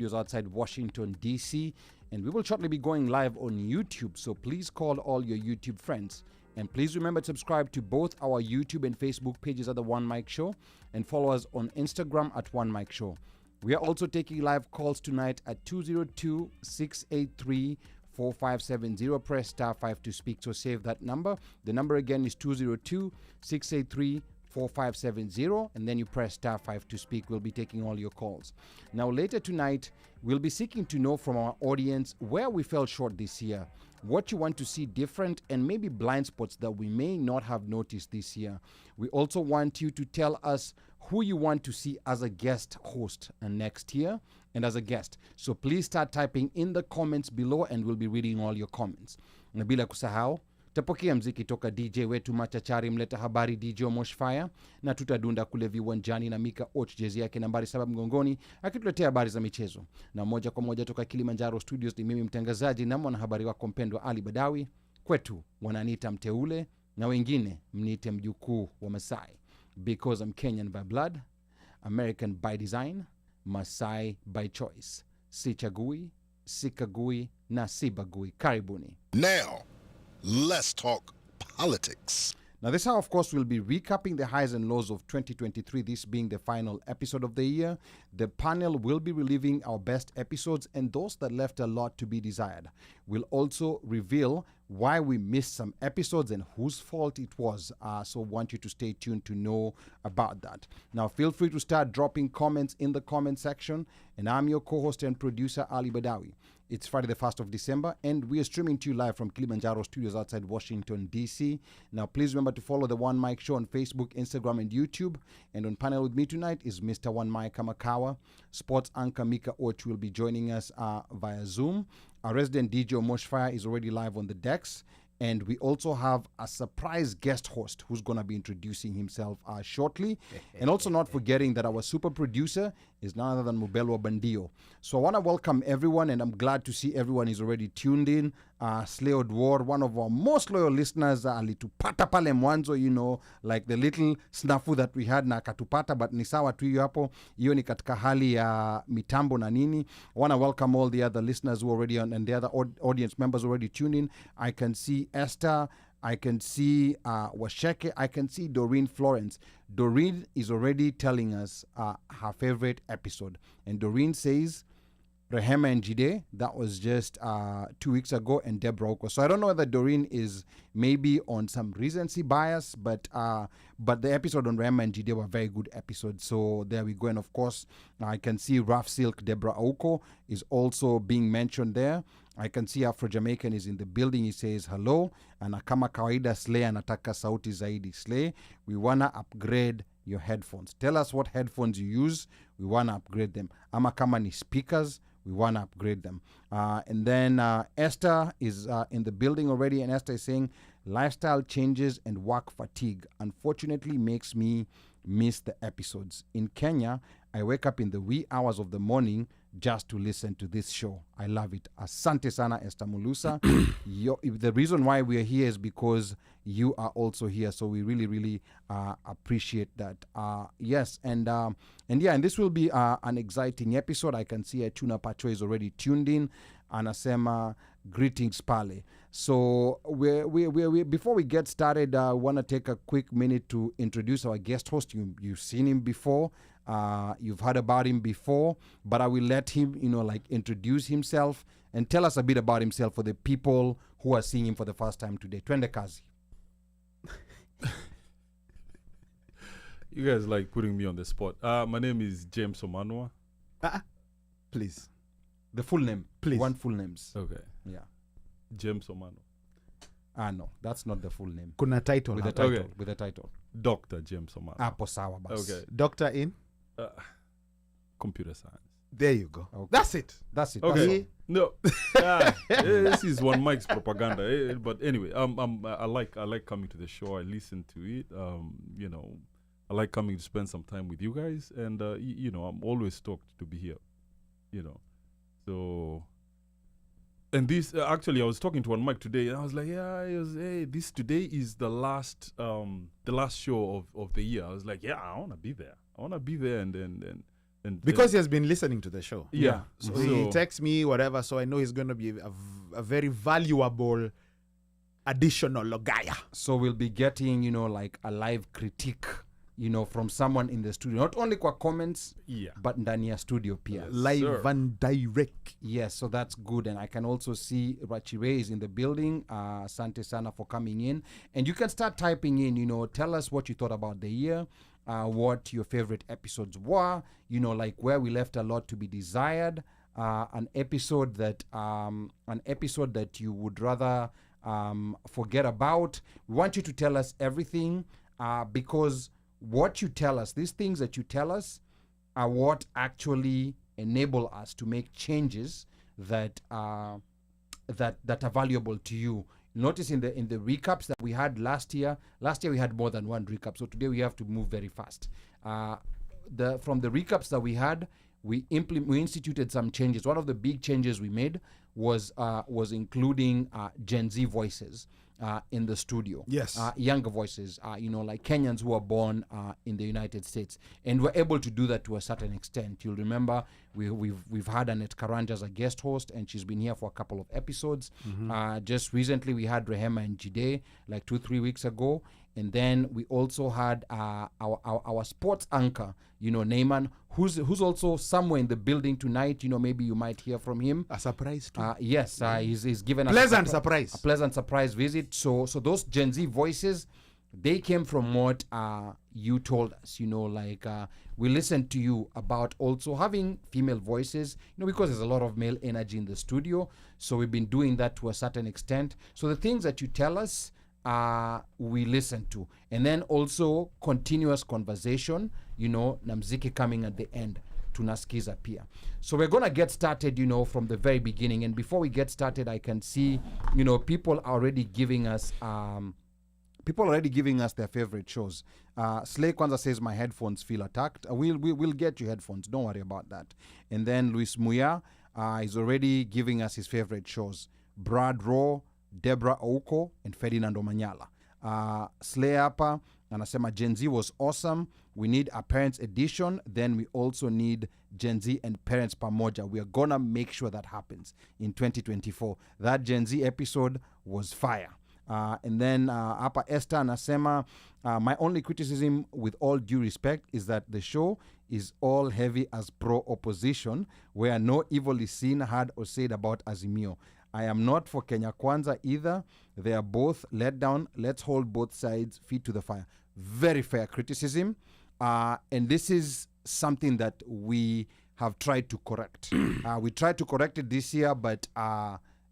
studios outside Washington, D.C. And we will shortly be going live on YouTube. So please call all your YouTube friends. And please remember to subscribe to both our YouTube and Facebook pages at The One Mic Show. And follow us on Instagram at One Mic Show. We are also taking live calls tonight at 202-683-4570. Press star 5 to speak. So save that number. The number again is 202-683-4570, and then you press star 5 to speak. We'll be taking all your calls. Now, later tonight, we'll be seeking to know from our audience where we fell short this year, what you want to see different, and maybe blind spots that we may not have noticed this year. We also want you to tell us who you want to see as a guest host next year and as a guest. So please start typing in the comments below, and we'll be reading all your comments. Na bila kusahau, tapokea mziki toka DJ wetu machachari mleta habari DJ Moshfire, na tutadunda kule viwanjani na Mika Och jezi yake nambari 7 mgongoni akituletea habari za michezo. Na moja kwa moja toka Kilimanjaro Studios ni mimi mtangazaji na mwanahabari wako mpendwa Ali Badawi. Kwetu wananiita mteule na wengine mniite mjukuu wa Masai, because I'm Kenyan by blood, American by design, Masai by choice. Sichagui, sikagui na sibagui. Karibuni. Now, let's talk politics. Now, this hour, of course, we'll be recapping the highs and lows of 2023, this being the final episode of the year. The panel will be reliving our best episodes and those that left a lot to be desired. We'll also reveal why we missed some episodes and whose fault it was. So want you to stay tuned to know about that. Now, feel free to start dropping comments in the comment section. And I'm your co-host and producer, Ali Badawi. It's Friday the 1st of December, and we are streaming to you live from Kilimanjaro Studios outside Washington, D.C. Now, please remember to follow The One Mic Show on Facebook, Instagram, and YouTube. And on panel with me tonight is Mr. One Mic Kamakawa. Sports anchor Mika Och will be joining us via Zoom. Our resident DJ Moshfire is already live on the decks. And we also have a surprise guest host who's going to be introducing himself shortly. And also not forgetting that our super producer is none other than Mubelwa Bandio. So I want to welcome everyone, and I'm glad to see everyone is already tuned in. Slay Odwar, one of our most loyal listeners, alitupata pale mwanzo, you know, like the little snafu that we had na akatupata, but ni sawa tu hiyo hapo. Hiyo ni katika hali ya mitambo na nini. I want to welcome all the other listeners who are already on, and the other audience members already tuned in. I can see Esther, I can see Washeke, I can see Doreen Florence. Doreen is already telling us her favorite episode. And Doreen says, Rehema and Jide, that was just 2 weeks ago, and Deborah Oko. So I don't know whether Doreen is maybe on some recency bias, but the episode on Rehema and Jide were very good episodes. So there we go. And of course, I can see Rough Silk, Deborah Oko is also being mentioned there. I can see Afro-Jamaican is in the building. He says hello. And kama kawaida Slay anataka sauti zaidi. Slay, we wanna upgrade your headphones. Tell us what headphones you use. We wanna upgrade them. Ama kama ni speakers, we want to upgrade them. And then Esther is in the building already, and Esther is saying, lifestyle changes and work fatigue unfortunately makes me miss the episodes. In Kenya, I wake up in the wee hours of the morning just to listen to this show. I love it. Asante sana, Esther Mulusa. The reason why we are here is because you are also here. So we really, really appreciate that. Yes, and this will be an exciting episode. I can see Tuna Pacho is already tuned in. Anasema, greetings pale. So we before we get started, I want to take a quick minute to introduce our guest host. You've seen him before. You've heard about him before, but I will let him, introduce himself and tell us a bit about himself for the people who are seeing him for the first time today. Twende kazi. You guys like putting me on the spot. My name is James Omanwa. Please. The full name. Please. One full names. Okay. Yeah. James Omanwa. No, that's not the full name. Kuna title. With a hapa. title. Okay. With a title. Dr. James Omanwa. Hapo sawa basi. Okay. Doctor in? Computer science. There you go. Okay. That's it. That's it. Okay. No. This is One Mic's propaganda. But anyway, I like coming to the show. I listen to it. I like coming to spend some time with you guys, and I'm always stoked to be here. So. And this actually, I was talking to One Mic today, and I was like, this today is the last show of the year. I was like, I want to be there. I want to be there and And Because he has been listening to the show. yeah, So he texts me, whatever, so I know he's going to be a very valuable additional guy. So we'll be getting, like a live critique, from someone in the studio. Not only kwa comments, yeah. but ndani ya studio pia. Live sir. and direct. Yes, so that's good. And I can also see Rachire is in the building. Asante sana for coming in. And you can start typing in, tell us what you thought about the year, what your favorite episodes were, like where we left a lot to be desired, an episode that you would rather forget about. We want you to tell us everything because what you tell us, these things that you tell us, are what actually enable us to make changes that are valuable to you. Notice in the recaps that we had last year we had more than one recap. So today we have to move very fast. From the recaps that we had, we instituted some changes. One of the big changes we made was including Gen Z voices in the studio. Yes. Younger voices, like Kenyans who are born in the United States, and we're able to do that to a certain extent. You'll remember we've had Annette Karanja as a guest host, and she's been here for a couple of episodes. Just recently we had Rehema and Jide like 2-3 weeks ago, and then we also had our sports anchor, Neyman, who's also somewhere in the building tonight. Maybe you might hear from him. A surprise too. Yes, he's given us Pleasant a surprise. pleasant surprise visit. So those Gen Z voices, they came from what you told us. We listened to you about also having female voices, because there's a lot of male energy in the studio. So we've been doing that to a certain extent. So the things that you tell us, we listen to, and then also continuous conversation, na mziki coming at the end, tunasikiza pia. So we're gonna get started, from the very beginning. And before we get started, I can see, people are already giving us their favorite shows. Slay Kwanza says my headphones feel attacked. We'll get you headphones, don't worry about that. And then Luis Muya is already giving us his favorite shows: Brad Raw, Deborah Ouko, and Ferdinand Omanyala. Slay hapa anasema Gen Z was awesome. We need a parents edition. Then we also need Gen Z and parents pamoja. We are gonna make sure that happens in 2024. That Gen Z episode was fire. And then hapa Esther anasema my only criticism, with all due respect, is that the show is all heavy as pro-opposition, where no evil is seen, heard, or said about Azimio. I am not for Kenya Kwanza either. They are both let down. Let's hold both sides feet to the fire. Very fair criticism. And this is something that we have tried to correct. We tried to correct it this year, but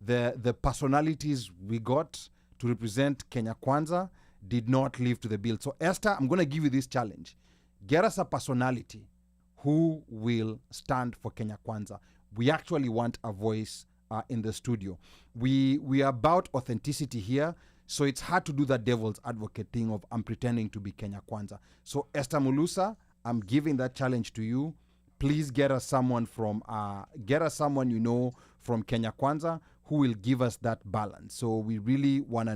the personalities we got to represent Kenya Kwanza did not live to the bill. So Esther, I'm going to give you this challenge. Get us a personality who will stand for Kenya Kwanza. We actually want a voice in the studio. We are about authenticity here, so it's hard to do that devil's advocate thing of I'm pretending to be Kenya Kwanza. So Esther Mulusa, I'm giving that challenge to you. Please get us someone from from Kenya Kwanza who will give us that balance. So we really want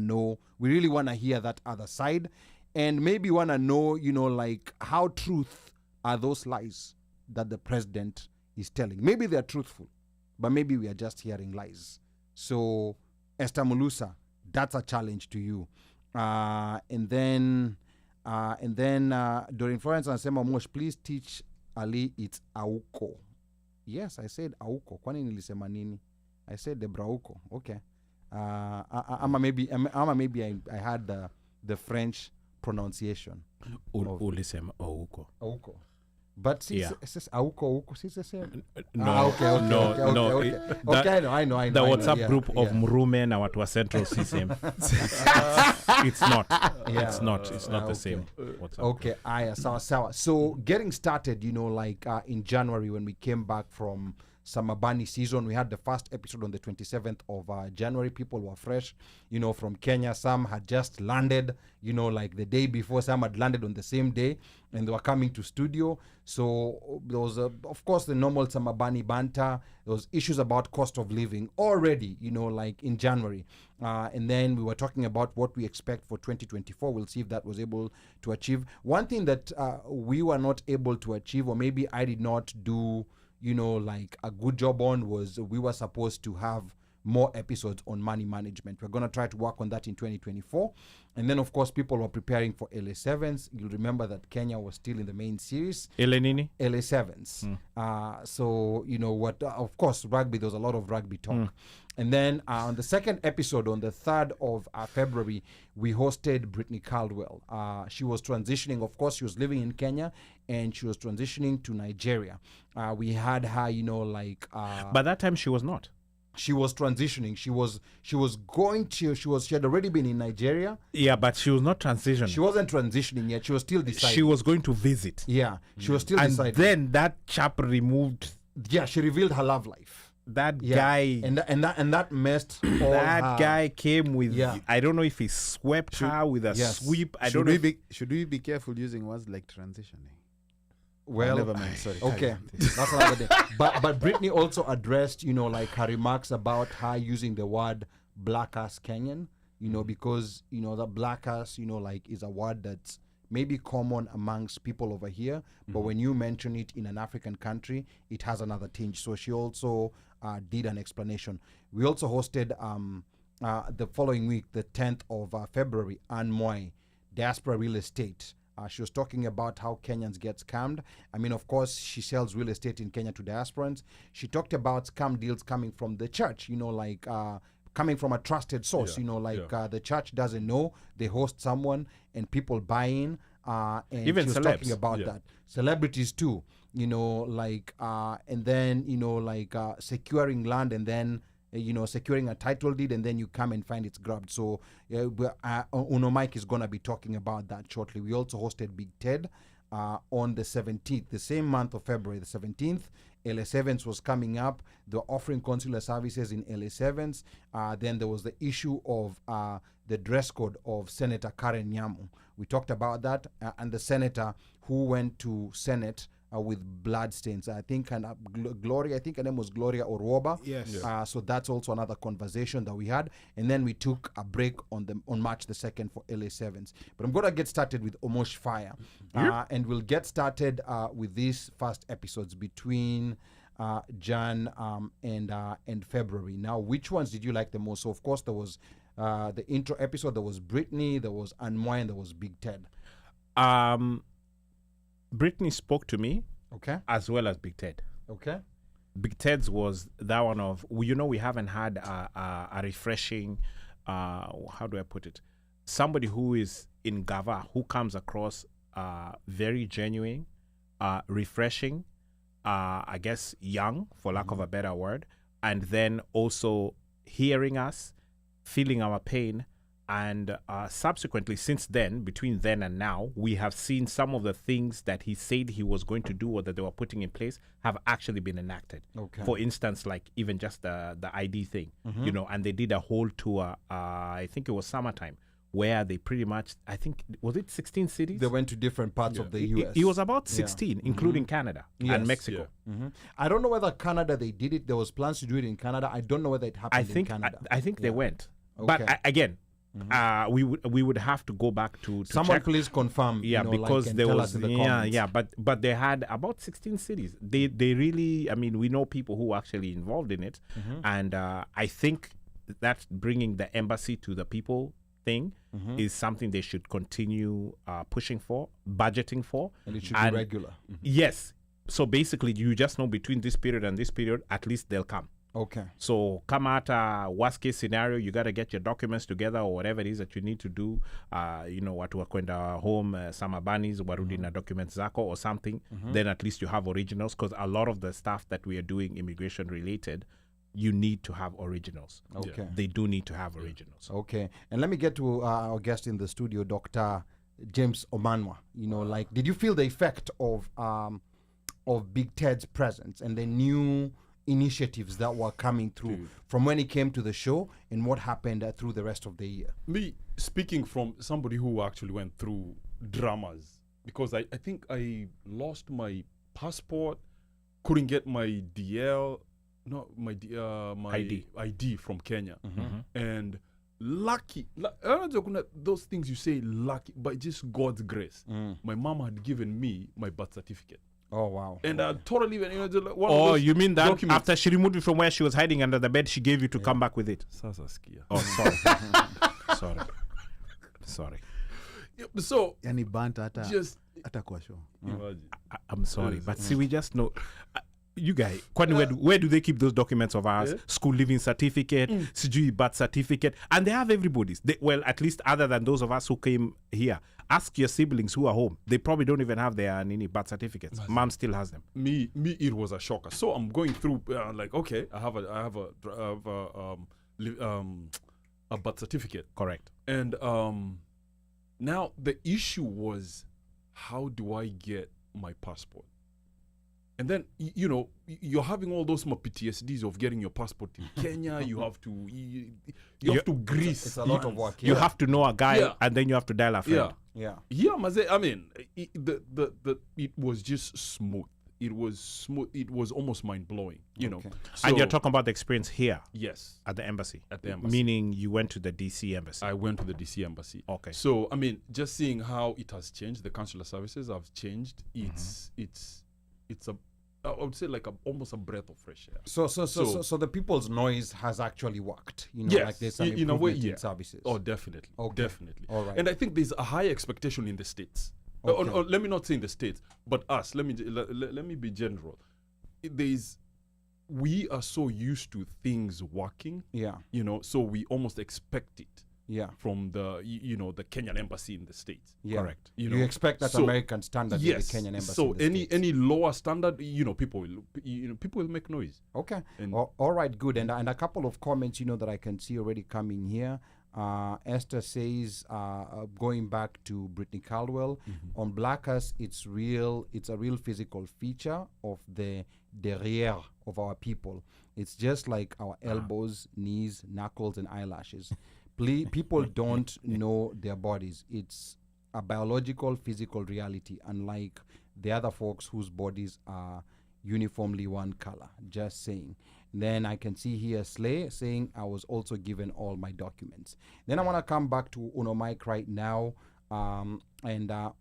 to hear that other side, and maybe want to know, like how truth are those lies that the president is telling. Maybe they're truthful, but maybe we are just hearing lies. So Esther Mulusa, that's a challenge to you. And then Doreen Florence anasema Mosh, please teach Ali it's Auko. Yes, I said Auko. Kwani nilisema nini? I said Debra Auko. Okay. Ama maybe I had the French pronunciation. Ulisema Auko. Auko. But since it says Auko, since the same. Okay. Okay, I know. The WhatsApp yeah, group of Mrume na watu wa Central CCM. It's not. Yeah. It's not the Okay. same WhatsApp Okay, sawa. So getting started, in January when we came back from Samabani season. We had the first episode on the 27th of January. People were fresh, from Kenya. Some had just landed, like the day before. Some had landed on the same day, and they were coming to studio. So there was, of course, the normal Samabani banter. There was issues about cost of living already, like in January. And then we were talking about what we expect for 2024. We'll see if that was able to achieve. One thing that we were not able to achieve, or maybe I did not do, like a good job on, was we were supposed to have more episodes on money management. We're going to try to work on that in 2024. And then, of course, people were preparing for LA7s. You'll remember that Kenya was still in the main series. Elenini? LA7s. So, of course, rugby, there was a lot of rugby talk. And then on the second episode, on the 3rd of February, we hosted Brittany Caldwell. She was transitioning. Of course, she was living in Kenya, and she was transitioning to Nigeria. We had her, But that time she was not. She was transitioning. She had already been in Nigeria. Yeah, but she was not transitioning. She wasn't transitioning yet. She was still deciding. She was going to visit. Yeah, she was still And deciding. then that chap removed Yeah, she revealed her love life. that Yeah. guy. And that messed all That her. guy came with, Yeah. I don't know if he swept her with a Yes. sweep. I Should don't know. should we be careful using words like transitioning? Well, Never mind. Sorry. okay, that's another day. But Brittany also addressed, her remarks about her using the word black ass Kenyan, because the black ass, is a word that's maybe common amongst people over here, but when you mention it in an African country, it has another tinge. So she also did an explanation. We also hosted the following week, the 10th of February, Anne Moy, Diaspora Real Estate. She was talking about how Kenyans get scammed. I mean, of course, she sells real estate in Kenya to diasporans. She talked about scam deals coming from the church, coming from a trusted source, the church doesn't know. They host someone and people buy in. And Even she was celebs. talking about that. Celebrities too, and then, securing land and then, securing a title deed and then you come and find it's grabbed. So Uno Mike is going to be talking about that shortly. We also hosted Big Ted on the 17th, the same month of February, the 17th. LA7s was coming up. They were offering consular services in LA7s. Then there was the issue of the dress code of Senator Karen Nyamu. We talked about that, and the senator who went to Senate with bloodstains. I think her name was Gloria Orwoba. Yes. So that's also another conversation that we had. And then we took a break on March the 2nd for LA7s. But I'm going to get started with Omosh Fire. And we'll get started with these first episodes between Jan and February. Now, which ones did you like the most? So, of course, there was the intro episode. There was Brittany, there was Anne Moy, and there was Big Ted. Brittany spoke to me Okay. as well as Big Ted. Okay. Big Ted's was that one of, we haven't had a refreshing, how do I put it? Somebody who is in Gava, who comes across very genuine, refreshing, I guess young, for lack of a better word, and then also hearing us, feeling our pain. And subsequently, since then, between then and now, we have seen some of the things that he said he was going to do or that they were putting in place have actually been enacted. Okay. For instance, like even just the ID thing, and they did a whole tour, I think it was summertime, where they pretty much, I think, was it 16 cities? They went to different parts of the U.S. It was about 16, including Canada Yes. and Mexico. I don't know whether Canada, they did it. There was plans to do it in Canada. I don't know whether it happened in Canada. I think they went. Okay. But again, we would have to go back to Someone check. please confirm. Yeah, because and there tell was us in the comments. but they had about 16 cities. They really, I mean, we know people who were actually involved in it, and I think that bringing the embassy to the people thing is something they should continue pushing for, budgeting for, And it should be regular. Yes. So basically, you just know between this period and this period, at least they'll come. Okay. So come at worst case scenario, you got to get your documents together or whatever it is that you need to do. Watu wakwenda home, Samabanis, warudi na documents zako or something. Then at least you have originals, because a lot of the stuff that we are doing immigration related, you need to have originals. Okay. They do need to have originals. Okay. And let me get to our guest in the studio, Dr. James Omanwa. Did you feel the effect of Big Ted's presence and the new initiatives that were coming through from when he came to the show and what happened through the rest of the year? Me speaking from somebody who actually went through dramas, because I think I lost my passport, couldn't get my DL, no, my ID from Kenya, and lucky, those things you say lucky, by just God's grace, my mom had given me my birth certificate. Oh, wow. And I totally, just like one of Oh, those you mean that documents. after she removed it from where she was hiding under the bed, she gave you to come back with it? Sasa skia. Oh, sorry. sorry. Yeah, so Yani burnt hata just kwa show. imagine. I'm sorry, but see, we just know. You guys, kwani where do they keep those documents of ours? School living certificate, sijui birth certificate, and they have everybody's. Well, at least other than those of us who came here. Ask your siblings who are home. They probably don't even have their birth certificates. Mom still has them. Me, it was a shocker. So I'm going through, like, okay, I have a birth certificate. Correct. And now the issue was, how do I get my passport? And then, you're having all those PTSDs of getting your passport in Kenya. You have to, you have to grease. It's a lot of work. You have to know a guy, Yeah. and then you have to dial a friend. Yeah. Yeah, Maze, I mean, it was just smooth. It was smooth. It was almost mind blowing, know. Okay. And you're So- talking about the experience here Yes, at the embassy. at the embassy. Meaning you went to the DC embassy. I went to the DC embassy. Okay. So I mean, just seeing how it has changed, the consular services have changed. It's a, I would say, like almost a breath of fresh air. So the people's noise has actually worked. Yes, like there's some in a way, improvement in yeah. services. Oh, definitely. Okay. Definitely. All right. And I think there's a high expectation in the States. Okay. Or let me not say in the States, but us. Let me be general. We are so used to things working, Yeah. so we almost expect it Yeah. from the, the Kenyan embassy in the States. Yeah. Correct. You expect that So- American standard in Yes. the Kenyan embassy. So in the States. any lower standard, people will make noise. Okay. And- All right, good. And a couple of comments, that I can see already coming here. Esther says, going back to Brittany Caldwell, on Blackers, it's a real physical feature of the derriere of our people. It's just like our elbows, knees, knuckles, and eyelashes. People don't know their bodies. It's a biological, physical reality, unlike the other folks whose bodies are uniformly one color. Just saying. Then I can see here Slay saying, I was also given all my documents. Then I want to come back to Uno Mike right now. And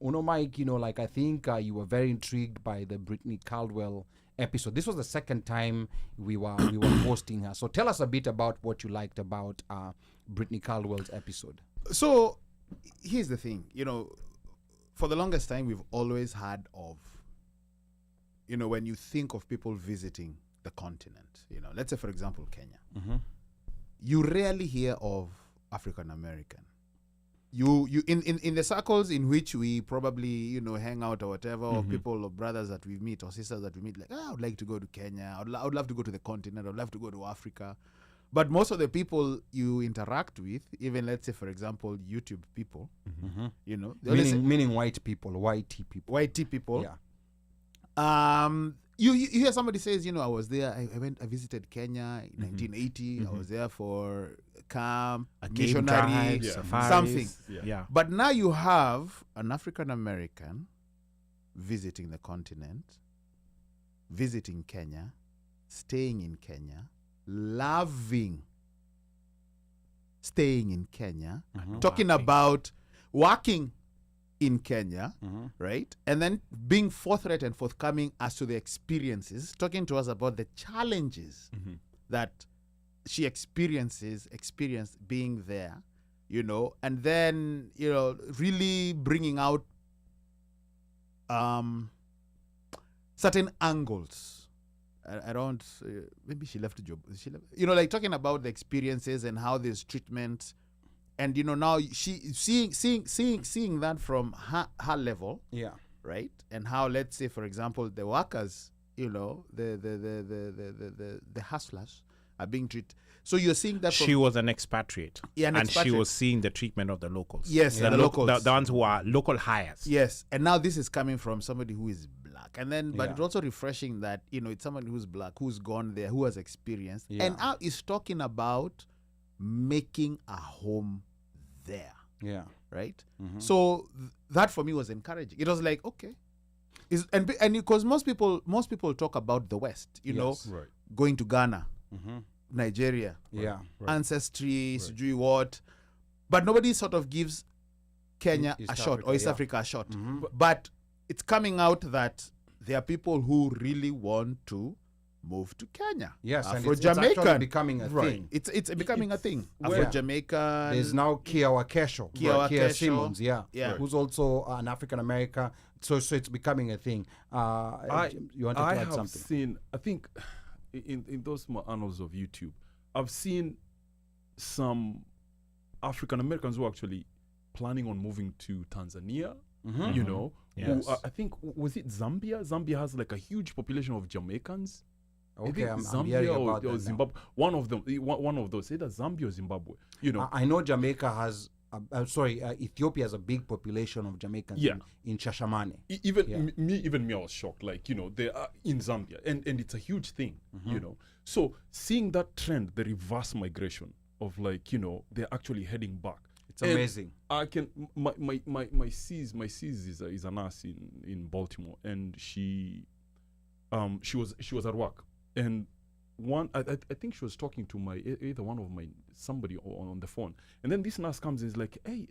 Uno Mike, like I think you were very intrigued by the Brittany Caldwell episode. This was the second time we were hosting her. So tell us a bit about what you liked about Brittany Caldwell's episode. So here's the thing, for the longest time we've always had of, when you think of people visiting the continent, let's say for example Kenya, you rarely hear of African American. You in the circles in which we probably hang out or whatever, or people or brothers that we meet or sisters that we meet, like, I would like to go to Kenya, I would love to go to the continent, I'd love to go to Africa. But most of the people you interact with, even let's say for example YouTube people, they always say- Meaning white people, YT people. YT people. Yeah. You hear somebody says, I was there, I visited Kenya in 1980, I was there for camp, A game missionary, drive, Yeah. safaris. something. Yeah. But now you have an African American visiting the continent, visiting Kenya, staying in Kenya, loving staying in Kenya, talking Working. about working in Kenya, right? And then being forthright and forthcoming as to the experiences, talking to us about the challenges that she experienced being there, and then, really bringing out certain angles around, maybe she left a job. Like talking about the experiences and how there's treatment. And now she seeing that from her level, Yeah. right? And how, let's say for example, the workers, the hustlers are being treated. So you're seeing that She was an expatriate. Yeah, an and she expatriate. was seeing the treatment of the locals. Yes, the locals. The ones who are local hires. Yes, and now this is coming from somebody who is black. black, and then but Yeah. it's also refreshing that it's someone who's black, who's gone there, who has experienced, Yeah. and now is talking about making a home there, Yeah. right? Mm-hmm. So that for me was encouraging. It was like, okay, and because most people talk about the West, Yes. Right. going to Ghana, Mm-hmm. Nigeria, Yeah. ancestry, sijui what, but nobody sort of gives Kenya East a shot Africa, or East yeah. Africa a shot. Mhm. But it's coming out that there are people who really want to move to Kenya. Yes, and Afro it's actually Jamaican becoming a right. thing. It's becoming a thing. well, Afro Jamaican. There's now Kiawa Kesho, Kiawa Kia Kesho. Simmons, yeah, Yeah. who's also an African American. So it's becoming a thing. You wanted to I add have something? seen, I think, in those annals of YouTube, I've seen some African Americans who are actually planning on moving to Tanzania. Mhm. You know, Yes. who, I think, was it Zambia? Zambia has like a huge population of Jamaicans. I Okay, think I'm Zambia hearing or, about that or now. Zimbabwe. One of them, one of those, either Zambia or Zimbabwe. You know, I know Jamaica has. Ethiopia has a big population of Jamaicans Yeah. in Shashamane. even Yeah. me, I was shocked. Like, they are in Zambia, and it's a huge thing. Mm-hmm. So seeing that trend, the reverse migration of they're actually heading back. It's And amazing. I can my sis is a nurse in Baltimore, and she was at work, and I think she was talking to either one of my somebody on the phone, and then this nurse comes and is like, hey,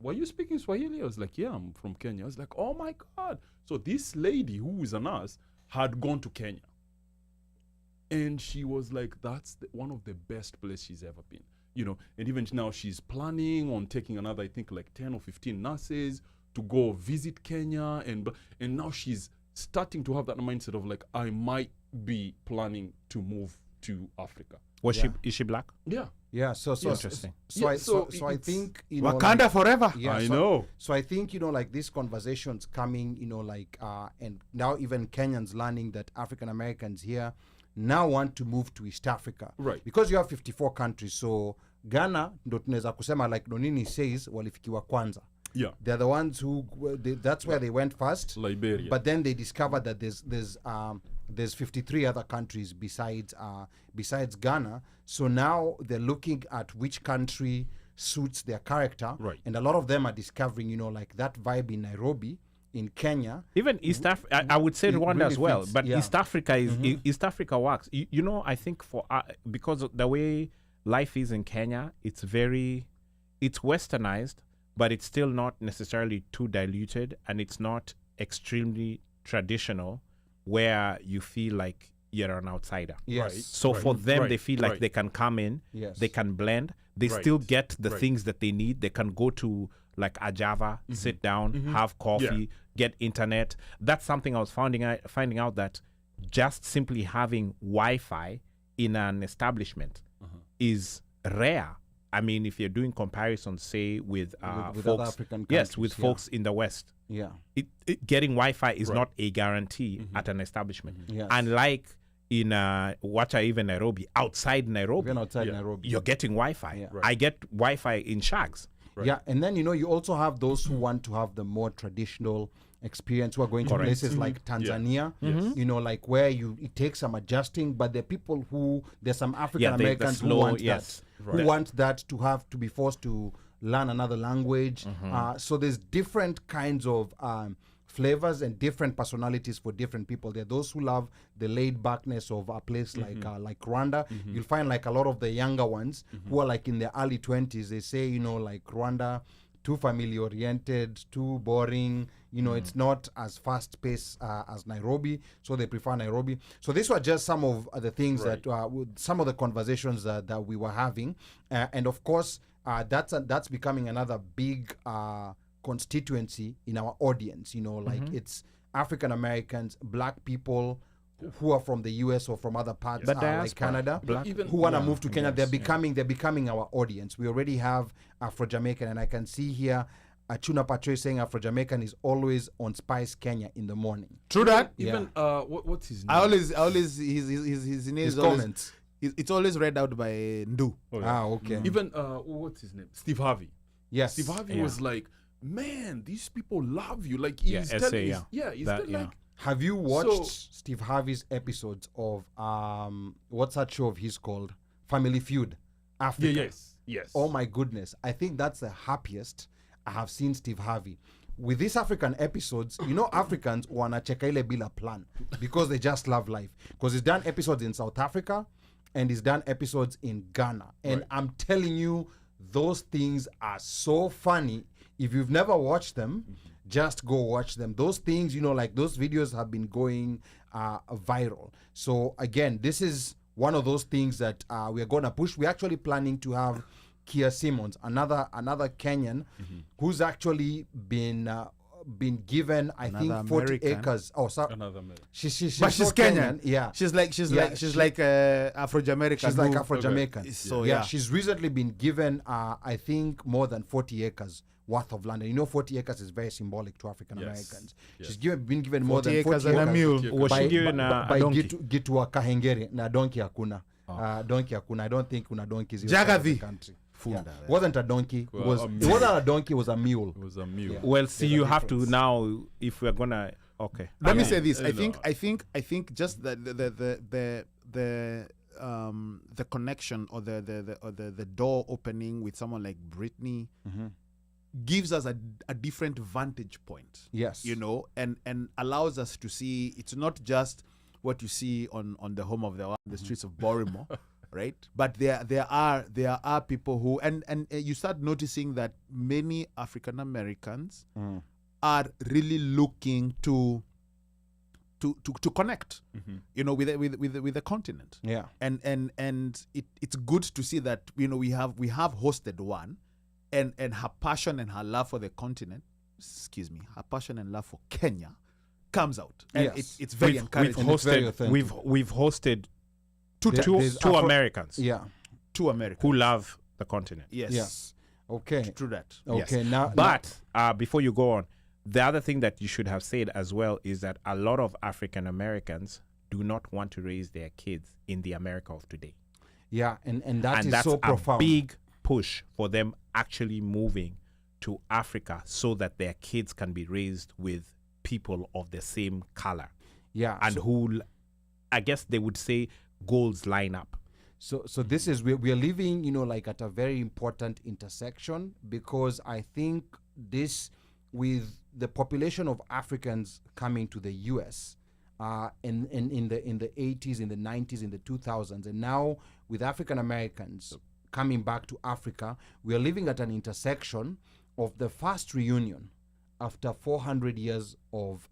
were you speaking Swahili? I was like, yeah, I'm from Kenya. I was like, oh my God. So this lady who is a nurse had gone to Kenya, and she was like, that's one of the best places she's ever been. And even now she's planning on taking another, I think, like 10 or 15 nurses to go visit Kenya, and now she's starting to have that mindset of like, I might be planning to move to Africa. Is she black? Yeah. Yeah. So Interesting. So Yeah, so I it's think Wakanda forever. Yeah, I so- know. So I think like these conversations coming, and now even Kenyans learning that African Americans here now want to move to East Africa, Right. Because you have 54 countries. So Ghana ndo tunaweza kusema like Nonini says walifikiwa kwanza. Yeah. They're the ones who that's where they went first. Liberia. But then they discovered that there's 53 other countries besides Ghana. So now they're looking at which country suits their character. Right. And a lot of them are discovering, like that vibe in Nairobi, in Kenya. Even East Africa, I would say it Rwanda really as well, fits, but yeah. East Africa is East Africa works. I think because of the way life is in Kenya, it's westernized, but it's still not necessarily too diluted, and it's not extremely traditional, where you feel like you're an outsider. Yes. So for them, they feel like right. they can come in, Yes. they can blend, they Right. still get the Right. things that they need. They can go to like a Java, sit down, have coffee, get internet. That's something I was finding out that just simply having Wi-Fi in an establishment is rare. I mean, if you're doing comparisons, say with with folks, other African yes, with countries, yeah. folks in the West, Yeah. getting Wi-Fi is not a guarantee at an establishment. Yes. Unlike in Wacha, even Nairobi, outside Nairobi, Even outside Yeah. Nairobi. you're getting Wi-Fi. Yeah. I get Wi-Fi in Shags. Yeah, and then you also have those who want to have the more traditional experience, who are going to Correct. places like Tanzania, like where it takes some adjusting, but there are people there's some African the Americans who slow- want yes. that, who want that to be forced to learn another language. So there's different kinds of flavors and different personalities for different people. There are those who love the laid backness of a place like Rwanda. You'll find like a lot of the younger ones who are like in their early 20s. They say, like Rwanda, too family oriented, too boring. It's not as fast paced as Nairobi, so they prefer Nairobi. So these were just some of the things that some of the conversations that we were having, and of course that's becoming another big constituency in our audience. It's African Americans, Black people who are from the US or from other parts The like diaspora. Canada, Black- Even- who want to yeah, move to Kenya. They're becoming our audience. We already have Afro Jamaican, and I can see here Achuna Patrice saying Afro Jamaican is always on Spice Kenya in the morning. True that. Even what's his name? I always his name His is always, comments. it's always read out by Ndu. Oh, yeah. Okay. Even what's his name? Steve Harvey. Yes. Steve Harvey Yeah. was like, man, these people love you. Like Yeah, he's SA, telling, yeah. he's That, telling, like, Have you watched So- Steve Harvey's episodes of what's that show of his called Family Feud? Africa. Yes. Oh my goodness. I think that's the happiest I have seen Steve Harvey. With these African episodes, you know, Africans wanacheka ile bila plan because they just love life. Because he's done episodes in South Africa and he's done episodes in Ghana. And I'm telling you, those things are so funny. If you've never watched them, just go watch them. Those things, you know, like those videos have been going viral. So again, this is one of those things that we're going to push. We're actually planning to have Kia Simmons, another Kenyan, who's actually been given, I think, Another 40 American. acres. Oh, sorry. Another man. She's But she's so Kenyan. Yeah. She's like Afro-Jamaican. She's like who- Afro-Jamaican. So yeah, yeah. she's recently been given, I think, more than 40 acres worth of land. And you know, 40 acres is very symbolic to African Americans. She's been given more 40 than 40 acres and a mule. Was she given by a donkey? Gitu wa Kahengeri na donkey hakuna. Donkey hakuna. I don't think kuna donkeys in the Jagavi. country. Funda, Yeah. yeah. Wasn't a donkey. It Well, was. a It mule. wasn't a donkey. It was a mule. It was a mule. Yeah. Well, see, There's a you have to difference. now, if we're gonna, okay. Let me Yeah. say this. I You think just the connection or the door opening with someone like Britney gives us a different vantage point. Yes. You know, and allows us to see it's not just what you see on the home of the streets of Baltimore. Right, but there are people who and you start noticing that many African Americans are really looking to connect, you know, with the continent. Yeah. And it's good to see that, you know, we have hosted one, and her passion and her love for the continent, her passion and love for Kenya comes out, and Yes. it's very We've encouraging. And it's very hosted, authentic. we've hosted Two There- two there's two Afro- Americans Yeah. to America. who love the continent. Yes. Yes. Okay. True that. Okay. Yes. Now, But before you go on, the other thing that you should have said as well is that a lot of African Americans do not want to raise their kids in the America of today. yeah, and that And is that's so a profound. big push for them actually moving to Africa so that their kids can be raised with people of the same color Yeah. and who, I guess they would say, goals line up. So this is we are living, you know, like at a very important intersection, because I think this, with the population of Africans coming to the US in the 80s, in the 90s, in the 2000s, and now with African Americans coming back to Africa, we are living at an intersection of the first reunion after 400 years of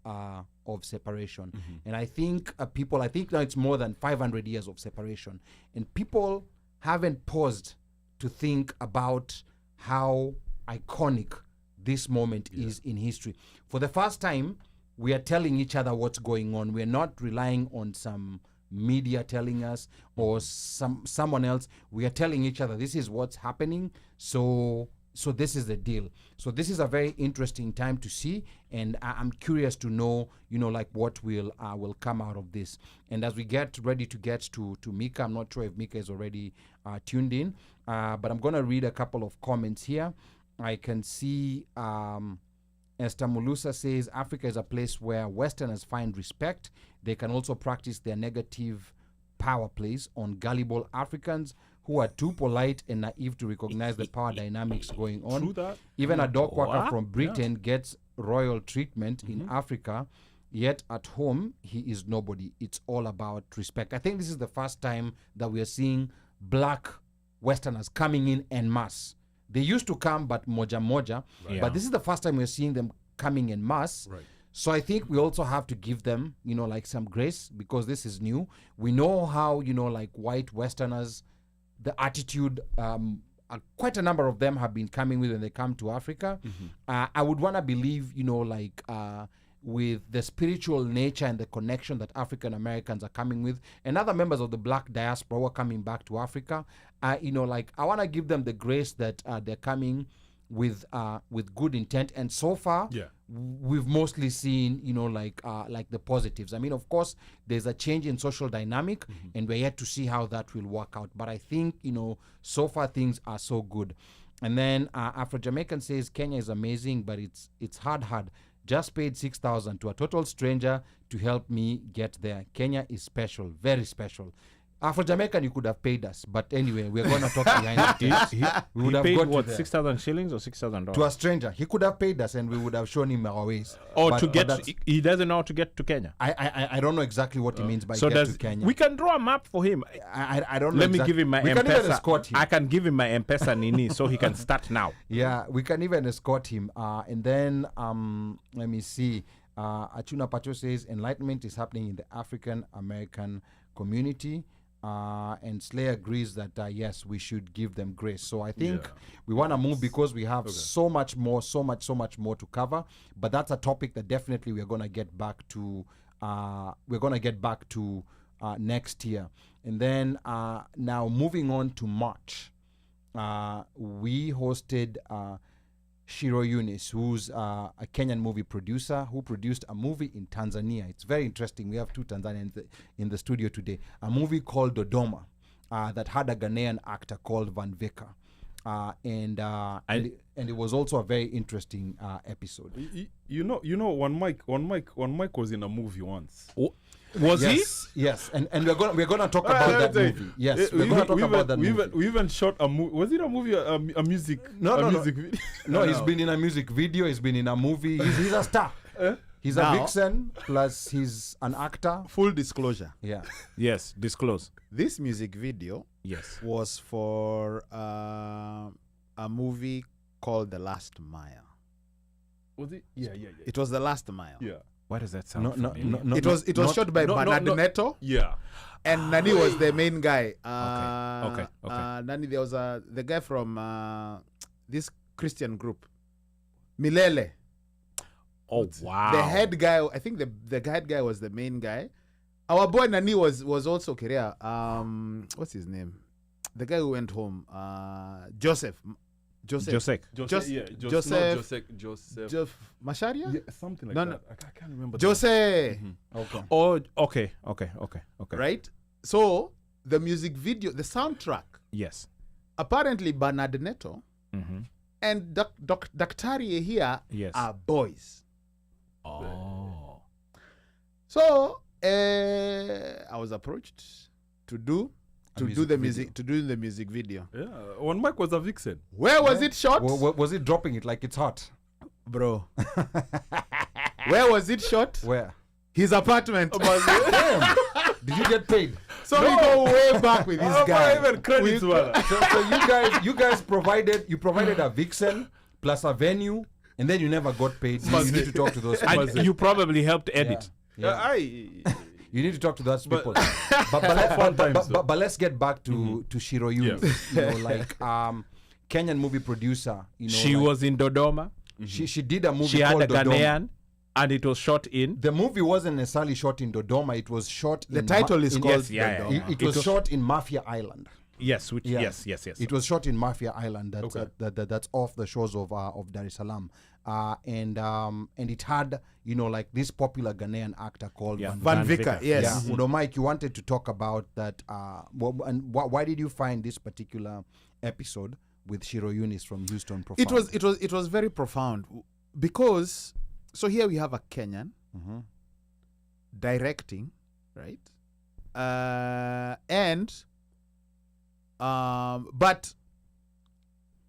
separation. And I think I think now it's more than 500 years of separation, and people haven't paused to think about how iconic this moment is in history. For the first time, we are telling each other what's going on. We're not relying on some media telling us or someone else. We are telling each other this is what's happening. So this is the deal. So this is a very interesting time to see, and I'm curious to know, you know, like what will come out of this. And as we get ready to get to Mika, I'm not sure if Mika is already tuned in, but I'm going to read a couple of comments here. I can see Esther Mulusa says Africa is a place where Westerners find respect. They can also practice their negative power plays on gullible Africans who are too polite and naive to recognize the power dynamics going on. True that. Even a dog walker What? from Britain gets royal treatment in Africa, yet at home he is nobody. It's all about respect. I think this is the first time that we are seeing black Westerners coming in en masse. They used to come, but moja, Yeah. but this is the first time we're seeing them coming en masse. Right. So I think we also have to give them, you know, like some grace, because this is new. We know how, you know, like white Westerners, the attitude, quite a number of them have been coming with when they come to Africa. I would want to believe, you know, like with the spiritual nature and the connection that African Americans are coming with, and other members of the black diaspora who are coming back to Africa, you know, like I want to give them the grace that they're coming with good intent. And so far, Yeah. we've mostly seen, you know, like the positives. I mean, of course, there's a change in social dynamic, and we're yet to see how that will work out. But I think, you know, so far things are so good. And then Afro Jamaican says Kenya is amazing, but it's hard. Just paid 6,000 to a total stranger to help me get there. Kenya is special, very special. For Jamaican, you could have paid us, but anyway, we're gonna talk behind the scenes. We would He have paid got what, you there. 6,000 shillings or $6,000? To a stranger. He could have paid us, and we would have shown him our ways. Or But- to but get, that's- he doesn't know how to get to Kenya. I don't know exactly what he means by So get to Kenya. we can draw a map for him. I don't know. Let me give him my We can even M-Pesa. escort him. I can give him my M-Pesa Nini so he can start now. Yeah, we can even escort him. And then let me see. Achuna Pacho says enlightenment is happening in the African American community. And Slay agrees that yes, we should give them grace. So I think we want to move because we have so much more to cover. But that's a topic that definitely we're gonna get back to. Next year. And then now moving on to March, we hosted Shiro Yunis, who's a Kenyan movie producer who produced a movie in Tanzania. It's very interesting. We have two Tanzanians in the studio today. A movie called Dodoma that had a Ghanaian actor called Van Veka. And it was also a very interesting episode. You know, one Mike was in a movie once. Was Yes, and we're gonna talk about that movie. Yes, we're gonna talk about that movie. We even shot a movie. Was it a movie? A music? No. Music video? No, he's been in a music video. He's been in a movie. He's a star. He's Now- a vixen. Plus, he's an actor. Full disclosure. Yeah. Yes, disclose. This music video Yes. was for a movie called The Last Mile. Was it? Yeah. It was The Last Mile. Yeah. Why does that sound No. familiar? It was shot by no, Bernard no. Neto, Yeah. and Nani was the main guy. Okay. Nani, there was the guy from this Christian group, Milele. Oh, wow. The head guy, I think the head guy was the main guy. Our boy Nani was also Korea. What's his name? The guy who went home. Joseph. Joseph. Joseph Masharia? Yeah, something like No, that. I can't remember. Jose. Okay. Oh, okay. Right? So the music video, the soundtrack, Yes. apparently Bernard Neto Mm-hmm. and Daktari here Yes. are boys. Oh. So I was approached to do the music video. Yeah. One Mike was a vixen. Where was it shot? Was it dropping it like it's hot? Bro. Where was it shot? Where? His apartment. Damn. Did you get paid? So we go way back with this guy. Even credits, brother. So you guys provided a vixen plus a venue, and then you never got paid. You need to talk to those people. And you probably helped edit. Yeah. You need to talk to those people. But let's get back to Shiro Yunis. You know, like Kenyan movie producer. You know, She like, was in Dodoma. she did a movie She had called a Dodoma. Ghanaian, and it was shot in. The movie wasn't necessarily shot in Dodoma. It was shot. The title is called yeah, Dodoma. yeah. It was shot in Mafia Island. Yes, Yeah. yes. It was shot in Mafia Island. That's off the shores of Dar es Salaam. And it had, you know, like this popular Ghanaian actor called Yeah. Van Van Vika, Vika. yes. Yeah, Udo Mike, you wanted to talk about that. Why did you find this particular episode with Shiro Yunis from Houston profound? It was very profound because so here we have a Kenyan directing, right? But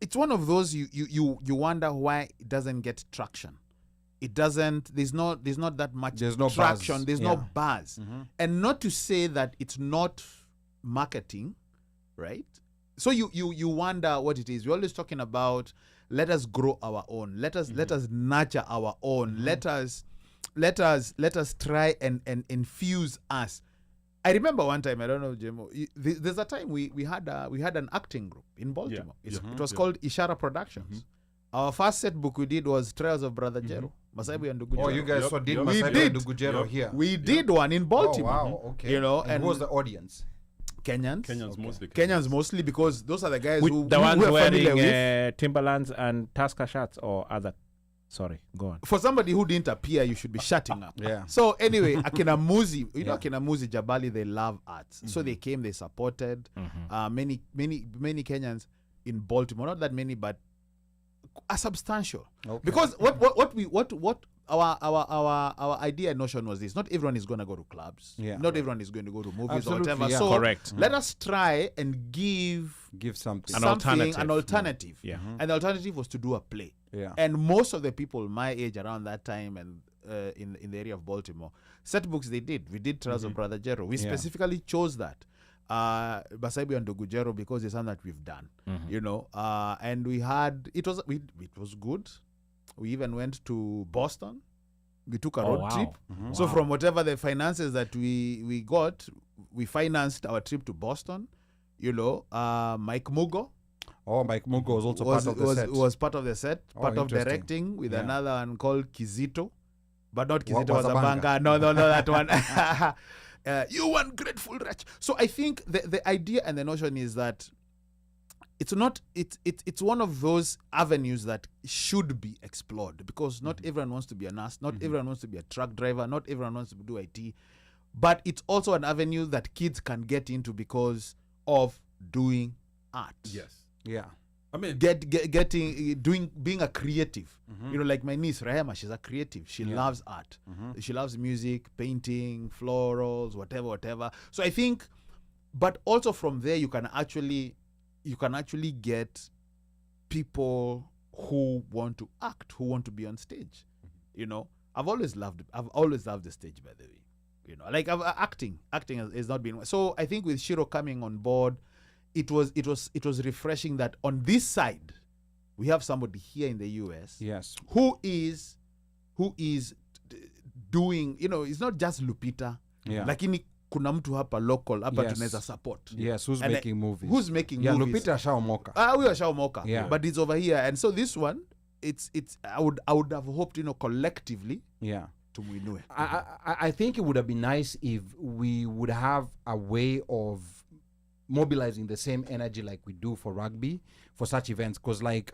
it's one of those you wonder why it doesn't get traction. It doesn't. There's not that much There's no traction. buzz. There's Yeah. no buzz, and not to say that it's not marketing, right? So you wonder what it is. We're always talking about let us grow our own. Let us nurture our own. Let us try and infuse us. I remember one time, I don't know, Jemo, there's a time we had an acting group in Baltimore. It was called Ishara Productions. Our first set book we did was Trials of Brother Jero, Masaibu and Ndugu Oh, Jero. you guys so did Yep. We Masaibu did. and Dugujero here. We did one in Baltimore. Oh, wow, okay. You know, and who was the audience? Kenyans. Mostly. Kenyans mostly because those are the guys who the ones we're familiar with. wearing Timberlands and Tusker shirts or other. Sorry, go on. For somebody who didn't appear, you should be shutting up. Yeah. So anyway, Akina Muzi, Akina Muzi Jabali, they love arts. So they came, they supported many Kenyans in Baltimore. Not that many, but a substantial. Okay. Because what our idea and notion was this: not everyone is going to go to clubs. Yeah. Not everyone is going to go to movies Absolutely, or whatever. yeah. So Correct. let us try and give Give something. An something, alternative. an alternative. Yeah. And the alternative was to do a play. Yeah. And most of the people my age around that time and in the area of Baltimore, set books they did. We did Trials of Brother Jero. We Yeah. specifically chose that. Basaibu and Ndugu Jero because it's something that we've done. You know, and we had it was good. We even went to Boston. We took a road wow. trip. So from whatever the finances that we got, we financed our trip to Boston. You know, Mike Mugo Oh, Mike Mugo was also part of the set. was part of the set, Oh, part of interesting. directing with Yeah. another one called Kizito, but not Kizito Wazabanga. Wazabanga. No, that one. You ungrateful wretch. So I think the idea and the notion is that it's not it's one of those avenues that should be explored because not everyone wants to be a nurse, not everyone wants to be a truck driver, not everyone wants to do IT, but it's also an avenue that kids can get into because of doing art. Yes. Yeah. I mean, Being a creative. You know, like my niece Rahema, she's a creative. She Yeah. loves art. She loves music, painting, florals, whatever. So I think, but also from there you can actually get people who want to act, who want to be on stage. You know, I've always loved the stage, by the way. You know, like acting has not been. So I think with Shiro coming on board, it was refreshing that on this side we have somebody here in the US Yes. who is doing, you know, it's not just Lupita, Yeah. lakini kuna mtu hapa local hapa Yes. tunaweza support. Yes. Who's And making movies? Who's making Yeah, movies? Lupita Shaomoka. We are Shaomoka. Yeah. But it's over here, and so this one, it's I would have hoped, you know, collectively Yeah. tumuinue. I think it would have been nice if we would have a way of mobilizing the same energy like we do for rugby for such events, because like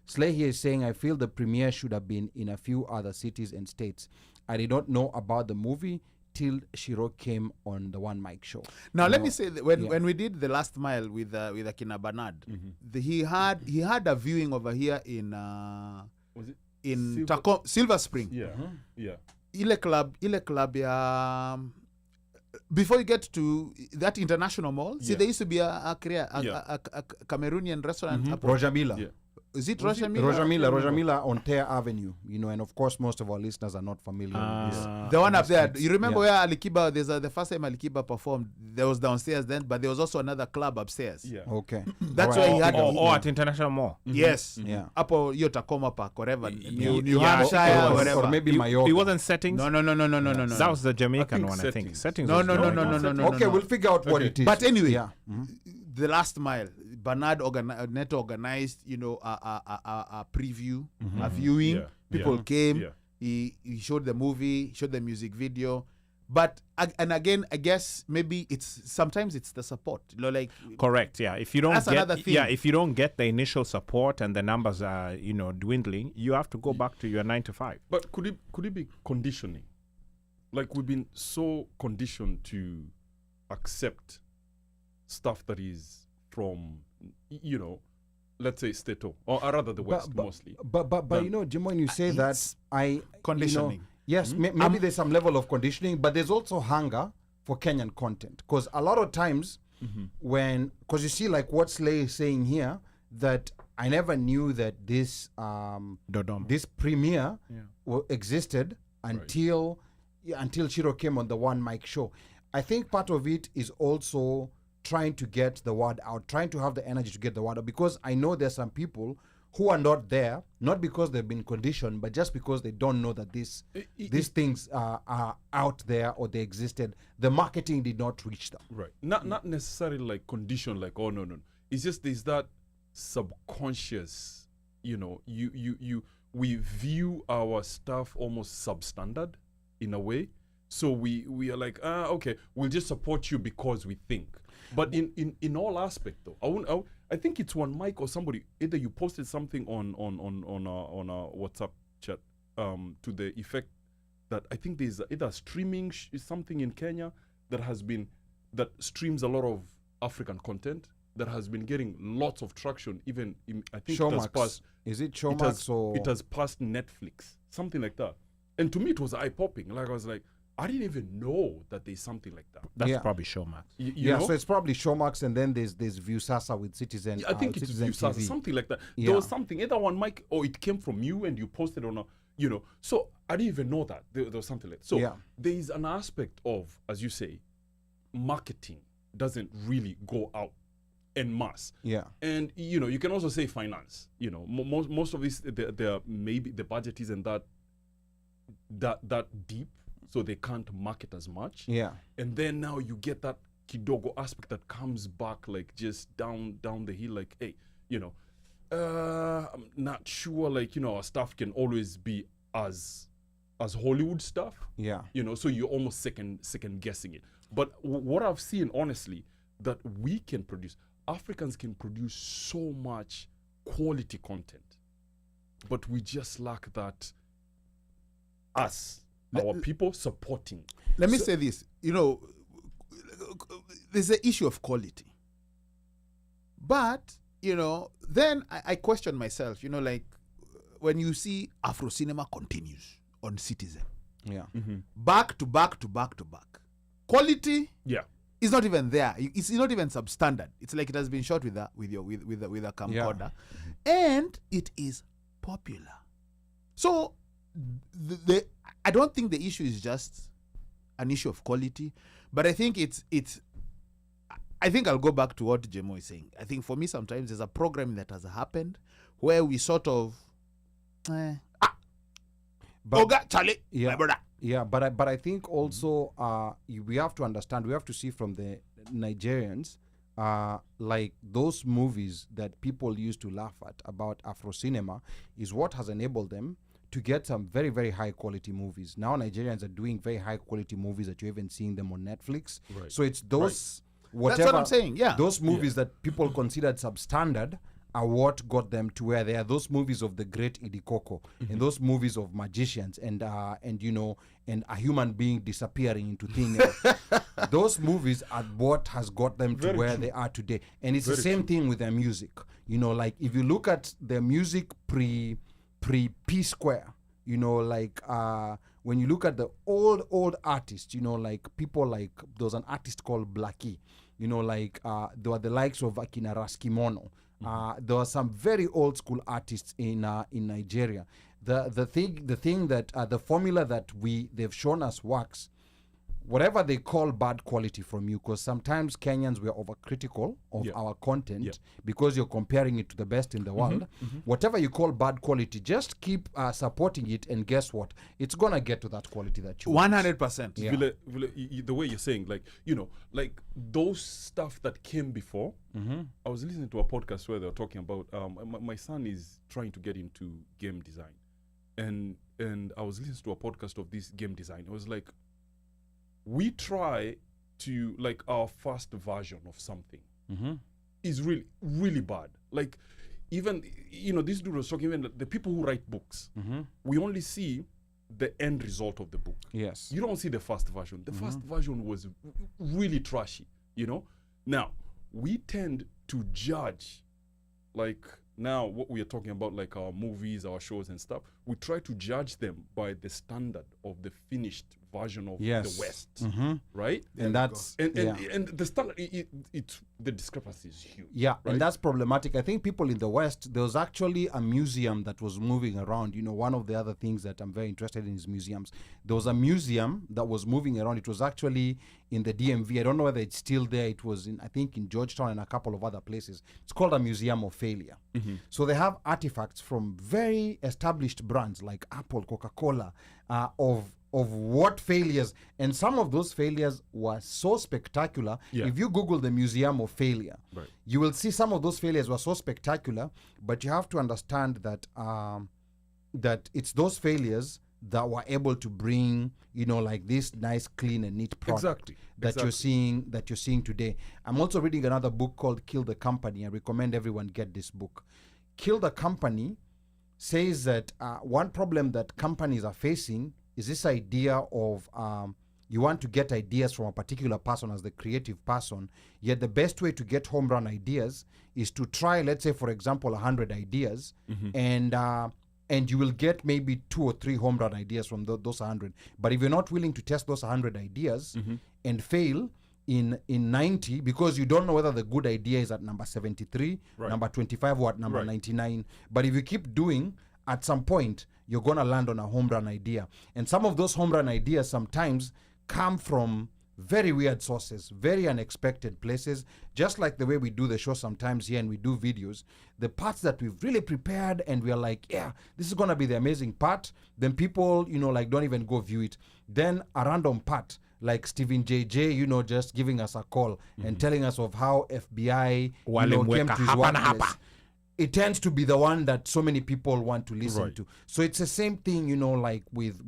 Slay here is saying, I feel the premiere should have been in a few other cities and states. I did not know about the movie till Shiro came on the One Mic show. Now You let know, me say that when yeah. we did the last mile with Akina Bernard, he had a viewing over here in was it? in Silver- Silver Spring. Yeah. Yeah. Ile club ya before you get to that international mall, see Yeah. there used to be a Yeah. Cameroonian restaurant. hapo. Roger Miller. Yeah. Is it Was it Roger Miller? Roger Miller on Tear Avenue, you know, and of course most of our listeners are not familiar with this. The one up there. You remember Yeah. where Alikiba? The first time Alikiba performed, there was downstairs then, but there was also another club upstairs. Yeah. Okay. That's Alright. why he had. Or at International Mall. Yes. Yeah. Hapo hiyo Tacoma Park, whatever. New Yeah. Hampshire, Or- whatever. Or maybe It Mayoga. wasn't settings. No. That was the Jamaican think one, I think. settings. Settings. No, was no, the no, one. no, no, no, no. Okay, no. we'll figure out what Okay. it is. But anyway, Yeah. the last mile, Bernard Neto organized, you know, a preview, a viewing. Yeah. People Yeah. came. Yeah. He showed the movie, showed the music video. But and again, I guess maybe sometimes it's the support. You know, like Correct. Yeah. If you don't That's another get, thing. yeah, if you don't get the initial support and the numbers are, you know, dwindling, you have to go back to your 9 to 5. But could it be conditioning? Like we've been so conditioned to accept stuff that is from, you know, let's say Stato or rather the West mostly. But you know, Jim, when you say that, conditioning. You know, yes, maybe there's some level of conditioning, but there's also hunger for Kenyan content. Because a lot of times, because you see, like what Slay is saying here, that I never knew that this Dodoma. this premiere existed until Shiro came on the One Mic show. I think part of it is also trying to get the word out, trying to have the energy to get the word out, because I know there's some people who are not there, not because they've been conditioned, but just because they don't know that these things are out there or they existed. The marketing did not reach them. Right. Not necessarily like condition, like, oh no. It's just there's that subconscious, you know, we view our stuff almost substandard in a way. So we are like, okay, we'll just support you because we think. But in all aspect though, I think it's One Mic or somebody, either you posted something on a WhatsApp chat to the effect that I think there's either streaming something in Kenya that streams a lot of African content that has been getting lots of traction. Even I think it has Showmax. passed. Is it Showmax or It has passed Netflix, something like that. And to me, it was eye-popping. Like, I was like, I didn't even know that there's something like that. That's Yeah. probably Showmax. You know? So it's probably Showmax, and then there's Viusasa with Citizen. I think it's Citizen Viusasa, TV. something like that. Yeah. There was something, either one mic or it came from you and you posted on a, you know. So I didn't even know that. There was something like that. So Yeah. there is an aspect of, as you say, marketing doesn't really go out en masse. Yeah. And, you know, you can also say finance. You know, most of this, they're maybe the budget isn't that deep, so they can't market as much. Yeah. And then now you get that kidogo aspect that comes back like just down the hill, like, hey, you know, I'm not sure, like, you know, our stuff can always be as Hollywood stuff, Yeah. you know, so you're almost second guessing it. But what I've seen, honestly, that we can produce, Africans can produce so much quality content, but we just lack that our people supporting. Let me say this. You know, there's an issue of quality. But, you know, then I question myself, you know, like when you see Afro cinema continues on Citizen, Yeah. back to back to back to back. Quality Yeah. is not even there. It's not even substandard. It's like it has been shot with a camcorder, and it is popular. So I don't think the issue is just an issue of quality, but I think I think I'll go back to what Jemo is saying. I think for me sometimes there's a program that has happened where we sort of But- Oga Charlie, Yeah. my brother. Yeah, but I think also we have to understand, we have to see from the Nigerians, like those movies that people used to laugh at about Afro cinema is what has enabled them to get some very, very high quality movies. Now Nigerians are doing very high quality movies that you're even seeing them on Netflix. Right. So it's those whatever That's what I'm saying, yeah. those movies that people considered substandard are what got them to where they are. Those movies of the great Idikoko and those movies of magicians and you know, and a human being disappearing into thin air. Those movies are what has got them to Very where true. they are today. And it's the Very same thing with their music. You know, like if you look at their music pre P Square, you know, like when you look at the old artists, you know, like people like, there was an artist called Blackie, you know, like there were the likes of Akina Raskimono. There were some very old school artists in Nigeria. The thing that the formula that they've shown us works. Whatever they call bad quality from you, because sometimes Kenyans were overcritical of Yeah. our content Yeah. because you're comparing it to the best in the world. Whatever you call bad quality, just keep supporting it, and guess what? It's gonna get to that quality that you want. 100%. Yeah. The way you're saying, like, you know, like those stuff that came before. I was listening to a podcast where they were talking about my son is trying to get into game design, and I was listening to a podcast of this game design. I was like, we try to, like, our first version of something is really, really bad. Like, even, you know, this dude was talking, even the people who write books, we only see the end result of the book. Yes. You don't see the first version. The first version was really trashy, you know? Now, we tend to judge, like, now what we are talking about, like our movies, our shows and stuff, we try to judge them by the standard of the finished version of Yes. the West, right? And that's And yeah. and the standard, the discrepancy is huge. Yeah, right? and that's problematic. I think people in the West, there was actually a museum that was moving around. You know, one of the other things that I'm very interested in is museums. There was a museum that was moving around. It was actually in the DMV. I don't know whether it's still there. It was I think in Georgetown and a couple of other places. It's called a Museum of Failure. So they have artifacts from very established brands like Apple, Coca-Cola, of what failures, and some of those failures were so spectacular. Yeah. If you Google the Museum of Failure, Right. you will see some of those failures were so spectacular, but you have to understand that that it's those failures that were able to bring, you know, like this nice, clean and neat product Exactly. that you're seeing today. I'm also reading another book called Kill the Company. I recommend everyone get this book. Kill the Company says that one problem that companies are facing is this idea of you want to get ideas from a particular person as the creative person, yet the best way to get home run ideas is to try, let's say, for example, 100 ideas, and and you will get maybe 2 or 3 home run ideas from those 100. But if you're not willing to test those 100 ideas and fail in 90 because you don't know whether the good idea is at number 73, number 25, or at number 99. But if you keep doing, at some point, you're going to land on a home run idea. And some of those home run ideas sometimes come from very weird sources, very unexpected places, just like the way we do the show sometimes here and we do videos. The parts that we've really prepared and we're like, yeah, this is going to be the amazing part. Then people, like don't even go view it. Then a random part, like Stephen JJ, just giving us a call and telling us of how FBI came to his workplace. It tends to be the one that so many people want to listen to. So it's the same thing, like with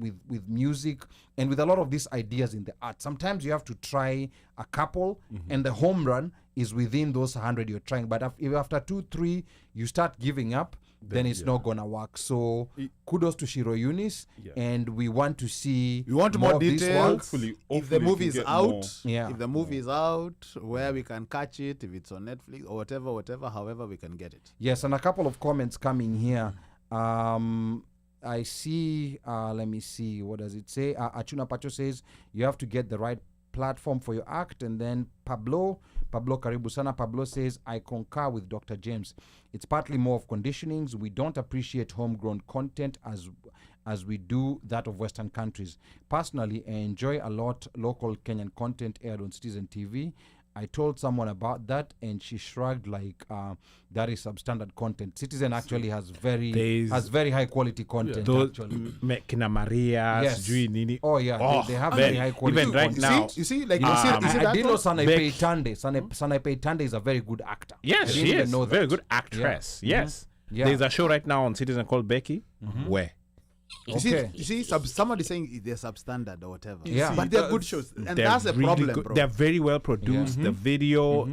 music and with a lot of these ideas in the art. Sometimes you have to try a couple and the home run is within those 100 you're trying. But if after 2, 3, you start giving up, then it's not going to work. So kudos to Shiro Yunis. And we want to see We want more of these details. works. If the movie is out, Yeah. if the movie is out, where we can catch it, if it's on Netflix or whatever, however we can get it. Yes, and a couple of comments coming here. I see, let me see, what does it say? Achuna Pacho says, you have to get the right platform for your act. And then Pablo Karibu Sana, Pablo says, I concur with Dr. James. It's partly more of conditionings. We don't appreciate homegrown content as we do that of Western countries. Personally, I enjoy a lot local Kenyan content aired on Citizen TV. I told someone about that and she shrugged like that is substandard content. Citizen actually has very high quality content actually. Kina Maria, Yes. sijui nini. Oh yeah, they have very high quality even right content. now. You see, like, I did know Sanaipe Beck- Tande. Sanaipe Tande is a very good actor. Yes, I didn't she even is. know Very that. good actress. Yes. Yeah. There's a show right now on Citizen called Becky. Where? You see, Okay. somebody saying they're substandard or whatever. Yeah. But they're good shows. And They're that's the really problem, good. bro. They're very well produced. The video,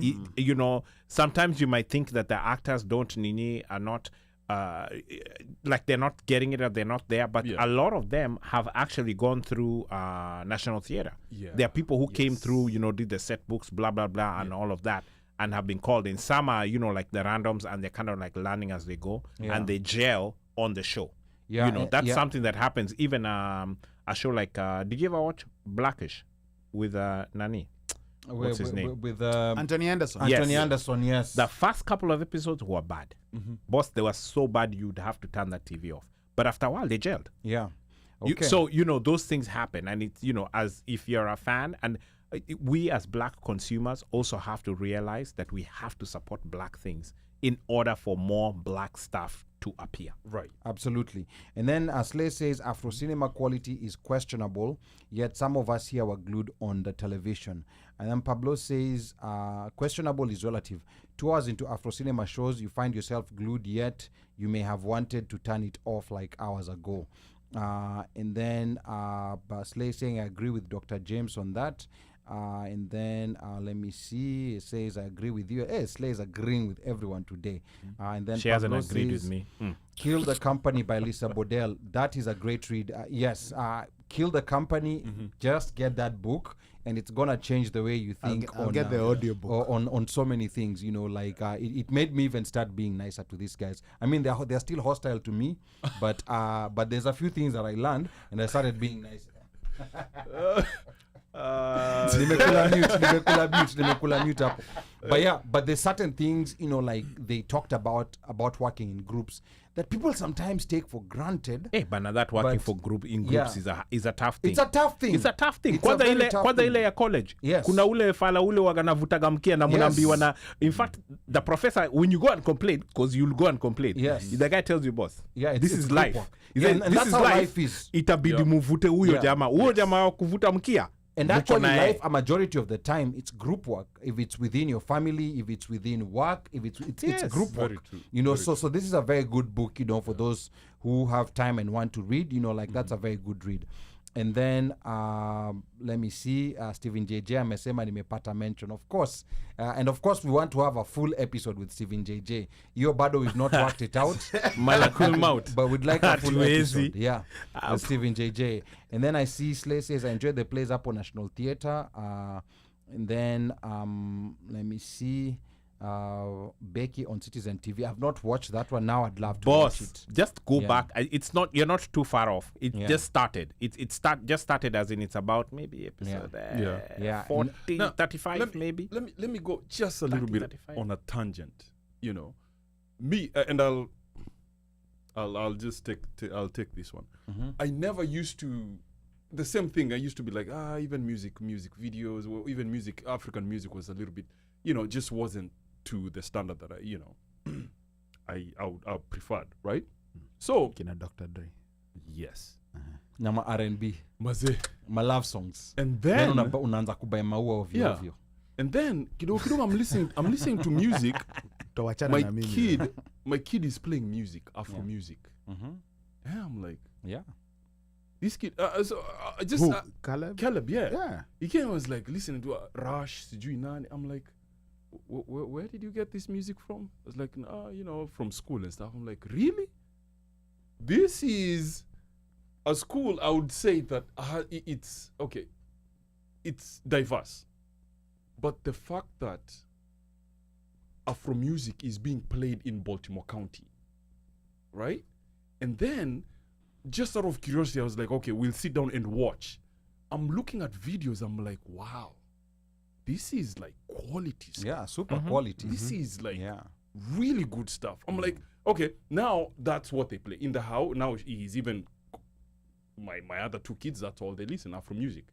sometimes you might think that the actors are not like they're not getting it or they're not there, but a lot of them have actually gone through National Theatre. Yeah. There are people who came through, did the set books, blah, blah, blah, and all of that, and have been called in. Some are, like the randoms, and they're kind of like learning as they go, and they gel on the show. Yeah, That's something that happens. Even a show like, did you ever watch Blackish with Nani? What's his name? With Anthony Anderson. Yes. Anthony Anderson, yes. The first couple of episodes were bad. Boss, they were so bad you'd have to turn that TV off. But after a while, they gelled. Yeah. Okay. So, those things happen. And it's, as if you're a fan, and we as black consumers also have to realize that we have to support black things in order for more black stuff to appear. Right. Absolutely. And then Slay says Afro cinema quality is questionable, yet some of us here were glued on the television. And then Pablo says questionable is relative. 2 hours into Afro cinema shows, you find yourself glued, yet you may have wanted to turn it off like hours ago. And then Slay saying I agree with Dr. James on that. And then let me see. It says I agree with you. Slay is agreeing with everyone today. And then She hasn't Pablo agreed says, with me. Kill the Company by Lisa Bodell. That is a great read. Yes, Kill the Company. Just get that book, and it's gonna change the way you think. I'll get the audiobook. on so many things. It made me even start being nicer to these guys. I mean, they're still hostile to me, but there's a few things that I learned, and I started being nicer. nimekula mute hapo. But there's certain things, like they talked about working in groups that people sometimes take for granted. Hey, but that working But- for group in groups is a tough thing. It's a tough thing. It's a tough thing. It's a very tough Kwanza thing. ile ya college. Yes. Kuna ule fala ule waganavutaga mkia na munaambiwa na. In fact, the professor, when you go and complain, because you'll go and complain. Yes. The guy tells you, boss. Yeah, this it's is group life. work. He Yeah, said, and this that's is how life. life is. Itabidi muvute huyo Yeah. jamaa. Huyo jamaa wa kuvuta mkia. And Mko actually, naye. life, a majority of the time, it's group work. If it's within your family, if it's within work, if it's Yes, group very work. true, So this is a very good book, for those who have time and want to read. That's a very good read. And then let me see, Stephen JJ amesema nimepata mention, of course. And of course, we want to have a full episode with Stephen JJ. Yo bado, we've not worked it out. Malakul Maut. But we'd like a full Hatuwezi. episode. Yeah, with Stephen JJ. And then I see Slay says, I enjoyed the plays up on National Theatre. And then let me see. Becky on Citizen TV. I've not watched that one. Now I'd love to watch Boss, it. just go Yeah. back. It's not, you're not too far off. It Yeah. just started. Just started, as in it's about maybe episode Yeah. 40, Now, 35 let me, maybe. Let me go just a little 30, bit 35. on a tangent. You know, me and I'll just I'll take this one. I never used to. The same thing. I used to be like, even music videos, or even music, African music was a little bit, just wasn't to the standard that I preferred, right? So Kina Dr. Dre. yes, Na ma R&B, Maze. ma love songs. And Then then unaanza kubai maua ovyo Yeah. ovyo. and then kidogo I'm listening to music. Tawachana my na mimi. kid is playing music, Afro music. And I'm like, Yeah. this kid, just Who? Caleb? Caleb, yeah. Yeah. He came and was like listening to Rush, Sijui Nani. I'm like, where did you get this music from? I was like, from school and stuff. I'm like, really? This is a school, I would say that it's, okay, it's diverse. But the fact that Afro music is being played in Baltimore County, right? And then, just out of curiosity, I was like, okay, we'll sit down and watch. I'm looking at videos, I'm like, wow, this is like quality stuff. Yeah, super quality. This is like Yeah. really good stuff. I'm like, okay, now that's what they play. In the house, now he's even, my other two kids, that's all they listen, Afro music,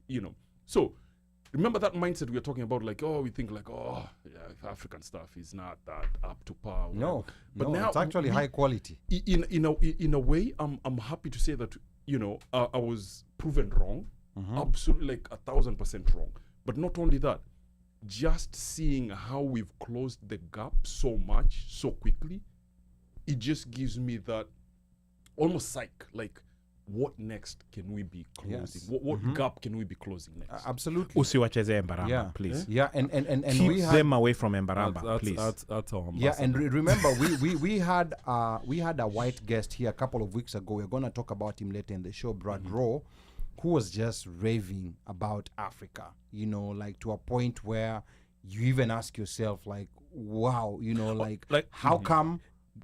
So, remember that mindset we were talking about, like, we think like, African stuff is not that up to par. No, whatever. But no, now it's actually high quality. in a way, I'm happy to say that I was proven wrong, absolutely like 1,000% wrong. But not only that, just seeing how we've closed the gap so much so quickly, it just gives me that almost psych, like, what next can we be closing? Yes. What gap can we be closing next? Absolutely. Usiwacheze Embaramba, Yeah. please. Yeah, and Keep we had them away from Embaramba, please. That's how I'm. Yeah, and remember, we had a white guest here a couple of weeks ago. We're gonna talk about him later in the show, Brad Rowe, who was just raving about Africa. Like to a point where you even ask yourself, like, wow, like- how come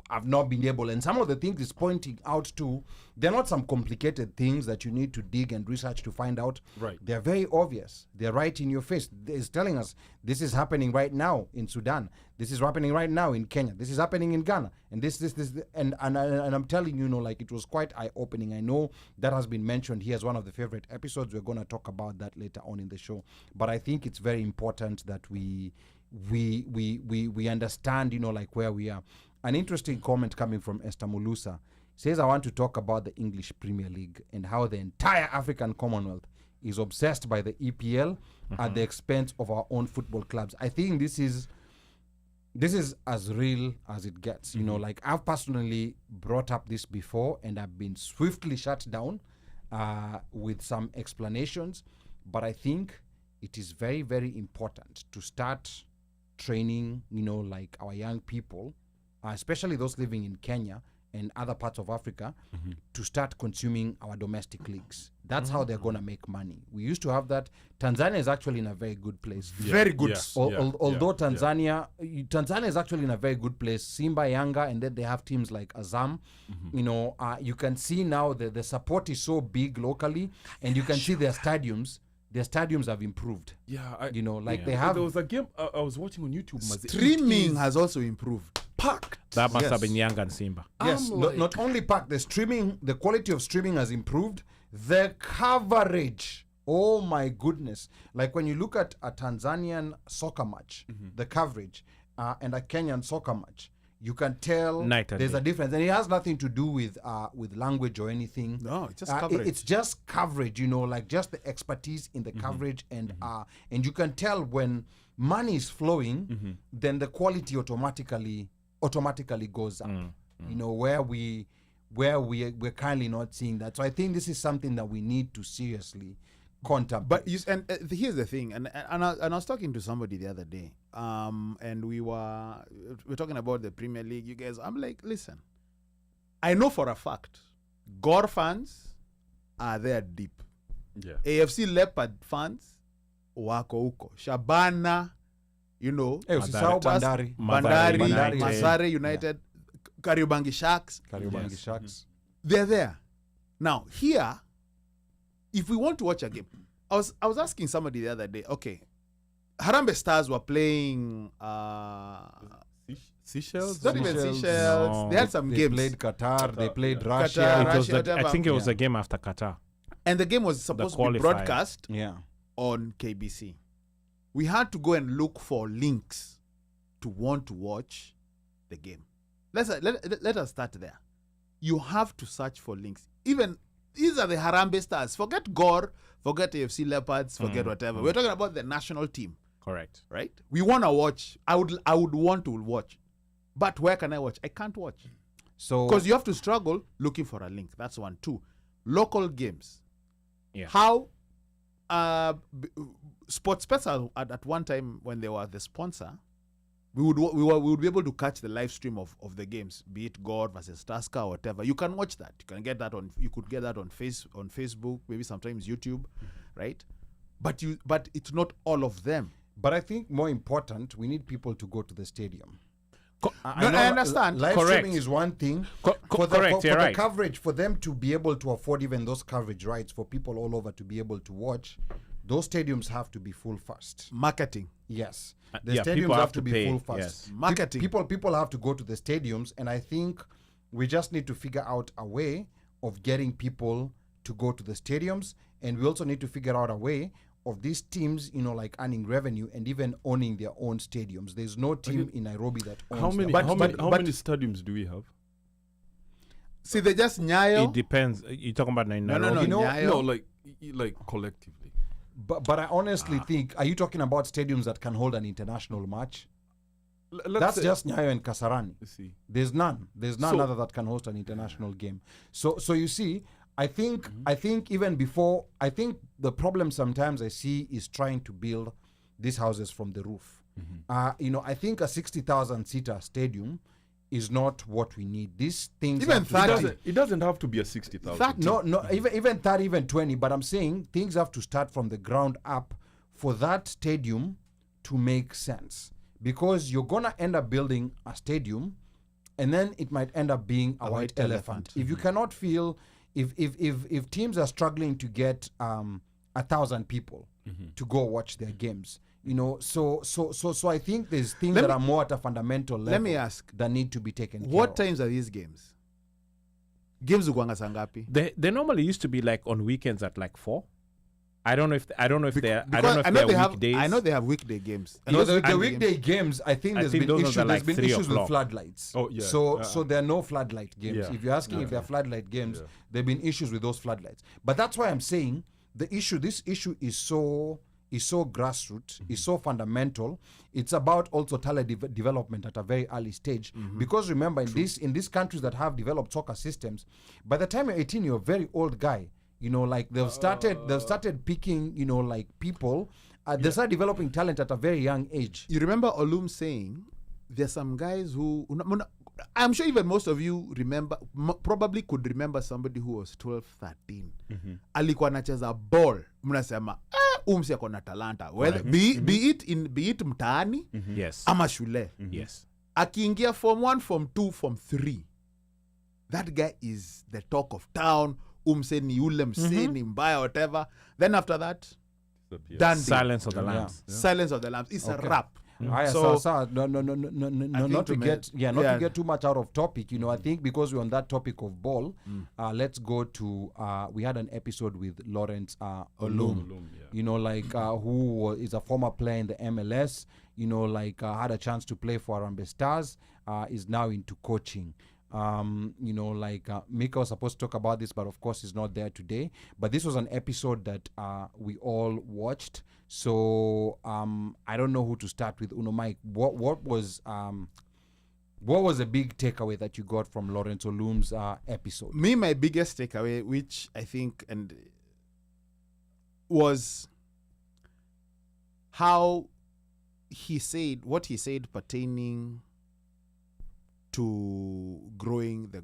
I've not been able? And some of the things he's pointing out to, they're not some complicated things that you need to dig and research to find out. Right. They're very obvious. They're right in your face. It's telling us this is happening right now in Sudan. This is happening right now in Kenya. This is happening in Ghana. And this, and I'm telling you, like, it was quite eye-opening. I know that has been mentioned here as one of the favorite episodes. We're going to talk about that later on in the show. But I think it's very important that we understand, like, where we are. An interesting comment coming from Esther Mulusa says, I want to talk about the English Premier League and how the entire African Commonwealth is obsessed by the EPL at the expense of our own football clubs. I think this is as real as it gets. Like, I've personally brought up this before and I've been swiftly shut down with some explanations. But I think it is very, very important to start training, like, our young people, especially those living in Kenya and other parts of Africa, to start consuming our domestic leagues. That's how they're going to make money. We used to have that. Tanzania is actually in a very good place. Very good. Yes. Although Tanzania is actually in a very good place. Simba, Yanga, and then they have teams like Azam. You can see now the support is so big locally, and you can see their stadiums. Their stadiums have improved. Yeah, they have. There was a game I was watching on YouTube. Maze. Streaming It is has also improved. packed. That must Yes. have been Yanga and Simba. Yes, I'm not only packed, the quality of streaming has improved. The coverage, oh my goodness. Like when you look at a Tanzanian soccer match, the coverage, and a Kenyan soccer match, you can tell Night and there's day. a difference. And it has nothing to do with language or anything. No, it's just It- coverage. it's just coverage, like just the expertise in the coverage. And you can tell when money is flowing, then the quality automatically goes up. Where we're kindly not seeing that. So I think this is something that we need to seriously contemplate. But here's the thing, and I was talking to somebody the other day, and we're talking about the Premier League. You guys, I'm like, listen, I know for a fact, Gor fans are there deep. Yeah. AFC Leopard fans wako huko. Shabana, you know, Hey, usisahau Trust- Bandari. Bandari, Bandari Mathare United, Kariobangi Sharks. Kariobangi Sharks. They're there. Now, here, if we want to watch a game, I was asking somebody the other day, okay, Harambee Stars were playing Seychelles? not even Seychelles. Seychelles. No. They had some They games. played Qatar, they played yeah. Russia. Qatar, It was Russia, the, I whatever. think it was Yeah. the game after Qatar. And the game was supposed to be qualifier. broadcast Yeah. on KBC. We had to go and look for links to want to watch the game. Let us start there. You have to search for links. Even these are the Harambee Stars. Forget Gore, forget AFC Leopards, forget whatever. We're talking about the national team, Correct. right? We want to watch. I would want to watch. But where can I watch? I can't watch. So Because you have to struggle looking for a link. That's one. Two, local games. Yeah. How Sports Special at one time when they were the sponsor, we would be able to catch the live stream of the games, be it God versus Tusker or whatever. You can watch that. You could get that on Facebook, maybe sometimes YouTube, right? But it's not all of them. but I think more important, we need people to go to the stadium. No, know I understand. Live Correct. streaming is one thing. Correct, For you're the right. coverage, for them to be able to afford even those coverage rights for people all over to be able to watch, those stadiums have to be full first. Marketing. Yes, the yeah, stadiums people have have to to be pay, full first. yes. Marketing. People have to go to the stadiums, and I think we just need to figure out a way of getting people to go to the stadiums, and we also need to figure out a way of these teams, like earning revenue and even owning their own stadiums. There's no team in Nairobi that owns How their many? own How stadium. many stadiums do we have? See, they just Nyayo. It depends. You're talking about Nairobi. no, You know, Nyayo. No, like collectively. But I honestly think, are you talking about stadiums that can hold an international match? Let's That's say- just Nyayo and Kasarani. You see. There's none. There's none So- other that can host an international game. So you see, I think even before, I think the problem sometimes I see is trying to build these houses from the roof. I think a 60,000 seater stadium is not what we need. These things Even have to 30. start- It doesn't have to be a 60,000. No, even 30, even 20. But I'm saying things have to start from the ground up for that stadium to make sense. Because you're gonna end up building a stadium, and then it might end up being a white elephant. If you cannot feel, if teams are struggling to get 1,000 people to go watch their games, so I think there's things Let that me- are more at a fundamental level. Let me ask, that need to be taken care what of. times are these games? Games ukuanga sangapi? They normally used to be like on weekends at like 4. I don't know if they're I don't know if Because they're have weekdays. I know they have weekday games. And Yeah, those the weekday weekday games, I think I there's think been those issues. are There's like been 3 issues with o'clock. floodlights. Oh, yeah. So there are no floodlight games. Yeah. If you're asking if there are floodlight games, there've been issues with those floodlights. But that's why I'm saying this issue is so grassroots, is so fundamental. It's about also talent development at a very early stage. Because remember, in these countries that have developed soccer systems, by the time you're 18, you're a very old guy. Like they've started picking, like people. They start developing talent at a very young age. You remember Olum saying there's some guys who I'm sure even most of you remember, probably could remember somebody who was 12, 13. Alikuwa anacheza ball. Mnasema, umsi ako na talanta. Whether be it mtaani Yes. ama shule. Yes. Akiingia form 1, form 2, form 3. That guy is the talk of town. Umse ni ule mse ni mbaya, whatever. Then after that, done. Silence of the Lambs. Silence of the Lambs. It's a wrap. So, So- no, not to think get too much out of topic. I think because we're on that topic of ball, let's go to we had an episode with Lawrence Olum. Who is a former player in the MLS. Had a chance to play for Harambee Stars. Is now into coaching. Mika was supposed to talk about this, but of course he's not there today. But this was an episode that we all watched. So I don't know who to start with. Mike, what was a big takeaway that you got from Lawrence Olum's episode? My biggest takeaway, which I think was how what he said pertaining to doing the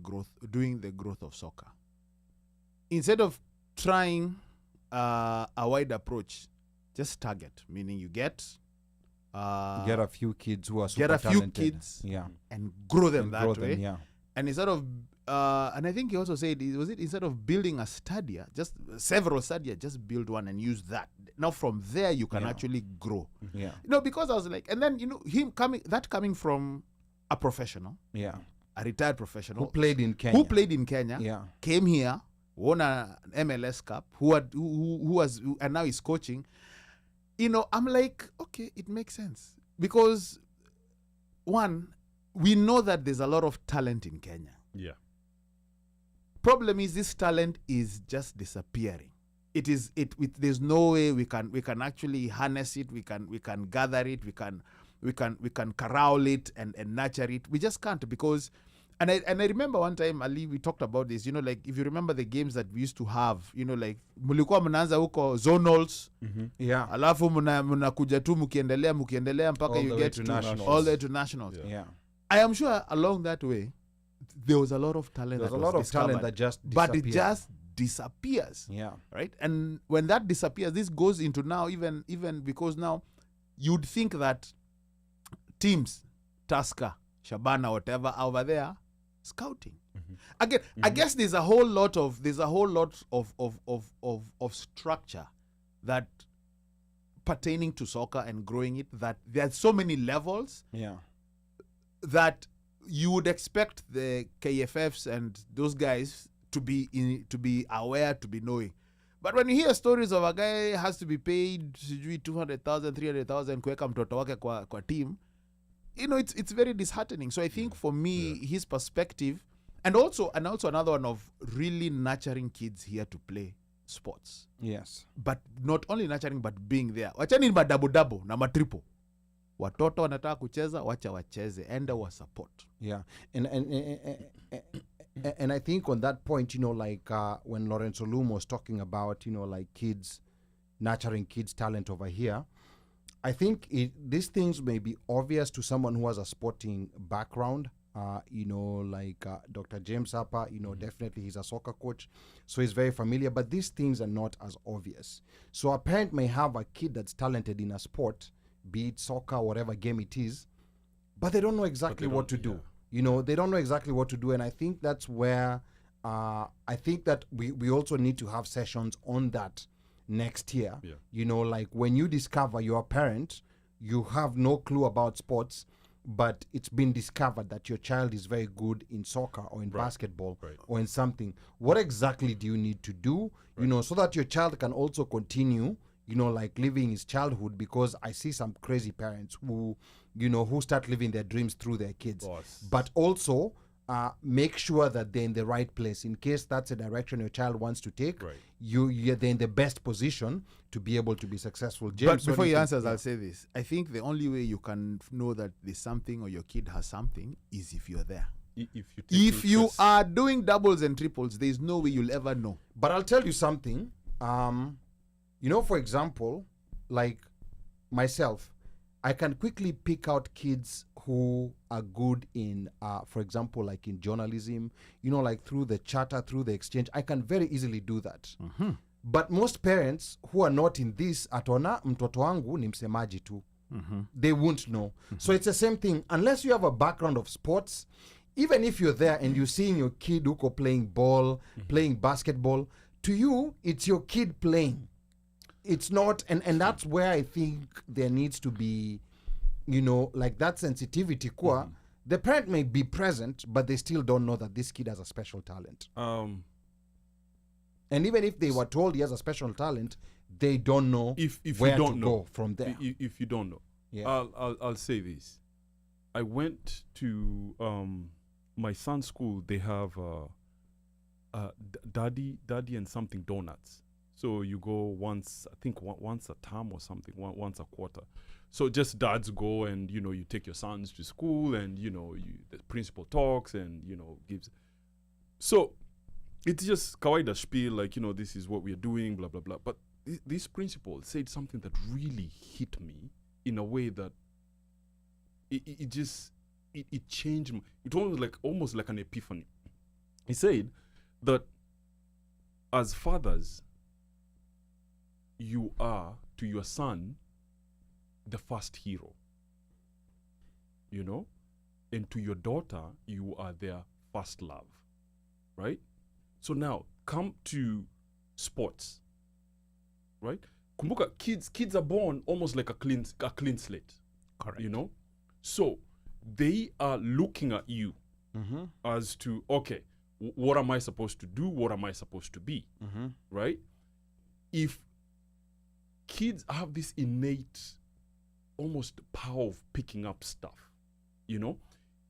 growth of soccer. Instead of trying a wide approach, just target, meaning you get Get a few kids who are super get a few talented. kids Yeah. and grow them And that grow way. them, yeah. And instead of and I think he also said, was it instead of building a stadia, just several stadia, just build one and use that. Now from there you can Yeah. actually grow. Yeah. Because I was like, and then him coming from a professional, Yeah. a retired professional Who played in Kenya. who played in Kenya, Yeah. came here, won an MLS Cup, who was and now he's coaching. I'm like, okay, it makes sense because one, we know that there's a lot of talent in Kenya. Yeah. Problem is this talent is just disappearing. There's no way we can actually harness it. We can gather it. We can corral it and nurture it. We just can't because. And I remember one time, Ali, we talked about this, like if you remember the games that we used to have, like mulikuwa mnaanza huko zonals, Yeah. alafu mnakuja tu mkiendelea mpaka All you the way get to to nationals. all the way to nationals. Yeah. Yeah. I am sure along that way, there was a lot of talent. There's that a was lot of talent discovered, that just but it disappeared. just disappears. Yeah. Right? And when that disappears, this goes into now even because now you'd think that teams, Tusker, Shabana, whatever, are over there scouting. Again, I guess there's a whole lot of structure that pertaining to soccer and growing it, that there's so many levels Yeah. that you would expect the KFFs and those guys to be aware, to be knowing. But when you hear stories of a guy has to be paid 200,000, 300,000 kuweka mtoto wake kwa team, it's very disheartening. So I think for me, his perspective, and also another one of really nurturing kids here to play sports. Yes. But not only nurturing, but being there. Wachani madabo na matripo. Watoto wanataka kucheza, wacha wacheze, enda wa support. Yeah. And I think on that point, when Lorenzo Loom was talking about, like kids, nurturing kids' talent over here, I think these things may be obvious to someone who has a sporting background. Like Dr. James Upper, definitely he's a soccer coach, so he's very familiar, but these things are not as obvious. So a parent may have a kid that's talented in a sport, be it soccer, whatever game it is, but they don't know exactly what to do. They don't know exactly what to do, and I think that's where I think that we also need to have sessions on that next year. Yeah. Like when you discover you're a parent, you have no clue about sports, but it's been discovered that your child is very good in soccer or in basketball or in something. What exactly do you need to do, so that your child can also continue, like living his childhood? Because I see some crazy parents who start living their dreams through their kids. But also make sure that they're in the right place in case that's a direction your child wants to take. They're in the best position to be able to be successful. James, But before you answer, I'll say this. I think the only way you can know that there's something or your kid has something is if you're there. If you are doing doubles and triples, there's no way you'll ever know. But I'll tell you something. For example, like myself, I can quickly pick out kids who are good in, for example, like in journalism, like through the charter, through the exchange. I can very easily do that. But most parents who are not in this, atona mtoto wangu ni msemaji tu. They won't know. So it's the same thing. Unless you have a background of sports, even if you're there and you're seeing your kid who playing ball, playing basketball, to you, it's your kid playing. It's not, and that's where I think there needs to be, like that sensitivity. The parent may be present, but they still don't know that this kid has a special talent. And even if they were told he has a special talent, they don't know if where you don't to know go from there. If you don't know, Yeah. I'll say this. I went to my son's school. They have daddy and something donuts. So you go once, I think once a term or something, once a quarter. So just dads go and, you take your sons to school and, the principal talks and, gives. So it's just kawaida spiel, like, this is what we're doing, blah, blah, blah. But this principal said something that really hit me in a way that it changed me. It was almost like an epiphany. He said that as fathers, you are to your son the first hero. you know, and to your daughter, you are their first love, right? So now come to sports, right? Kumbuka, kids are born almost like a clean slate. Correct. You know, so they are looking at you as to, okay, what am I supposed to do? What am I supposed to be? Right? If kids have this innate, almost power of picking up stuff, you know,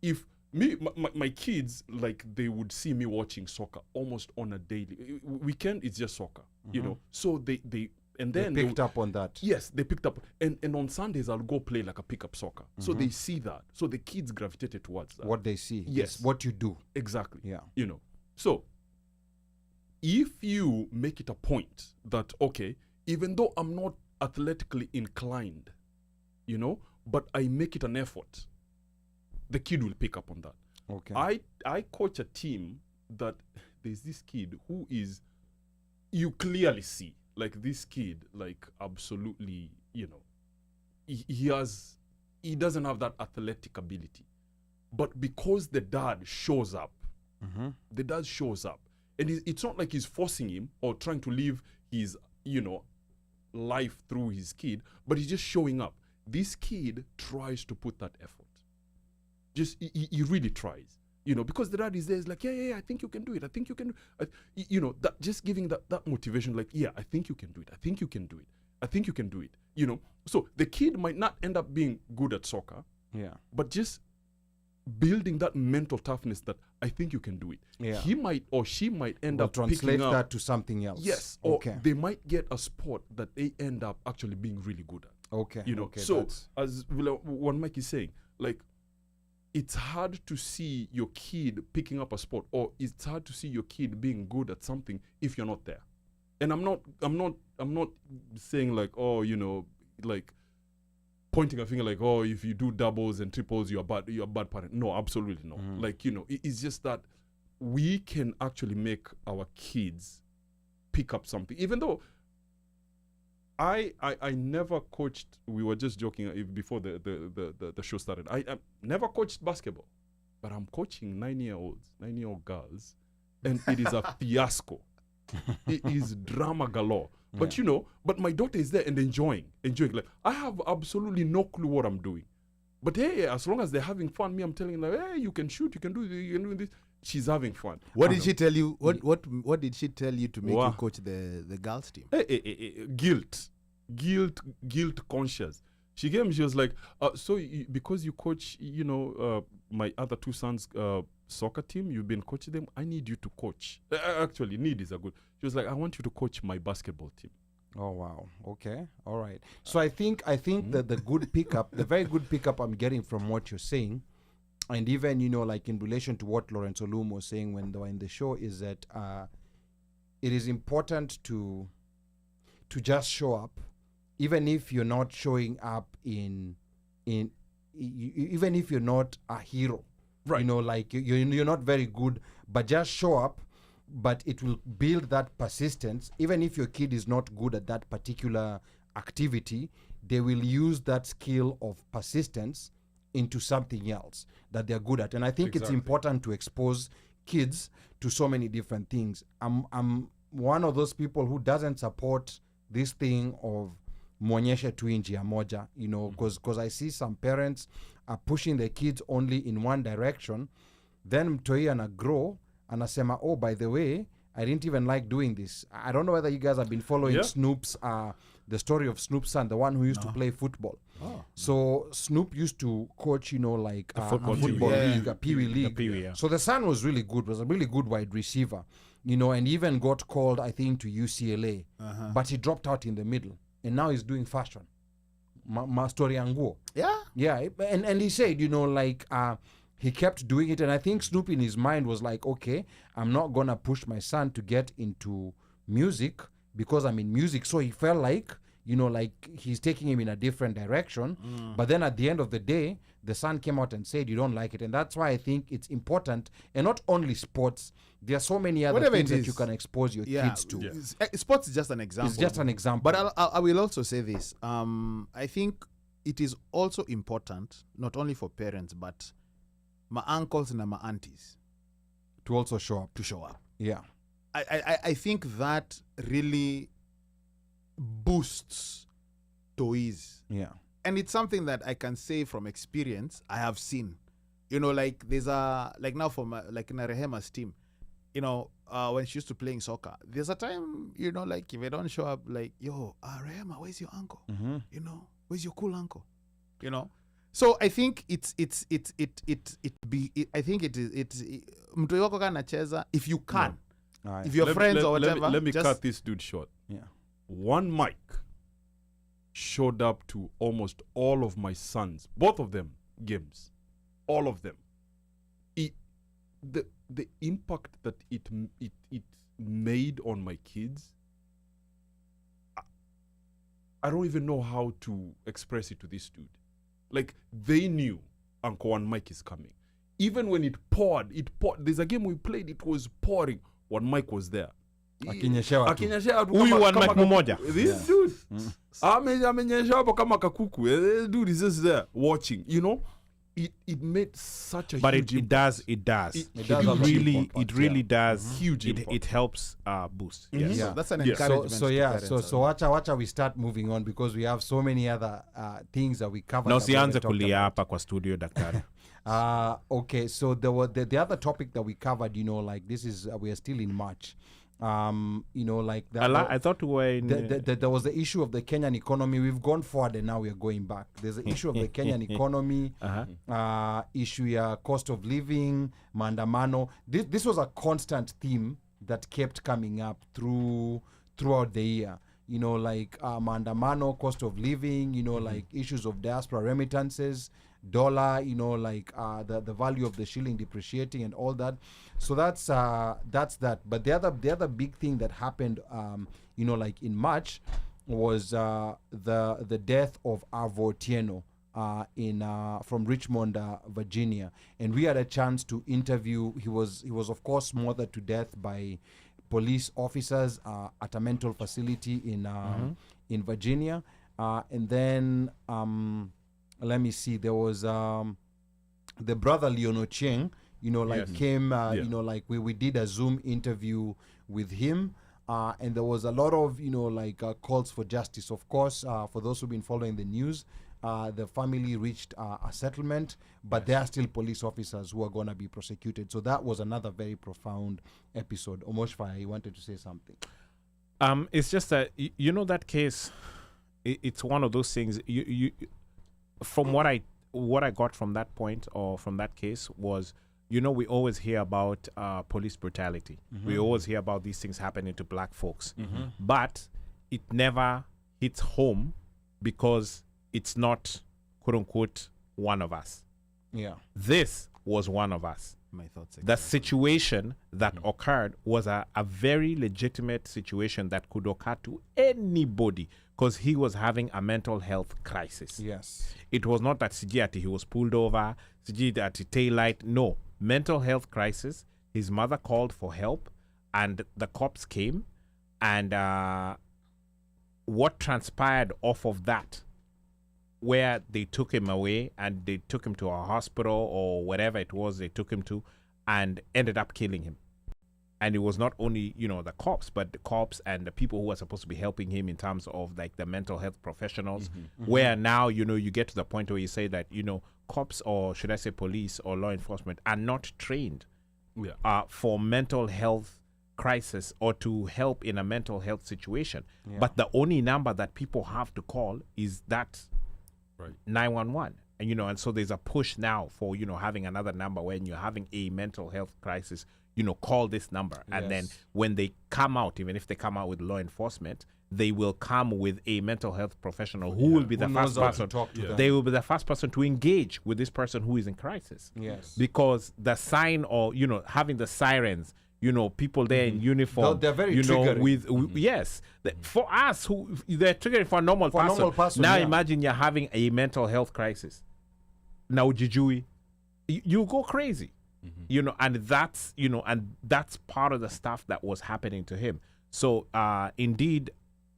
if my kids, like, they would see me watching soccer almost on a daily weekend, it's just soccer, you know, so they and then they picked up on that. Yes, they picked up, and on Sundays I'll go play like a pickup soccer. So they see that, so the kids gravitated towards that. What they see. Yes. What you do. Exactly. Yeah. You know, so if you make it a point that, okay, even though I'm not athletically inclined, you know, but I make it an effort, the kid will pick up on that. Okay. I coach a team that there's this kid who is, you clearly see, like, this kid, like, absolutely, you know, he doesn't have that athletic ability, but because the dad shows up, the dad shows up, and it's not like he's forcing him or trying to live his, you know, life through his kid, but he's just showing up. This kid tries to put that effort. Just he really tries, you know, because the dad is there. Is like, yeah, I think you can do it. I think you can. You know, that just giving that motivation, like, yeah, I think you can do it. I think you can do it. I think you can do it. You know, so the kid might not end up being good at soccer, Yeah. but just building that mental toughness that I think you can do it. Yeah. He might or she might end We'll up translate picking up, that to something else. yes, or Okay. they might get a sport that they end up actually being really good at. Okay. You know, Okay, so that's- as one Mike is saying, like, it's hard to see your kid picking up a sport, or it's hard to see your kid being good at something if you're not there. And I'm not saying, like, oh, you know, like, pointing a finger like, oh, if you do doubles and triples, you're a bad parent. No, absolutely not. Like, you know, it's just that we can actually make our kids pick up something, even though I never coached. We were just joking before the show started. I never coached basketball, but I'm coaching 9-year-old girls, and it is a fiasco. It is drama galore. But you know, but my daughter is there and enjoying. Like, I have absolutely no clue what I'm doing, but hey, as long as they're having fun, me, I'm telling them, like, hey, you can shoot, you can do this, you can do this. She's having fun. What did she tell you? What did she tell you to make Wow. you coach the girls team? Guilt conscious. She came, she was like, so because you coach, you know, my other two sons' soccer team, you've been coaching them, I need you to coach. Actually, need is a good. She was like, I want you to coach my basketball team. Oh wow. Okay. All right. So I think that the good pickup, the very good pickup I'm getting from what you're saying, and even, you know, like in relation to what Lawrence Olum was saying when they were in the show, is that it is important to just show up, even if you're not showing up even if you're not a hero. Right. You know, like you're not very good, but just show up. But it will build that persistence. Even if your kid is not good at that particular activity, they will use that skill of persistence into something else that they're good at. And I think it's Exactly. important to expose kids to so many different things. I'm one of those people who doesn't support this thing of muonyeshe tu njia moja, you know, because I see some parents are pushing their kids only in one direction, then mtoi ana grow anasema, oh, by the way, I didn't even like doing this. I don't know whether you guys have been following Yeah. Snoop's the story of Snoop's son, the one who used to play football. So Snoop used to coach, you know, like a football football team. league, a Pee-wee league. Pee-wee, yeah. So the son was really good, was a really good wide receiver, you know, and even got called, I think, to UCLA. But he dropped out in the middle, and now he's doing fashion. Ma story yanguo. Yeah. Yeah, and he said, you know, like he kept doing it, and I think Snoop in his mind was like, okay, I'm not gonna push my son to get into music because I'm in music. So he felt like, you know, like he's taking him in a different direction. But then at the end of the day, the son came out and said, you don't like it. And that's why I think it's important, and not only sports, there are so many other Whatever things it that is. you can expose your kids to. Sports is just an example. It's just an example. But I will also say this. I think it is also important, not only for parents, but my uncles and my aunties To also show up. to show up. Yeah. I think that really boosts toys. Yeah. And it's something that I can say from experience. I have seen, you know, like there's a, like now for my, like in Rehema's team, you know, when she used to playing soccer, there's a time, you know, like if I don't show up, like, yo, Rehema, where's your uncle? Mm-hmm. You know, where's your cool uncle? You know? So I think I think it is, mtu wako kana cheza, if you can, All right. if your friends or whatever, Let me just, cut this dude short. Yeah. One mic showed up to almost all of my sons, both of them games, all of them. The impact that it made on my kids, I don't even know how to express it to this dude. Like, they knew Uncle One Mike is coming. Even when it poured. There's a game we played, it was pouring. One Mike was there. Akinyeshewa tu. Akinyeshewa tu Huyu kama- One kama Mike kakuku. mmoja. This dude amenyesha hapo kama kakuku. This dude is just there watching, you know. It made such a But huge it impact. does. It does have a really, huge impact, it really yeah. does. Huge It impact. helps boost. Mhm. Yes. Yeah. that's an Yeah. encouragement. So to yeah, parents. so wacha we start moving on because we have so many other things that we covered. Na that we usianze haven't talked kulia about. hapa kwa studio daktari. Okay, so the other topic that we covered, you know, like this is we are still in March. You know, like that. I thought we were in. There was the issue of the Kenyan economy. We've gone forward and now we are going back. There's the issue of the Kenyan economy, issue ya cost of living, maandamano. This was a constant theme that kept coming up throughout the year. You know, like maandamano, cost of living, you know, like issues of diaspora remittances, dollar, you know, like the value of the shilling depreciating and all that. So that's that. But the other big thing that happened, you know, like in March, was the death of Arvo Otieno from Richmond, Virginia, and we had a chance to interview. He was of course smothered to death by police officers at a mental facility in Virginia, and then let me see, there was the brother Leon Ochieng, you know, like came, you know, like we did a Zoom interview with him, and there was a lot of, you know, like calls for justice. Of course, for those who've been following the news, the family reached a settlement, but there are still police officers who are going to be prosecuted. So that was another very profound episode. Omoshfire, you wanted to say something? It's just that you know that case. It's one of those things. You from what I got from that point or from that case was, you know, we always hear about police brutality. We always hear about these things happening to black folks, but it never hits home because it's not, quote unquote, one of us. Yeah. This was one of us. My thoughts. The situation that occurred was a very legitimate situation that could occur to anybody because he was having a mental health crisis. Yes. It was not that Sijiati, he was pulled over, Sijiati tail light. No, mental health crisis. His mother called for help and the cops came, and what transpired off of that, where they took him away and they took him to a hospital or whatever it was they took him to, and ended up killing him. And it was not only, you know, the cops, but the cops and the people who were supposed to be helping him in terms of like the mental health professionals, where now, you know, you get to the point where you say that, you know, cops, or should I say police or law enforcement, are not trained for mental health crisis or to help in a mental health situation. But the only number that people have to call is that 911. And, you know, and so there's a push now for, you know, having another number when you're having a mental health crisis, you know, call this number. And then when they come out, even if they come out with law enforcement, they will come with a mental health professional who will be the first person. They will be the first person to engage with this person who is in crisis. Yes. Because the sign, or, you know, having the sirens, you know, people there in uniform, They're very you know, triggering. yes. For us, who they're triggering for a normal For a person. normal person, Now yeah. imagine you're having a mental health crisis. Now Jijui, you go crazy. You know, and that's, you know, and that's part of the stuff that was happening to him. So indeed,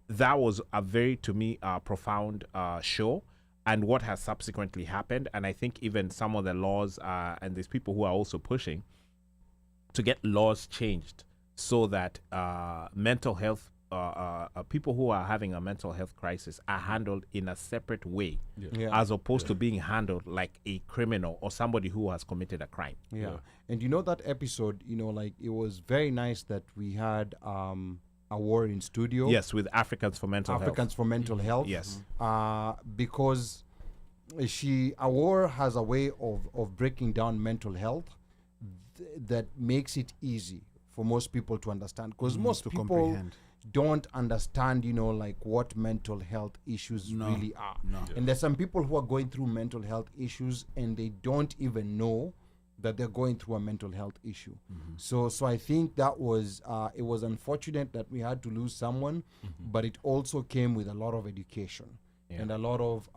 that was a very, to me, profound show. and what has subsequently happened. And I think even some of the laws, and there's people who are also pushing to get laws changed so that mental health, people who are having a mental health crisis are handled in a separate way, Yeah. as opposed to being handled like a criminal or somebody who has committed a crime. Yeah. And you know that episode, like it was very nice that we had a war in studio. Yes, with Africans for Mental Africans for Mental Health. Yes. Because Awar has a way of breaking down mental health that makes it easy for most people to understand. Because most to people comprehend. don't understand, like what mental health issues really are. And there's some people who are going through mental health issues and they don't even know that they're going through a mental health issue. So I think that was it was unfortunate that we had to lose someone, but it also came with a lot of education and a lot of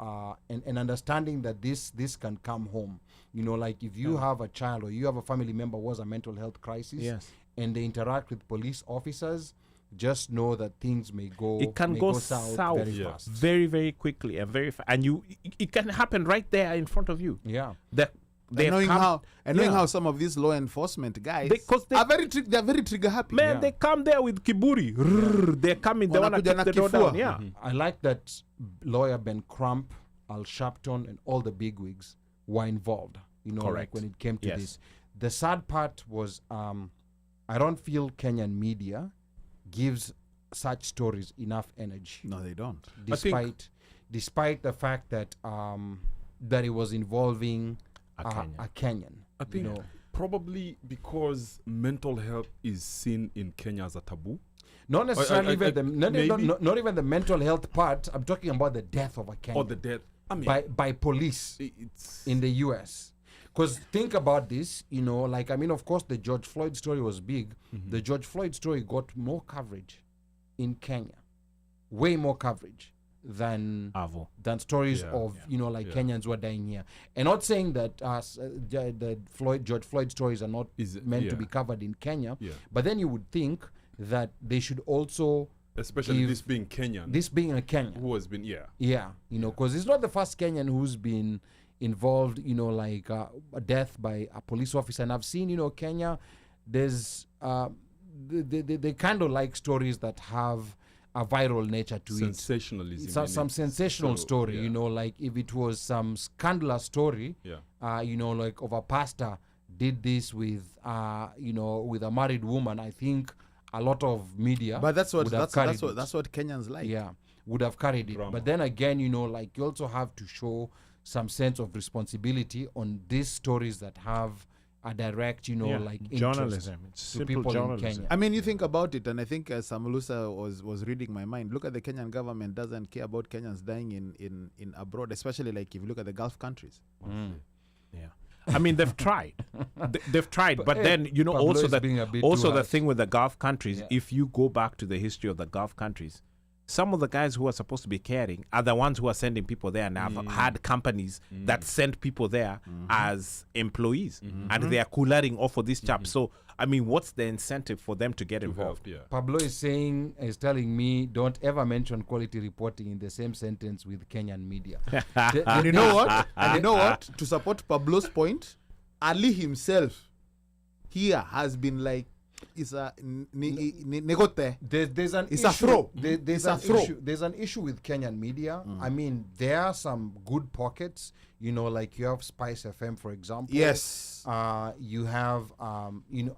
and understanding that this can come home. Like if you have a child or you have a family member who has a mental health crisis, Yes. and they interact with police officers, just know that things may go It can may go south south very fast. very, very quickly and and it can happen right there in front of you. Yeah. They've knowing come- knowing Yeah. how some of these law enforcement guys They- are they're very trigger happy. Man, they come there with kiburi. Rrrr, they're coming. They want to Wanakuja kick na the door kifua. down. Yeah. I like that lawyer Ben Crump, Al Sharpton, and all the bigwigs were involved. Like Correct. when it came to Yes. this. The sad part was I don't feel Kenyan media gives such stories enough energy, No, they don't. despite the fact that that it was involving A Kenyan. a Kenyan. I think probably because mental health is seen in Kenya as a taboo. Not necessarily maybe. not even the mental health part. I'm talking about the death of a Kenyan Or the death. I mean, by police it's in the US. Because think about this, of course, the George Floyd story was big. The George Floyd story got more coverage in Kenya, way more coverage than Avo. stories Yeah. of Kenyans who are dying here. And not saying that the George Floyd stories are not meant to be covered in Kenya, Yeah. but then you would think that they should also, especially give- this being Kenyan, this being a Kenyan, who has been because it's not the first Kenyan who's been involved, a death by a police officer. And I've seen, Kenya, there's they kind of like stories that have a viral nature to it. sensationalism. Some sensational So, story, yeah. like if it was some scandalous story, like of a pastor did this with, with a married woman, I think a lot of media But that's what would have that's carried that's what it. that's what Kenyans like. Would have carried it. Drama. But then again, like you also have to show some sense of responsibility on these stories that have a direct, like interest Journalism. It's to simple people in journalism. Kenya. I mean, you think about it, and I think Samulusa was reading my mind. Look at the Kenyan government doesn't care about Kenyans dying in abroad, especially like if you look at the Gulf countries. Yeah. I mean, they've tried. They've tried, but hey, then Pablo also is being a bit also too the harsh. thing with the Gulf countries. Yeah. If you go back to the history of the Gulf countries, some of the guys who are supposed to be caring are the ones who are sending people there, and have had companies that send people there as employees, and they are coolering off for this chap. So, I mean, what's the incentive for them to get involved? Pablo is telling me, don't ever mention quality reporting in the same sentence with Kenyan media. And you know what? And you know what? To support Pablo's point, Ali himself here has been like, it's a negote. There's an It's issue. a throw. There's It's a an throw. issue. There's an issue with Kenyan media. I mean, there are some good pockets. Like you have Spice FM, for example. Yes. You have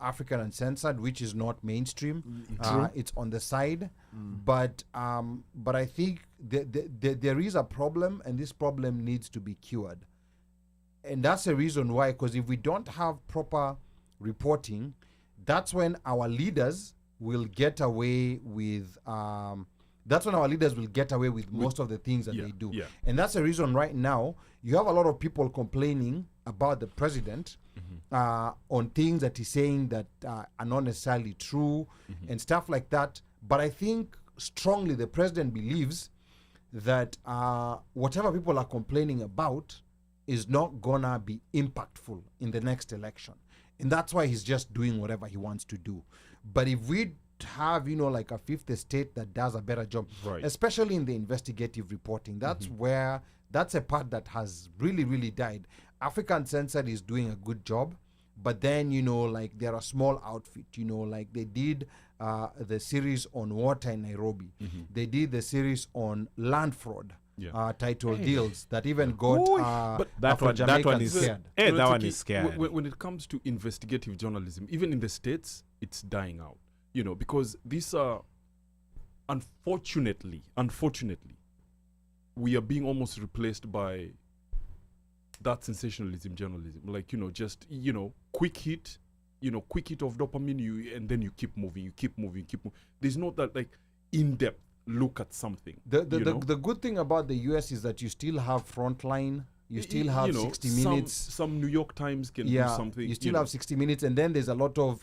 African Uncensored, which is not mainstream. It's on the side, but I think there is a problem, and this problem needs to be cured. And that's the reason why. Because if we don't have proper reporting, that's when our leaders will get away with. That's when our leaders will get away with most of the things that they do. Yeah. And that's the reason right now you have a lot of people complaining about the president on things that he's saying that are not necessarily true and stuff like that. But I think strongly the president believes that whatever people are complaining about is not gonna be impactful in the next election. And that's why he's just doing whatever he wants to do. But if we have, like a fifth estate that does a better job, Right. especially in the investigative reporting, that's where that's a part that has really, really died. African Censored is doing a good job, but then, you know, like they're a small outfit, you know, like they did the series on water in Nairobi. They did the series on land fraud. Yeah. Title deals that even got But that one Afro-Jamaicans is scared. Hey, No, that it's one okay. is scary. When it comes to investigative journalism, even in the States, it's dying out. You know, because these are, unfortunately, we are being almost replaced by that sensationalism journalism. Like, you know, just, you know, quick hit of dopamine, and then you keep moving. There's not that, like, in-depth look at something. The you know? the good thing about the US is that you still have Frontline, you still have 60 minutes. Some New York Times can do something. You still have 60 minutes, and then there's a lot of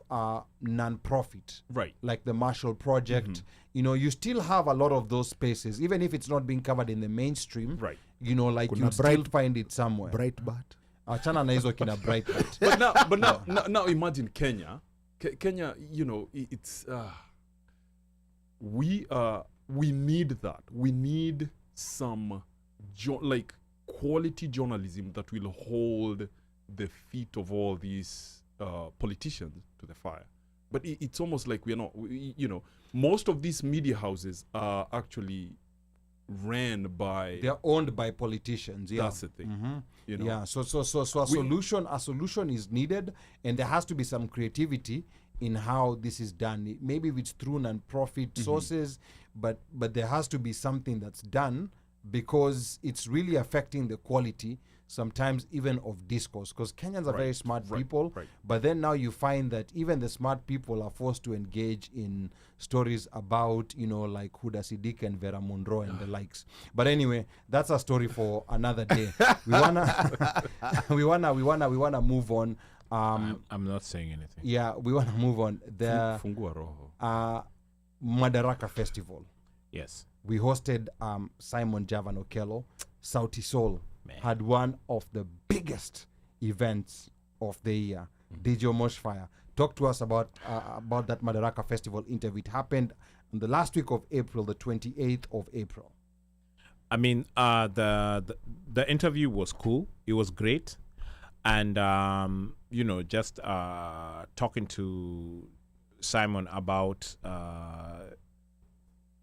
non-profit, Right. like the Marshall Project. You know, you still have a lot of those spaces, even if it's not being covered in the mainstream. Right. You know, like Kuna you still Bright- find it somewhere. Breitbart. Achana na hizo kina Breitbart. But now imagine Kenya. Kenya, you know, it's we need that. We need some like quality journalism that will hold the feet of all these politicians to the fire. But it's almost like we're not. You know, most of these media houses are actually ran by. They're owned by politicians. Yeah. That's the thing. You know. Yeah. So a solution is needed, and there has to be some creativity in how this is done. Maybe if it's through non-profit sources, but there has to be something that's done, because it's really affecting the quality sometimes even of discourse, because Kenyans are very smart people, but then now you find that even the smart people are forced to engage in stories about, you know, like Huda Siddiq and Vera Munro and the likes. But anyway, that's a story for another day. we wanna move on. I'm not saying anything. Yeah, we wanna move on. The Fungua roho. Madaraka Festival. Yes. We hosted Simon Javan Okello. Sauti Sol had one of the biggest events of the year. DJ Moshfire. Talk to us about that Madaraka Festival interview. It happened on the last week of April, the 28th of April. I mean, the interview was cool. It was great. And, you know, just talking to Simon about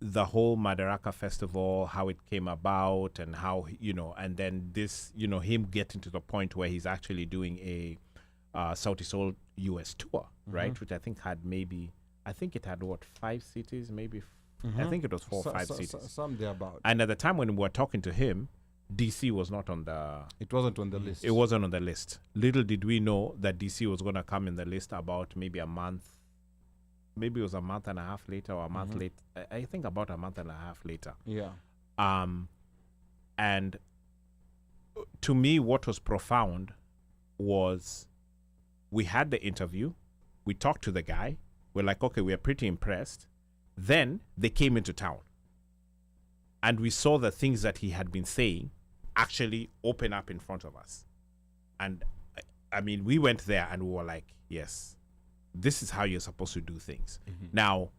the whole Madaraka Festival, how it came about, and how, you know, and then this, you know, him getting to the point where he's actually doing a Sauti Sol US tour, right? Which I think had it had what, 5 cities, maybe, I think it was 4 or 5 cities. Some thereabout. And at the time when we were talking to him, DC was not on the... It wasn't on the list. It wasn't on the list. Little did we know that DC was going to come in the list about maybe a month. Maybe it was a month and a half later or a month late. I think about a month and a half later. Yeah. And to me, what was profound was we had the interview. We talked to the guy. We're like, okay, we're pretty impressed. Then they came into town. And we saw the things that he had been saying actually open up in front of us. And I mean, we went there and we were like, yes, this is how you're supposed to do things. Now,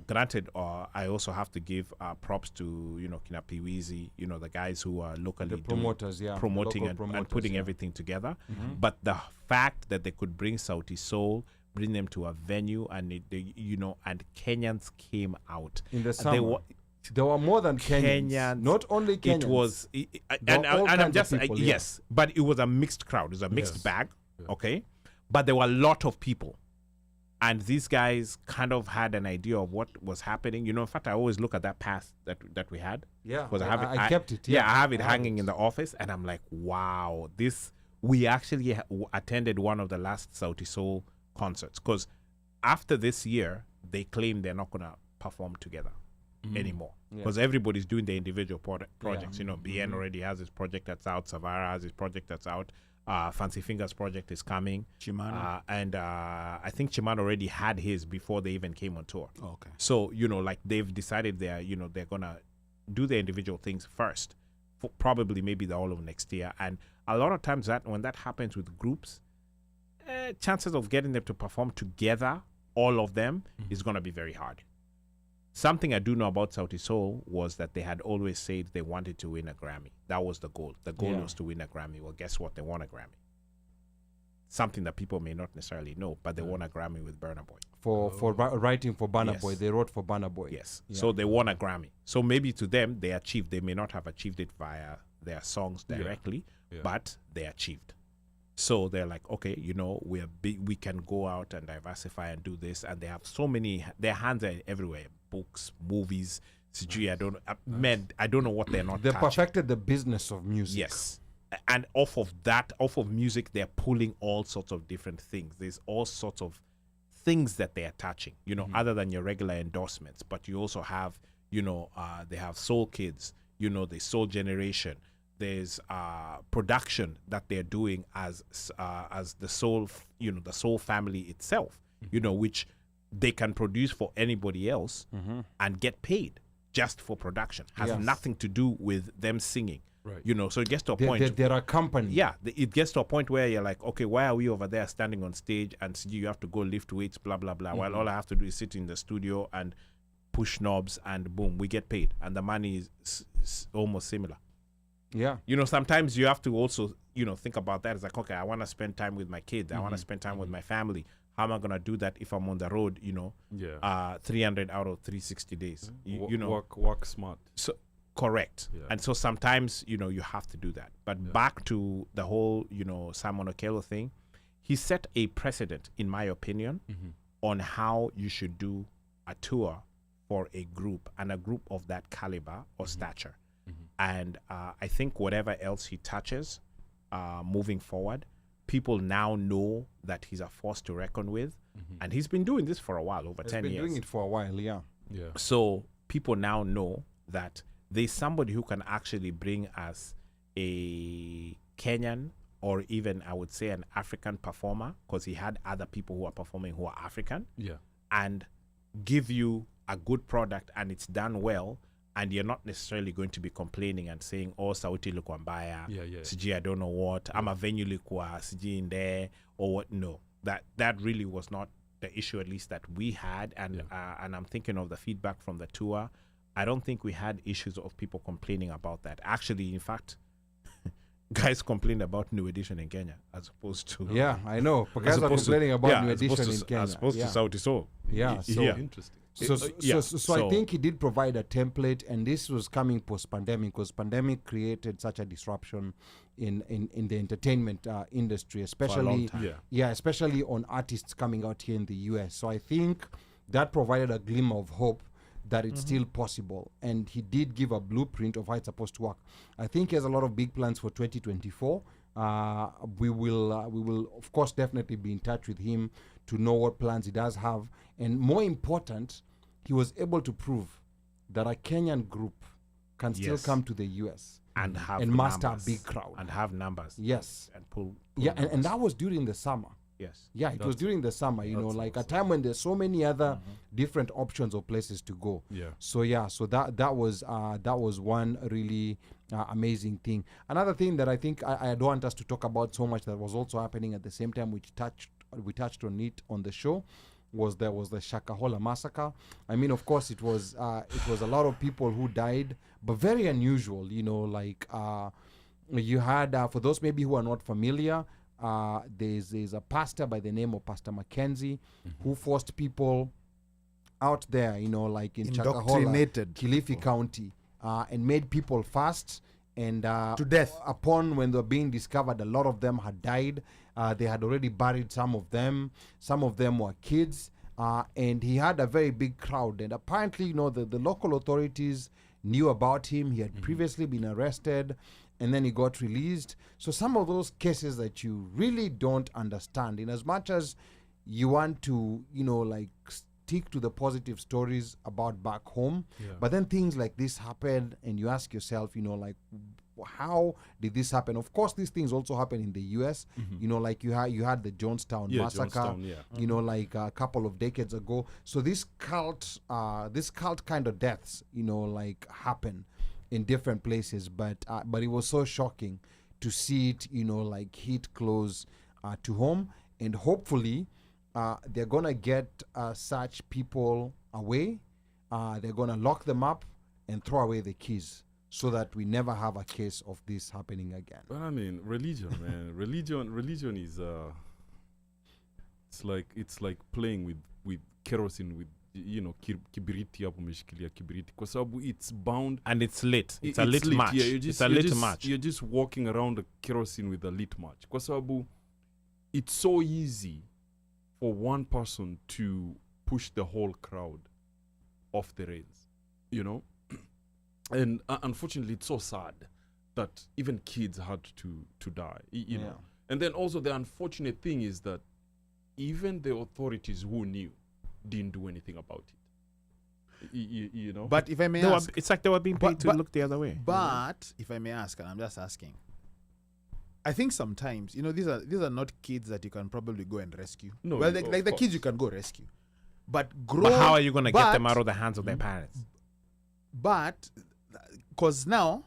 granted, I also have to give props to, you know, Kina Piwizi, you know, the guys who are locally The promoters, promoting local and promoters, putting everything together. But the fact that they could bring Sauti Sol, bring them to a venue, and you know, and Kenyans came out In the And summer. There were more than Kenyans. Not only Kenyans. It was, There were all and I'm kinds of just people, yeah. yes, but it was a mixed crowd. It was a mixed bag, okay. But there were a lot of people, and these guys kind of had an idea of what was happening. You know, in fact, I always look at that pass that we had. Yeah, because I kept it. Yeah, I have it hanging in the office, and I'm like, wow, this. We actually attended one of the last Sauti Sol concerts, because after this year, they claim they're not gonna perform together anymore, because everybody's doing their individual projects. You know, BN already has his project that's out. Savara has his project that's out. Fancy Fingers project is coming. Chimano. And I think Chimano already had his before they even came on tour. Oh, okay. So, you know, like they've decided they're gonna do their individual things first, for probably maybe the all of next year. And a lot of times when that happens with groups, chances of getting them to perform together, all of them, is gonna be very hard. Something I do know about Sauti Sol was that they had always said they wanted to win a Grammy. That was the goal. The goal Yeah. was to win a Grammy. Well, guess what? They won a Grammy. Something that people may not necessarily know, but they won a Grammy with Burna Boy. For writing for Burna Yes. Boy. They wrote for Burna Boy. Yes. Yeah. So they won a Grammy. So maybe to them, they achieved. They may not have achieved it via their songs directly, Yeah. but they achieved. So they're like, okay, you know, we're big, we can go out and diversify and do this. And they have so many, their hands are everywhere. Books, movies, CG, man, I don't know what they're not They touching. perfected the business of music. Yes. And off of that, off of music, they're pulling all sorts of different things. There's all sorts of things that they are touching, you know, other than your regular endorsements. But you also have, you know, they have Soul Kids, you know, the Soul Generation. There's production that they're doing as the Soul, you know, the Soul family itself, you know, which they can produce for anybody else and get paid just for production. Has Yes. nothing to do with them singing. Right. You know, so it gets to a point. They're a company. Yeah, it gets to a point where you're like, okay, why are we over there standing on stage and you have to go lift weights, blah, blah, blah, while all I have to do is sit in the studio and push knobs and boom, we get paid. And the money is almost similar. Yeah. You know, sometimes you have to also, you know, think about that. It's like, okay, I want to spend time with my kids. I want to spend time with my family. How am I going to do that if I'm on the road, you know, Yeah. 300 out of 360 days? You know, work smart. so correct. Yeah. And so sometimes, you know, you have to do that. But back to the whole, you know, Simon Okello thing, he set a precedent, in my opinion, on how you should do a tour for a group and a group of that caliber or stature. And I think whatever else he touches moving forward, people now know that he's a force to reckon with. And he's been doing this for a while, over It's 10 been years. doing it for a while, yeah. Yeah. So people now know that there's somebody who can actually bring us a Kenyan or even, I would say, an African performer, because he had other people who are performing who are African, Yeah. and give you a good product and it's done well, and you're not necessarily going to be complaining and saying, oh, Sauti Lukwambaya, Yeah, yeah. Siji, I don't know what, I'm a venue Lukwa, Siji in there, or what. No, that really was not the issue, at least that we had. And and I'm thinking of the feedback from the tour. I don't think we had issues of people complaining about that. Actually, in fact, guys complained about New Edition in Kenya as opposed to Yeah, I know. But guys are opposed to- complaining about yeah, New as opposed Edition to- in Kenya. as opposed yeah. to Sauti Sol. Yeah, so- Interesting. So I think he did provide a template, and this was coming post-pandemic, because pandemic created such a disruption in the entertainment industry, especially time. especially on artists coming out here in the US. So I think that provided a glimmer of hope that it's still possible, and he did give a blueprint of how it's supposed to work. I think he has a lot of big plans for 2024. We will of course definitely be in touch with him to know what plans he does have, and more important, he was able to prove that a Kenyan group can still Yes. come to the US and have and master a numbers, big crowd. and have numbers. Yes. And pull Yeah, and numbers. that was during the summer. Yes. Yeah, it was during the summer, you know, that's like a time when there's so many other different options or places to go. Yeah. So yeah, so that was one really amazing thing. Another thing that I think I don't want us to talk about so much that was also happening at the same time, which we touched on it on the show, was the Shakahola massacre. I mean, of course, it was a lot of people who died, but very unusual. You know, like you had for those maybe who are not familiar. There's a pastor by the name of Pastor Mackenzie who forced people out there, you know, like in Shakahola, Indoctrinated. Kilifi County, and made people fast. And To death. upon when they were being discovered, a lot of them had died. They had already buried some of them. Some of them were kids. And he had a very big crowd. And apparently, you know, the local authorities knew about him. He had previously been arrested, and then he got released. So some of those cases that you really don't understand, in as much as you want to, you know, like stick to the positive stories about back home, but then things like this happen, and you ask yourself, you know, like, how did this happen? Of course, these things also happen in the US. You know, like you had the Jonestown massacre. Jonestown, yeah. You know, like a couple of decades ago. So this cult kind of deaths, you know, like happen in different places. But it was so shocking to see it, you know, like hit close to home, and hopefully they're gonna get such people away. they're going to lock them up and throw away the keys so that we never have a case of this happening again. But I mean, religion, man. Religion is it's like playing with kerosene, with kibiriti hapo umeshikilia kibiriti kwa sababu it's bound and it's lit. It's a lit match. Yeah, it's a lit match. You're just walking around the kerosene with a lit match kwa sababu it's so easy for one person to push the whole crowd off the rails, and unfortunately it's so sad that even kids had to die, you know. And then also the unfortunate thing is that even the authorities who knew didn't do anything about it. You know. But if I may ask, it's like they were being paid to look the other way. But if I may ask, and I'm just asking, I think sometimes these are not kids that you can probably go and rescue. No, well, like the kids you can go rescue, but how are you going to get them out of the hands of their parents? But because now,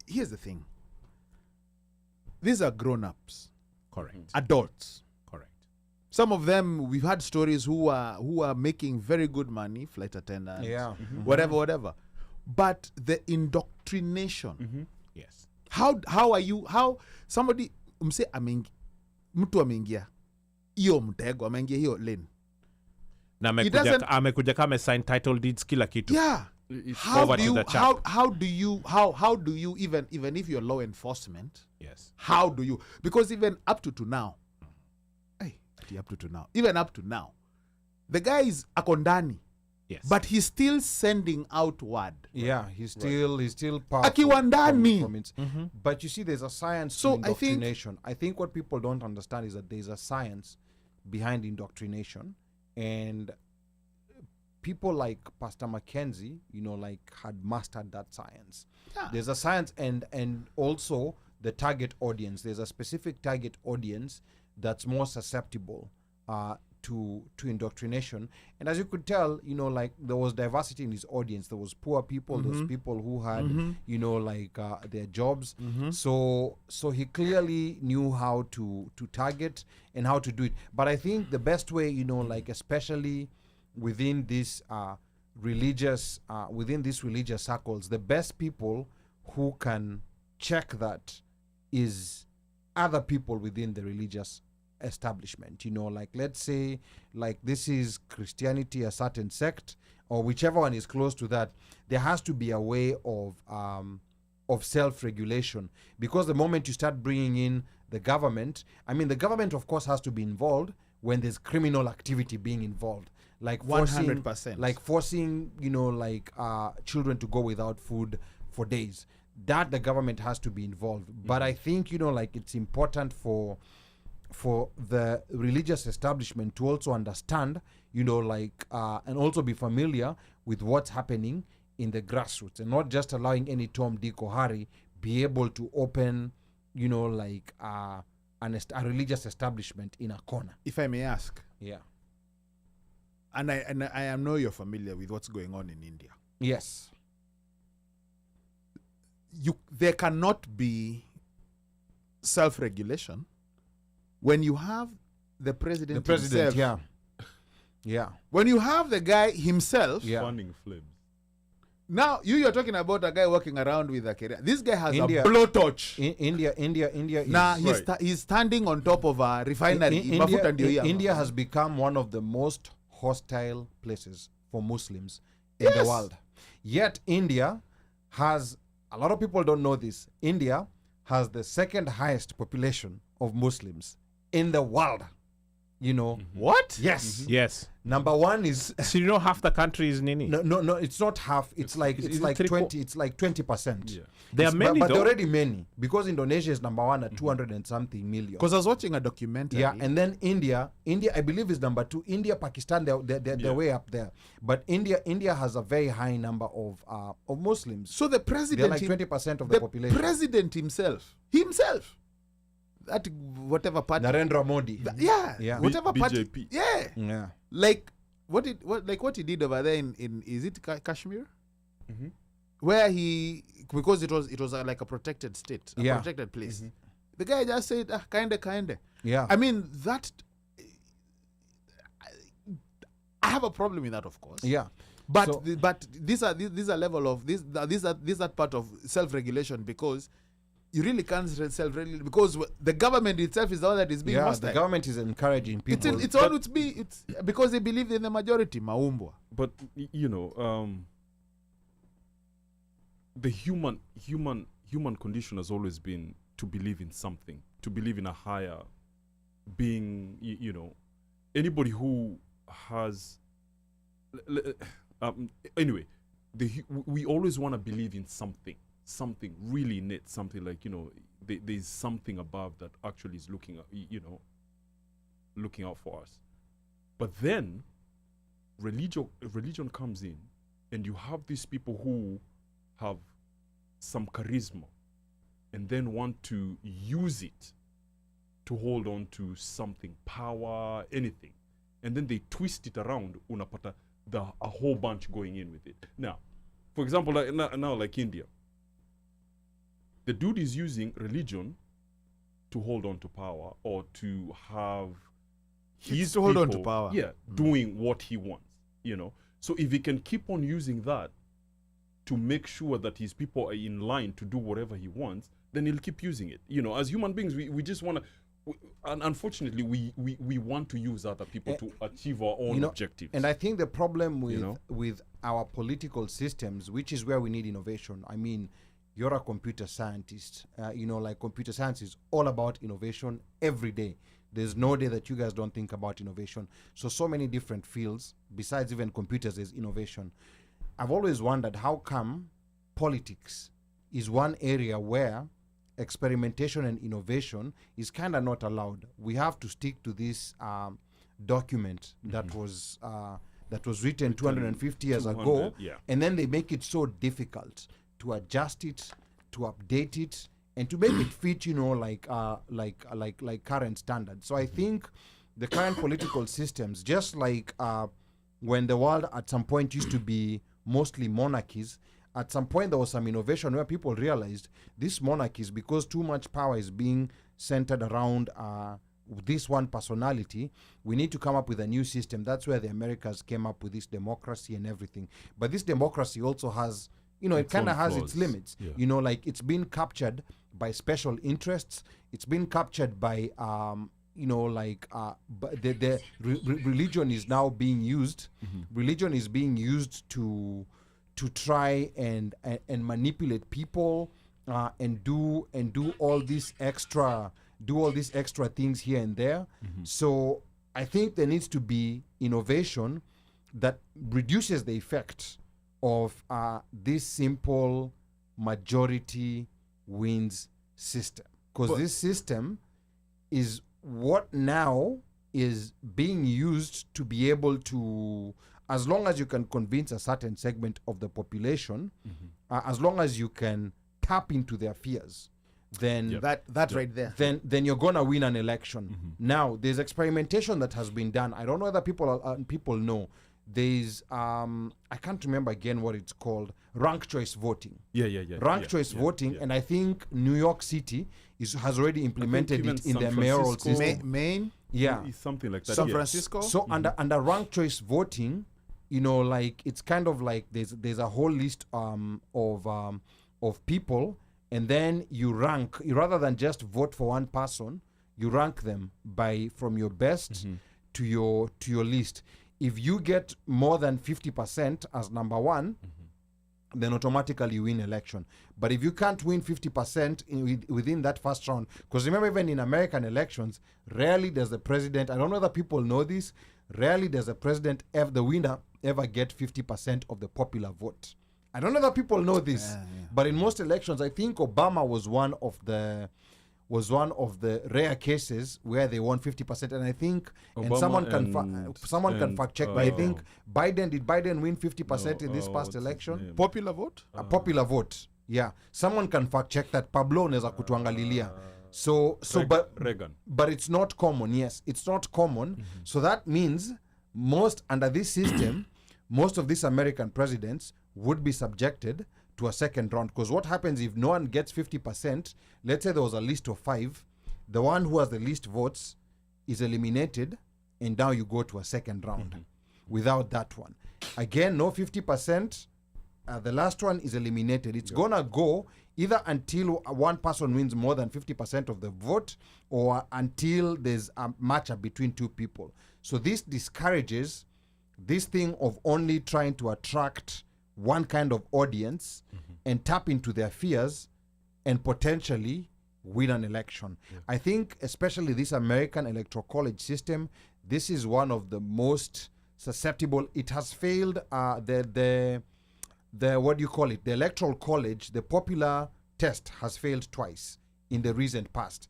here's the thing. These are grown-ups, Correct. adults. Correct. Some of them, we've had stories who are making very good money, flight attendants, whatever. But the indoctrination. Yes. How are you? How somebody mse mtu ameingia hiyo mtego, ameingia hiyo lane. Na amekuja kama sign title deeds kila kitu. Yeah. How do you even if you're law enforcement? Yes. How do you? Because even up to now, even up to now, the guy is akondani. Yes. But he's still sending out word. Yeah, he's still powerful. Akiwa ndani. From it. But you see, there's a science to indoctrination. I think what people don't understand is that there's a science behind indoctrination, and people like Pastor Mackenzie, had mastered that science. Yeah. There's a science, and also the target audience. There's a specific target audience that's more susceptible to indoctrination. And as you could tell, there was diversity in his audience. There was poor people, there was people who had, their jobs. So he clearly knew how to target and how to do it. But I think the best way, especially within this religious circles, the best people who can check that is other people within the religious establishment. Let's say this is Christianity, a certain sect, or whichever one is close to that, there has to be a way of self-regulation, because the moment you start bringing in the government, the government of course has to be involved when there's criminal activity being involved, like 100%, like forcing children to go without food for days. That the government has to be involved. But I think it's important for the religious establishment to also understand, and also be familiar with what's happening in the grassroots, and not just allowing any Tom, Dick, or Harry be able to open, a religious establishment in a corner. If I may ask. Yeah. And I know you're familiar with what's going on in India. Yes. There cannot be self-regulation when you have the president himself. Yeah. When you have the guy himself. Yeah. Funding flames. Now you're talking about a guy walking around with a career. This guy has India, a blowtorch. India is... Nah, he's standing on top of a refinery. India has become one of the most hostile places for Muslims in the world. Yet India has, a lot of people don't know this, India has the second highest population of Muslims in the world. What? Yes. Yes. Number one is... So half the country is Nini? No, it's not half. It's like 20. It's like 20%. Yeah. There are many, but there are already many, because Indonesia is number one at 200 and something million. Because I was watching a documentary. Yeah, and then India I believe is number 2. India, Pakistan, they're way up there. But India has a very high number of Muslims. So the president, they're like 20% of the population. The president himself, that whatever party, Narendra Modi. Whatever party. BJP. Yeah. Like what he did over there in is it Kashmir? Where because it was like a protected state, a protected place. The guy just said, kinda. Yeah. I mean, that I have have a problem with that, of course. Yeah. But So- but these are level of these are part of self-regulation, because you really can't self-regulate, because the government itself is the one that is being Yeah, hostile. the government is encouraging people. It's all it's be it's because they believe in the majority. Maumbwa. But you know, the human condition has always been to believe in something, to believe in a higher being. You know, anybody who has anyway, we always want to believe in something really innate, something like, you know, there's something above that actually is looking out for us. But then religion comes in, and you have these people who have some charisma and then want to use it to hold on to something, power, anything, and then they twist it around, unapata a whole bunch going in with it. Now, for example, now like India, the dude is using religion to hold on to power, or to have his to hold on to people, power. yeah, doing what he wants, you know. So if he can keep on using that to make sure that his people are in line to do whatever he wants, then he'll keep using it. You know, as human beings, we just want to, and unfortunately, we want to use other people to achieve our own objectives. And I think the problem with know? with our political systems, which is where we need innovation. I mean, you're a computer scientist. You know, like computer science is all about innovation every day. There's no day that you guys don't think about innovation. So many different fields, besides even computers, there's innovation. I've always wondered, how come politics is one area where experimentation and innovation is kind of not allowed? We have to stick to this document that was written 250 years ago, 200, yeah. and then they make it so difficult to adjust it, to update it, and to make it fit, you know, like current standards. So I think the current political systems, just like when the world at some point used to be mostly monarchies, at some point there was some innovation where people realized these monarchies, because too much power is being centered around this one personality, we need to come up with a new system. That's where the Americas came up with this democracy and everything. But this democracy also has, you know, it Its kind of own has its flaws. limits. Yeah. You know, like it's been captured by special interests. It's been captured by, you know, like but the religion is now being used. Religion is being used to try and manipulate people and do all these extra things here and there. So I think there needs to be innovation that reduces the effect of this simple majority wins system, because this system is what now is being used to be able to, as long as you can convince a certain segment of the population, as long as you can tap into their fears, then That right there. then you're gonna win an election. Now there's experimentation that has been done. I don't know whether people know. There's I can't remember again what it's called. Rank choice voting. Rank choice voting, and I think New York City has already implemented even it in San their mayoral Francisco- system. Maine, Yeah. It's something like that. San yeah. Francisco. So under ranked choice voting, you know, like it's kind of like there's a whole list of people, and then you rank, rather than just vote for one person, you rank them from your best to your least. If you get more than 50% as number one, then automatically you win election. But if you can't win 50% within that first round, because remember, even in American elections, rarely does the president, I don't know whether people know this, rarely does the president, the winner, ever get 50% of the popular vote. I don't know that people know this, but in most elections, I think Obama was one of the rare cases where they won 50%, and I think and Obama someone can fact check, but I think did Biden win 50% in this what's past his election? name? Popular vote. A popular vote, yeah. Someone can fact check that. Pablo neza kutuangalilia. So Reagan. but it's not common. Yes, it's not common. So that means under this system, most of these American presidents would be subjected to a second round. Because what happens if no one gets 50%? Let's say there was a list of 5. The one who has the least votes is eliminated, and now you go to a second round. without that one. Again, no 50%. The last one is eliminated. It's gonna go either until one person wins more than 50% of the vote, or until there's a matchup between two people. So this discourages this thing of only trying to attract one kind of audience and tap into their fears and potentially win an election. I think especially this American electoral college system, this is one of the most susceptible. It has failed the what do you call it? The electoral college, the popular test has failed twice in the recent past.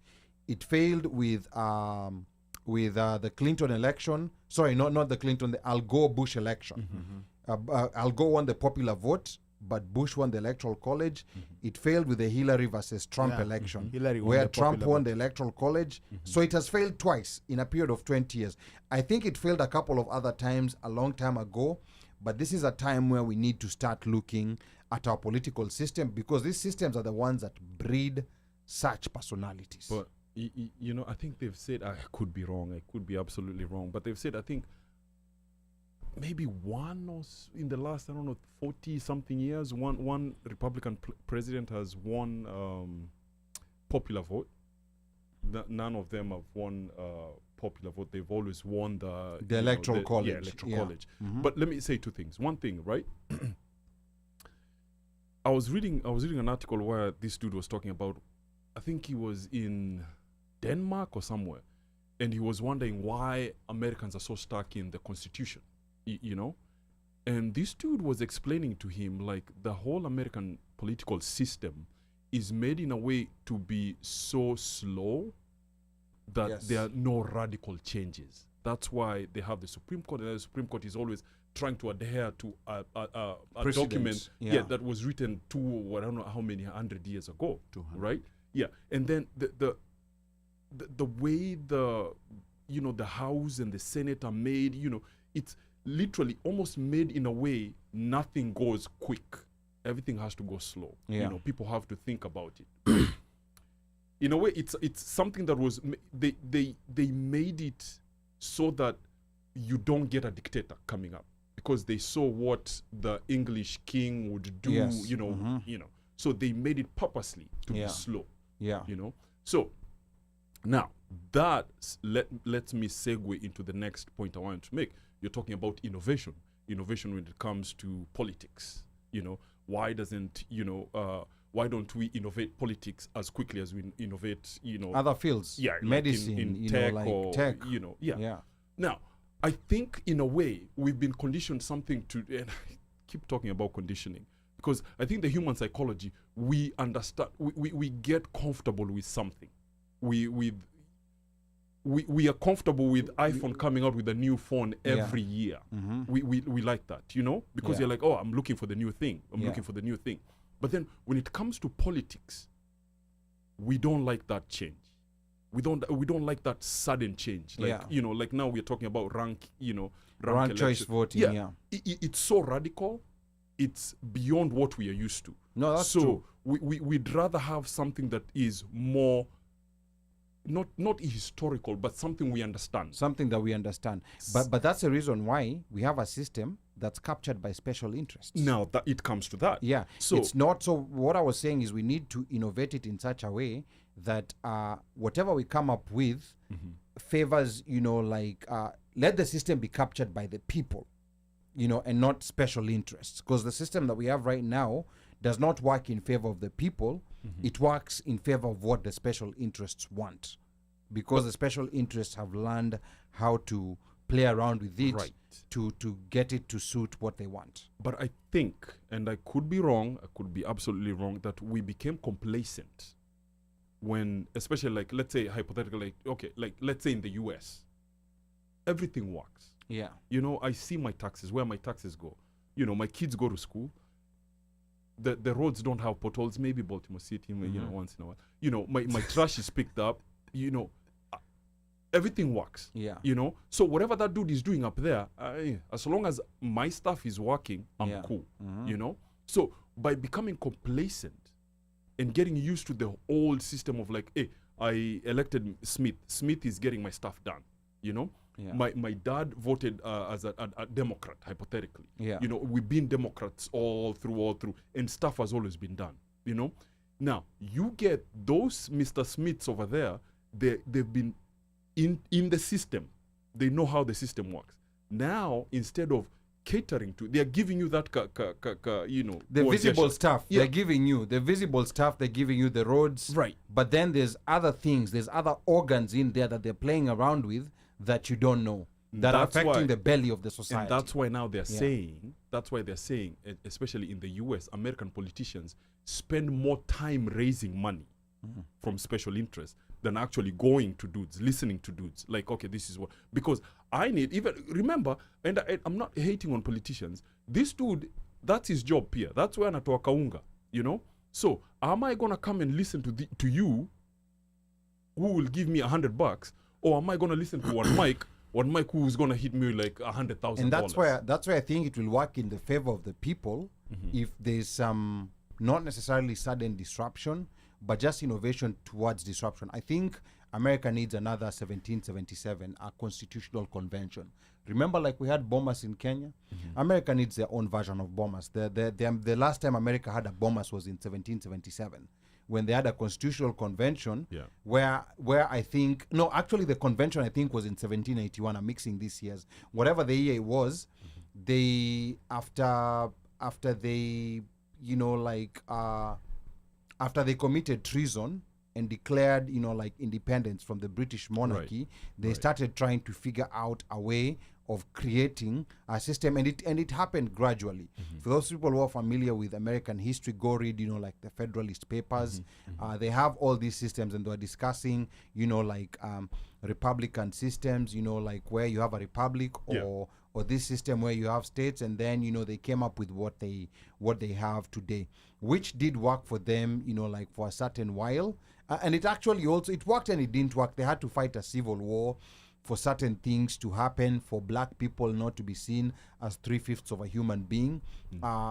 It failed with the Clinton election. Sorry, not the Clinton, the Al Gore Bush election. Al Gore won the popular vote, but Bush won the electoral college. It failed with the Hillary versus Trump election, Hillary won where the Trump popular won vote. the electoral college. So it has failed twice in a period of 20 years. I think it failed a couple of other times a long time ago, but this is a time where we need to start looking at our political system, because these systems are the ones that breed such personalities. But you know, I think they've said, I could be wrong, I could be absolutely wrong, but they've said, I think maybe in the last, I don't know, 40 something years, one Republican president has won popular vote. None of them have won popular vote. They've always won the electoral college. Yeah, electoral Yeah. college. But let me say two things. One thing, right? I was reading an article where this dude was talking about, I think he was in Denmark or somewhere, and he was wondering why Americans are so stuck in the Constitution, you know? And this dude was explaining to him, like, the whole American political system is made in a way to be so slow that Yes. there are no radical changes. That's why they have the Supreme Court, and the Supreme Court is always trying to adhere to a Precedents, document yeah. that was written I don't know how many 100 years ago, 200. right? Yeah, and then the way the House and the Senate are made, it's literally almost made in a way nothing goes quick. Everything has to go slow. Yeah. People have to think about it. In a way, it's something that was they made it so that you don't get a dictator coming up, because they saw what the English king would do. Yes. So they made it purposely to Yeah. be slow. Yeah. So now that lets me segue into the next point I wanted to make. You're talking about innovation when it comes to politics. Why don't we innovate politics as quickly as we innovate, Other fields. yeah, like Medicine, in tech, like or tech. yeah. Yeah. Now, I think in a way we've been conditioned something to, and I keep talking about conditioning, because I think the human psychology, we understand, we get comfortable with something. We are comfortable with iPhone coming out with a new phone every year. We like that, because Yeah. you're like, oh, I'm looking for the new thing. I'm Yeah. looking for the new thing. But then when it comes to politics, we don't like that change. We don't like that sudden change. Like, Yeah. like now we're talking about rank Ranked choice election. voting. Yeah. Yeah. It's so radical. It's beyond what we are used to. No, that's so true. we'd rather have something that is more not historical, but something we understand. Something that we understand. But that's the reason why we have a system that's captured by special interests. Now that it comes to that. Yeah. So it's not. So what I was saying is we need to innovate it in such a way that whatever we come up with favors, let the system be captured by the people, and not special interests. Because the system that we have right now does not work in favor of the people. It works in favor of what the special interests want, because the special interests have learned how to play around with it Right. to get it to suit what they want. But I think, and I could be wrong, I could be absolutely wrong, that we became complacent when, especially like, let's say hypothetically, let's say in the US, everything works. Yeah. I see my taxes, where my taxes go. My kids go to school. The roads don't have potholes, maybe Baltimore City, once in a while. My trash is picked up, everything works. Yeah. So whatever that dude is doing up there, as long as my stuff is working, I'm Yeah. cool. So by becoming complacent and getting used to the old system of like, hey, I elected Smith is getting my stuff done, Yeah. My dad voted as a Democrat, hypothetically. Yeah. You know, we've been Democrats all through, and stuff has always been done. You know, now you get those Mr. Smiths over there. They've been in the system. They know how the system works. Now, instead of catering to, they are giving you that The visible coordination. stuff Yeah. they're giving you, the visible stuff they're giving you, the roads. Right. But then there's other things, there's other organs in there that they're playing around with that you don't know, that are That's affecting why- the belly of the society. And that's why now they're Yeah. saying, especially in the US, American politicians spend more time raising money from special interests than actually going to dudes, listening to dudes. Like, okay, this is what, because I need, even, remember, and I'm not hating on politicians, this dude, that's his job, Pia. That's where anatoa kaunga, you know? So, am I going to come and listen to you, who will give me $100, or am I going to listen to one Mike who's going to hit me like $100,000? And that's where I think it will work in the favor of the people if there's some not necessarily sudden disruption, but just innovation towards disruption. I think America needs another 1777, a constitutional convention. Remember, like we had bombers in Kenya? America needs their own version of bombers. The last time America had a bombers was in 1777, when they had a constitutional convention. Yeah. where I think, no, actually the convention I think was in 1781. I'm mixing these years. Whatever the year it was, they after they, you know, like after they committed treason and declared, you know, like independence from the British monarchy, they started trying to figure out a way of creating a system, and it happened gradually. For those people who are familiar with American history, go read, you know, like the Federalist Papers. They have all these systems, and they're discussing, you know, like Republican systems, you know, like where you have a republic, or this system where you have states, and then, you know, they came up with what they have today, which did work for them, you know, like for a certain while. And it actually also, it worked and it didn't work. They had to fight a civil war for certain things to happen, for black people not to be seen as 3/5 of a human being.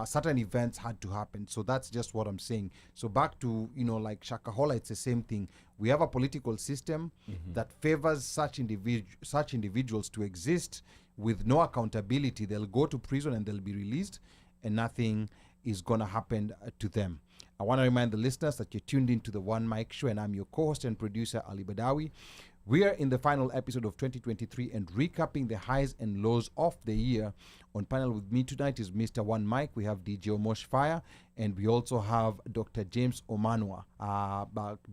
Certain events had to happen. So that's just what I'm saying. So back to, you know, like Shakahola, it's the same thing. We have a political system that favors such individuals to exist with no accountability. They'll go to prison and they'll be released, and nothing is going to happen to them. I want to remind the listeners that you're tuned into the One Mic Show, and I'm your co-host and producer, Ali Badawi. We are in the final episode of 2023 and recapping the highs and lows of the year. On panel with me tonight is Mr. One Mic. We have DJ Omosh Fire, and we also have Dr. James Omanwa,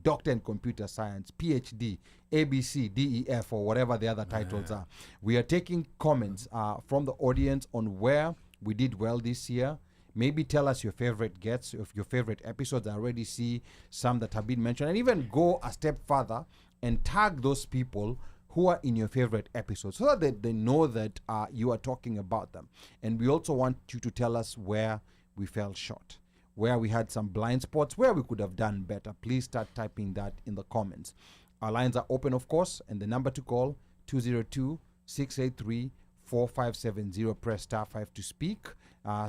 doctor in computer science, PhD, ABC, DEF, or whatever the other titles are. We are taking comments from the audience on where we did well this year. Maybe tell us your favorite gets, of your favorite episodes. I already see some that have been mentioned, and even go a step further and tag those people who are in your favorite episodes, so that they know that you are talking about them. And we also want you to tell us where we fell short, where we had some blind spots, where we could have done better. Please start typing that in the comments. Our lines are open, of course, and the number to call, 202-683-4570. Press star 5 to speak.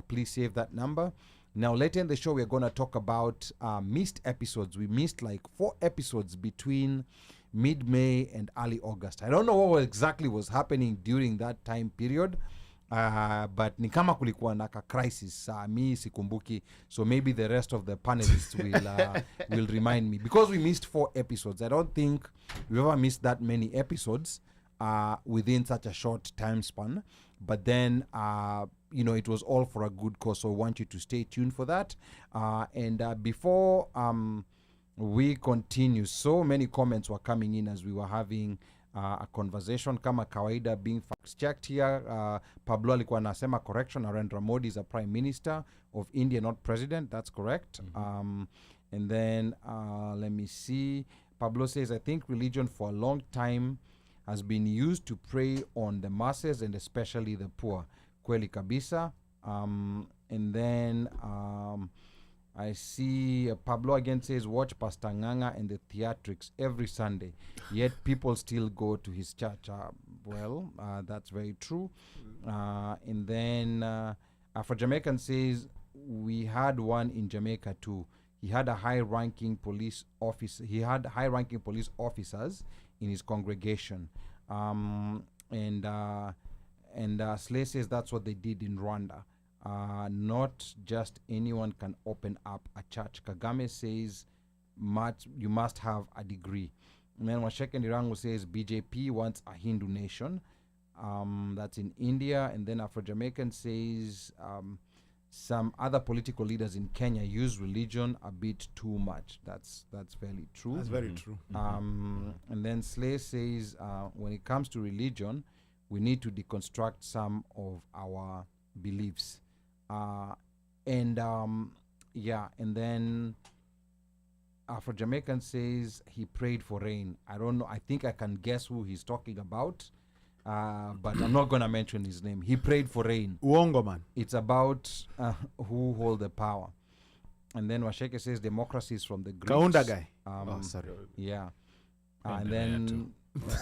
Please save that number. Now, later in the show, we're going to talk about missed episodes. We missed like 4 episodes between mid-May and early August. I don't know what exactly was happening during that time period, but ni kama kulikuwa na ka crisis. Mi sikumbuki, so maybe the rest of the panelists will remind me, because we missed 4 episodes. I don't think we ever missed that many episodes within such a short time span. But then, you know, it was all for a good cause. So I want you to stay tuned for that. And before we continue, so many comments were coming in as we were having a conversation. Kama kawaida, being facts checked here. Pablo alikuwa anasema correction, Narendra Modi is a prime minister of India, not president. That's correct. And then let me see. Pablo says, I think religion for a long time has been used to prey on the masses and especially the poor. Kweli kabisa. And then I see Pablo again says, watch Pastor Nganga and the theatrics every Sunday, yet people still go to his church. That's very true. And then Afro-Jamaican says, we had one in Jamaica too. He had high-ranking police officers in his congregation. Slay says that's what they did in Rwanda. Not just anyone can open up a church. Kagame says you must have a degree. And then Washeke Ndirangu says BJP wants a Hindu nation. That's in India. And then Afro-Jamaican says some other political leaders in Kenya use religion a bit too much. That's fairly true. That's very true. And then Slay says when it comes to religion, we need to deconstruct some of our beliefs. And then Afro-Jamaican says he prayed for rain. I don't know. I think I can guess who he's talking about, but I'm not going to mention his name. He prayed for rain. Uongo man. It's about who hold the power. And then Washeke says democracy is from the Greeks. Kaunda guy. Sorry. Yeah. Kaunda And guy then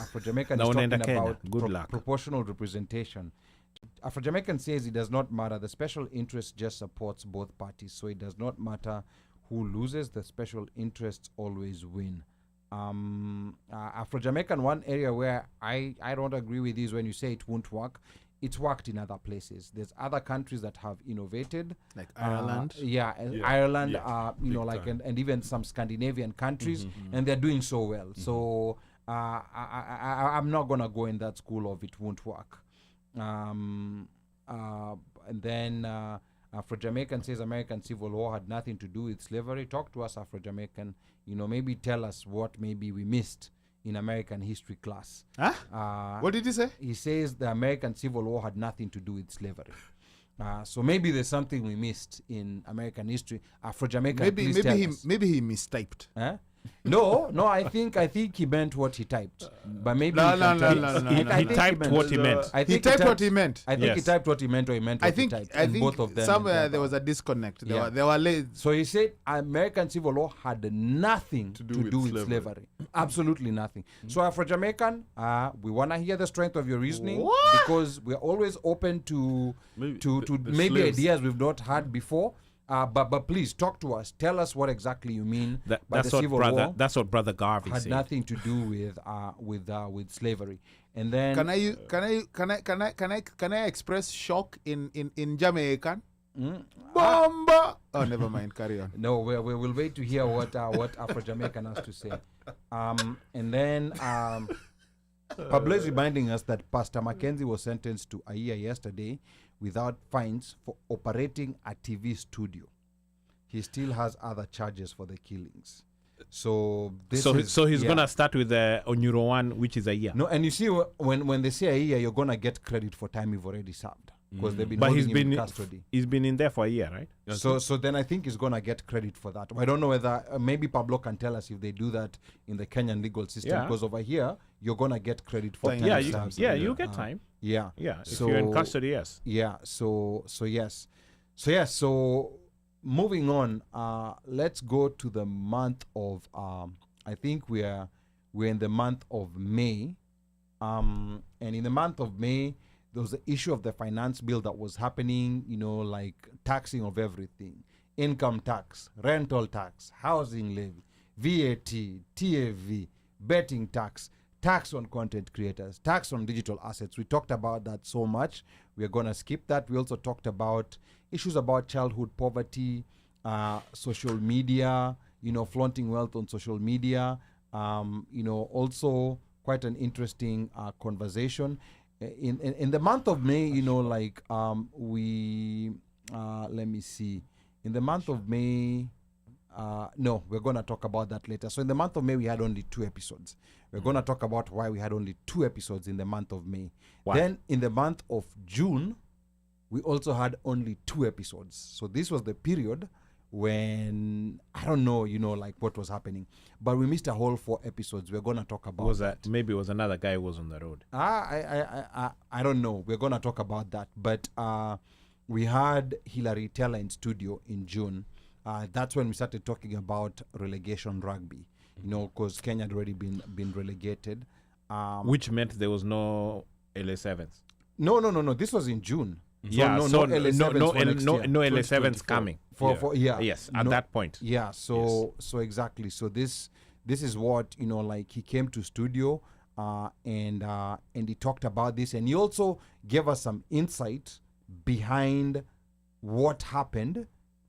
Afro-Jamaican is Na talking unaenda Kenya. about Good luck. proportional representation. Afro-Jamaican says it does not matter. The special interest just supports both parties. So it does not matter who loses. The special interests always win. Afro-Jamaican, one area where I don't agree with is when you say it won't work. It's worked in other places. There's other countries that have innovated. Like Ireland. Yeah, Yeah, Ireland, yeah, you know, big like, time. and even some Scandinavian countries, and they're doing so well. So I'm not going to go in that school of it won't work. And then Afro-Jamaican says American Civil War had nothing to do with slavery. Talk to us, Afro-Jamaican. You know, maybe tell us what maybe we missed in American history class. Huh? What did he say? He says the American Civil War had nothing to do with slavery. So maybe there's something we missed in American history. Afro-Jamaican, Maybe please tell he us. maybe he mistyped. Huh? No, I think he meant what he typed, but maybe No, he can no, tell no, us. no, He, no, he no. typed what he meant. I He think typed what he meant. I think he Yes. typed what he meant, or he meant what he typed. I and think both of them. somewhere and there was a disconnect. Yeah. There were late. So he said American Civil War had nothing to do with slavery. slavery. Absolutely nothing. So Afro-Jamaican, we want to hear the strength of your reasoning What? because we're always open to Maybe to the maybe slaves- ideas we've not had before. But please talk to us. Tell us what exactly you mean by That's the what Civil brother. War That's what brother Garvey had said. nothing to do with slavery. And then Can I express shock in Jamaican? Mm, Bomba. Oh, never mind. Carry on. no, we will wait to hear what Afro-Jamaican has to say. And then Pablo is reminding us that Pastor Mackenzie was sentenced to a year yesterday without fines for operating a TV studio. He still has other charges for the killings. So this is, So he's yeah. gonna start with the Onyuro one, which is a year. No, and you see when they say a year, you're gonna get credit for time you've already served because they've been But holding he's him been in custody. he's been in there for a year, right? So then I think he's gonna get credit for that. I don't know whether maybe Pablo can tell us if they do that in the Kenyan legal system. Yeah. Because over here you're gonna get credit for Time time Yeah, served. you get time. Yeah. Yeah, if So- you're in custody, yes. Yeah. So yes. So moving on. Let's go to the month of. I think we're in the month of May. And in the month of May, there was the issue of the finance bill that was happening, you know, like taxing of everything, income tax, rental tax, housing levy, VAT, TAV, betting tax, tax on content creators, tax on digital assets. We talked about that so much. We're going to skip that. We also talked about issues about childhood poverty, social media, you know, flaunting wealth on social media, you know, also quite an interesting conversation. In the month of May, you know, like we let me see. In the month of May, no, we're going to talk about that later. So in the month of May, we had only 2 episodes. We're going to talk about why we had only 2 episodes in the month of May. Why? Then in the month of June, we also had only 2 episodes. So this was the period when I don't know, you know, like what was happening, but we missed a whole 4 episodes. We're going to talk about Was that maybe it was another guy who was on the road? I don't know. We're going to talk about that. But we had Hilary Teller in studio in June. That's when we started talking about relegation rugby, you know, because Kenya had already been relegated. Which meant there was no LA7s. No. This was in June. Yeah, no LA7s for next year. no LA7s 2024. coming. For Yes, at No- that point. Yeah, so exactly. So this is what, you know, like he came to studio and he talked about this, and he also gave us some insight behind what happened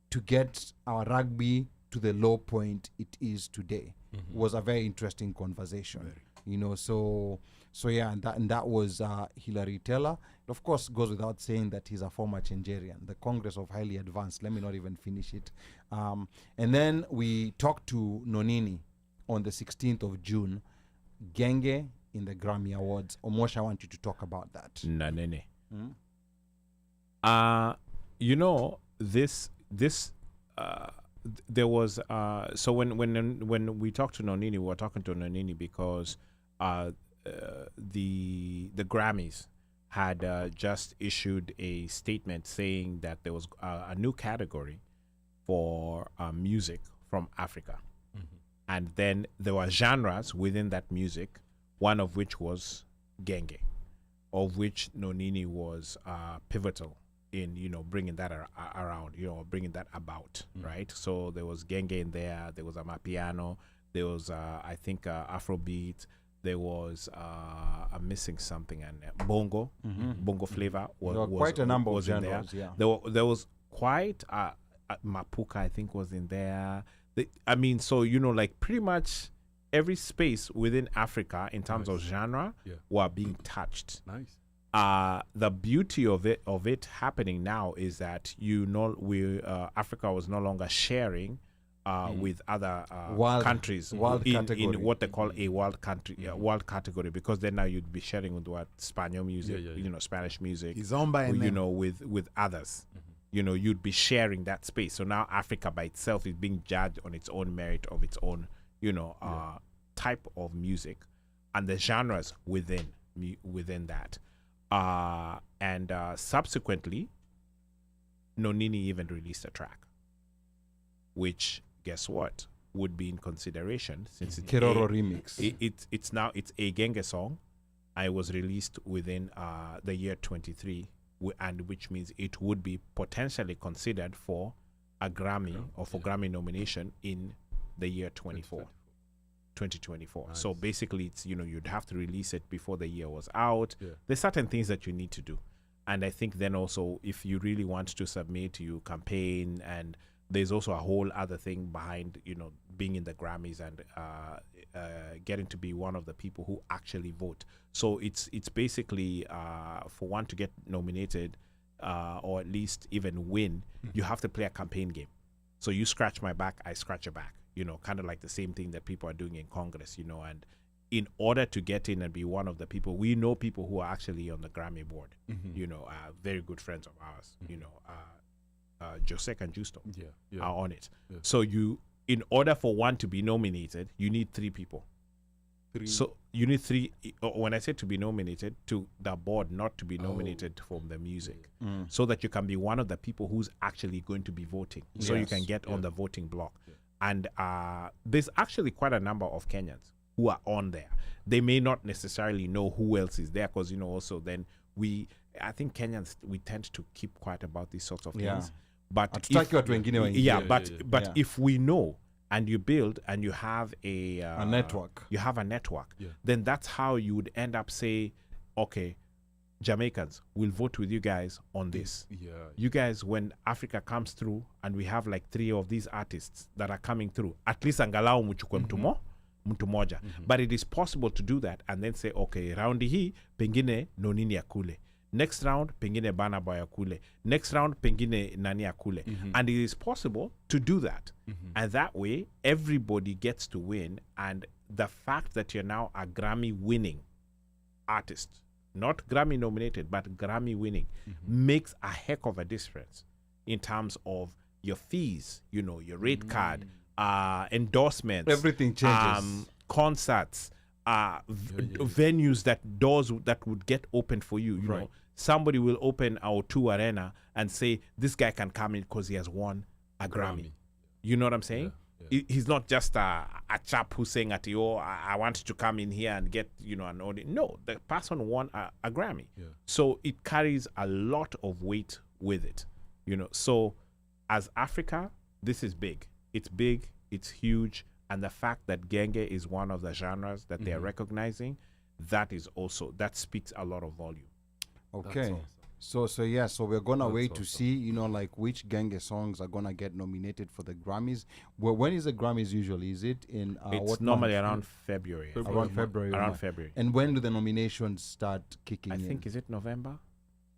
to get our rugby to the low point it is today. It was a very interesting conversation, you know. So yeah, and that was Hilary Taylor. It of course goes without saying that he's a former Changerian, the Congress of Highly Advanced. Let me not even finish it. And then we talked to Nonini on the 16th of June, Genge in the Grammy Awards. Omosha, I want you to talk about that. Nanene. You know, there was so when we talked to Nonini, we were talking to Nonini because the Grammys had just issued a statement saying that there was a new category for music from Africa, and then there were genres within that music, one of which was Genge, of which Nonini was pivotal in, you know, bringing that around, you know, bringing that about, right? So there was Genge in there, there was Amapiano, there was I think Afrobeat, there was I'm missing something, and bongo flavor was, There were quite a number of was in genres, there. yeah. There was quite Mapuka, I think, was in there. I mean, so, you know, like pretty much every space within Africa in terms of genre were being touched. Nice. The beauty of it happening now is that, you know, Africa was no longer sharing with other countries category. in what they call a world country, world category, because then now you'd be sharing with what Spanish music, you know, Spanish music, Kizomba and you them. know, with others. You know, you'd be sharing that space. So now Africa by itself is being judged on its own merit of its own, you know, type of music, and the genres within that. And subsequently, Nonini even released a track, which, guess what, would be in consideration since it's Kiroro remix. It's a Genge song. I was released within the year 23, and which means it would be potentially considered for a Grammy or for Grammy nomination in the year 2024. Nice. So basically, it's, you know, you'd have to release it before the year was out. There's certain things that you need to do, and I think then also, if you really want to submit, you campaign, and there's also a whole other thing behind, you know, being in the Grammys and getting to be one of the people who actually vote. So it's basically for one to get nominated or at least even win, you have to play a campaign game. So you scratch my back, I scratch your back. You know, kind of like the same thing that people are doing in Congress, you know. And in order to get in and be one of the people, we know people who are actually on the Grammy board, you know, very good friends of ours, you know, Josek and Justo are on it. So in order for one to be nominated, you need 3 people. So you need 3. When I say to be nominated, to the board, not to be nominated from the music, so that you can be one of the people who's actually going to be voting. So you can get on the voting block. And there's actually quite a number of Kenyans who are on there. They may not necessarily know who else is there, because, you know, also then I think Kenyans, we tend to keep quiet about these sorts of things. But if we know, and you build and you have a network, then that's how you would end up say, okay, Jamaicans will vote with you guys on this. You guys, when Africa comes through and we have like 3 of these artists that are coming through, at least angalau mchukue mtu moja. But it is possible to do that and then say, okay, raundi hii pengine Nonini akule, next round pengine Burna Boy akule, next round pengine nani akule. And it is possible to do that. And that way everybody gets to win. And the fact that you're now a Grammy winning artist, not Grammy nominated, but Grammy winning, makes a heck of a difference in terms of your fees, you know, your rate card, endorsements, everything changes, concerts, venues that would get opened for you. You know, somebody will open our O2 Arena and say, this guy can come in because he has won a Grammy. You know what I'm saying? He's not just a chap who's saying at I want to come in here and get, you know, an audience. No, the person won a Grammy. So it carries a lot of weight with it, you know. So as Africa, this is big. It's big, it's huge. And the fact that Genge is one of the genres that they're recognizing, that speaks a lot of volume. Okay. awesome. So we're gonna That's wait to awesome. see, like which Genge songs are gonna get nominated for the Grammys. Well, when is the Grammys usually? Is it in It's what normally month? around February. I think. Around February. Around March. February. And when do the nominations start kicking I in? think, is it November?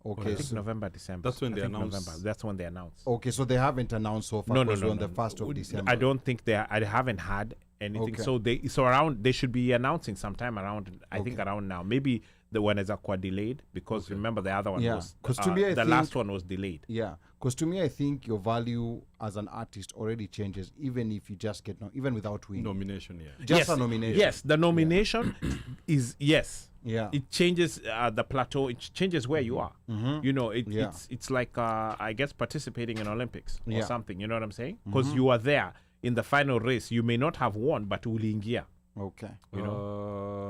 Okay. I think So, November, December. That's when I they think announce- November. That's when they announce. okay, so they haven't announced so far. No, because we're on no. the 1st of December. I don't think I haven't had anything. Okay. They should be announcing sometime around. I think around now. Maybe the one is quite delayed because remember the other one Yeah. was 'Cause to me, I the last think- one was delayed. Yeah, because to me, I think your value as an artist already changes, even if you just get even without winning. Nomination, yeah. Just yes, a nomination. Yes, the nomination is yes. Yeah. It changes the plateau. It changes where you are. You know, Yeah. it's like I guess participating in Olympics or Yeah. something. You know what I'm saying? Because you are there in the final race. You may not have won, but uliingia. Okay.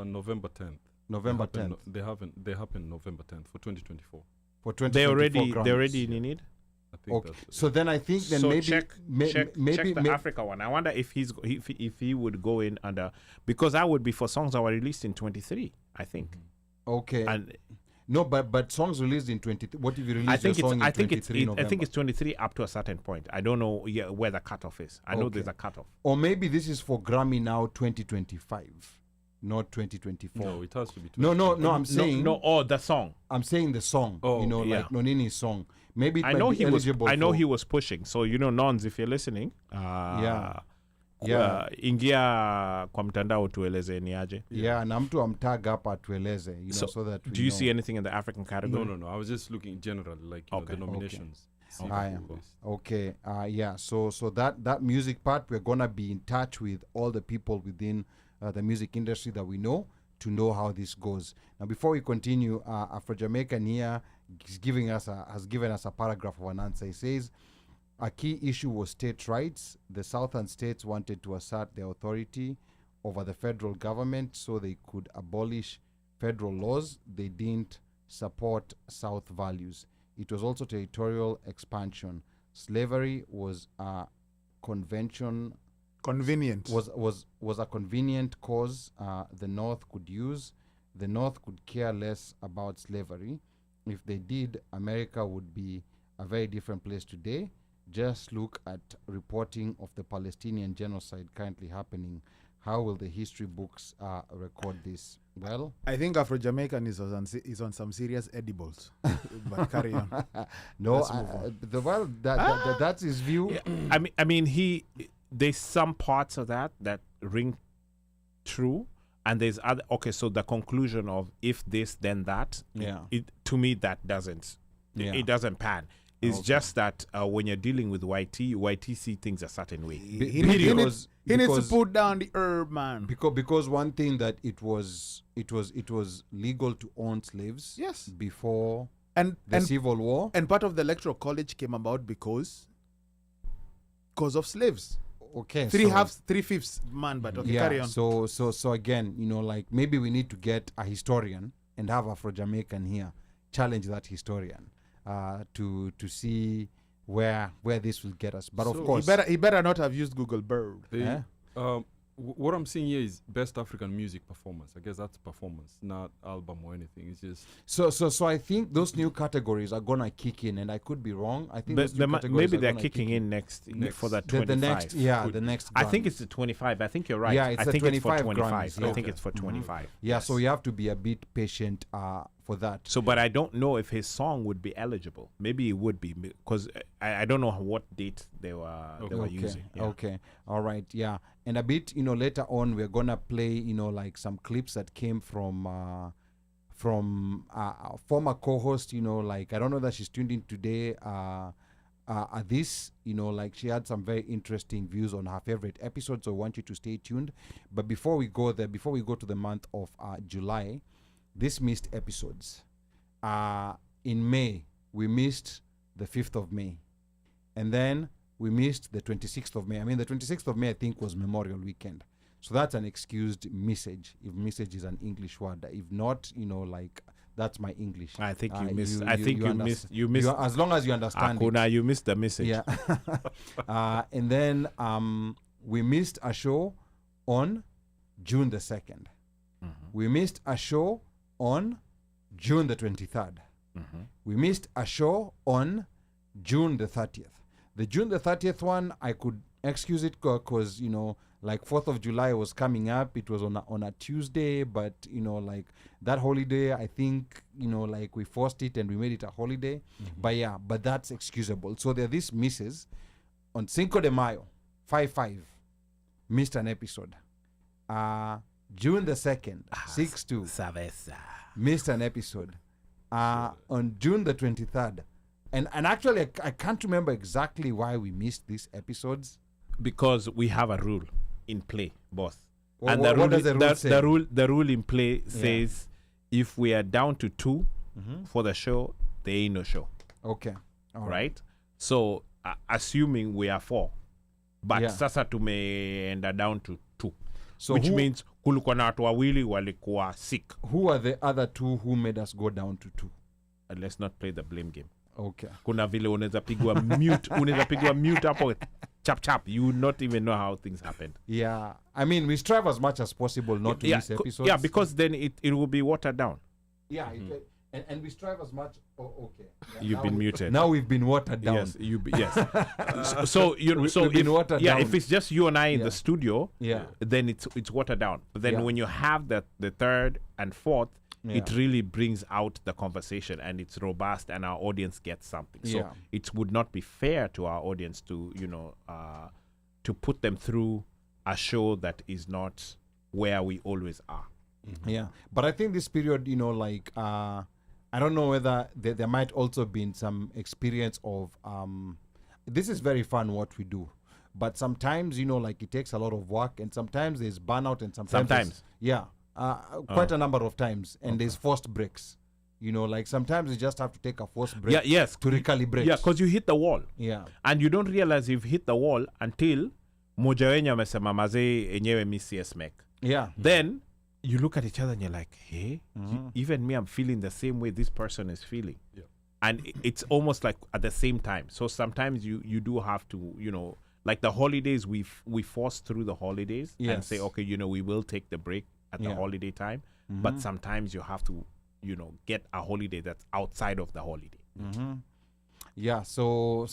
November 10th. November They happen- 10th. They happen November 10th for 2024. For They 2024 already Grammys. in it. I think Okay. that's So then I think then So maybe check maybe the Africa one. I wonder if if he would go in under, because that would be for songs that were released in 23. I think. okay. And No, but songs released in 23. What if you release I think your it's song I in think it's 23 I November? think it's 23 up to a certain point. I don't know where the cutoff is. I know Okay. there's a cutoff. Or maybe this is for Grammy now 2025, not 2024. No, it has to be. No, I'm saying The song. I'm saying the song. Oh, yeah. like Nonini's song. Maybe it I might know be he was. eligible I know for- he was pushing. So Nons, if you're listening, Yeah. ingia kwa mtandao tueleze ni aje. Yeah, na mtu amtag hapa atueleze, so that we do you know. see anything in the African category? No. I was just looking generally, like the Okay. nominations. See Ah, who yeah. goes. Okay. Yeah. So that music part, we're gonna be in touch with all the people within the music industry that we know to know how this goes. Now, before we continue, Afro Jamaican here has given us a paragraph of an answer. He says, a key issue was state rights. The southern states wanted to assert their authority over the federal government so they could abolish federal laws. They didn't support South values. It was also territorial expansion. Slavery was a convention Convenient. was a convenient cause the North could use. The North could care less about slavery. If they did, America would be a very different place today. Just look at reporting of the Palestinian genocide currently happening. How will the history books record this? Well, I think Afro Jamaican is on some serious edibles. But carry on. no, Let's move on. that's his view. I mean, there's some parts of that ring true, and there's other. Okay, so the conclusion of if this then that. Yeah. To me that doesn't. Yeah. It doesn't pan. It's Okay. just that when you're dealing with YT see things a certain way. He needs to because- put down the herb, man. Because one thing that it was legal to own slaves Yes. before And the Civil War. and part of the electoral college came about because of slaves. Okay, Three so- halves, 3/5 man. But okay, carry on. So again, like maybe we need to get a historian and have Afro Jamaican here challenge that historian to see where this will get us. But of So course, He better not have used Google Bird. They, what I'm seeing here is best African music performance. I guess that's performance, not album or anything. It's just so I think those new categories are gonna kick in, and I could be wrong. I think those new categories maybe are they're gonna kicking kick in next for the The 25. next, the next. I think Grammys. it's the 25. I think you're right. Yeah, it's I the think it's for 25 25. Grammys, I think yeah. it's for 25. Yeah, so you have to be a bit patient for that. So, but I don't know if his song would be eligible. Maybe it would be because I don't know what date they were using. Yeah. Okay. All right. Yeah. And a bit, later on, we're gonna play, like some clips that came from a former co-host. Like I don't know that she's tuned in today. This, like she had some very interesting views on her favorite episodes. So I want you to stay tuned. But before we go there, before we go to the month of July, these missed episodes. In May, we missed the 5th of May. And then we missed the 26th of May. I mean, the 26th of May, I think, was Memorial Weekend. So that's an excused message, if message is an English word. If not, like, that's my English. I think you missed. I think you missed. You missed. As long as you understand it. Akuna, you missed the message. Yeah. And then we missed a show on June the 2nd. We missed a show on June the 23rd. We missed a show on June the 30th. The June the 30th one, I could excuse it because, you know, like 4th of July was coming up. It was on a Tuesday, but, you know, like that holiday, I think, you know, like we forced it and we made it a holiday. But yeah, but that's excusable. So there are these misses. On Cinco de Mayo, 5-5, missed an episode. June the 2nd, 6-2, Savesa. missed an episode. On June the 23rd, and actually I can't remember exactly why we missed these episodes. Because we have a rule in play, boss. Wha- And wha- the what rule, does the rule say? the rule in play says if we are down to 2 for the show, there ain't no show, Okay, all right? So assuming we are 4, but Yeah. sasa tumeenda down to 2, So which who- means kulikuwa na watu wawili walikuwa sick. Who are the other two who made us go down to 2? Let's not play the blame game. Okay. Kuna vile unaweza pigwa mute hapo chap chap, you would not even know how things happened. Yeah, I mean, we strive as much as possible not to miss episodes. Yeah, because then it will be watered down. yeah, and we strive as much. Oh, okay. Yeah, You've been muted. Now we've been watered down. Yes, yes. so you We- so we've been if, watered yeah, down. if it's just you and I in Yeah. the studio, Yeah. then it's watered down. But then Yeah. when you have the third and fourth, it Yeah. really brings out the conversation and it's robust and our audience gets something. So Yeah. it would not be fair to our audience to to put them through a show that is not where we always are. Yeah, but I think this period, you know, like I don't know whether there might also been some experience of this is very fun what we do, but sometimes, you know, like it takes a lot of work, and sometimes there's burnout, and sometimes Sometimes. yeah, quite a number of times, and there's forced breaks. You know, like sometimes you just have to take a forced break. Yeah, yes. To recalibrate. Yeah, because you hit the wall. Yeah. And you don't realize you've hit the wall until moja wenye amesema mazee enyewe mi CSMEC. Yeah. Then you look at each other and you're like, hey, even me, I'm feeling the same way this person is feeling. Yeah. And it's almost like at the same time. So sometimes you do have to, you know, like the holidays, we force through the holidays and Yes. say, okay, you know, we will take the break at the Yeah. holiday time. But sometimes you have to, you know, get a holiday that's outside of the holiday. Yeah, so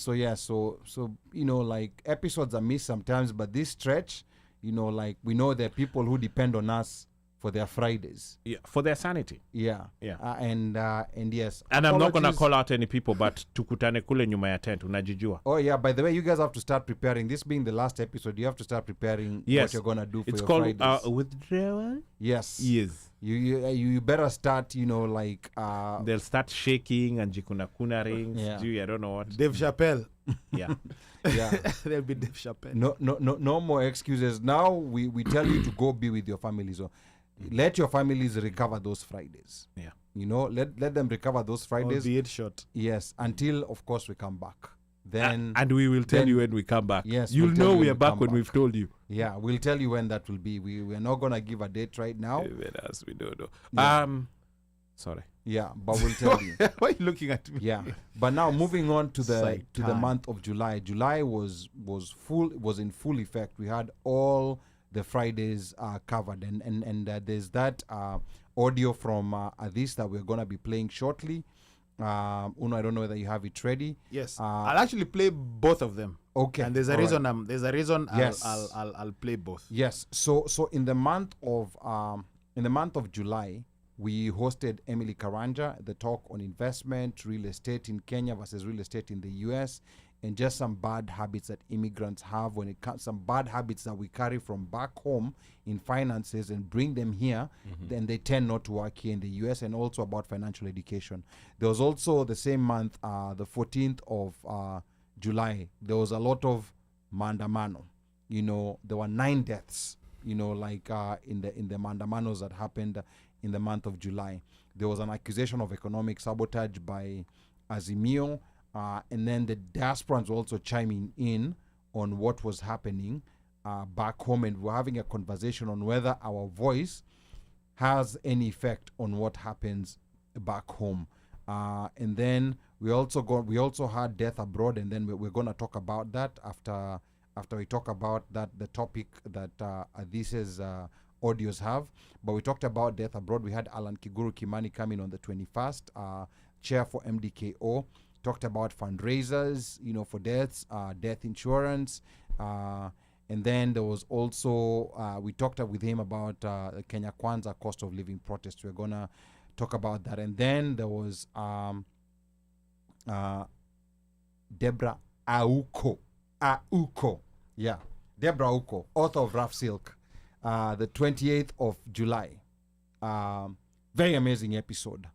you know, like episodes are missed sometimes, but this stretch, you know, like we know there are people who depend on us for their Fridays. Yeah, for their sanity. Yeah. Yeah. And yes. And I'm not going to apologies. call out any people, but tukutane kule nyuma ya tent, unajijua. Oh yeah, by the way, you guys have to start preparing. This being the last episode, you have to start preparing Yes. what you're gonna do for It's your called Fridays. withdrawal? Yes. Yes. You better start, you know, like They'll start shaking and jikuna rings. Yeah. I don't know what. Dave Chappelle. Yeah. yeah. There'll be Dave Chappelle. No more excuses. Now we tell you to go be with your families. So let your families recover those Fridays. Yeah. You know, let them recover those Fridays. Albeit short. Yes, until of course we come back. Then And we will tell then- you when we come back. Yes, You'll we'll tell know you we when are we back come when back. we've told you. yeah, we'll tell you when that will be. We're not gonna give a date right now. Even us, we don't know. Yeah. Sorry. Yeah, but we'll tell you. Why are you looking at me? Yeah, but now moving on to the Satan. month of July. July was in full effect. We had all the Fridays covered, and there's that audio from Adis that we're gonna be playing shortly. Uno, I don't know whether you have it ready. Yes. Uh, I'll actually play both of them. Okay, And there's a all reason right. there's a reason Yes. I'll play both. Yes. So in the month of July, we hosted Emily Karanja, the talk on investment, real estate in Kenya versus real estate in the US, and just some bad habits that immigrants have when it comes, some bad habits that we carry from back home in finances and bring them here, then they tend not to work here in the US, and also about financial education. There was also the same month, the 14th of July, there was a lot of maandamano. You know, there were 9 deaths, you know, like in the maandamanos that happened in the month of July. There was an accusation of economic sabotage by Azimio, and then the diasporans were also chiming in on what was happening back home, and we're having a conversation on whether our voice has any effect on what happens back home. And then we also had death abroad, and then we're going to talk about that after we talk about that, the topic that this is audios have. But we talked about death abroad. We had Alan Kiguru Kimani coming on the 21st, chair for MDKO. Talked about fundraisers, for deaths, death insurance. And then there was also, we talked with him about the Kenya Kwanza cost of living protest. We're going to talk about that. And then there was Deborah Auko. Yeah. Deborah Auko, author of Rough Silk, the 28th of July. Very amazing episode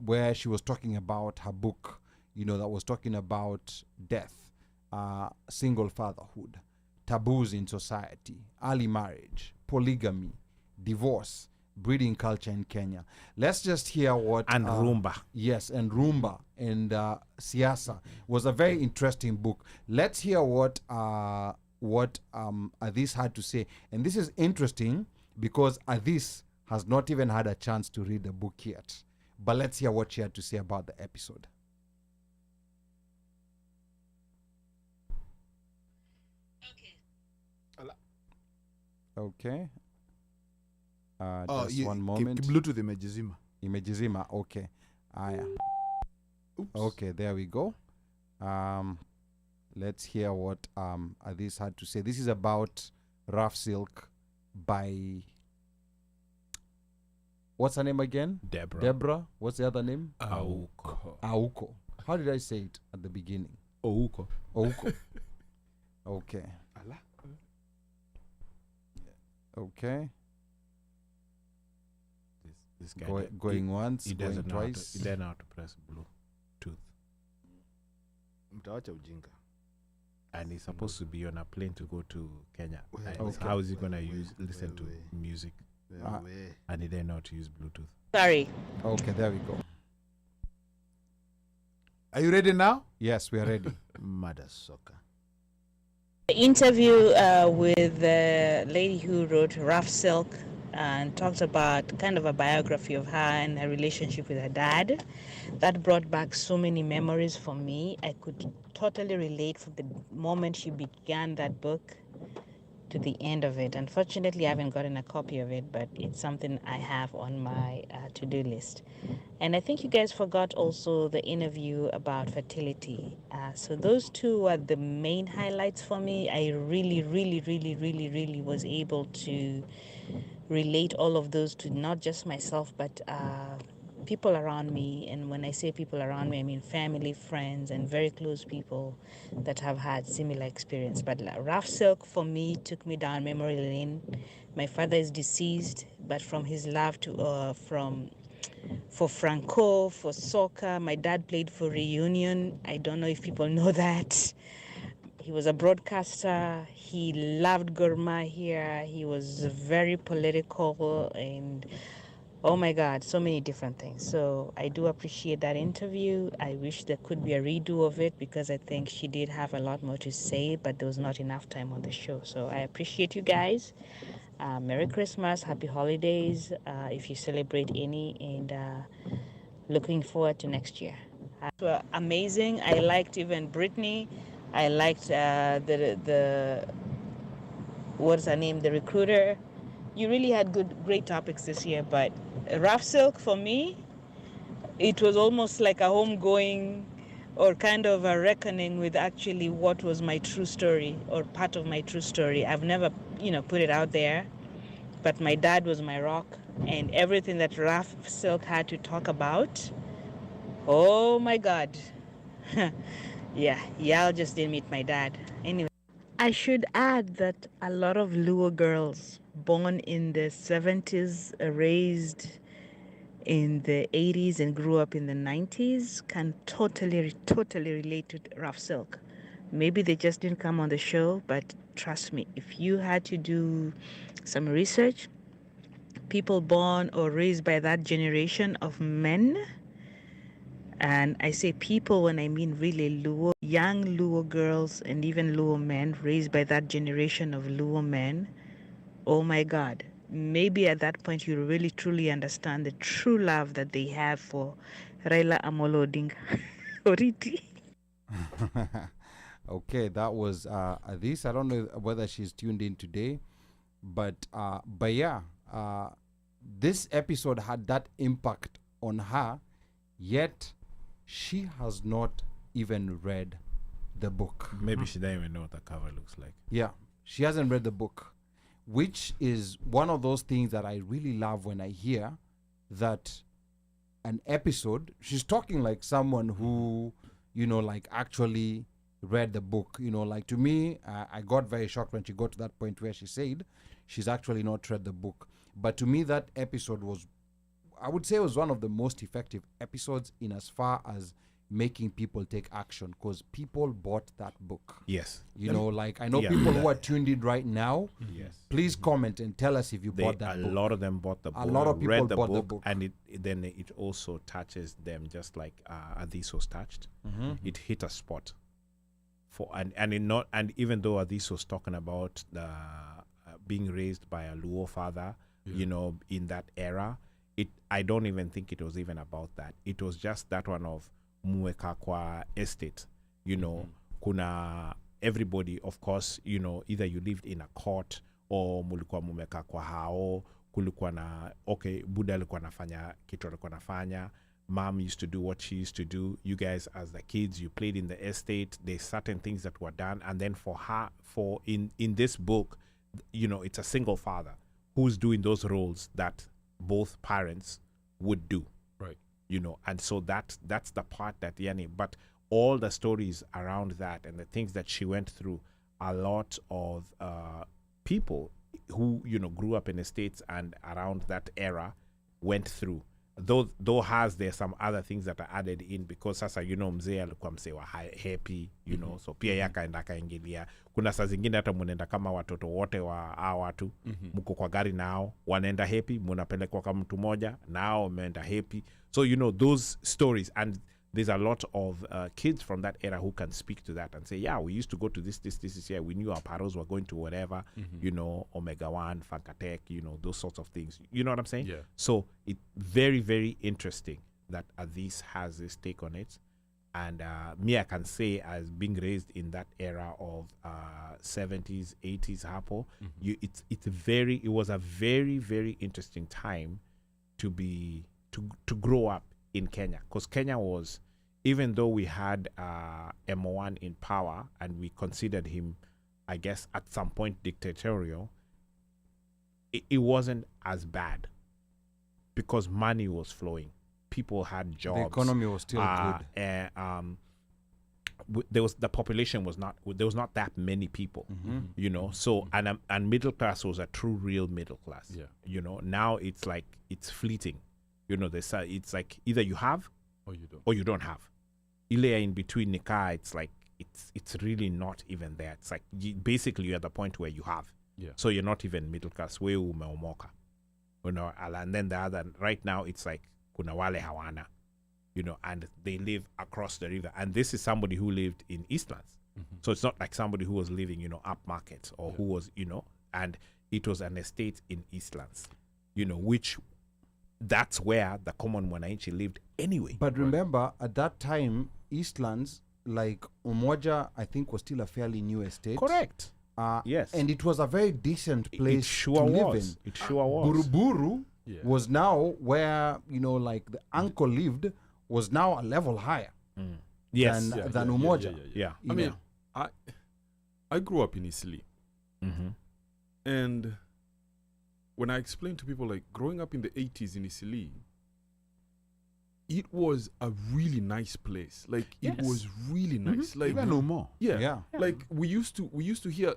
where she was talking about her book, that was talking about death, single fatherhood, taboos in society, early marriage, polygamy, divorce, breeding culture in Kenya. Let's just hear what... And Rumba. Yes, and Rumba and Siasa was a very interesting book. Let's hear what Adis had to say. And this is interesting because Adis has not even had a chance to read the book yet. But let's hear what she had to say about the episode. Okay. Just one moment. Bluetooth imejizima. Imejizima, okay. Aya. Oops. Okay, there we go. Let's hear what Adis had to say. This is about Rough Silk by... What's her name again? Deborah. Deborah. What's the other name? Auko. Auko. How did I say it at the beginning? Ouko. Auko. Okay. Allah. Okay. This guy Going once, he going doesn't know how to, twice. he doesn't know how to press Bluetooth. Mtawacha ujinga. And he's supposed to be on a plane to go to Kenya. And Okay. how is he going to listen to Wewe. music? Wewe. And he didn't know how to use Bluetooth. Sorry. Okay, there we go. Are you ready now? Yes, we are ready. Mother soccer. The interview with the lady who wrote Rough Silk and talked about kind of a biography of her and her relationship with her dad. That brought back so many memories for me. I could totally relate from the moment she began that book to the end of it. Unfortunately, I haven't gotten a copy of it, but it's something I have on my to-do list. And I think you guys forgot also the interview about fertility. So those two are the main highlights for me. I really was able to relate all of those to not just myself, but people around me. And when I say people around me, I mean family, friends, and very close people that have had similar experience. But Rough Silk for me took me down memory lane. My father is deceased, but from his love to for Franco, for soccer, my dad played for Reunion. I don't know if people know that. He was a broadcaster. He loved Gor Mahia. He was very political and oh my God, so many different things. So I do appreciate that interview. I wish there could be a redo of it because I think she did have a lot more to say, but there was not enough time on the show. So I appreciate you guys. Merry Christmas, happy holidays, if you celebrate any, and looking forward to next year. Amazing. I liked even Brittany. I liked the what's her name, the recruiter. You really had great topics this year, but Rough Silk for me, it was almost like a homegoing or kind of a reckoning with actually what was my true story or part of my true story. I've never, put it out there, but my dad was my rock, and everything that Rough Silk had to talk about, oh my God. Yeah, y'all just didn't meet my dad. Anyway, I should add that a lot of Luo girls born in the 70s, raised in the 80s and grew up in the 90s can totally relate to Rough Silk. Maybe they just didn't come on the show, but trust me, if you had to do some research, people born or raised by that generation of men, and I say people when I mean really Luo, young Luo girls and even Luo men raised by that generation of Luo men, oh my God, maybe at that point you really truly understand the true love that they have for Raila Amolo Odinga. Oriti. Okay, that was this. I don't know whether she's tuned in today, But yeah, this episode had that impact on her, yet she has not even read the book. Maybe she doesn't even know what the cover looks like. Yeah, she hasn't read the book, which is one of those things that I really love when I hear that an episode, she's talking like someone who, like actually read the book. Like to me, I got very shocked when she got to that point where she said she's actually not read the book. But to me, that episode was, I would say, was one of the most effective episodes in as far as making people take action, because people bought that book. Yes. Like I know Yeah. people who are tuned in right now. Yes. Please comment and tell us if you bought that A book. lot of them bought the book. A lot of people read the bought book, the book. and it also touches them just like Adis was touched. It hit a spot and even though Adis was talking about the being raised by a Luo father, in that era, I don't even think it was even about that. It was just that one of Muekakwa estate, kuna everybody, of course, either you lived in a court or mulikuwa mumekakwa hao, kulikuwa na Buddha alikuwa anafanya kitu alikuwa anafanya, mom used to do what she used to do, you guys as the kids you played in the estate, there's certain things that were done, and then for her, in this book, it's a single father who's doing those roles that both parents would do, Right. and so that's the part that Yani, but all the stories around that and the things that she went through, a lot of people who grew up in the States and around that era went through. Though there's some other things that are added in, because sasa mzee alikuwa mzee wa happy, so pia yakaenda kaingilia. Kuna saa zingine hata mnaenda kama watoto wote wa hao watu mko kwa gari nao wanaenda happy, mnapelekwa kama mtu moja nao mmeenda happy. So those stories, and there's a lot of kids from that era who can speak to that and say, yeah, we used to go to this here. We knew our paros were going to whatever, Omega 1, Funkatech, those sorts of things. You know what I'm saying? Yeah. So it's very, very interesting that Adis has this take on it. And me, I can say, as being raised in that era of 70s, 80s, Hapo, it was a very, very interesting time to grow up in Kenya, because Kenya was, even though we had M1 in power and we considered him, I guess, at some point dictatorial, it wasn't as bad because money was flowing. People had jobs. The economy was still good. The population was not, there was not that many people, so, and middle class was a true real middle class. Yeah. Now it's like, it's fleeting. It's like either you have or you don't have. Ile in between nika, it's like it's really not even there. It's like basically you're at the point where you have. Yeah. So you're not even middle class. We umeomoka. And then the other, right now it's like kuna wale hawana, and they live across the river. And this is somebody who lived in Eastlands. So it's not like somebody who was living, up market or who was, and it was an estate in Eastlands, which that's where the common mwananchi lived anyway. But remember, at that time, Eastlands, like Umoja, I think was still a fairly new estate. Correct. Yes. And it was a very decent place It sure to live was. in. It sure was. Buruburu Yeah. was now where, like the uncle lived, was now a level higher Yes. than Umoja. Yeah. I mean, I grew up in Isli, and when I explain to people, like, growing up in the 80s in Isili, it was a really nice place. Like, it was really nice. Like, Even no more. yeah. Like, we used to hear,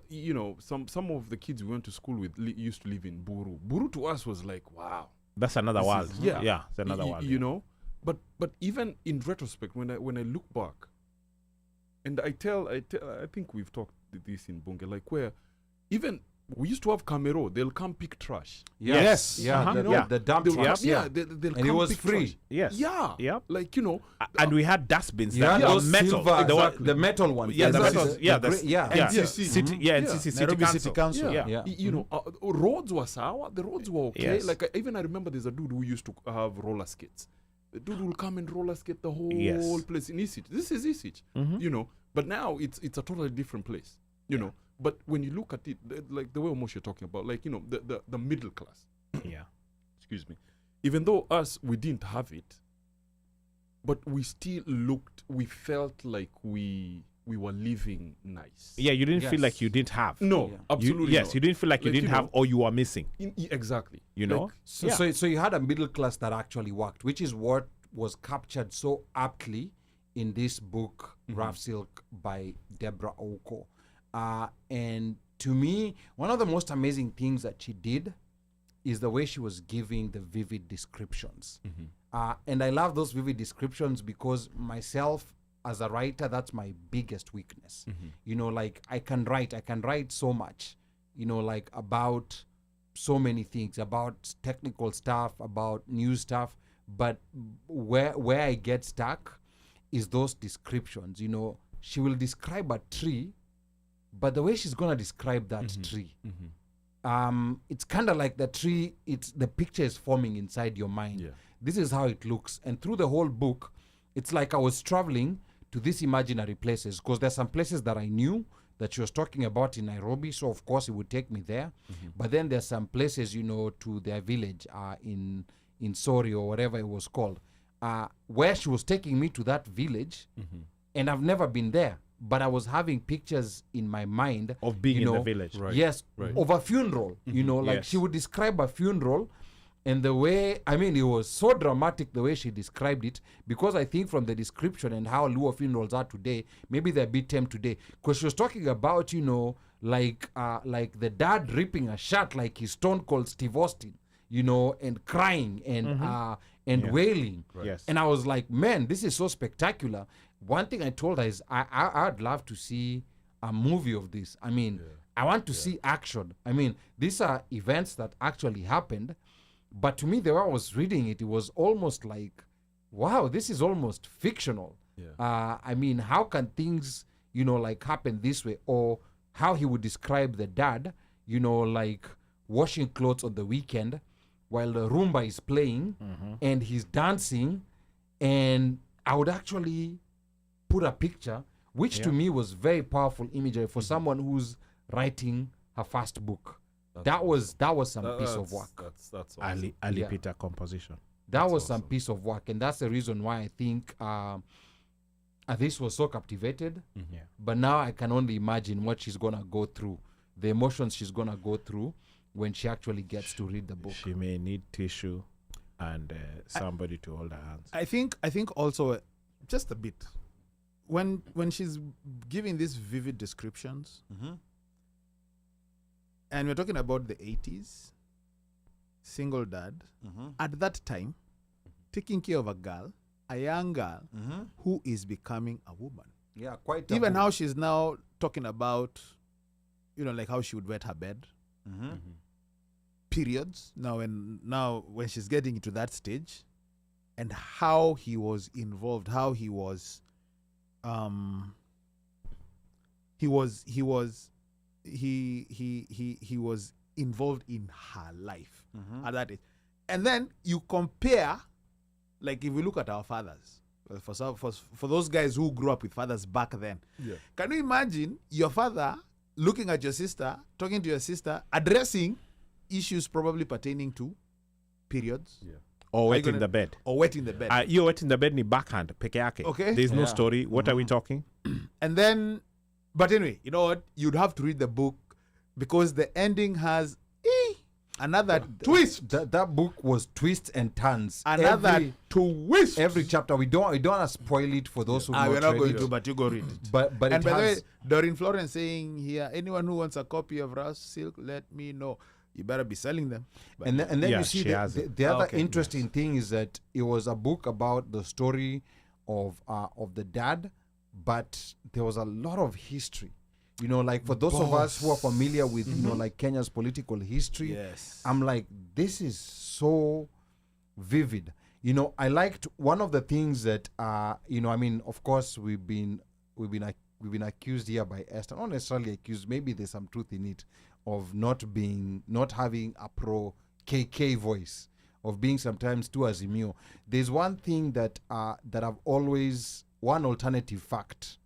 some of the kids we went to school with used to live in Buru. Buru to us was like, wow. That's another world. Yeah. Yeah. It's another world. But even in retrospect, when I look back, and I think we've talked this in Bunge, like, where even we used to have Camero, they'll come pick trash. Yes. Yeah. Uh-huh. The dump They'll trucks. come, Yeah. they'll And come it was pick free. trash. Yes. Yeah. Yep. Like, And we had dustbins. Yeah, that were those metal. silver, They were- exactly. The metal ones. Yeah, the Exactly. metal. Yeah, the yeah. NCC. City, yeah, Yeah. NCC City Nairobi Council. City Council. Yeah. Yeah. Roads were sour. The roads were okay. Yes. Like, even I remember there's a dude who used to have roller skates. The dude will come and roller skate the whole Yes. place in Isich. This is Isich, But now it's a totally different place, But when you look at it, like the way almost you're talking about, like, you know, the middle class, Yeah. excuse me, even though us, we didn't have it, but we still we felt like we were living nice. Yeah, you didn't feel Yes. like you didn't have. No, Yeah. absolutely Yes, not. you didn't feel like you Like, didn't you have know, or you were missing. Exactly. You know? Like, So, Yeah. so you had a middle class that actually worked, which is what was captured so aptly in this book, Rough Silk by Deborah Oko. And to me, one of the most amazing things that she did is the way she was giving the vivid descriptions. And I love those vivid descriptions because myself, as a writer, that's my biggest weakness. You know, like I can write so much, you know, like about so many things, about technical stuff, about new stuff, but where I get stuck is those descriptions. You know, she will describe a tree, but the way she's gonna describe that tree, it's kind of like the tree, it's the picture is forming inside your mind. Yeah. This is how it looks, and through the whole book, it's like I was traveling to these imaginary places, because there's some places that I knew that she was talking about in Nairobi, so of course it would take me there. But then there's some places, you know, to their village in Sori or whatever it was called, where she was taking me to that village, and I've never been there, but I was having pictures in my mind Of being you in the know, village. Right. Yes, Right. of a funeral. You know, like Yes. she would describe a funeral, and the way, I mean, it was so dramatic the way she described it, because I think from the description and how Luo funerals are today, maybe they're a bit tame today, because she was talking about, you know, like the dad ripping a shirt like he's Stone Cold Steve Austin, you know, and crying and wailing. Yes. And I was like, man, this is so spectacular. One thing I told her is I'd love to see a movie of this. I mean, I want to see action. I mean, these are events that actually happened. But to me, the way I was reading it, it was almost like, wow, this is almost fictional. Yeah. I mean, how can things, you know, like happen this way? Or how he would describe the dad, you know, like washing clothes on the weekend while the Roomba is playing and he's dancing. And I would actually put a picture, which to me was very powerful imagery for someone who's writing her first book. That was some piece of work. That's awesome. Ali Yeah. Peter composition. That was some piece of work, and that's the reason why I think this was so captivated. Yeah. But now I can only imagine what she's gonna go through, the emotions she's gonna go through when she actually gets to read the book. She may need tissue and somebody to hold her hands. I think also just a bit when she's giving these vivid descriptions, and we're talking about the 80s, single dad at that time, taking care of a young girl who is becoming a woman. Yeah, quite. Even how she's now talking about, you know, like how she would wet her bed, periods. Now when she's getting into that stage, and how he was involved, how he was involved in her life at that age. And then you compare, like if we look at our fathers, for those guys who grew up with fathers back then, can you imagine your father looking at your sister, talking to your sister, addressing issues probably pertaining to periods? Or Are you wetting gonna- the bed. Or wetting the bed. You're wetting the bed ni backhand, peke yake. Okay. There's no Yeah. story. What are we talking? And then, but anyway, you know what? You'd have to read the book because the ending has another twist. That book was twists and turns. Another twist. every chapter. We don't want to spoil it for those who We're not going read to, it. but you go read it. But And it by the way, has, Doreen Florence saying here, anyone who wants a copy of Rough Silk, let me know. You better be selling them. But and then Yeah, you see she has the other Okay, interesting thing is that it was a book about the story of the dad, but there was a lot of history. You know, like for those of us who are familiar with you know like Kenya's political history, yes. I'm like, this is so vivid. You know, I liked one of the things that you know, I mean, of course we've been accused here by Esther, not necessarily accused, maybe there's some truth in it, of not having a pro KK voice, of being sometimes too Azimio. There's one thing that I've always, one alternative fact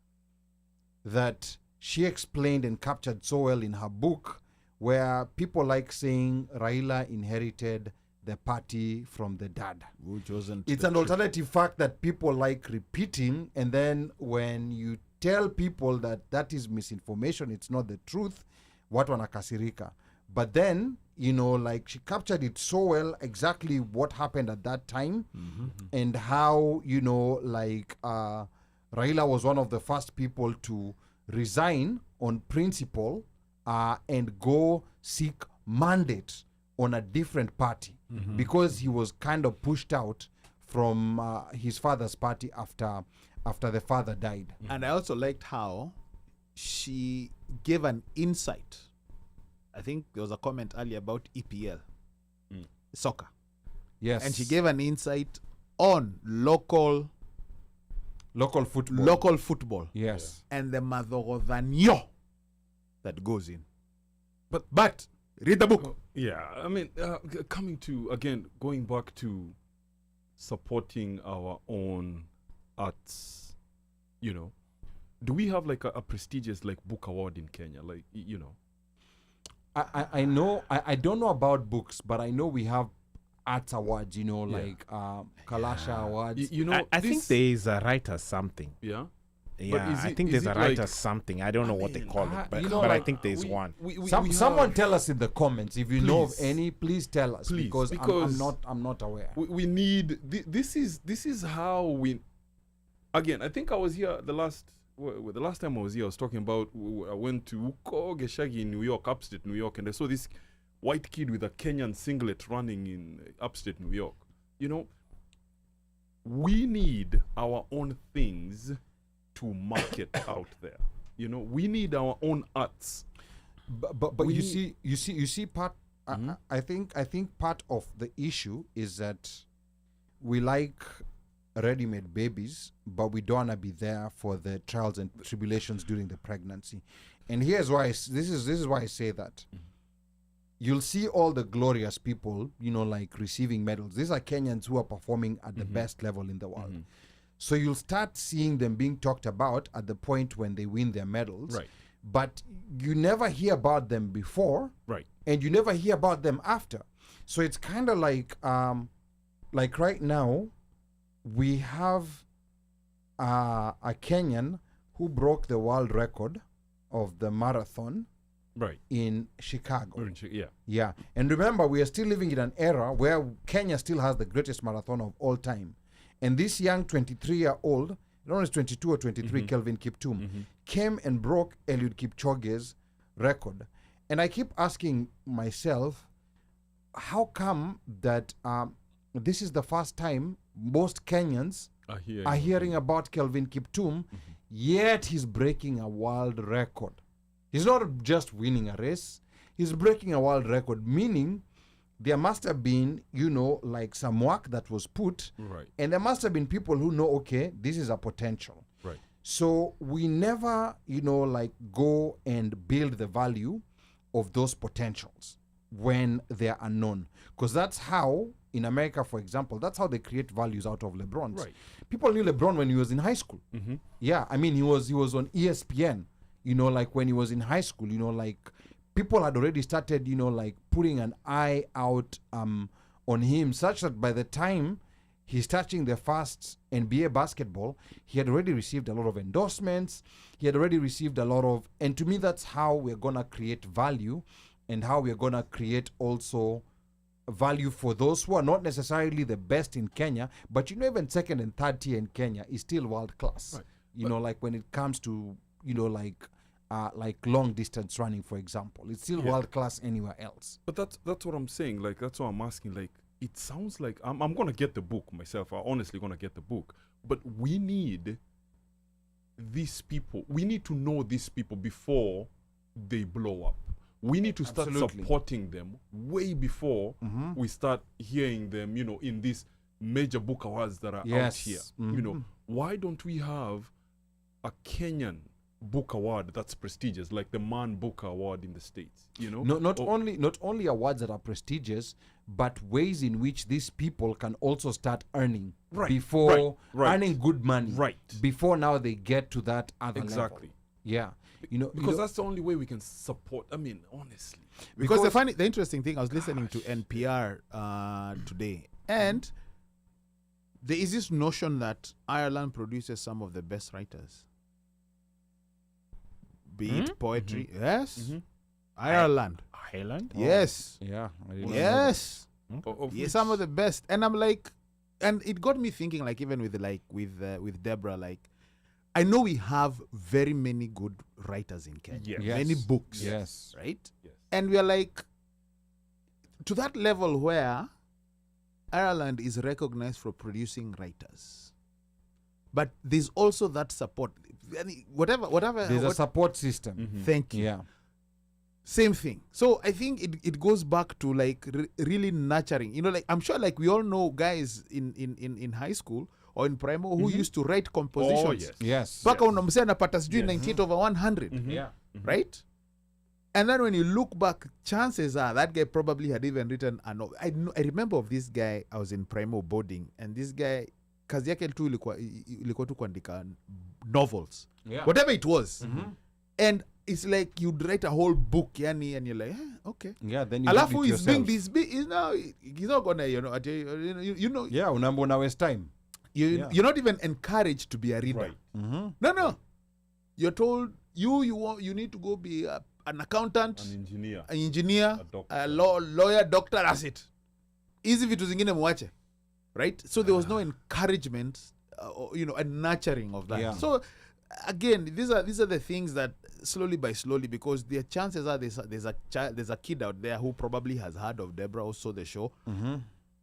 that she explained and captured so well in her book, where people like saying Raila inherited the party from the dad. Which wasn't. It's the an truth. alternative fact that people like repeating, and then when you tell people that that is misinformation, it's not the truth, watu wanakasirika. But then, like she captured it so well, exactly what happened at that time, and how, Raila was one of the first people to resign on principle and go seek mandate on a different party because he was kind of pushed out from his father's party after the father died. And I also liked how she gave an insight. I think there was a comment earlier about EPL, soccer. Yes. And she gave an insight on local football. Yes. And the madhogodhanyo that goes in. But read the book. Yeah, I mean, going back to supporting our own arts, do we have like a prestigious like book award in Kenya? Like, I know, I don't know about books, but I know we have arts awards, like Kalasha awards. I think there is a writer something. Yeah. Yeah, I think there's a writer something. I don't know what they call it, but I think there's one. Someone tell us in the comments if you know of any. Please tell us, Please, because I'm not aware. We need this is how we. Again, I think I was here the last time I was here. I was talking about I went to Uko Geshagi in New York, upstate New York, and I saw this white kid with a Kenyan singlet running in upstate New York. We need our own things to market out there. We need our own arts. But you see part. I think part of the issue is that we like ready-made babies, but we don't want to be there for the trials and tribulations during the pregnancy. And here's why. This is why I say that. You'll see all the glorious people, like receiving medals. These are Kenyans who are performing at the best level in the world. So you'll start seeing them being talked about at the point when they win their medals. Right. But you never hear about them before. Right. And you never hear about them after. So it's kind of like right now, we have a Kenyan who broke the world record of the marathon in Chicago. Yeah. And remember, we are still living in an era where Kenya still has the greatest marathon of all time. And this young 23-year-old, I don't know if it's 22 or 23, Kelvin Kiptum, came and broke Eliud Kipchoge's record. And I keep asking myself, how come that this is the first time most Kenyans are hearing about Kelvin Kiptum, yet he's breaking a world record. He's not just winning a race, he's breaking a world record, meaning there must have been, like some work that was put, and there must have been people who know, okay, this is a potential. Right. So we never, go and build the value of those potentials when they are unknown. Because that's how, in America, for example, that's how they create values out of LeBron. Right. People knew LeBron when he was in high school. Yeah, I mean, he was on ESPN, when he was in high school, people had already started, putting an eye out on him, such that by the time he's touching the first NBA basketball, he had already received a lot of endorsements. He had already received a lot of, and to me, that's how we're going to create value and how we're going to create also value for those who are not necessarily the best in Kenya, but even second and third tier in Kenya is still world class. Like when it comes to, like long distance running, for example, it's still world class anywhere else. But that's what I'm saying. Like, that's what I'm asking. Like, it sounds like I'm gonna get the book myself. I'm honestly gonna get the book. But we need these people. We need to know these people before they blow up. We need to start supporting them way before we start hearing them, in these major book awards that are out here. Why don't we have a Kenyan book award that's prestigious, like the Man Booker Award in the States? Not only awards that are prestigious, but ways in which these people can also start earning before earning good money. Before now they get to that other level. Yeah, Because that's the only way we can support. I mean, honestly. Because the interesting thing, I was listening to NPR today, and there is this notion that Ireland produces some of the best writers, be it poetry. Yes, Ireland. Ireland? Yes, yeah, I didn't know yes, Of yeah, some of the best. And I'm like, and it got me thinking, like, even with Deborah, like, I know we have very many good writers in Kenya, Yes. Yes. many books, Yes. right? Yes. And we are like to that level where Ireland is recognized for producing writers, but there's also that support. Whatever. There's a support system. Thank you. Yeah. Same thing. So I think it goes back to like really nurturing. Like I'm sure like we all know guys in high school or in primary who used to write compositions. Oh, yes. Yes. Mpaka unamsea anapata sijui 98 over 100. Yeah. Right? And then when you look back, chances are that guy probably had even written a novel. I remember of this guy, I was in primary boarding, and this guy, kazi yake tu ilikuwa tu kuandika novels. Yeah. Whatever it was. And it's like you'd write a whole book, yani, and you're like, okay. Yeah. Then you Alafu read it is being yourself. this big, he's not gonna, Yeah. Unambona waste time. Yeah. you're not even encouraged to be a reader. Right. No. You're told you need to go be an accountant, An engineer. an engineer, A doctor. a lawyer, doctor, that's it. Hizi vitu zingine muache. Right? So there was no encouragement, and nurturing of that. Yeah. So again, these are the things that slowly by slowly, because the chances are there's a kid out there who probably has heard of Deborah, also the show,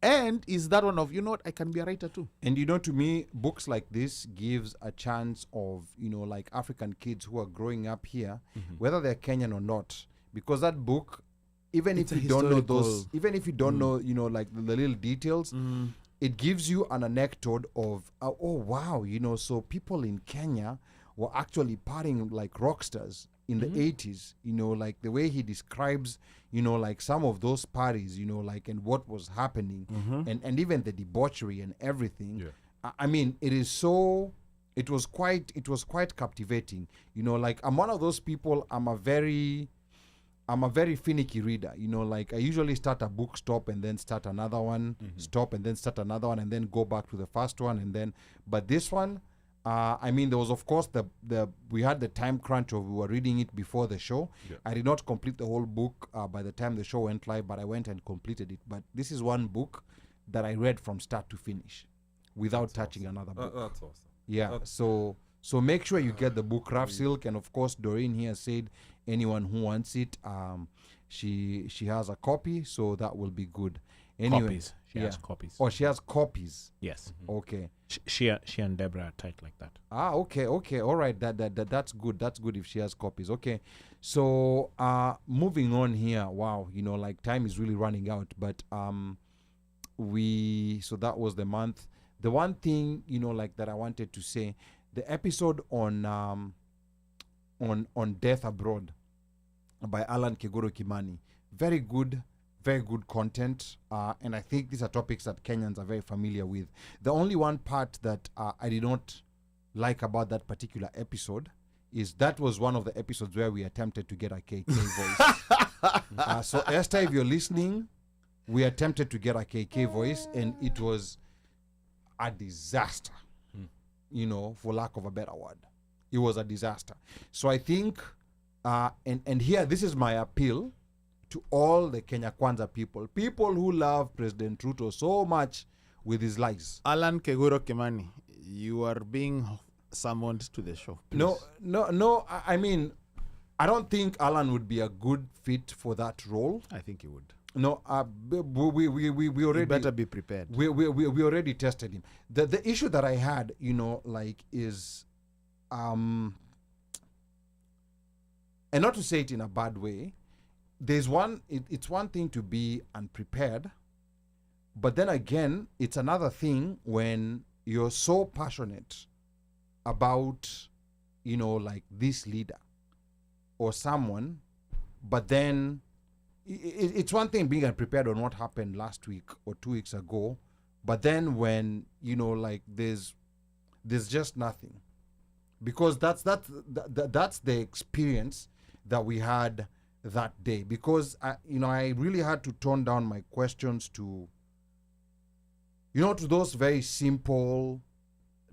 and is that one of, I can be a writer too. And to me, books like this gives a chance of, like African kids who are growing up here, whether they're Kenyan or not, because that book, even It's if a you don't know those, historical- even if you don't know, like the little details, it gives you an anecdote of, oh wow, so people in Kenya were actually partying like rock stars in the 80s, like the way he describes, like some of those parties, like, and what was happening, and even the debauchery and everything. Yeah. I mean, it was quite captivating. Like I'm one of those people, I'm a very finicky reader. Like I usually start a book, stop, and then start another one, stop, and then start another one, and then go back to the first one, and then, but this one, I mean, there was, of course, we had the time crunch of we were reading it before the show. Yeah. I did not complete the whole book by the time the show went live, but I went and completed it. But this is one book that I read from start to finish without touching another book. That's awesome. Yeah. So make sure you get the book, Rough Silk, and of course, Doreen here said anyone who wants it, she has a copy, so that will be good. Anyway, Copies. She has copies. Oh, she has copies. Yes. Okay. She and Deborah are tight like that. Okay, all right. That's good. That's good if she has copies. Okay, so moving on here. Wow, like time is really running out. But so that was the month. The one thing like that I wanted to say, the episode on Death Abroad by Alan Kegoro Kimani, very good content, and I think these are topics that Kenyans are very familiar with. The only one part that I did not like about that particular episode is that was one of the episodes where we attempted to get a KK voice. So Esther, if you're listening, we attempted to get a KK voice, and it was a disaster, for lack of a better word. It was a disaster. So I think, and here, this is my appeal to all the Kenya Kwanza people who love President Ruto so much with his lies. Alan Keguro Kimani, you are being summoned to the show. No. I mean, I don't think Alan would be a good fit for that role. I think he would. No, we already You better be prepared. we already tested him. The issue that I had, is, and not to say it in a bad way, it's one thing to be unprepared, but then again, it's another thing when you're so passionate about, like this leader or someone, but then it's one thing being unprepared on what happened last week or 2 weeks ago, but then when, like there's just nothing. because that's the experience that we had that day. Because I really had to tone down my questions to to those very simple,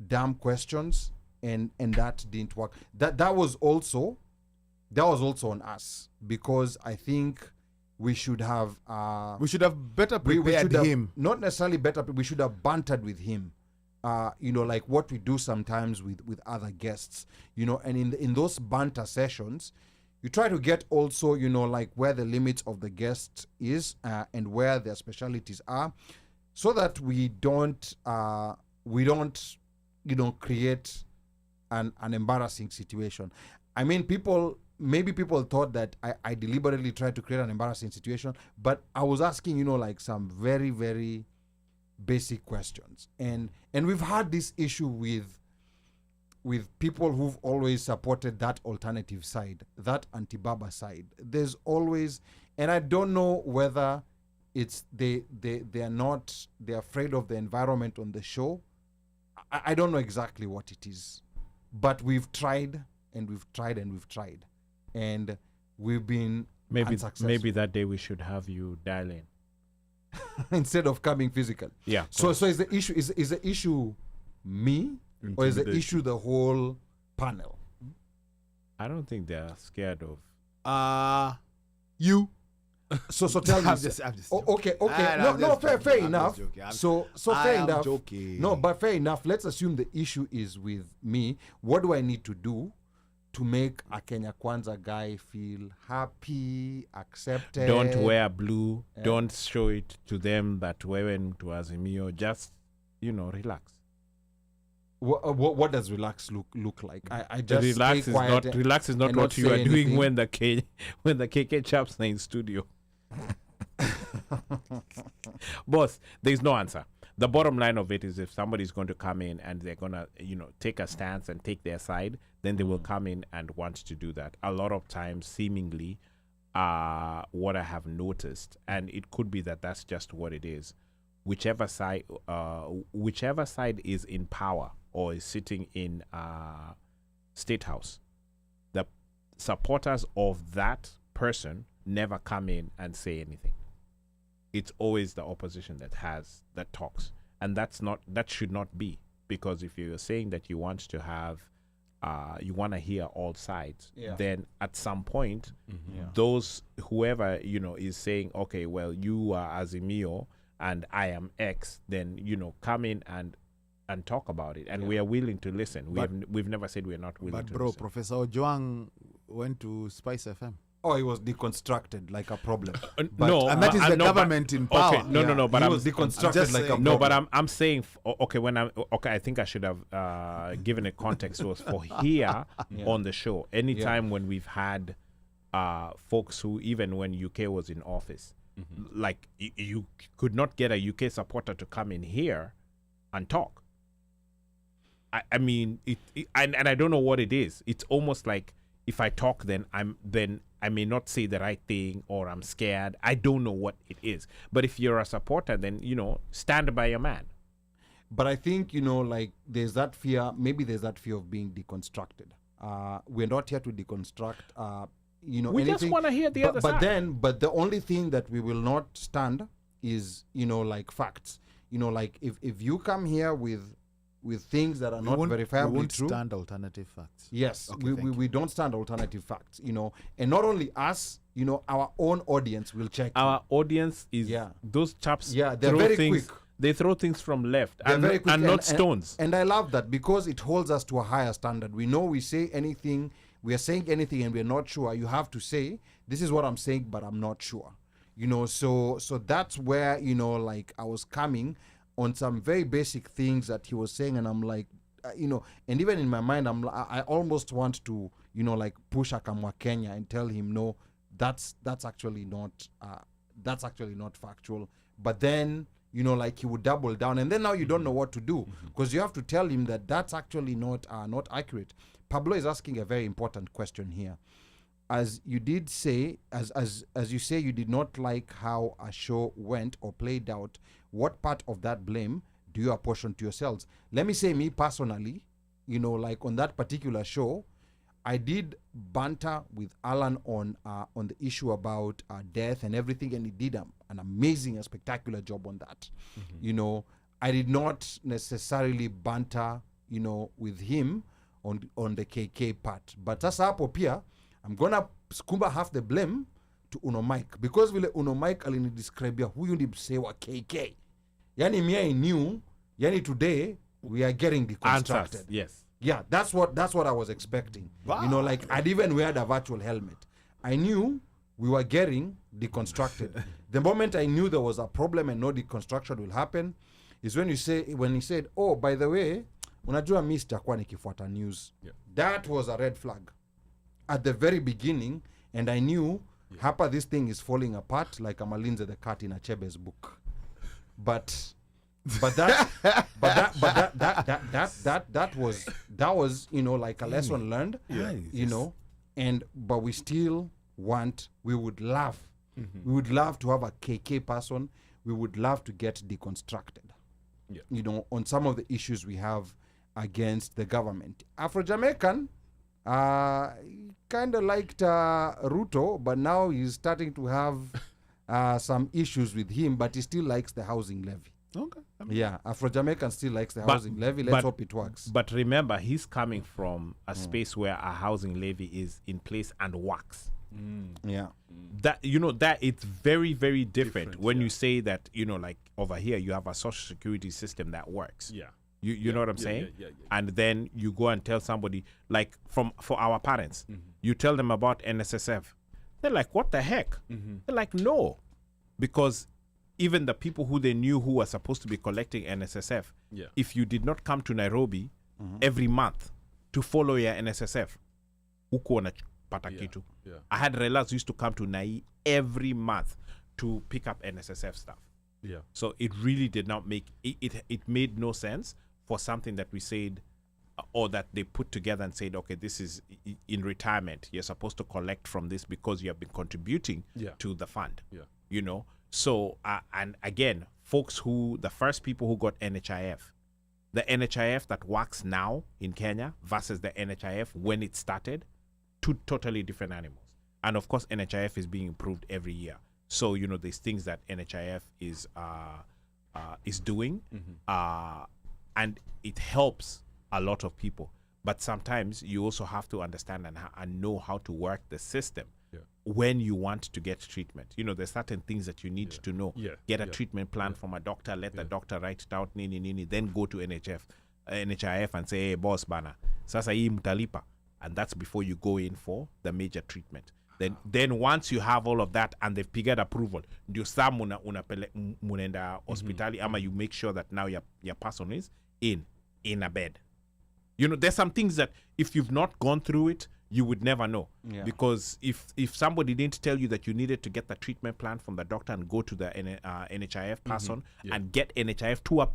dumb questions, and that didn't work. That was also on us, because I think we should have better we prepared should have, him. not necessarily better, we should have bantered with him, like what we do sometimes with other guests, and in those banter sessions, you try to get also, like where the limits of the guest is, and where their specialities are, so that we don't create an embarrassing situation. I mean, maybe people thought that I deliberately tried to create an embarrassing situation, but I was asking, like some very, very basic questions. And we've had this issue with people who've always supported that alternative side, that anti-Baba side. There's always, and I don't know whether it's they're afraid of the environment on the show. I don't know exactly what it is, but we've tried and we've tried and we've tried, and we've been unsuccessful. Maybe that day we should have you dial in instead of coming physical. Yeah. So is the issue is the issue me, or is the Intimidation. issue the whole panel? I don't think they're scared of. You. So tell me. I'm just Okay. I'm No, just fair joking. I'm enough. just joking. So I fair am enough. joking. No, but fair enough. Let's assume the issue is with me. What do I need to do to make a Kenya Kwanza guy feel happy, accepted? Don't wear blue. Yeah. Don't show it to them that wewe to Azimio. Just, relax. What does relax look like? I just relax stay is quiet not relax is not and what not you say are doing anything. when the KK chaps are in studio. Boss, there's no answer. The bottom line of it is, if somebody's going to come in and they're going to, take a stance and take their side, then they will come in and want to do that. A lot of times, seemingly, what I have noticed, and it could be that that's just what it is, whichever side is in power or is sitting in State House, the supporters of that person never come in and say anything. It's always the opposition that talks, and that should not be, because if you're saying that you want to have you want to hear all sides, Yeah. then at some point those whoever is saying, okay, well, you are Azimio and I am X, then come in and talk about it, and we are willing to listen. We've never said we're not willing But to bro, listen. Professor Ojuang went to Spice FM. Oh, it was deconstructed like a problem. No, And that is the no, but- government in power. Okay, no, but He I'm was deconstructed just like a saying- problem. no, but I'm saying I think I should have given a context. It was for here on the show. Anytime when we've had folks who, even when UK was in office, like you could not get a UK supporter to come in here and talk. I mean, and I don't know what it is. It's almost like if I talk, then I may not say the right thing, or I'm scared. I don't know what it is. But if you're a supporter, then stand by your man. But I think, like there's that fear, maybe there's that fear of being deconstructed. We're not here to deconstruct, We anything. just want to hear the other side. But the only thing that we will not stand is, like facts. Like if you come here with things that are not we verifiably won't true. stand alternative facts. Yes, Okay, thank we don't stand alternative facts, and not only us, our own audience will check. Our audience is Yeah. those chaps. Yeah, they're throw very things, quick. They throw things from left They're and, very quick and not stones. And I love that, because it holds us to a higher standard. We know we say anything, we are saying anything and we're not sure. You have to say, this is what I'm saying, but I'm not sure. So that's where, like I was coming on some very basic things that he was saying, and I'm like, and even in my mind, I almost want to, like push Akamwa Kenya and tell him, no, that's actually not factual. But then, like he would double down, and then now you don't know what to do, because you have to tell him that that's actually not accurate. Pablo is asking a very important question here. As you did say, as you say, you did not like how a show went or played out. What part of that blame do you apportion to yourselves? Let me say, me personally, like on that particular show, I did banter with Alan on the issue about death and everything, and he did an amazing and spectacular job on that. I did not necessarily banter, with him on the KK part. But sasa hapo pia, I'm gonna skumba half the blame to Uno Mike, because vile Uno Mike alinidescribea huyu ni msee wa KK. Yani me I knew, yani today we are getting deconstructed. Answers, yes. Yeah, that's what I was expecting. Wow. Like I'd even wear a virtual helmet. I knew we were getting deconstructed. The moment I knew there was a problem and no deconstruction will happen is when he said, oh, by the way, unajua mi sitakuwa nikifuata news. Yeah. That was a red flag at the very beginning, and I knew hapa this thing is falling apart like Amalinze the cat in Achebe's book. But that was like a lesson learned. But we still we would love to have a KK person. We would love to get deconstructed. On some of the issues we have against the government. Afro-Jamaican kind of liked Ruto, but now he's starting to have some issues with him, but he still likes the housing levy. Okay. Afro-Jamaican still likes the housing levy. Let's hope it works. But remember, he's coming from a space where a housing levy is in place and works. That that it's very, very different when you say that, like over here you have a social security system that works. You know what I'm saying? And then you go and tell somebody, like for our parents, you tell them about NSSF. They're like, what the heck? They're like, no. Because even the people who they knew who were supposed to be collecting NSSF, if you did not come to Nairobi every month to follow your NSSF, huko unapata kitu. I had relatives who used to come to Nai every month to pick up NSSF stuff. So it really did not make it made no sense for something that we said or that they put together and said, okay, this is in retirement. You're supposed to collect from this because you have been contributing to the fund. So, and again, the first people who got NHIF, the NHIF that works now in Kenya versus the NHIF when it started, two totally different animals. And of course, NHIF is being improved every year. So, there's things that NHIF is doing, and it helps a lot of people. But sometimes you also have to understand and know how to work the system when you want to get treatment. There's certain things that you need to know. Get a treatment plan from a doctor, let the doctor write it out, then go to NHIF and say, hey, boss, bana, sasa hii mtalipa. And that's before you go in for the major treatment. Then once you have all of that and they've figured approval, ndio saa munaenda hospitali ama you make sure that now your person is in a bed. There's some things that if you've not gone through it, you would never know. Because if somebody didn't tell you that you needed to get the treatment plan from the doctor and go to the NHIF person and get NHIF to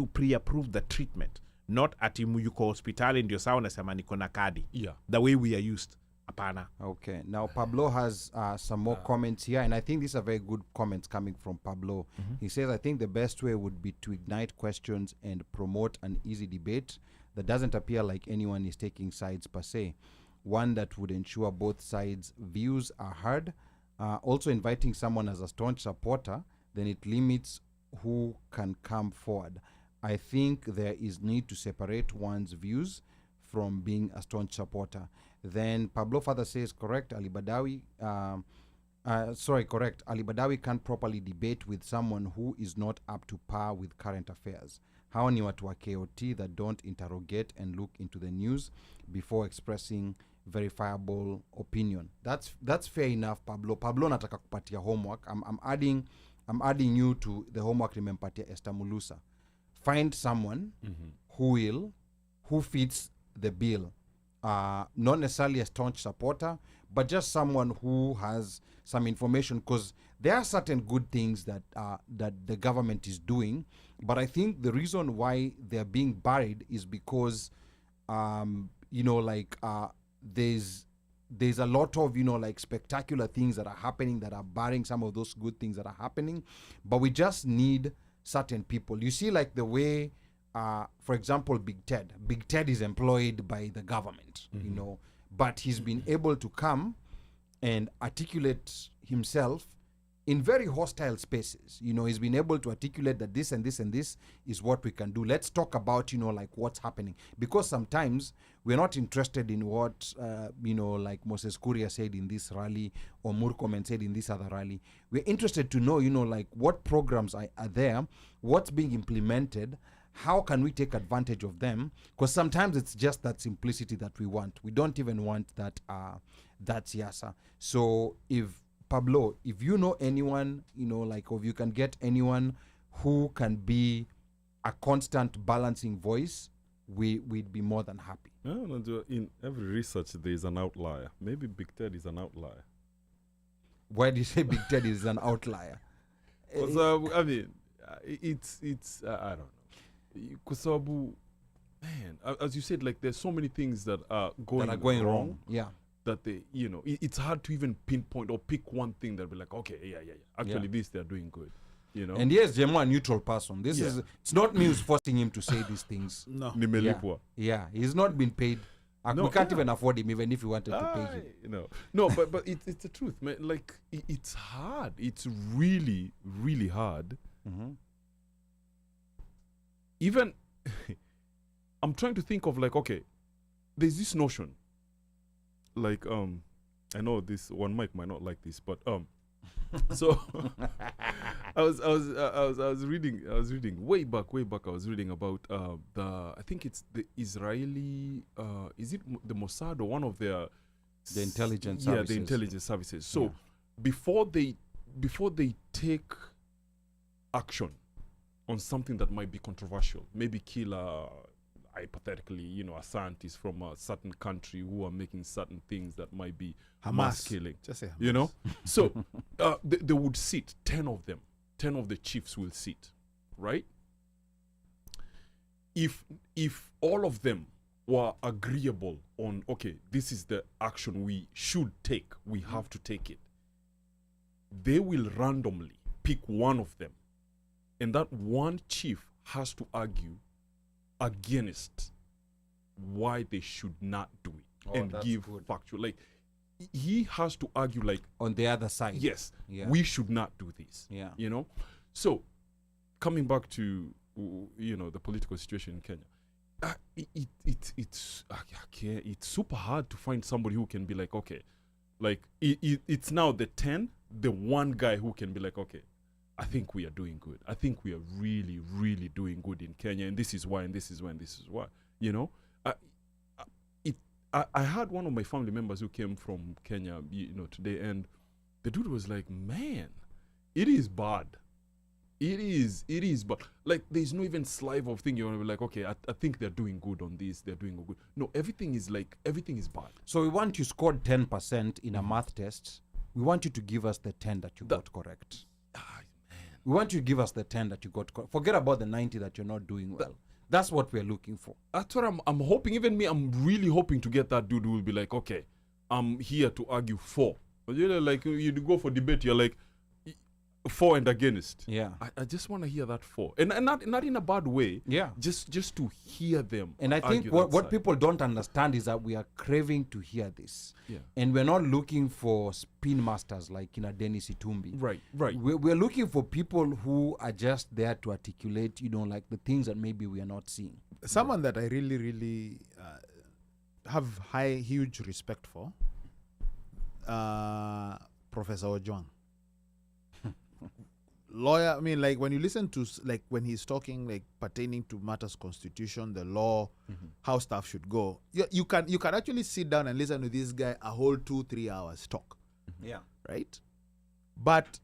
pre-approve the treatment, not ati yuko hospitali ndio sawa nasema niko na kadi. The way we are used. Apana. Okay. Now Pablo has some more comments here, and I think these are very good comments coming from Pablo. He says, I think the best way would be to ignite questions and promote an easy debate that doesn't appear like anyone is taking sides per se. One that would ensure both sides' views are heard. Also inviting someone as a staunch supporter, then it limits who can come forward. I think there is need to separate one's views from being a staunch supporter. Then Pablo further says, correct, Ali Badawi can't properly debate with someone who is not up to par with current affairs. Hao ni watu wa KOT that don't interrogate and look into the news before expressing verifiable opinion. That's fair enough, Pablo. Pablo nataka kupatia homework. I'm adding you to the homework nimempatia Esther Mulusa. Find someone who fits the bill. Not necessarily a staunch supporter, but just someone who has some information, because there are certain good things that the government is doing, but I think the reason why they're being buried is because there's a lot of spectacular things that are happening that are barring some of those good things that are happening, but we just need certain people. You see, like the way for example, Big Ted. Big Ted is employed by the government, you know, but he's been able to come and articulate himself in very hostile spaces. You know, he's been able to articulate that this and this and this is what we can do. Let's talk about, you know, like what's happening. Because sometimes we're not interested in what, you know, like Moses Kuria said in this rally or Murkomen said in this other rally. We're interested to know, you know, like what programs are there, what's being implemented, how can we take advantage of them? Because sometimes it's just that simplicity that we want. We don't even want that, that siasa. So if Pablo, if you know anyone, you know, like, or if you can get anyone who can be a constant balancing voice, we'd be more than happy. No, in every research, there is an outlier. Maybe Big Ted is an outlier. Why do you say Big Ted is an outlier? 'Cause, I mean, it's I don't know. Because, man, as you said, like, there's so many things that are going wrong. Yeah. That they, you know, it's hard to even pinpoint or pick one thing that be like, okay, yeah. Actually, this they're doing good, you know. And yes, Jemo, a neutral person. This is, it's not me who's forcing him to say these things. No. Nimelipwa. Yeah, he's not been paid. No, we can't yeah. even afford him, even if we wanted to pay him. You know, no, but it's the truth, man. Like, it's hard. It's really, really hard. Even, I'm trying to think of, like, okay, there's this notion. Like, I know this one mic might not like this, but so I was reading way back. I was reading about I think it's the Israeli, is it the Mossad or one of their The intelligence yeah, services. the intelligence services. So before they take action on something that might be controversial, maybe kill hypothetically, you know, a scientist from a certain country who are making certain things that might be mass killing. Just say Hamas. You know? So they would sit, 10 of them. 10 of the chiefs will sit, right? If all of them were agreeable on, okay, this is the action we should take, we have to take it, they will randomly pick one of them. And that one chief has to argue against why they should not do it and that's give good. factual. Like, he has to argue, like, On the other side. yes, Yeah. we should not do this. Yeah. You know? So, coming back to, you know, the political situation in Kenya, it's super hard to find somebody who can be like, okay, like, it's now the 10, the one guy who can be like, okay, I think we are doing good. I think we are really, really doing good in Kenya, and this is why, and this is why, and this is why. You know, I had one of my family members who came from Kenya, you know, today, and the dude was like, man, it is bad. It is, but like, there's no even slive of thing. You're gonna be like, okay, I think they're doing good on this. They're doing good. No, everything is bad. So we want you scored 10% in a math test. We want you to give us the 10 that you got correct. We want you to give us the 10 that you got correct. Forget about the 90 that you're not doing well. That's what we're looking for. That's what I'm hoping. Even me, I'm really hoping to get that dude who will be like, okay, I'm here to argue for. But you know, like, you go for debate, you're like, for and against. Yeah. I just want to hear that for, and not in a bad way. Yeah. Just to hear them. And I think argue what that side. people don't understand is that we are craving to hear this. Yeah. And we're not looking for spin masters like Dennis Itumbi. Right. We're looking for people who are just there to articulate, you know, like the things that maybe we are not seeing. Someone that I really, really have huge respect for, Professor Ojwang. Lawyer, I mean, like, when you listen to, like, when he's talking, like, pertaining to matters, constitution, the law, how stuff should go, you can actually sit down and listen to this guy a whole 2-3 hours talk. Yeah. Right? But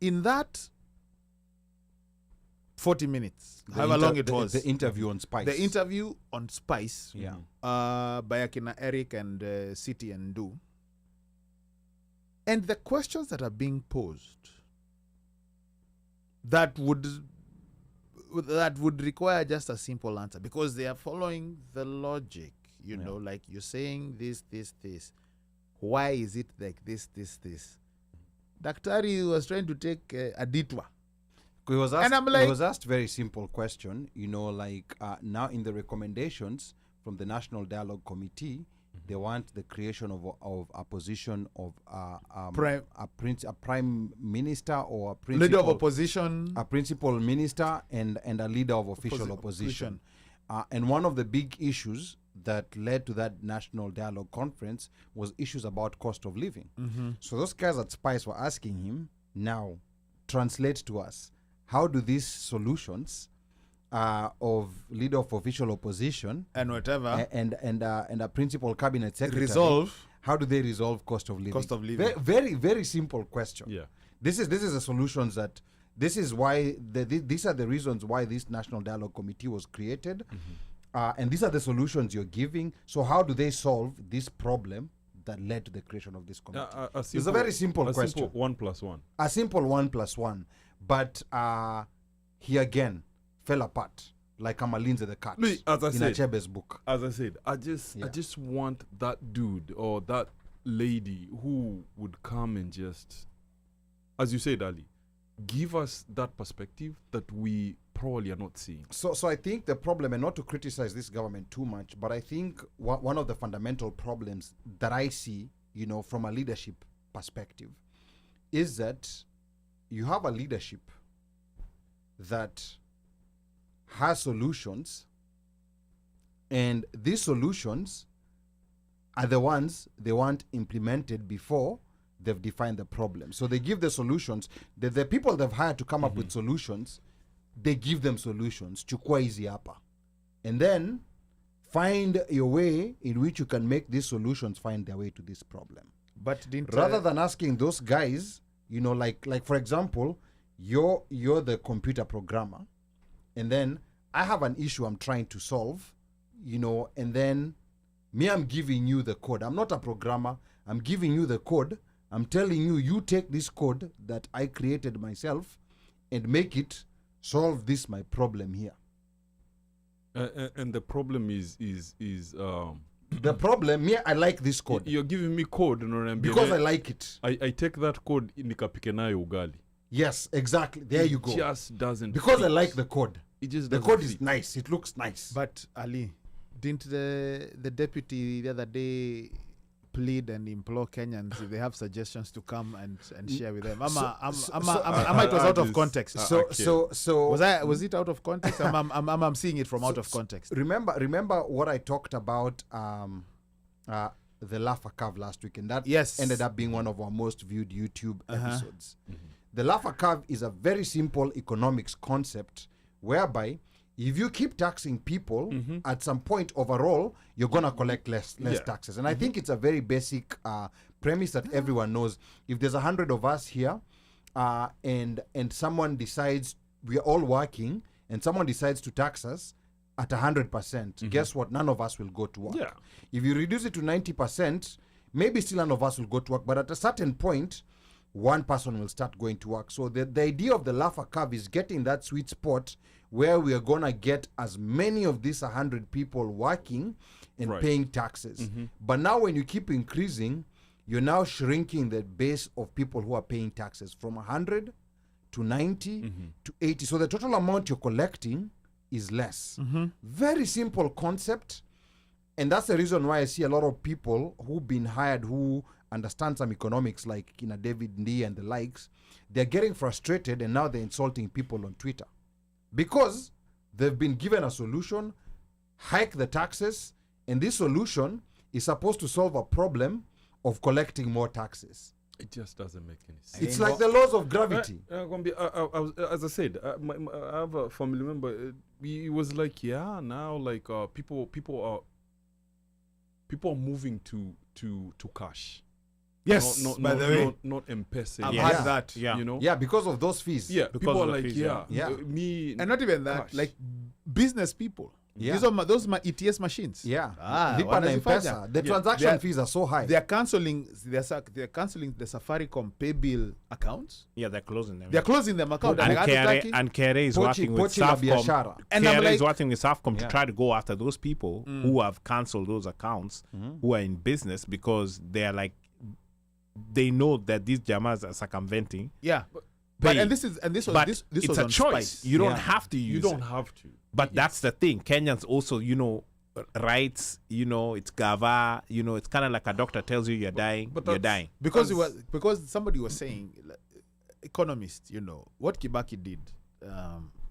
in that 40 minutes, however long it was, The interview on Spice. the interview on Spice, Yeah. by Akina Eric and City and Do, and the questions that are being posed that would require just a simple answer, because they are following the logic, you know, like, you're saying this. Why is it like this? Daktari was trying to take a detour. He was asked, And I'm like- he was asked very simple question, like now in the recommendations from the National Dialogue Committee, they want the creation of a position of a prime minister or a principal, Leader of opposition. a principal minister and a leader of official opposition. And one of the big issues that led to that National Dialogue Conference was issues about cost of living. So those guys at Spice were asking him, now translate to us, how do these solutions of leader of official opposition And whatever. and a principal cabinet secretary Resolve. how do they resolve cost of living? Cost of living. Very, very simple question. Yeah. This is the solutions that this is why these are the reasons why this National Dialogue Committee was created, and these are the solutions you're giving. So how do they solve this problem that led to the creation of this committee? It's a very simple question. Simple 1 + 1. A simple 1 + 1, but he again fell apart like Amalinze the cat Look, as I in said- Achebe's book. As I said, I just want that dude or that lady who would come and just, as you said, Ali, give us that perspective that we probably are not seeing. So I think the problem, and not to criticize this government too much, but I think one of the fundamental problems that I see, from a leadership perspective, is that you have a leadership that has solutions, and these solutions are the ones they want implemented before they've defined the problem. So they give the solutions. The people they've hired to come up with solutions, they give them solutions. Chukua hizi hapa. And then find your way in which you can make these solutions find their way to this problem. But didn't Rather than asking those guys, like for example, you're the computer programmer, and then I have an issue I'm trying to solve, and then I'm giving you the code. I'm not a programmer. I'm giving you the code. I'm telling you, you take this code that I created myself and make it solve this my problem here. And the problem is The problem, I like this code you're giving me code because I like it. I take that code nikapike nayo ugali. Yes, exactly. There you go. It just doesn't Because I fit. like the code. It just The doesn't code is fit. nice. It looks nice. But Ali, didn't the deputy the other day plead and implore Kenyans if they have suggestions to come and share with them? It was out of context. Was it out of context? I'm seeing it from out of context. Remember what I talked about the Laffer Curve last week, and that Yes. ended up being one of our most viewed YouTube episodes. The Laffer Curve is a very simple economics concept whereby if you keep taxing people, at some point overall, you're going to collect less taxes. And I think it's a very basic premise that everyone knows. If there's 100 of us here and someone decides, we're all working, and someone decides to tax us at 100%, guess what? None of us will go to work. Yeah. If you reduce it to 90%, maybe still none of us will go to work. But at a certain point, one person will start going to work. So the idea of the Laffer Curve is getting that sweet spot where we are going to get as many of these 100 people working and Right. paying taxes. But now when you keep increasing, you're now shrinking the base of people who are paying taxes from 100 to 90 to 80. So the total amount you're collecting is less. Very simple concept. And that's the reason why I see a lot of people who've been hired who understand some economics, like David Ndii and the likes. They're getting frustrated and now they're insulting people on Twitter because they've been given a solution, hike the taxes, and this solution is supposed to solve a problem of collecting more taxes. It just doesn't make any sense. It's like the laws of gravity. As I said, I have a family member. He was like, now like people are moving to cash. Yes, by the way. Not M-Pesa. I've Yeah. heard that. Yeah. You know. Yeah, because of those fees. Yeah. Because People of are the like, fees, yeah. me. And not even that, cash. like business people. Yeah. Those ETS machines. Yeah. Ah, Lipa na wanazifanya. M-Pesa. The Yeah. transaction They're- fees are so high. They're canceling the Safaricom pay bill accounts. Yeah, they're closing them. They're closing them account. and hatutaki. KRA is working with Pochi la Safcom. biashara. And I'm KRA is like- working with Safcom Yeah. to try to go after those people who have cancelled those accounts, who are in business because they are like, they know that these jamas are circumventing. Yeah. But pay. and this was But this it's was a on choice. spite. You don't Yeah. have to use You don't it. have to. But that's the thing. Kenyans also, rights, it's gava, it's kind of like a doctor tells you you're dying, but you're that's- dying. because somebody was saying, like, economist, what Kibaki did.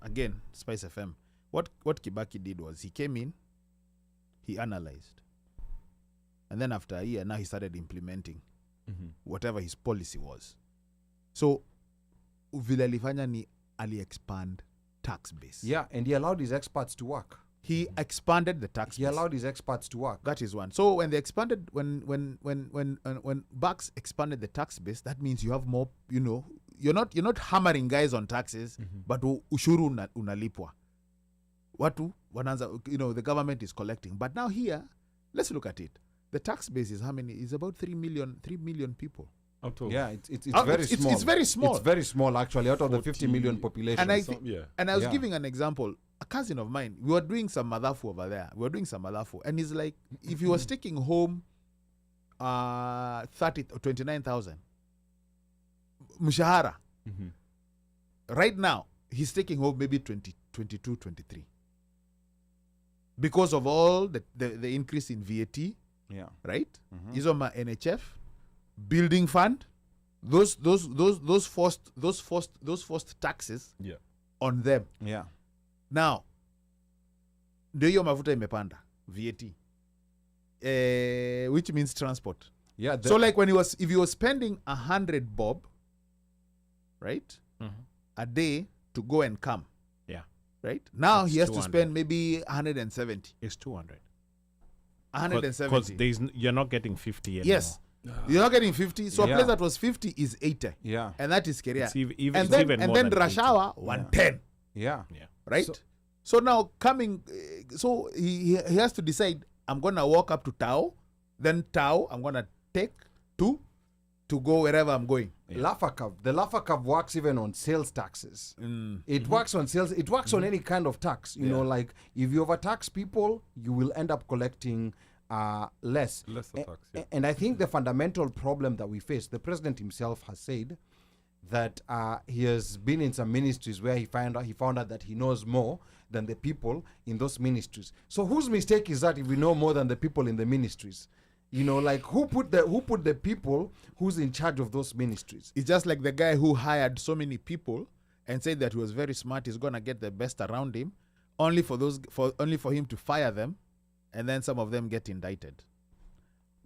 Again, Spice FM. What Kibaki did was he came in, he analyzed, and then after a year, now he started implementing whatever his policy was. So, vile alifanya ni ali-expand tax base. Yeah, and he allowed his experts to work. He expanded the tax He base. allowed his experts to work. That is one. So when they expanded, when Bucks expanded the tax base, that means you have more. You're not hammering guys on taxes, but ushuru unalipwa. Watu wananza, the government is collecting. But now here, let's look at it. The tax base is how many? It's about 3 million people. Out of Yeah, it's Oh, very it's- small. it's very small. It's very small, actually, out of the 50 million 40 population. And I some- think, yeah. and I was Yeah. giving an example. A cousin of mine, we were doing some madhafu over there. We were doing some madhafu, and he's like, if he was taking home 30 or 29,000 mshahara, right now he's taking home maybe 22, 23, because of all the increase in VAT, yeah. right? Hizo ma NHF, building fund, those forced taxes Yeah. on them. Yeah. Now, ndio hiyo mafuta imepanda VAT, which means transport. Yeah. So like if he was spending 100 bob, right, a day to go and come, Yeah. right? Now That's he has 200. to spend maybe 170. It's 200. 170. Because you're not getting 50 anymore. Yes. You're not getting 50. So a Yeah. place that was 50 is 80. Yeah. And that is Keria. It's even And it's then, even and more then than rush 80. hour, 110. Yeah. Yeah. Right? So now coming, so he has to decide, I'm going to walk up to Tao, then Tao, I'm going to take to go wherever I'm going. Lafakav. The Lafakav works even on sales taxes. It works on sales. It works on any kind of tax. You know, like if you overtax people, you will end up collecting less. Lesser tax, yeah. And I think the fundamental problem that we face, the president himself has said that he has been in some ministries where he found out that he knows more than the people in those ministries. So whose mistake is that if we know more than the people in the ministries? Like who put the people who's in charge of those ministries? It's just like the guy who hired so many people and said that he was very smart, he's going to get the best around him, only for him to fire them, and then some of them get indicted.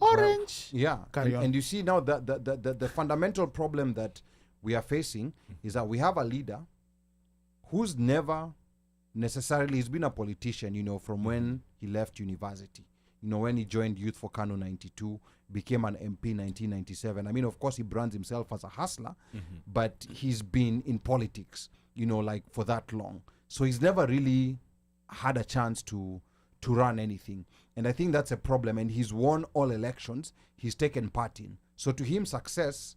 Orange. Yeah, Carry on. and you see now that the fundamental problem that we are facing is that we have a leader who's never necessarily, he's been a politician, from when he left university. When he joined Youth for Kano 92, became an MP 1997. I mean, of course, he brands himself as a hustler, but he's been in politics, like for that long. So he's never really had a chance to run anything. And I think that's a problem. And he's won all elections he's taken part in. So to him, success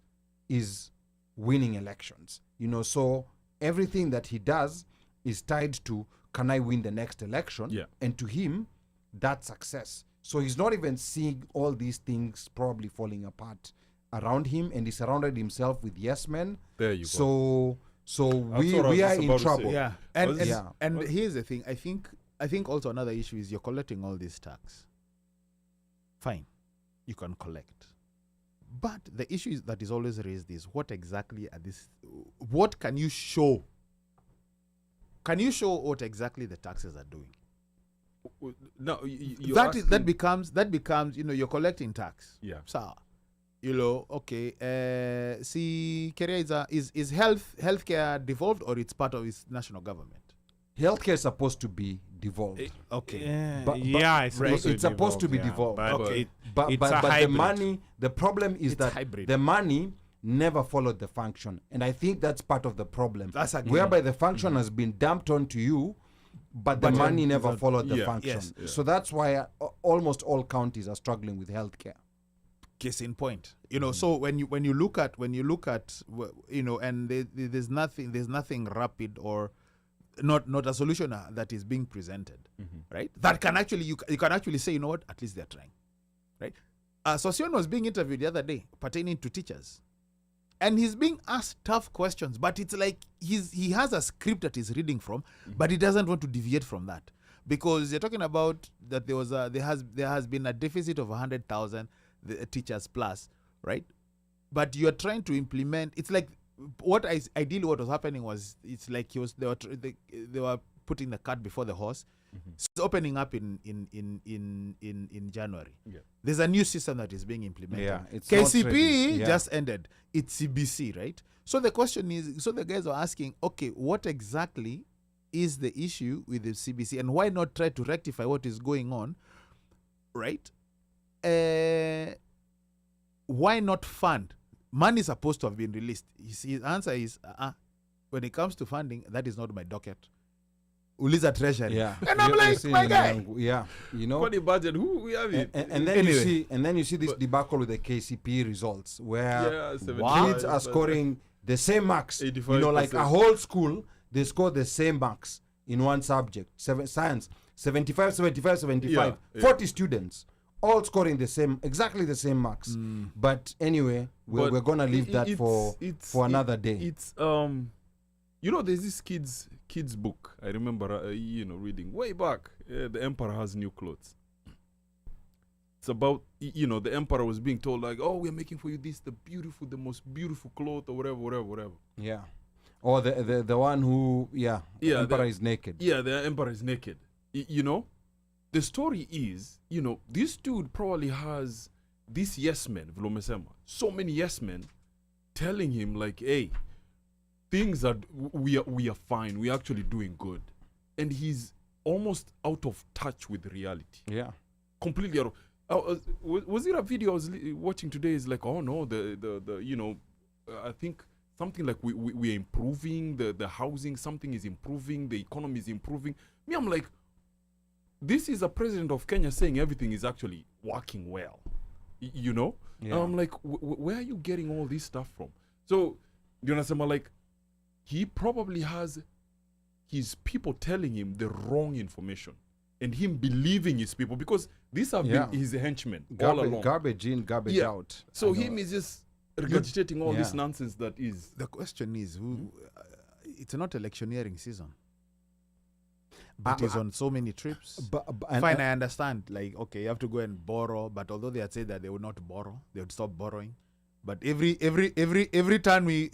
is winning elections. So everything that he does is tied to, can I win the next election? Yeah. And to him, that's success. So he's not even seeing all these things probably falling apart around him, and he surrounded himself with yes men. There you So we what I was are just in about to trouble. say. Yeah. And, Was- and, Yeah. and here's the thing. I think also another issue is you're collecting all this tax. Fine. You can collect. But the issue that is always raised is what can you show? Can you show what exactly the taxes are doing? No, you're That asking- becomes you're collecting tax. Yeah. So, okay. See, Keria is healthcare devolved, or it's part of its national government? Healthcare is supposed to be devolved. Okay. Yeah, it's supposed to be devolved. But Okay. it- But it's but a the hybrid. money, the problem is It's that hybrid. the money never followed the function, and I think that's part of the problem. That's again- whereby the function has been dumped onto you, but the money never followed the Yeah. function. Yes. Yeah. So that's why almost all counties are struggling with healthcare. Case in point, so when you look at and there's nothing rapid or not a solution that is being presented, right? That can actually you can actually say, at least they're trying, right? Sosion was being interviewed the other day pertaining to teachers. and he's being asked tough questions, but it's like he has a script that he's reading from, but he doesn't want to deviate from that, because they're talking about that there has been a deficit of 100,000 teachers plus, right? But you are trying to implement. It's like ideally what was happening was, it's like they were putting the cart before the horse. It's opening up in January. Yeah. There's a new system that is being implemented. Yeah, it's not ready. KCP Yeah. just ended. It's CBC, right? So the question is, so the guys are asking, okay, what exactly is the issue with the CBC, and why not try to rectify what is going on, right? Why not fund? Money is supposed to have been released. His answer is, when it comes to funding, that is not my docket. Uliza Treasury. Yeah. And I'm You like, see, my guy. Yeah, you know. What the budget? Who we have it? And then you see this debacle with the KCP results, where Yeah, 75, kids are scoring the same marks. You know, like a 85%. whole school, they score the same marks in one subject. Science, 75, 75. Yeah, yeah. 40 students, all scoring exactly the same marks. But anyway, But we're gonna leave that it's- for another day. It's you know, there's this kids book. I remember reading way back. The Emperor Has New Clothes. It's about the emperor was being told like, oh, we're making for you the most beautiful cloth or whatever. Yeah. Or the one who the emperor is naked. Yeah, the emperor is naked. The story is, this dude probably has this yes men, Vlomesema, so many yes men telling him like, hey, things are, we are fine, we're actually doing good. And he's almost out of touch with reality. Yeah. Completely out of, was it a video I was watching today? Is like, oh no, I think something like we are improving the housing, something is improving, the economy is improving. Me, I'm like, this is a president of Kenya saying everything is actually working well, Yeah. And I'm like, where are you getting all this stuff from? So, you understand, like, he probably has his people telling him the wrong information and him believing his people, because these have been his henchmen all along. Garbage in, garbage out. So him is just regurgitating all this nonsense that is. The question is, it's not electioneering season. But he's on so many trips. Fine, I understand. Like, okay, you have to go and borrow. But although they had said that they would not borrow, they would stop borrowing. But every time we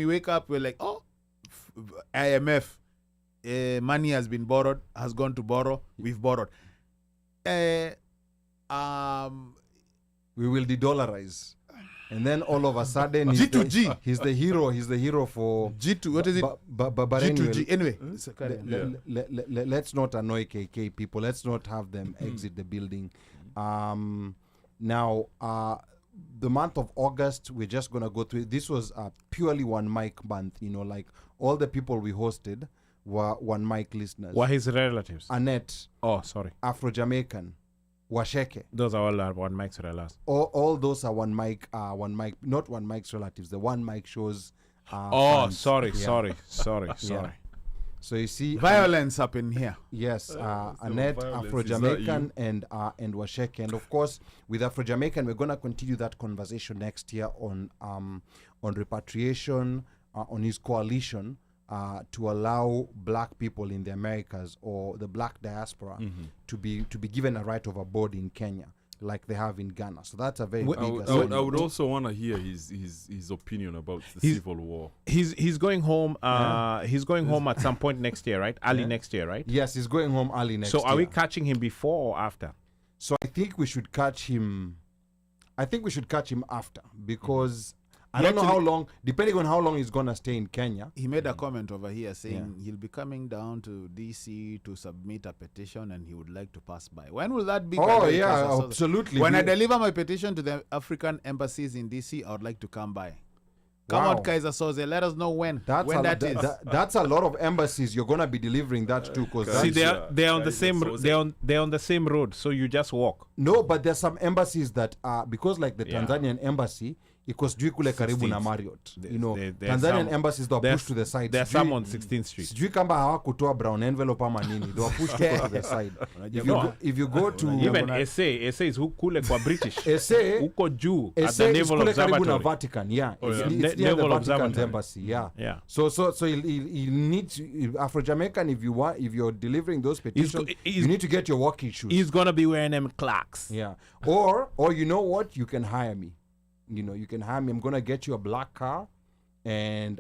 wake up, we're like, oh, IMF, money has been borrowed, has gone to borrow. We've borrowed. We will de-dollarize. And then all of a sudden, G2G. He's the hero for G2. What is it? But G2G. Anyway, let's not annoy KK people. Let's not have them exit the building. Now, the month of August, we're just gonna go through. This was purely one mic month. Like all the people we hosted were one mic listeners. Were his relatives? Annette, Oh, sorry. Afro-Jamaican, Washeke. Those are all one mic's relatives. All those are one mic, not one mic's relatives. The one mic shows. Oh, fans. sorry. Yeah. So you see, violence up in here. yes, Annette, violence, Afro-Jamaican, and Washeke, and of course with Afro-Jamaican, we're gonna continue that conversation next year on repatriation, on his coalition to allow black people in the Americas or the black diaspora to be given a right of abode in Kenya, like they have in Ghana. So that's a very big. I would also want to hear his opinion about the civil war. He's going home. He's going home at some point next year, right? Early next year, right? Yes, he's going home early next year. So are we catching him before or after? So I think we should catch him. After, because I don't know how long, depending on how long he's gonna stay in Kenya. He made a comment over here saying he'll be coming down to DC to submit a petition and he would like to pass by. When will that be? Oh yeah, absolutely. When I deliver my petition to the African embassies in DC, I would like to come by. Come out, Kaiser Soze. Let us know when. That is. That's a lot of embassies. You're gonna be delivering that too, because See, they're on the same they're on the same road, so you just walk. no, but there's some embassies that are, because like the Tanzanian embassy iko sijui kule karibu na 16th. Marriott. There- You know, there are Tanzanian some- embassies they were there's- pushed to the side. There's Sijui- some on 16th Street. sijui kama hawakutoa brown envelope ama nini, they were pushed to the side. If you go to Even SA is kule kwa British. SA Huko juu at SA the is Naval kule karibu na Observatory. Vatican, yeah. Oh, It's, yeah. it's near the Naval Vatican's Observatory. embassy, yeah. Yeah. So you need to, Afro-Jamaican, if you're delivering those petitions, he's- you need to get your walking shoes. He's gonna be wearing them Clarks. Yeah. Or you know what? You can hire me. You know, you can hire me. I'm gonna get you a black car, and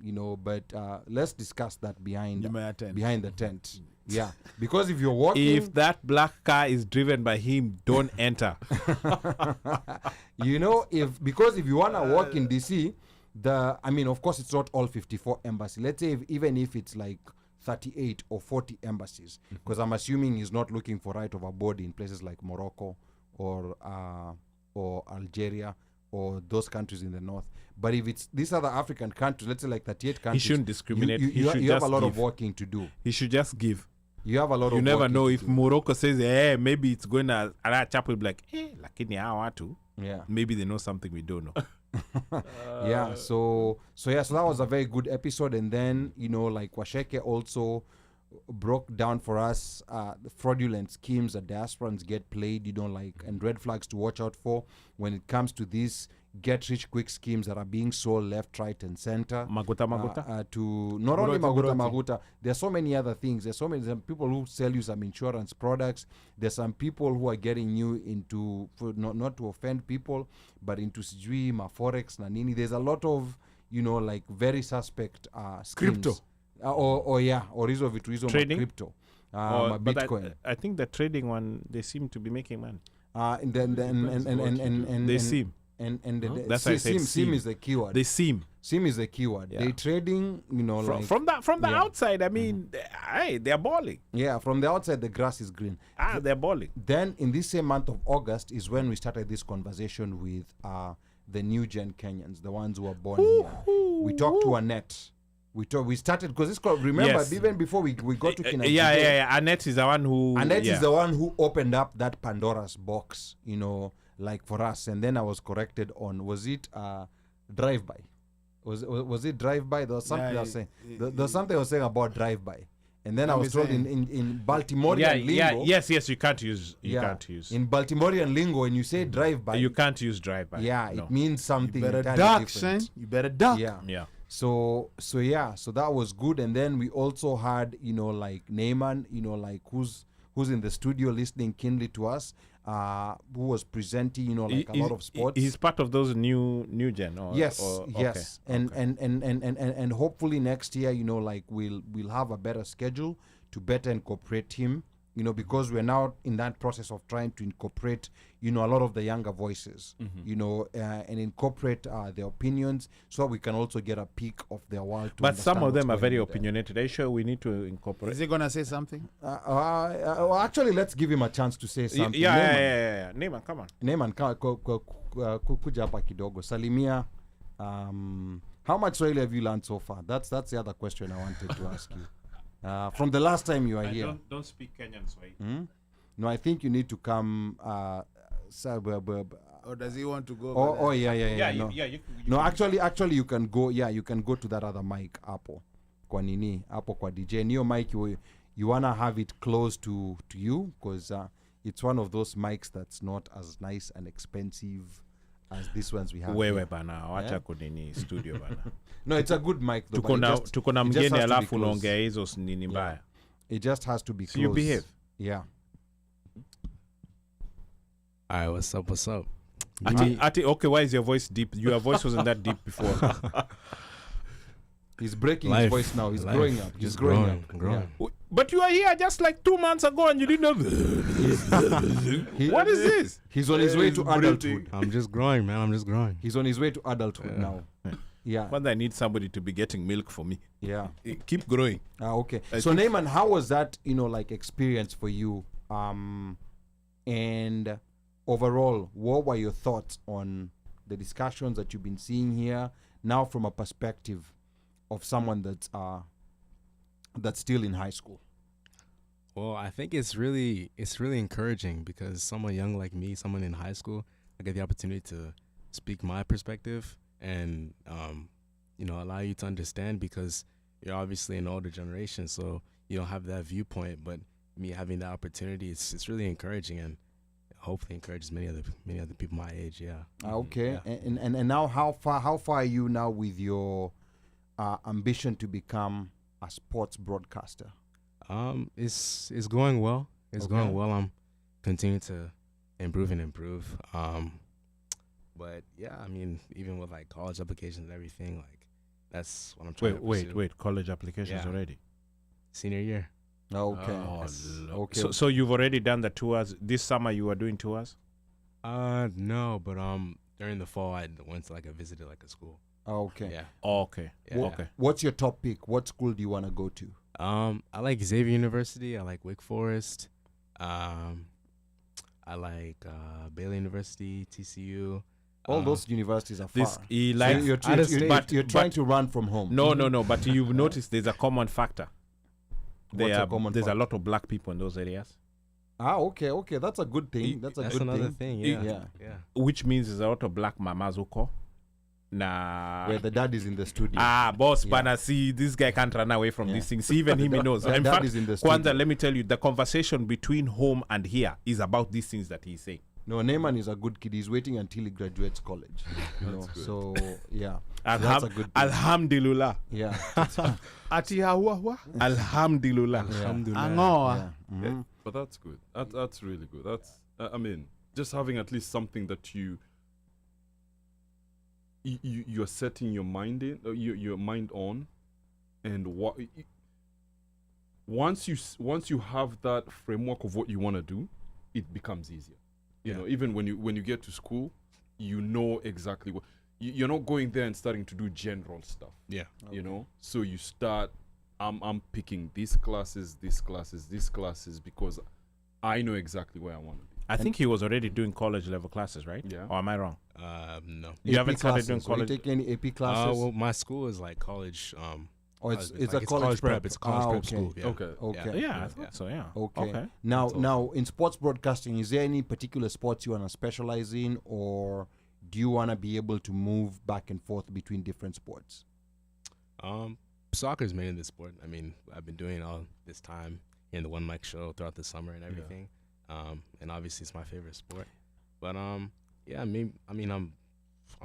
you know, but let's discuss that behind the tent. Yeah, because if you're walking, If that black car is driven by him, don't enter. you know, if you wanna walk in DC, I mean, of course, it's not all 54 embassies. Let's say even if it's like 38 or 40 embassies, because I'm assuming he's not looking for right of abode in places like Morocco or Algeria or those countries in the north. But if it's these other African countries, let's say like 38 countries, shouldn't discriminate. He You, should you have a just lot of give. working to do. He should just give. You have a lot You of never working know to if do. Morocco says, hey, maybe it's going to, and chap will be like, lakini hawa watu. Yeah. Maybe they know something we don't know. Yeah, so that was a very good episode. And then, you know, like Washeke also broke down for us the fraudulent schemes that diasporans get played, you know, like, and red flags to watch out for when it comes to these get rich quick schemes that are being sold left, right, and center. Maguta. To not only Maguta, there's so many other things. There's so many people who sell you some insurance products. There's some people who are getting you into, not to offend people, but into sijui, forex na nini. There's a lot of, you know, like very suspect schemes. Crypto. Or hizo vitu hizo Trading? crypto. But Bitcoin. I think the trading one, they seem to be making money. And then They seem. And That's why I said sim seem. is the keyword. They seem. Sim is the keyword. Yeah. They trading, you know, From the yeah. outside, I mean, hey, they're balling. yeah, from the outside the grass is green. They're balling. Then in this same month of August is when we started this conversation with the new gen Kenyans, the ones who were born here. We talked to Annette. We started because this called, remember, Yes. even before we got to Kina Yeah. Annette is the one who. Annette yeah. is the one who opened up that Pandora's box, you know, like for us. And then I was corrected on, was it drive-by? Was it drive-by? There was something I was saying. There was something I was saying about drive-by. And then I was told in Baltimorean lingo. Yes, you can't use. You can't use. In Baltimorean lingo, when you say drive-by, You can't use drive-by. yeah, No. it means something Better entirely duck, different. Shane. You better duck. Yeah. Yeah. So that was good. And then we also had, you know, like Neyman, you know, like who's in the studio listening keenly to us, who was presenting, you know, like a lot of sports. He's part of those new gen. Or, Yes, or, yes, okay. and hopefully next year, you know, like we'll have a better schedule to better incorporate him, you know, because we're now in that process of trying to incorporate, you know, a lot of the younger voices, you know, and incorporate their opinions, so we can also get a peek of their world. To But some understand of them what's are very going on there. opinionated. Are you sure we need to incorporate? Is he gonna say something? Well, actually, let's give him a chance to say something. Yeah. Neyman, come on. Neyman, kuja hapa kidogo. Salimia. How much Swahili have you learned so far? That's the other question I wanted to ask you. From the last time you were here. Don't speak Kenyan Swahili. No, I think you need to come. Or does he want to go? Oh, yeah. No, You no, actually, you can go. Yeah, you can go to that other mic. Hapo kwa nini? Hapo kwa DJ. Niyo mic, you wanna have it close to you because it's one of those mics that's not as nice and expensive as these ones we have. Wewe here. bana, wacha kunini studio bana. No, it's a good mic. Though, but Tuko na it just mgeni has to be alafu close. unaongea hizo nini mbaya. It just has to be So close. you behave. Yeah. All right, what's up? Ati, okay, why is your voice deep? Your voice wasn't that deep before. He's breaking Life. his voice now. He's Life. growing up. He's Just growing growing, up. growing. Yeah. But you were here just like 2 months ago and you didn't know. What is this? He's on his way to adulthood. I'm just growing, man. I'm just growing. He's on his way to adulthood now. Yeah. But I need somebody to be getting milk for me. Yeah. Keep growing. Okay. So Neyman, how was that, you know, like experience for you? And overall, what were your thoughts on the discussions that you've been seeing here now from a perspective of someone that's still in high school? Well, I think it's really encouraging because someone young like me, someone in high school, I get the opportunity to speak my perspective and allow you to understand, because you're obviously an older generation, so you don't have that viewpoint. But me having the opportunity, it's really encouraging, and hopefully encourages many other people my age. Yeah. Okay. Yeah. And now how far are you now with your ambition to become a sports broadcaster? It's going well. It's Okay. going well. I'm continuing to improve and improve. But yeah, I mean, even with like college applications and everything, like that's what I'm trying to pursue. Wait. College applications Yeah. already. Senior year. Okay. Oh, Okay. So you've already done the tours this summer. You were doing tours. No, but during the fall I went to I visited a school. Okay. Yeah. Oh, okay. Yeah. Okay. What's your top pick? What school do you want to go to? I like Xavier University. I like Wake Forest. I like Baylor University, TCU. All those universities are far. This he So likes. you're trying to run from home. No. But you've noticed there's a common factor. What's a common There's factor? a lot of black people in those areas, Okay. That's a good thing. That's a good another thing. thing. Yeah. Yeah. which means there's a lot of black mamas uko. Nah. Where the dad is in the studio. Boss, Yeah. bana, see, this guy can't run away from Yeah. these things. See, even him, he knows. The In dad fact, is in the Kwanzaa, studio. let me tell you, the conversation between home and here is about these things that he's saying. No, Neyman is a good kid. He's waiting until he graduates college. You know, so yeah, that's a good thing. Alhamdulillah. Yeah, Ati hawa. Alhamdulillah. Angoa. yeah. Yeah, but that's good. That's really good. That's I mean, just having at least something that you're setting your mind in, your mind on, and once you have that framework of what you want to do, it becomes easier. You know, even when you get to school, you know exactly what you're not going there and starting to do general stuff. Yeah. You know, so you start. I'm picking these classes because I know exactly where I want to be. I think he was already doing college level classes, right? Yeah. Or am I wrong? No. You haven't started doing classes. Will you college. take any AP classes? Well, my school is like college. Or it's like a college prep. It's a college prep okay. school. Yeah. Okay. Okay. Yeah, I thought so. Yeah. Okay. Now, in sports broadcasting, is there any particular sports you want to specialize in, or do you want to be able to move back and forth between different sports? Soccer is mainly the sport. I mean, I've been doing all this time in the One Mic show throughout the summer and everything. And obviously it's my favorite sport. But yeah, maybe, I mean, I'm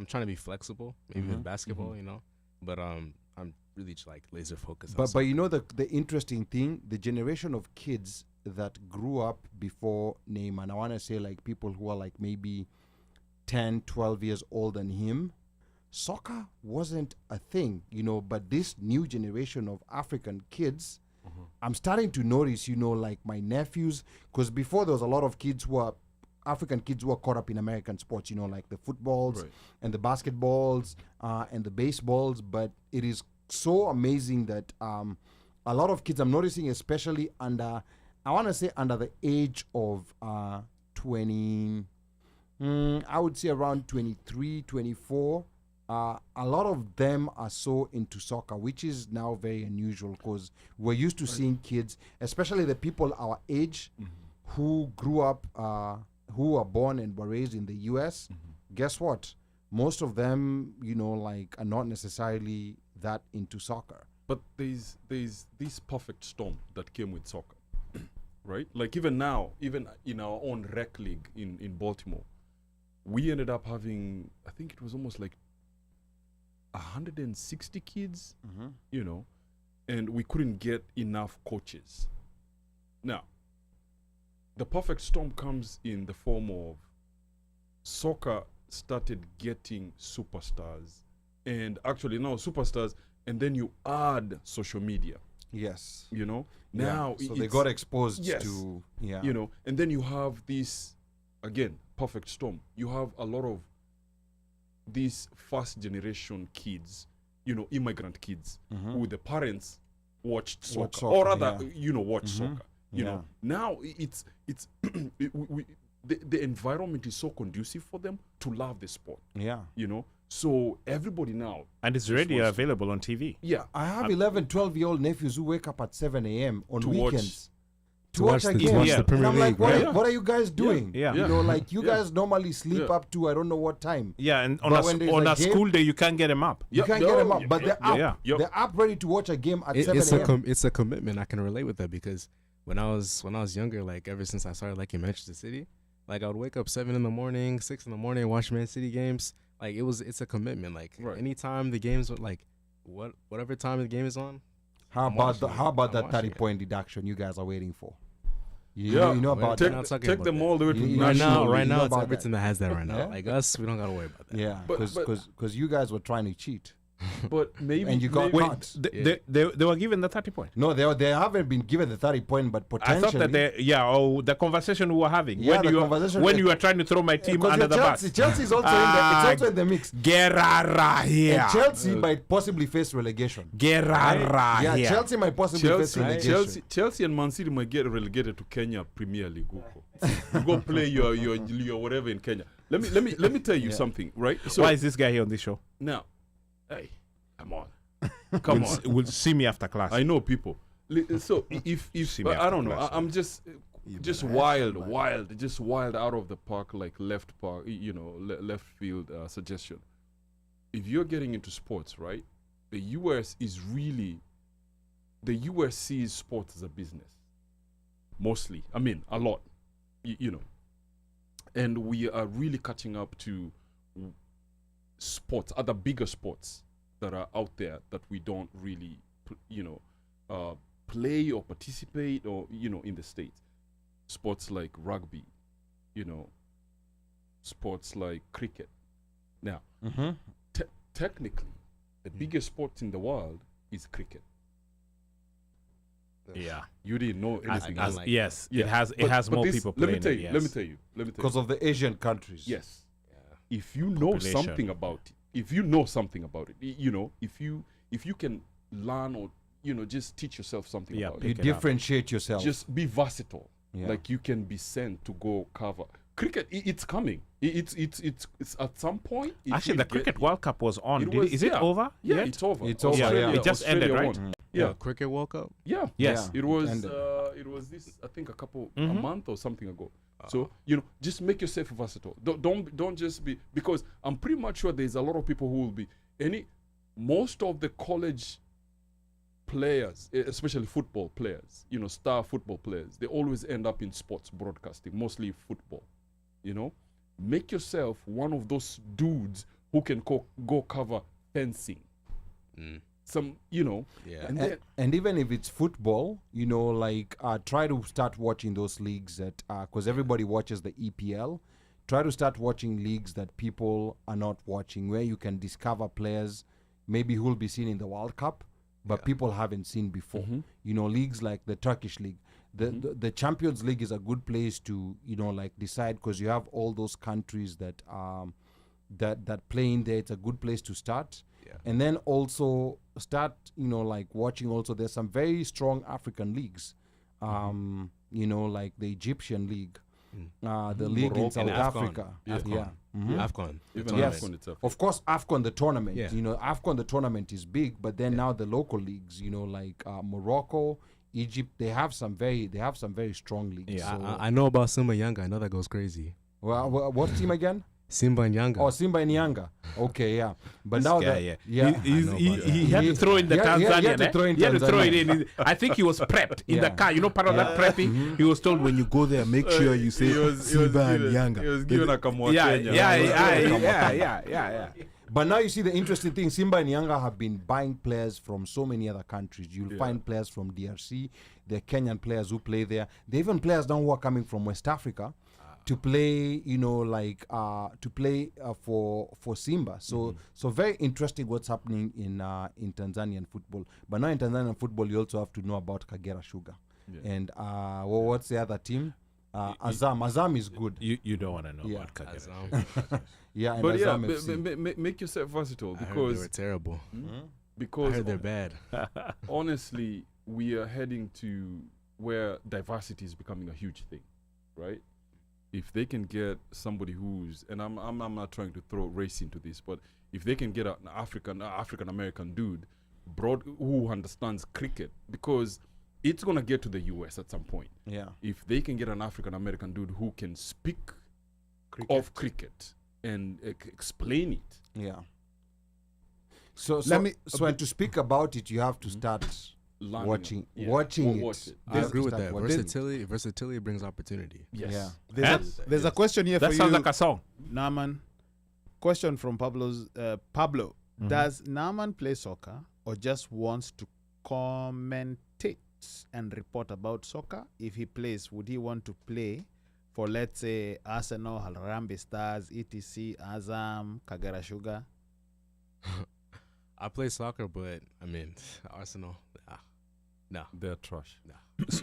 trying to be flexible, maybe with basketball, you know. But I'm really just laser focused. But you know the interesting thing, the generation of kids that grew up before Neymar, I want to say people who are maybe 10, 12 years old than him, soccer wasn't a thing, you know. But this new generation of African kids, I'm starting to notice, you know, my nephews, because before there was a lot of kids who are African kids who are caught up in American sports, you know, like the footballs and the basketballs and the baseballs. But it is so amazing that a lot of kids, I'm noticing, especially under the age of 20, I would say around 23, 24, a lot of them are so into soccer, which is now very unusual because we're used to seeing kids, especially the people our age who grew up, who were born and were raised in the US. Guess what? Most of them, you know, are not necessarily that into soccer. But there's this perfect storm that came with soccer, right? Even now, even in our own rec league in Baltimore, we ended up having, I think it was almost 160 kids, you know, and we couldn't get enough coaches. Now, the perfect storm comes in the form of soccer started getting superstars, and actually now superstars, and then you add social media, Yes. you know. Yeah. Now So they it's- got exposed Yes. to, you know, and then you have this, again, perfect storm. You have a lot of these first generation kids, you know, immigrant kids, who the parents watched soccer, soccer, or rather, yeah. you know, watch soccer. You Yeah. know, now it's the environment is so conducive for them to love the sport. Yeah. You know, so everybody now, And it's already available on TV. yeah, I have 11, 12-year-old nephews who wake up at 7 a.m. on To watch weekends to watch a to game. watch Yeah. the Premier And I'm like, League. what are you guys doing? Yeah. You know, like you Yeah. guys normally sleep Yeah. up to I don't know what time. Yeah, and on But when there's on a a game- school day, you can't get them up. You can't get them up, but they're up. yeah. Yep. They're up ready to watch a game at 7 It's a.m. it's a commitment. I can relate with that because when I was younger, like ever since I started liking Manchester City, like I would wake up 7 in the morning, 6 in the morning, watch Man City games. Like it's a commitment. Like Right. anytime the games like whatever time the game is on. How I'm about watching the, it. how about I'm that watching 30-point deduction you guys are waiting for? Yeah. You know about We're that? not talking Take about them that. all the way to You- you Right know national. now, right you know now, it's about Everton that has that right now. Yeah? Like us, we don't gotta worry about that. Yeah, But- because you guys were trying to cheat But maybe and you got maybe- caught. They were given the 30 point. No, they haven't been given the 30-point, but I potentially. thought that the conversation we were having Yeah, when the you conversation- when you were trying to throw my team because under the Chelsea, bus. Chelsea's also Ah, it's also in the mix. Guerrara here. And Chelsea might possibly face relegation. Guerrara Yeah, here. Chelsea might possibly face relegation. Chelsea and Man City might get relegated to Kenya Premier League. You go play your whatever in Kenya. Let me tell you something, right? So Why is this guy here on this show? now, hey, come on, come on. Will see me after class. I know people. So if See me I after don't know, class, I'm just wild out of the park, like left park, left field suggestion. If you're getting into sports, right, the US sees sports as a business, mostly. I mean, a lot, and we are really catching up to sports, other bigger sports that are out there that we don't really, play or participate or, in the States. Sports like rugby, sports like cricket. Now, technically, the biggest sport in the world is cricket. yeah. You didn't know anything. as- else. Yes, Yeah, it has but more this- people Let playing me tell it, you. yes. Let me tell you. Because of the Asian countries. Yes. If you know Population. something about it, if you know something about it, if you can learn or just teach yourself something Yeah, about You it, pick it up. differentiate yourself. just be versatile. Yeah. Like you can be sent to go cover cricket. It's coming. It's at some point. it Actually, will the get- Cricket World Cup was on. Is it over? Yeah, yet? it's over. It's over, Australia- yeah. It just ended, Australia right? won. Yeah, Cricket World Cup. Yeah. Yes. Yeah. It was Ended. it was this I think a month or something ago. So just make yourself versatile. Don't just be, because I'm pretty much sure there's a lot of people who will be most of the college players, especially football players, star football players, they always end up in sports broadcasting, mostly football. Make yourself one of those dudes who can go cover fencing. Some, Yeah. and then And even if it's football, try to start watching those leagues that, because everybody watches the EPL. Try to start watching leagues that people are not watching, where you can discover players maybe who will be seen in the World Cup, but people haven't seen before. Leagues like the Turkish league. The Champions League is a good place to, decide, because you have all those countries that that play in there. It's a good place to start. Yeah. And then also start, watching also, there's some very strong African leagues, like the Egyptian league, the league in Morocco. South And AFCON. Africa. AFCON. Yeah. Mhm. AFCON. the even tournament. Yes. AFCON itself. Of course, AFCON, the tournament. Yeah. AFCON, the tournament is big, but then now the local leagues, like Morocco, Egypt, they have some very strong leagues. Yeah. So, I know about Simba Yanga. I know that goes crazy. what team again? Simba and Yanga. Oh, Simba and Yanga. Okay, yeah. But This now guy, that, yeah. yeah. He had to throw in the He had Tanzanian. to throw in He had to throw it Tanzania. in. I think he was prepped in the Yeah. car. Part of that prepping. He was told when you go there, make sure you say Simba and Yanga. He was given a Kamwa Yeah, Kenya. yeah. But now you see the interesting thing, Simba and Yanga have been buying players from so many other countries. You'll find players from DRC, the Kenyan players who play there. There are even players now who are coming from West Africa to play, for Simba. So very interesting what's happening in Tanzanian football. But now in Tanzanian football, you also have to know about Kagera Sugar. And what's the other team? Azam. Azam is good. You don't want to know Yeah. about Kagera. Yeah, and But yeah, Azam FC. make yourself versatile, I heard they because were terrible. I because heard they're bad. honestly, we are heading to where diversity is becoming a huge thing, right? If they can get somebody who's, and I'm not trying to throw race into this, but if they can get an African American dude, who understands cricket, because it's gonna get to the US at some point. Yeah. If they can get an African American dude who can speak of cricket and explain it. Yeah. So Let and to speak about it, you have to start Learning watching it. Yeah. watching it. Watch it. You I have to agree with start that. watching it. Versatility brings opportunity. Yes. Yeah. There's a question here That for sounds you, like a song. Naaman. Question from Pablo. Does Naaman play soccer or just wants to commentate and report about soccer? If he plays, would he want to play for, let's say, Arsenal, Harambee Stars, ETC, Azam, Kagera Sugar? I play soccer, but I mean, Arsenal, no. They're trash.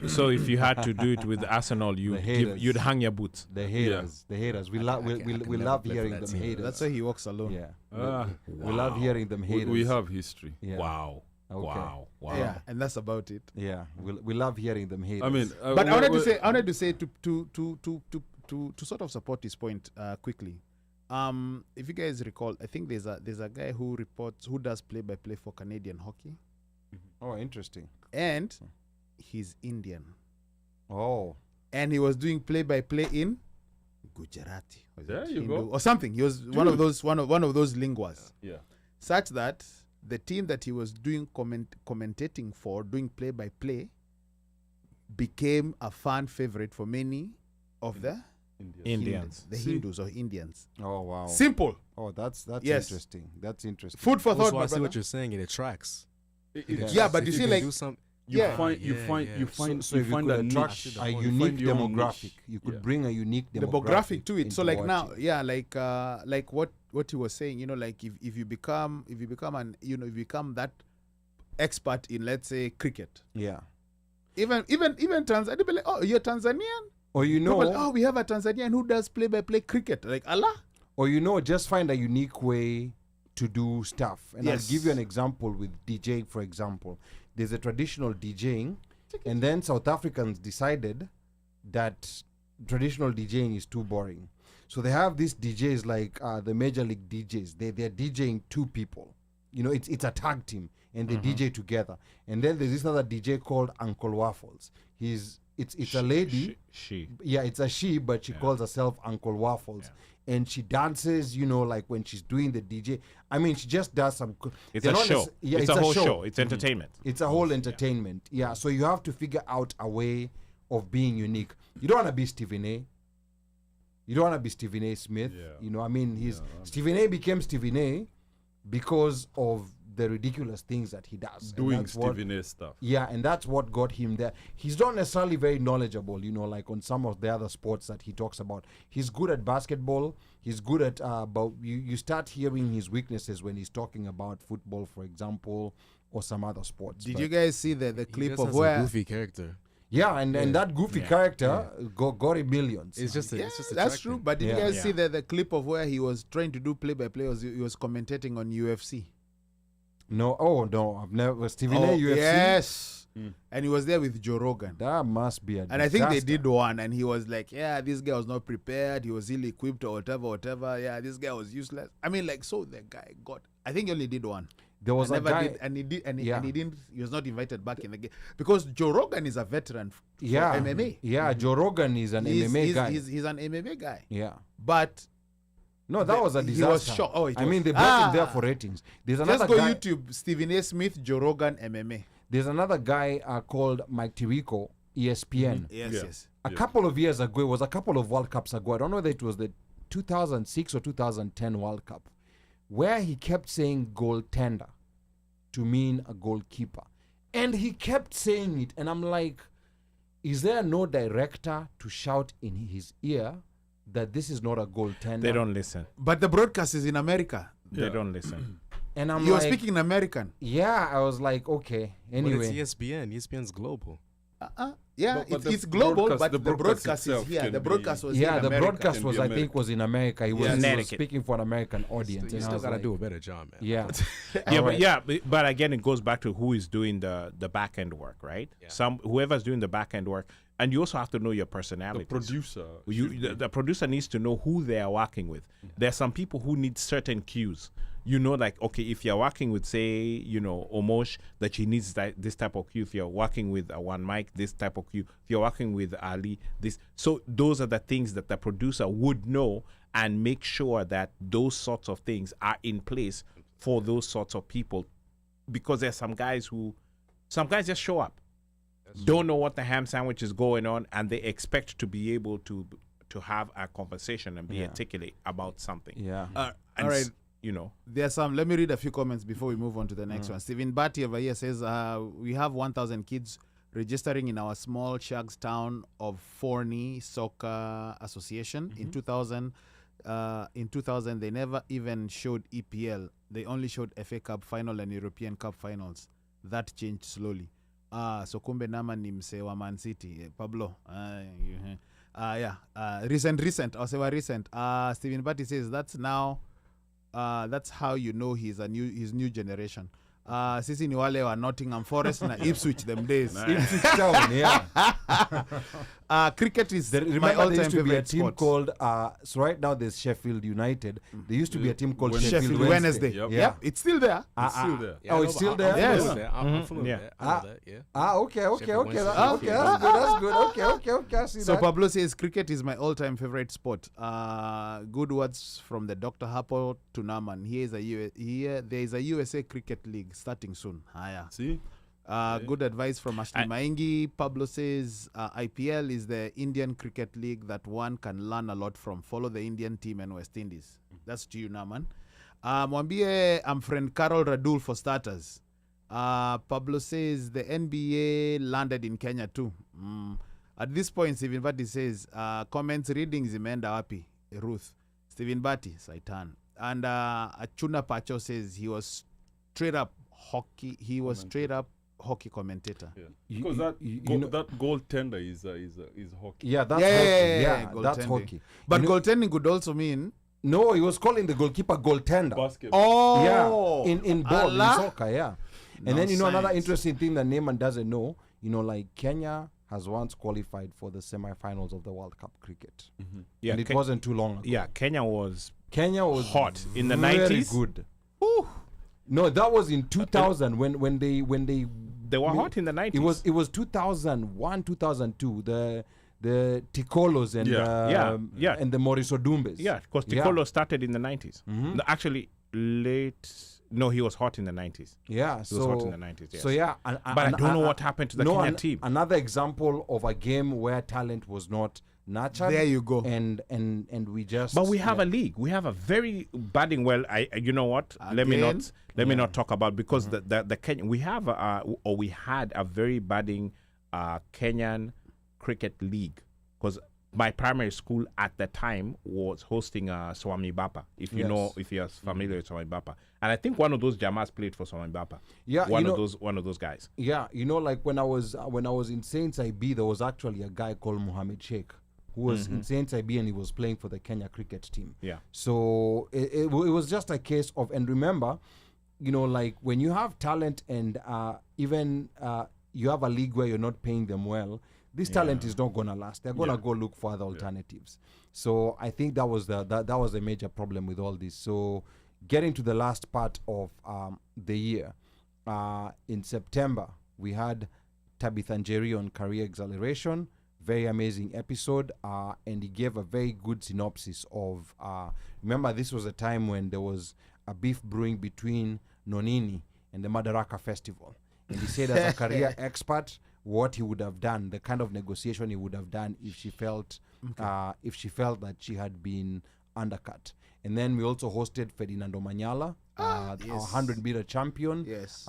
So if you had to do it with Arsenal, haters. you'd hang your boots. The haters, the haters. We love I can we never love play for hearing that them team. haters. That's why he walks alone. Yeah. Ah, We love hearing them haters. we have history. Yeah. Wow. Okay. Wow. Yeah, and that's about it. Yeah. We love hearing them haters. I mean, But I wanted to say to sort of support his point quickly. If you guys recall, I think there's a guy who does play-by-play for Canadian hockey, oh, interesting. and he's Indian, Oh. and he was doing play-by-play in Gujarati. Was There it you Hindu go. or something. He was one of those linguas, Yeah. such that the team that he was doing commentating for, doing play-by-play, became a fan favorite for many of the Indians. the Hindus or Indians. Oh, wow. Simple. Oh, that's Yes. interesting. That's interesting. Food for thought, Also, my I see brother. what you're saying. It attracts. Yeah, but you see, can like, do some, You Yeah. find you Yeah, find yeah. you find So you if you find could a attract niche, a you unique find your own demographic, niche. you could Yeah. bring a unique demographic to it. So into like now, watching. yeah, like what he was saying, you know, like if you become that expert in, let's say, cricket, Yeah. even Tanzania, they'll be like, oh, you're Tanzanian. Or Oh, we have a Tanzanian who does play-by-play cricket. Like Allah. just find a unique way to do stuff. And Yes. I'll give you an example with DJing, for example. There's a traditional DJing, and then South Africans decided that traditional DJing is too boring. So they have these DJs like the Major League DJs. They're DJing two people. You know, it's a tag team, and they DJ together. And then there's this other DJ called Uncle Waffles. It's a lady. She. Yeah, it's a she, but she calls herself Uncle Waffles. And she dances, you know, like when she's doing the DJ. I mean, she just does some. It's they're a not show. necess- Yeah, it's a whole show. It's entertainment. It's a whole entertainment. Yeah. So you have to figure out a way of being unique. You don't want to be Stephen A. You don't want to be Stephen A. Smith. Yeah. You know, I mean, Stephen A. became Stephen A. because of the ridiculous things that he does. And Doing that's what- Stephen A stuff. yeah, and that's what got him there. He's not necessarily very knowledgeable, you know, like on some of the other sports that he talks about. He's good at basketball. He's good at, but you start hearing his weaknesses when he's talking about football, for example, or some other sports. Did But- you guys see the He clip just of has where? a goofy character. Yeah, and that goofy character got him millions. It's just Yeah, it's just that's attracting. true. But did you Yeah. guys see the clip of where he was trying to do play-by-play? He was commentating on UFC. No, I've never. Stephen A. UFC. Yes. And he was there with Joe Rogan. That must be a And I think they disaster. did one, and he was like, "Yeah, this guy was not prepared. He was ill-equipped or whatever. Yeah, this guy was useless." I mean, like, so the guy got. I think he only did one. There was a never guy. did, and he did, and he, Yeah. and he didn't. He was not invited back in the game because Joe Rogan is a veteran for Yeah, MMA. Yeah, Joe Rogan is an MMA guy. He's an MMA guy, Yeah. but No, that was a he disaster. was shocked. Oh, I mean, they brought him there for ratings. There's another just go guy. YouTube Stephen A. Smith, Joe Rogan, MMA. There's another guy called Mike Tirico, ESPN. Yes, Yeah. yes. A couple of years ago, it was a couple of World Cups ago. I don't know whether it was the 2006 or 2010 World Cup, where he kept saying goaltender to mean a goalkeeper. And he kept saying it. And I'm like, is there no director to shout in his ear that this is not a goaltender? They don't listen. But the broadcast is in America. They don't listen. And I'm He was like, speaking American. yeah, I was like, okay. But Anyway. it's ESPN. ESPN's global. Yeah, But it's the global, broadcast- but the the broadcast broadcast is itself here. can The broadcast was Yeah, in the America. broadcast Can was, be I think, American. was in America. He was, he was Connecticut. speaking for an American audience. You and I still was gotta like, do a better job, man. Yeah. But again, it goes back to who is doing the back end work, right? Yeah. Whoever's doing the back end work, and you also have to know your The personality. producer. The producer needs to know who they are working with. There are some people who need certain cues. you know, like, okay, if you're working with, say, Omosh, that she needs this type of cue. If you're working with One Mic, this type of cue. If you're working with Ali, this. So those are the things that the producer would know and make sure that those sorts of things are in place for those sorts of people. Because there's some guys just show up, don't know what the ham sandwich is going on, and they expect to be able to have a conversation and be articulate about something. Yeah. And all right. There's some. Let me read a few comments before we move on to the next one. Stephen Batty over here says, we have 1,000 kids registering in our small Shags town of Forney Soccer Association. In 2000, they never even showed EPL. They only showed FA Cup final and European Cup finals. That changed slowly. So kumbe nama ni mse wa Man City. Pablo. Recent. I'll say recent. Stephen Batty says that's how you know his new generation. Sisi ni wale wa Nottingham Forest na Ipswich them days. Ipswich Town, yeah. Cricket is my remember all-time there used to be a favorite team sport. called so right now there's Sheffield United. There used to be a team called Wednesday. Sheffield Wednesday. Yep. Yeah. It's still there. It's still there. Yeah, Oh, I it's know, still I'm there? familiar Yes. with that. I'm familiar with that. I know that, yeah. Okay. Sheffield Wednesday. That's good. Okay. I see So that. Pablo says cricket is my all-time favorite sport. Good words from the Dr. Hapo to Naman. There is a USA Cricket League starting soon. See? Good advice from Ashley Maingi. Pablo says IPL is the Indian Cricket League that one can learn a lot from. Follow the Indian team and West Indies. That's to you, Naman. Mwambie I'm friend Carol Radul for starters. Pablo says the NBA landed in Kenya too. At this point, Stephen Batty says comments reading zimeenda wapi? Ruth. Stephen Batty, Saitan. And Achuna Pacho says he was straight up hockey. He was straight up hockey commentator. Yeah. You- Because you know- that goaltender is hockey. Yeah, that's Yeah, hockey. yeah, Yeah, that's goaltending. hockey. But You know- goaltending could also mean No, he was calling the goalkeeper goaltender. Basketball. Yeah, in ball, in Allah. soccer, yeah. No And then another science. interesting thing that Neyman doesn't know, like Kenya has once qualified for the semifinals of the World Cup cricket, yeah, and it wasn't too long ago. yeah, Kenya was Kenya was hot in the very 90s. good. No, that was in 2000 when they They were hot in the 90s. it was 2001 2002 the Ticolos and Yeah. and the Maurice Odumbes. Yeah, because Ticolo started in the 90s. No, actually, he was hot in the 90s. Yeah, He was hot in the 90s, yes. So yeah, But I don't know what happened to the Kenya team. Another example of a game where talent was not nurtured. There you go. And we just. But we have a league. We have a very budding. Well, you know what? Let me not talk about, because the Kenya, we have we had a very budding Kenyan cricket league, because my primary school at the time was hosting Swami Bapa. If you know, if you're familiar with Swami Bapa, and I think one of those Jamas played for Swami Bapa. Yeah, one of those guys. Yeah, like when I was in Saints IB, there was actually a guy called Mohammed Sheikh who was in Saints IB, and he was playing for the Kenya cricket team. Yeah. So it was just a case of, and remember, like when you have talent and even you have a league where you're not paying them well, this talent is not gonna last. They're gonna go look for other alternatives. So I think that was the major problem with all this. So getting to the last part of the year, in September we had Tabitha Njeri on Career Acceleration. Very amazing episode, and he gave a very good synopsis of. Remember, this was a time when there was a beef brewing between Nonini and the Madaraka Festival, and he said, as a career expert, what he would have done, the kind of negotiation he would have done if she felt that she had been undercut. And then we also hosted Ferdinando Manyala, our 100-meter champion. Yes.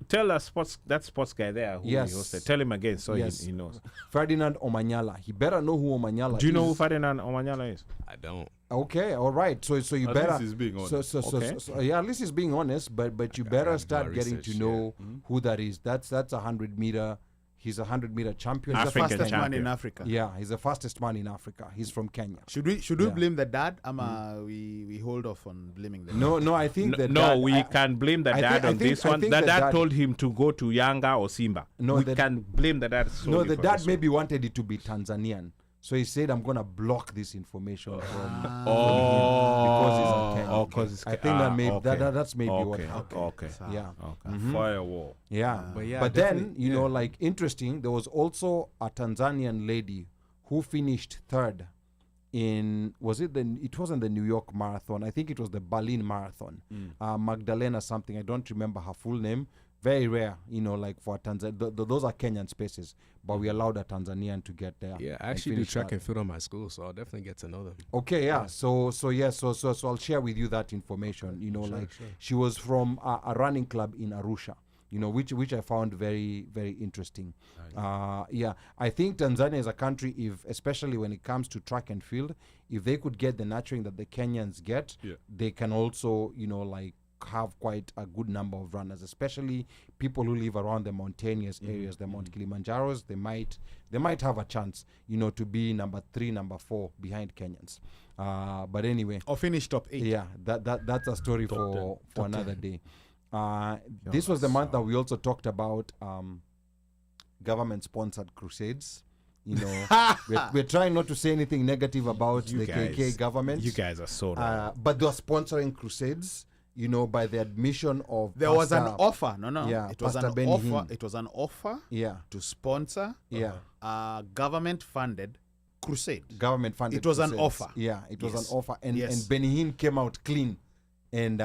Tell us that sports guy there who Yes. he hosted. Tell him again so Yes. he knows. Ferdinand Omanyala. He better know who Omanyala is. Do you know who Ferdinand Omanyala is? I don't. Okay, all right. So you At better. least he's being honest. So yeah, at least he's being honest. But you better I've start done getting research, to know who that is. That's a 100-meter. He's a 100-meter champion. He's the African Fastest man champion. in Africa. Yeah, he's the fastest man in Africa. He's from Kenya. Should we blame the dad? We hold off on blaming the dad. No, I think that. We can blame the I dad think- I on think- this I one. think The the dad dad- told him to go to Yanga or Simba. No, we the- can blame the dad. No, solely the for dad this maybe wanted it to be Tanzanian. So he said, I'm going to block this information from him because he's in Kenya. because it's I think that may okay. that's maybe what Okay, happened. okay. Yeah. Okay. Firewall. Yeah. But yeah, But then, definitely, you know, yeah. like interesting, there was also a Tanzanian lady who finished third in, it wasn't the New York Marathon. I think it was the Berlin Marathon. Magdalena something. I don't remember her full name. Very rare, you know, like for Tanzania. Those are Kenyan spaces, but we allowed a Tanzanian to get there. Yeah, I and actually do finish track third. and field on my school, so I'll definitely get to know them. Okay, yeah. So I'll share with you that information. You know, like she was from a running club in Arusha. You know, which I found very, very interesting. Yeah, I think Tanzania is a country, if especially when it comes to track and field, if they could get the nurturing that the Kenyans get, they can also, you know, like have quite a good number of runners, especially people who live around the mountainous areas, the Mount Kilimanjaros. They might have a chance, you know, to be number 3, number 4 behind Kenyans. But anyway, Or finish top 8. yeah, that's a story for another day. This was the month that we also talked about government-sponsored crusades. You know, we're trying not to say anything negative about You the guys- KK government. You guys are so wrong. But they're sponsoring crusades, you know, by the admission of There was an Pastor- offer. No. Yeah, it was Pastor an Benny offer. Hinn. It was an offer Yeah, to sponsor yeah. a government-funded crusade. Government funded. It was an crusades. offer. Yeah, it was Yes. an offer, and Yes. and Benny Hinn came out clean, and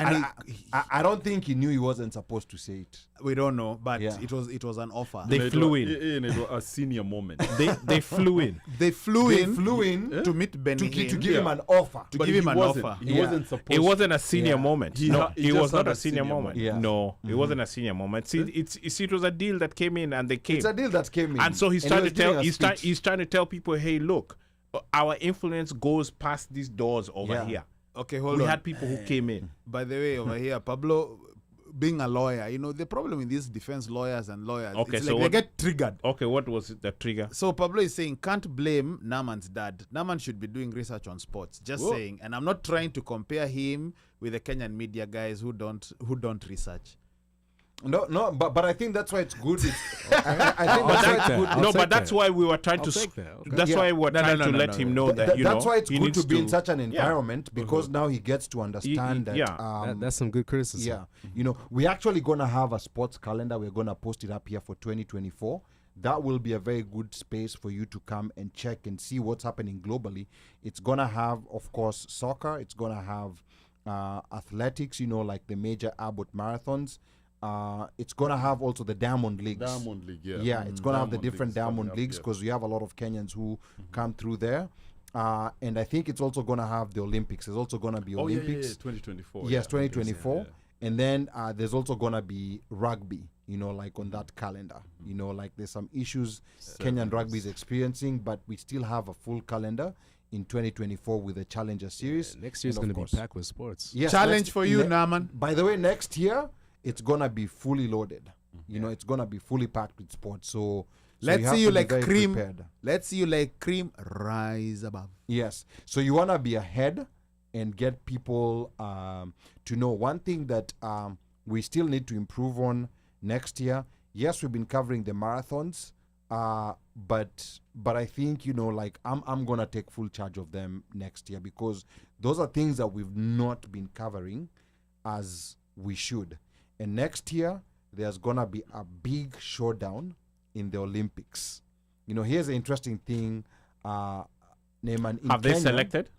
I don't think he knew he wasn't supposed to say it. We don't know, but Yeah. it was an offer. They flew in. It was a senior moment. They flew in. They flew They in flew in to meet Benny to Hinn. give him an offer. To But give he him an wasn't. offer. He Yeah. wasn't supposed. It wasn't a senior Yeah. moment. He No, ha- he it was just not had a senior moment. Yeah. No, it wasn't a senior moment. See, it was a deal that came in and they came. It's a deal that came in, And so he's he trying to was giving tell a speech. he's trying to tell people, hey, look, our influence goes past these doors over Yeah. here. Okay, hold We on. had people who came in. By the way, over here, Pablo, being a lawyer, you know, the problem with these defense lawyers and lawyers, Okay, it's so like they what- get triggered. Okay, what was the trigger? So Pablo is saying, can't blame Naman's dad. Naman should be doing research on sports. Just Whoa. saying. And I'm not trying to compare him with the Kenyan media guys who don't research. No, but I think that's why it's good. I think I'll that's why take it's that. good. I'll No, take but that's that. why we were trying I'll to. take that, okay. That's Yeah. why we were trying to no, let him know that you know. That's why it's he good needs to be in such an environment because now he gets to understand that. yeah. That's some good criticism. Yeah, you know, we're actually gonna have a sports calendar. We're gonna post it up here for 2024. That will be a very good space for you to come and check and see what's happening globally. It's gonna have, of course, soccer. It's gonna have athletics. You know, like the major Abbott marathons. It's gonna have also the Diamond Leagues. Diamond League, yeah. Yeah, it's gonna have the Diamond different Leagues coming Diamond up, Leagues yeah. because we have a lot of Kenyans who come through there. And I think it's also gonna have the Olympics. There's also gonna be Oh yeah, Olympics. yeah, 2024. Yes, yeah. 2024. Yeah. And then there's also going to be rugby, you know, like on that calendar. You know, like there's some issues Kenyan rugby is experiencing, but we still have a full calendar in 2024 with the Challenger Series. Next year's And going of to be course- packed with sports. Yes, Challenge for you, Naman. By the way, next year, it's going to be fully loaded. You know, it's going to be fully packed with sports. So Let's have see you to be like very cream. prepared. Let's see you like cream rise above. Yes. So you want to be ahead and get people to know one thing that we still need to improve on next year. Yes, we've been covering the marathons, but I think, you know, like I'm gonna take full charge of them next year because those are things that we've not been covering as we should. And next year there's gonna be a big showdown in the Olympics. You know, here's the interesting thing, Neyman. in Have they Kenya- selected?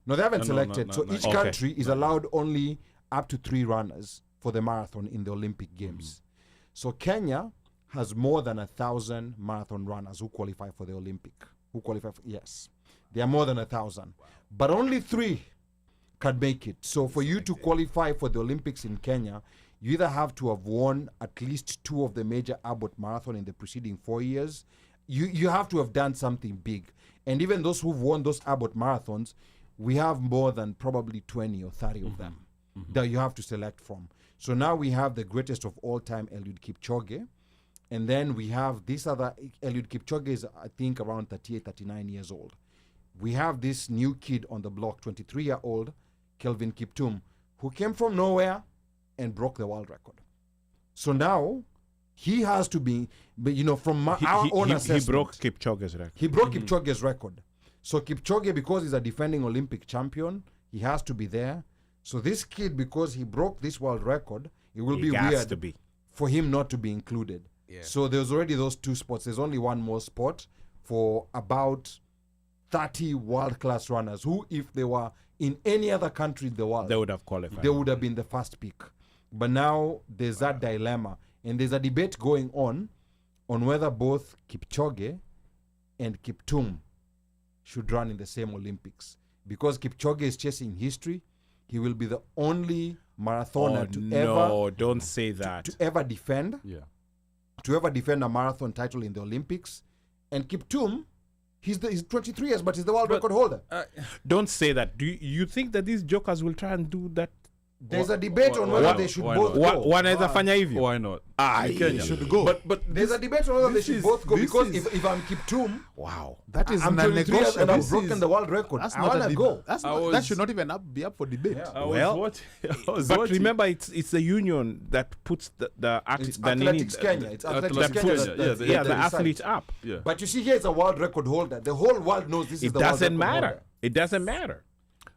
No, they haven't No, selected. no, so no, each no. country is allowed only up to 3 runners for the marathon in the Olympic Games. So Kenya has more than 1,000 marathon runners who qualify for the Olympic. Yes, they are more than 1,000, but only 3 can make it. So for you to qualify for the Olympics in Kenya, you either have to have won at least 2 of the major Abbott marathon in the preceding 4 years. You have to have done something big. And even those who've won those Abbott marathons, we have more than probably 20 or 30 of them that you have to select from. So now we have the greatest of all time, Eliud Kipchoge. And then we have this other, Eliud Kipchoge is, I think, around 38, 39 years old. We have this new kid on the block, 23-year-old, Kelvin Kiptum, who came from nowhere and broke the world record. So now he has to be, but you know, from our own assessment. He broke Kipchoge's record. He broke Kipchoge's record. So Kipchoge, because he's a defending Olympic champion, he has to be there. So this kid, because he broke this world record, it will be has weird to be. for him not to be included. Yeah. So there's already those 2 spots. There's only one more spot for about 30 world-class runners who, if they were in any other country in the world, They would have qualified. they would have been the first pick. But now there's that dilemma. And there's a debate going on whether both Kipchoge and Kiptum should run in the same Olympics. Because Kipchoge is chasing history, he will be the only marathoner Don't say that. to ever defend Yeah. a marathon title in the Olympics. And Kiptum, he's 23 years, but he's the world record holder. Don't say that. Do you think that these jokers will try and do that? There's a debate on whether why they not? should Why both not? go. Wanaweza fanya hivyo? Why not? In Kenya should go. But There's a debate on whether they this should is- both go, this because is- if I'm Kiptum, Wow. That is I'm 23 years and I've This broken is- the world record. That's I not want a to deb- go. That's I not, that was- should not even be up for debate. I Well, was But watching. remember, it's the union that puts the It's the Athletics Kenya. It's Athletics Athletics Kenya. Kenya, that- yeah, yeah, that the decides. athlete up. Yeah. But you see, here is a world record holder. The whole world knows this is It the world doesn't record matter. holder. It doesn't matter.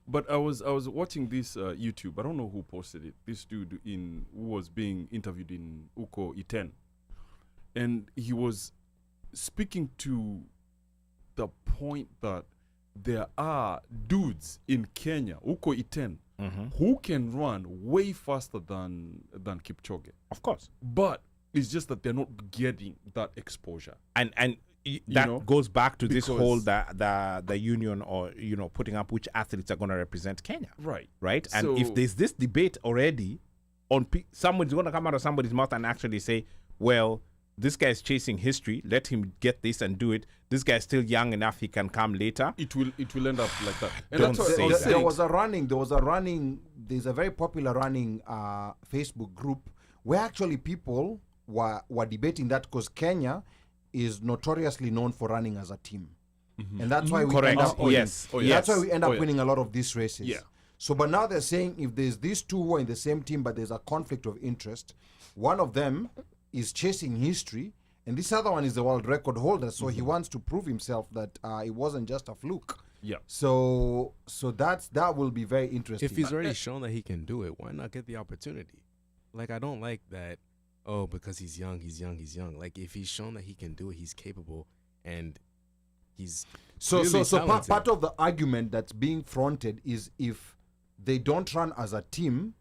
But I was watching this YouTube. I don't know who posted it. This dude who was being interviewed in Uko Iten, and he was speaking to the point that there are dudes in Kenya, Uko Iten, who can run way faster than Kipchoge. Of course. But it's just that they're not getting that exposure. And that know, goes back to this because- whole the union, or putting up which athletes are going to represent Kenya, Right. right? And So- if there's this debate already, someone's going to come out of somebody's mouth and actually say, well, this guy's chasing history, let him get this and do it. This guy's still young enough, he can come later. It will end up like that. And Don't that's what say I was that. There saying. was a running, there's a very popular running Facebook group where actually people were debating that, because Kenya is notoriously known for running as a team. And that's why we Correct. end up winning. Yes. Oh, yeah. That's why we end up Oh, yeah. winning a lot of these races. Yeah. So, but now they're saying if there's these two who are in the same team, but there's a conflict of interest, one of them is chasing history, and this other one is the world record holder. So he wants to prove himself that it wasn't just a fluke. Yeah. So that will be very interesting. If he's already shown that he can do it, why not get the opportunity? Like, I don't like that. Oh, because he's young. Like, if he's shown that he can do it, he's capable, and he's So really talented. part of the argument that's being fronted is if they don't run as a team,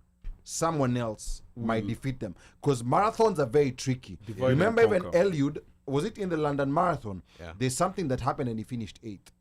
someone else might defeat them. Because marathons are very tricky. Divide and Remember, even conquer. Eliud, was it in the London Marathon? Yeah. There's something that happened and he finished 8th.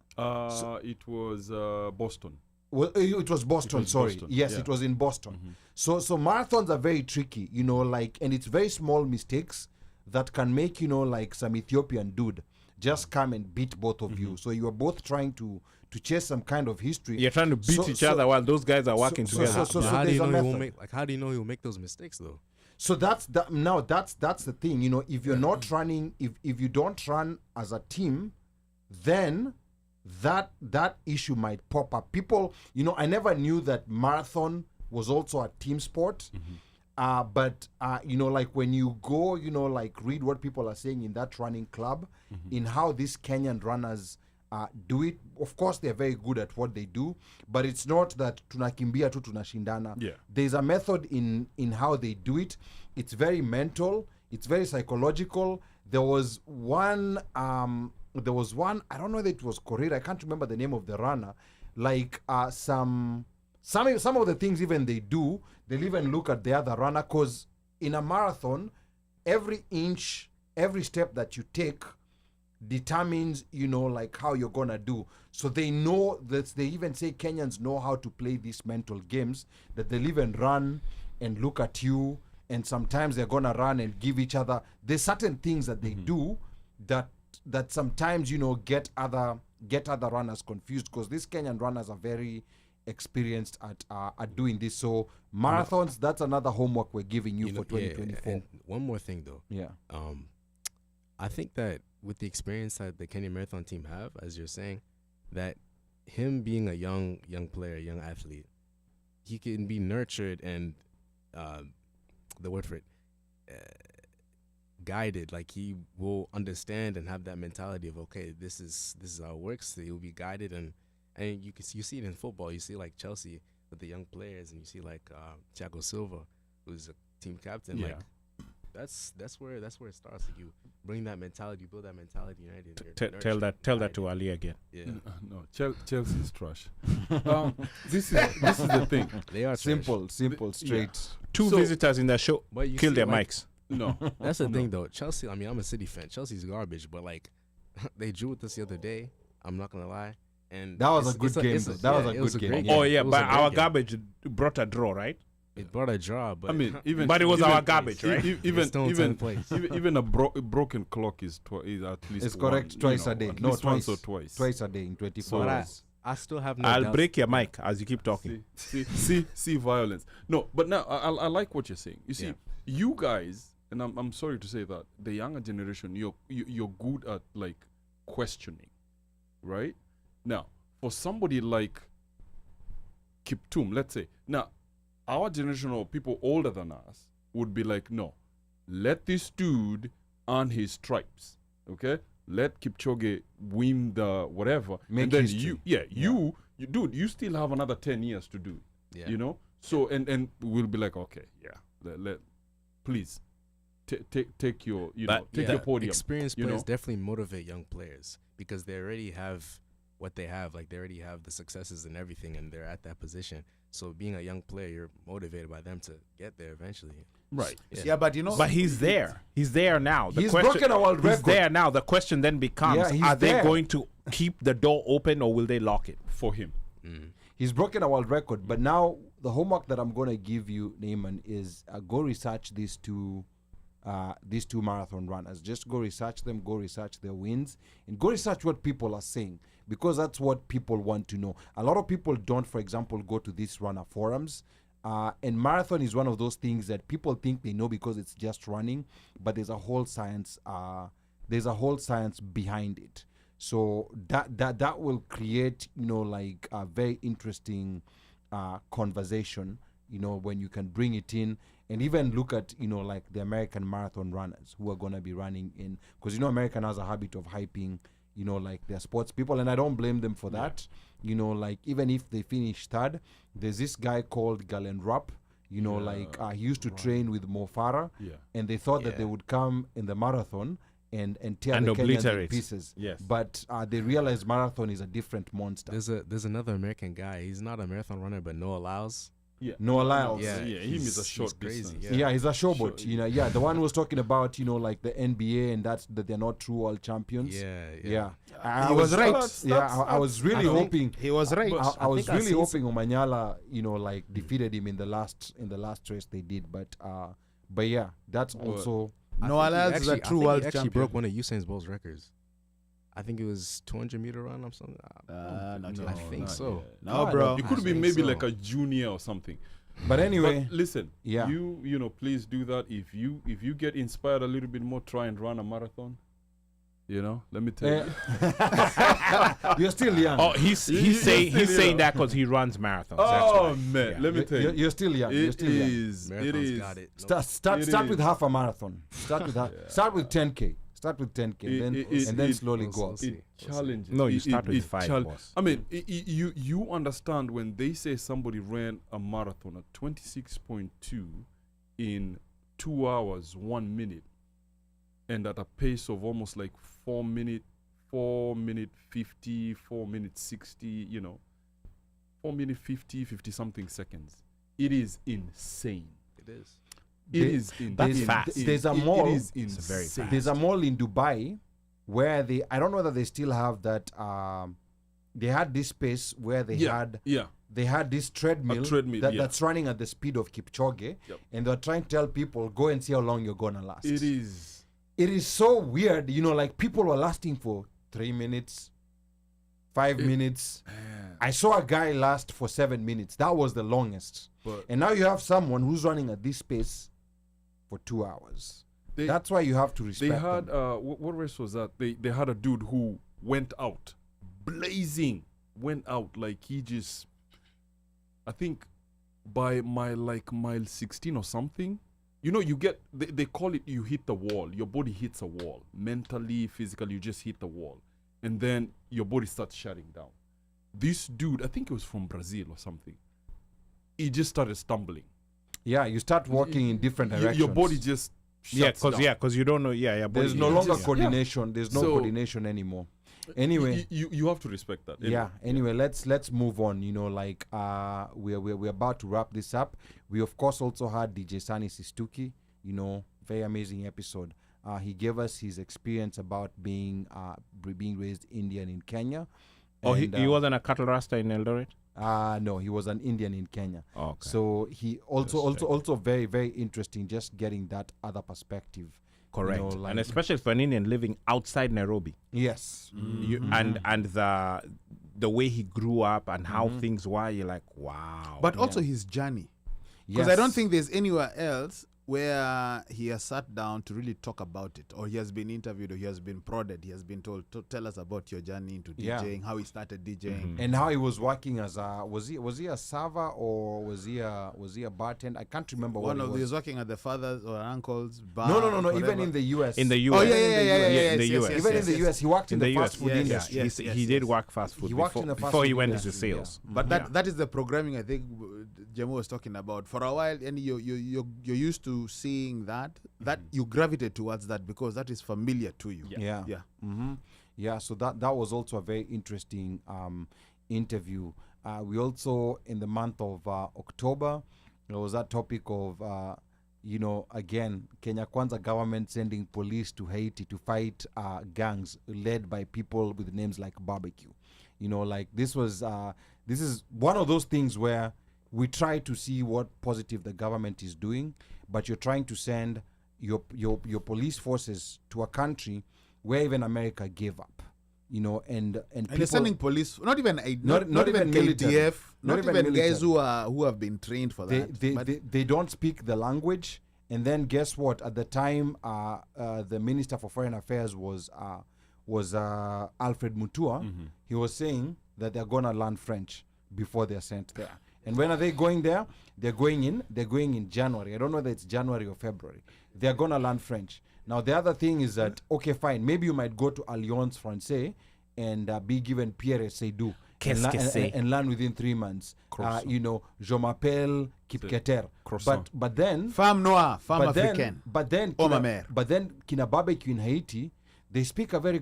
It was Boston. Well, it was Boston, was sorry. Boston, Yes, yeah. it was in Boston. So marathons are very tricky, and it's very small mistakes that can make, like some Ethiopian dude just come and beat both of you. So you are both trying to chase some kind of history. You're trying to beat each other while those guys are working together. But how do there's you a know he won't method. make? How do you know he'll make those mistakes though? So that's the thing, if you're not running, if you don't run as a team, then that issue might pop up. People, I never knew that marathon was also a team sport. But like when you go, read what people are saying in that running club, in how these Kenyan runners do it. Of course, they're very good at what they do, but it's not that tunakimbia tu tunashindana. Yeah. There's a method in how they do it. It's very mental. It's very psychological. There was one. I don't know whether it was Korea. I can't remember the name of the runner. Like some of the things even they do, they'll even look at the other runner, because in a marathon, every inch, every step that you take determines, like how you're gonna do. So they know that, they even say Kenyans know how to play these mental games, that they'll even run and look at you, and sometimes they're gonna run and give each other. There's certain things that they do that sometimes get other runners confused, because these Kenyan runners are very experienced at doing this. So marathons, that's another homework we're giving you for 2024. And one more thing though. Yeah. I think that with the experience that the Kenya Marathon team have, as you're saying, that him being a young player, young athlete, he can be nurtured and the word for it, guided. Like, he will understand and have that mentality of, okay, this is how it works. He will be guided, and you see it in football. You see like Chelsea, with the young players, and you see like Thiago Silva, who's a team captain. Yeah. Like that's where it starts. Like you bring that mentality, you build that mentality, right? and you're Tell nurturing that to behind Ali again. it. Yeah, No, Chelsea's trash. This is the thing. they are trash. Simple, straight. Two So- visitors in the show But you kill see, their like, mics. No, That's the thing, though. Chelsea. I mean, I'm a City fan. Chelsea's garbage, but like, they drew with us the other day. I'm not gonna lie. And That was a it's- good game, it's though. That was a it was good a game. great Oh yeah, It was but a great our game. garbage brought a draw, right? It brought a draw, but I mean, even But it was even, our garbage, right? Even still in even 10th place. even a broken clock is at least It's correct. one, Twice you a know, day. At No, least twice. once or twice. Twice a day in 24 So- But hours. I still have no. I'll doubts. break your mic as you keep talking. See violence. No, but now I like what you're saying. You see, Yeah. you guys, and I'm sorry to say that the younger generation, you're good at like questioning, right? Now, for somebody like Kiptum, let's say, now our generation or people older than us would be like, no, let this dude earn his stripes, okay? Let Kipchoge win the whatever, Make and then history. you, dude, you still have another 10 years to do it. Yeah. You know, so and we'll be like, okay, yeah, let please take your take Yeah, your podium. Experienced you players know? definitely motivate young players because they already have what they have. Like they already have the successes and everything, and they're at that position. So being a young player, you're motivated by them to get there eventually. Right. Yeah, but you know, But he's there. He's there now. He's broken a world He's record. there now. The question then becomes: Yeah, he's are they there. going to keep the door open or will they lock it? For him. He's broken a world record, but now the homework that I'm going to give you, Neyman, is go research these two marathon runners. Just go research them, go research their wins, and go research what people are saying, because that's what people want to know. A lot of people don't, for example, go to these runner forums. And marathon is one of those things that people think they know because it's just running, but there's a whole science. There's a whole science behind it. So that will create, like a very interesting conversation. When you can bring it in and even look at, like the American marathon runners who are going to be running in, because American has a habit of hyping, like their sports people, and I don't blame them for that. Like even if they finish third, there's this guy called Galen Rupp. He used to train with Mo Farah, Yeah. and they thought that they would come in the marathon and tear And the Kenyans in obliterate. pieces. Yes. But they realized marathon is a different monster. There's another American guy. He's not a marathon runner, but Noah Lyles. Yeah. Noah Lyles. Yeah, Yeah, him is a he's short crazy, distance. Yeah, he's a showboat. Sure. The one who was talking about, like the NBA and that they're not true world champions. Yeah. I was right. I was really hoping. he was right. I was think I've really seen hoping Omanyala, like defeated him in the last race they did. But yeah, that's also. Noah Lyles is a true world He actually champion. broke one of Usain Bolt's records. I think it was 200-meter run or something. not I yet. think not so. yet. No, bro. It could I be think maybe so. like a junior or something. But anyway, But listen, Yeah. you please do that. If you get inspired a little bit more, try and run a marathon. Let me tell you. you're still young. Oh, he's saying that because he runs marathons. That's Oh why. man, Yeah. let me tell you. You're still young. You're It still young. is. It Marathon's is. got it. Start It with is. half a marathon. Start with 10K. Start with 10K, and then slowly go up. see. It challenges. No, you It- start it- with it 5, boss. I mean, you understand when they say somebody ran a marathon at 26.2 in 2 hours 1 minute, and at a pace of almost like 4 minute 50, 4 minute 60, 4 minute 50 something seconds. It is insane. It is. It is That's fast. There's a mall. It is It's very insane. fast. There's a mall in Dubai where I don't know whether they still have that. They had this space where they had this treadmill, treadmill, that's running at the speed of Kipchoge, Yep. and they're trying to tell people, go and see how long you're gonna last. It is. It is so weird, like people were lasting for 3 minutes, 5 minutes. I saw a guy last for 7 minutes. That was the longest. But And now you have someone who's running at this pace for 2 hours. They- That's why you have to they respect had them. what race was that? They had a dude who went out blazing, went out like he just, I think by mile 16 or something. You get they call it, you hit the wall. Your body hits a wall, mentally, physically, you just hit the wall, and then your body starts shutting down. This dude, I think it was from Brazil or something, he just started stumbling. Yeah, you start walking in different directions. Your body just shuts down. because you don't know. There's no longer coordination. There's no So- coordination anymore. Anyway, You have to respect that. yeah. Anyway, let's move on. You know, like we're about to wrap this up. We of course also had DJ Sani Sistuki. You know, very amazing episode. He gave us his experience about being raised Indian in Kenya. Oh, And, he wasn't a cattle rasta in Eldoret. no, he was an Indian in Kenya. Oh, okay. So he also very, very interesting just getting that other perspective. Correct, You know, like, and especially for an Indian living outside Nairobi, yes. and the way he grew up and how things were, you're like, wow. But also his journey. Because I Yes. don't think there's anywhere else where he has sat down to really talk about it, or he has been interviewed, or he has been prodded, he has been told, tell us about your journey into Yeah. DJing, how he started DJing. And how he was working as a was he a server or was he a bartender? I can't remember what One of he he was. was working at the father's or uncle's bar. No, even whatever. in the US. in the US, Oh, yeah, in the US. in the yes, US, Even in the US, he worked in the fast food Yes, industry. yes, he did work fast food He worked before, in the fast before he food went into industry, yeah. sales. But that is the programming I think Jemo was talking about. For a while, and you're used to seeing that you gravitate towards that because that is familiar to you. Yeah. Yeah. Yeah, so that was also a very interesting interview. We also, in the month of October, there was that topic of, again, Kenya Kwanza government sending police to Haiti to fight gangs led by people with names like Barbecue. You know, like this is one of those things where we try to see what positive the government is doing, but you're trying to send your police forces to a country where even America gave up, you know, and And you're sending police, not even military. KDF, Not not even even guys military. who have been trained for that. They don't speak the language, and then guess what? At the time, the Minister for Foreign Affairs was Alfred Mutua. He was saying that they're gonna learn French before they're sent there. And when are they going there? They're going in January. I don't know whether it's January or February. They're gonna learn French. Now the other thing is that okay, fine, maybe you might go to Alliance Française and be given Pierre Seydou and learn within 3 months. Je m'appelle Kipketer. But then Femme noire, femme but africaine. then Oh, ma Kina, mère. but then Kina Barbecue in Haiti, they speak a very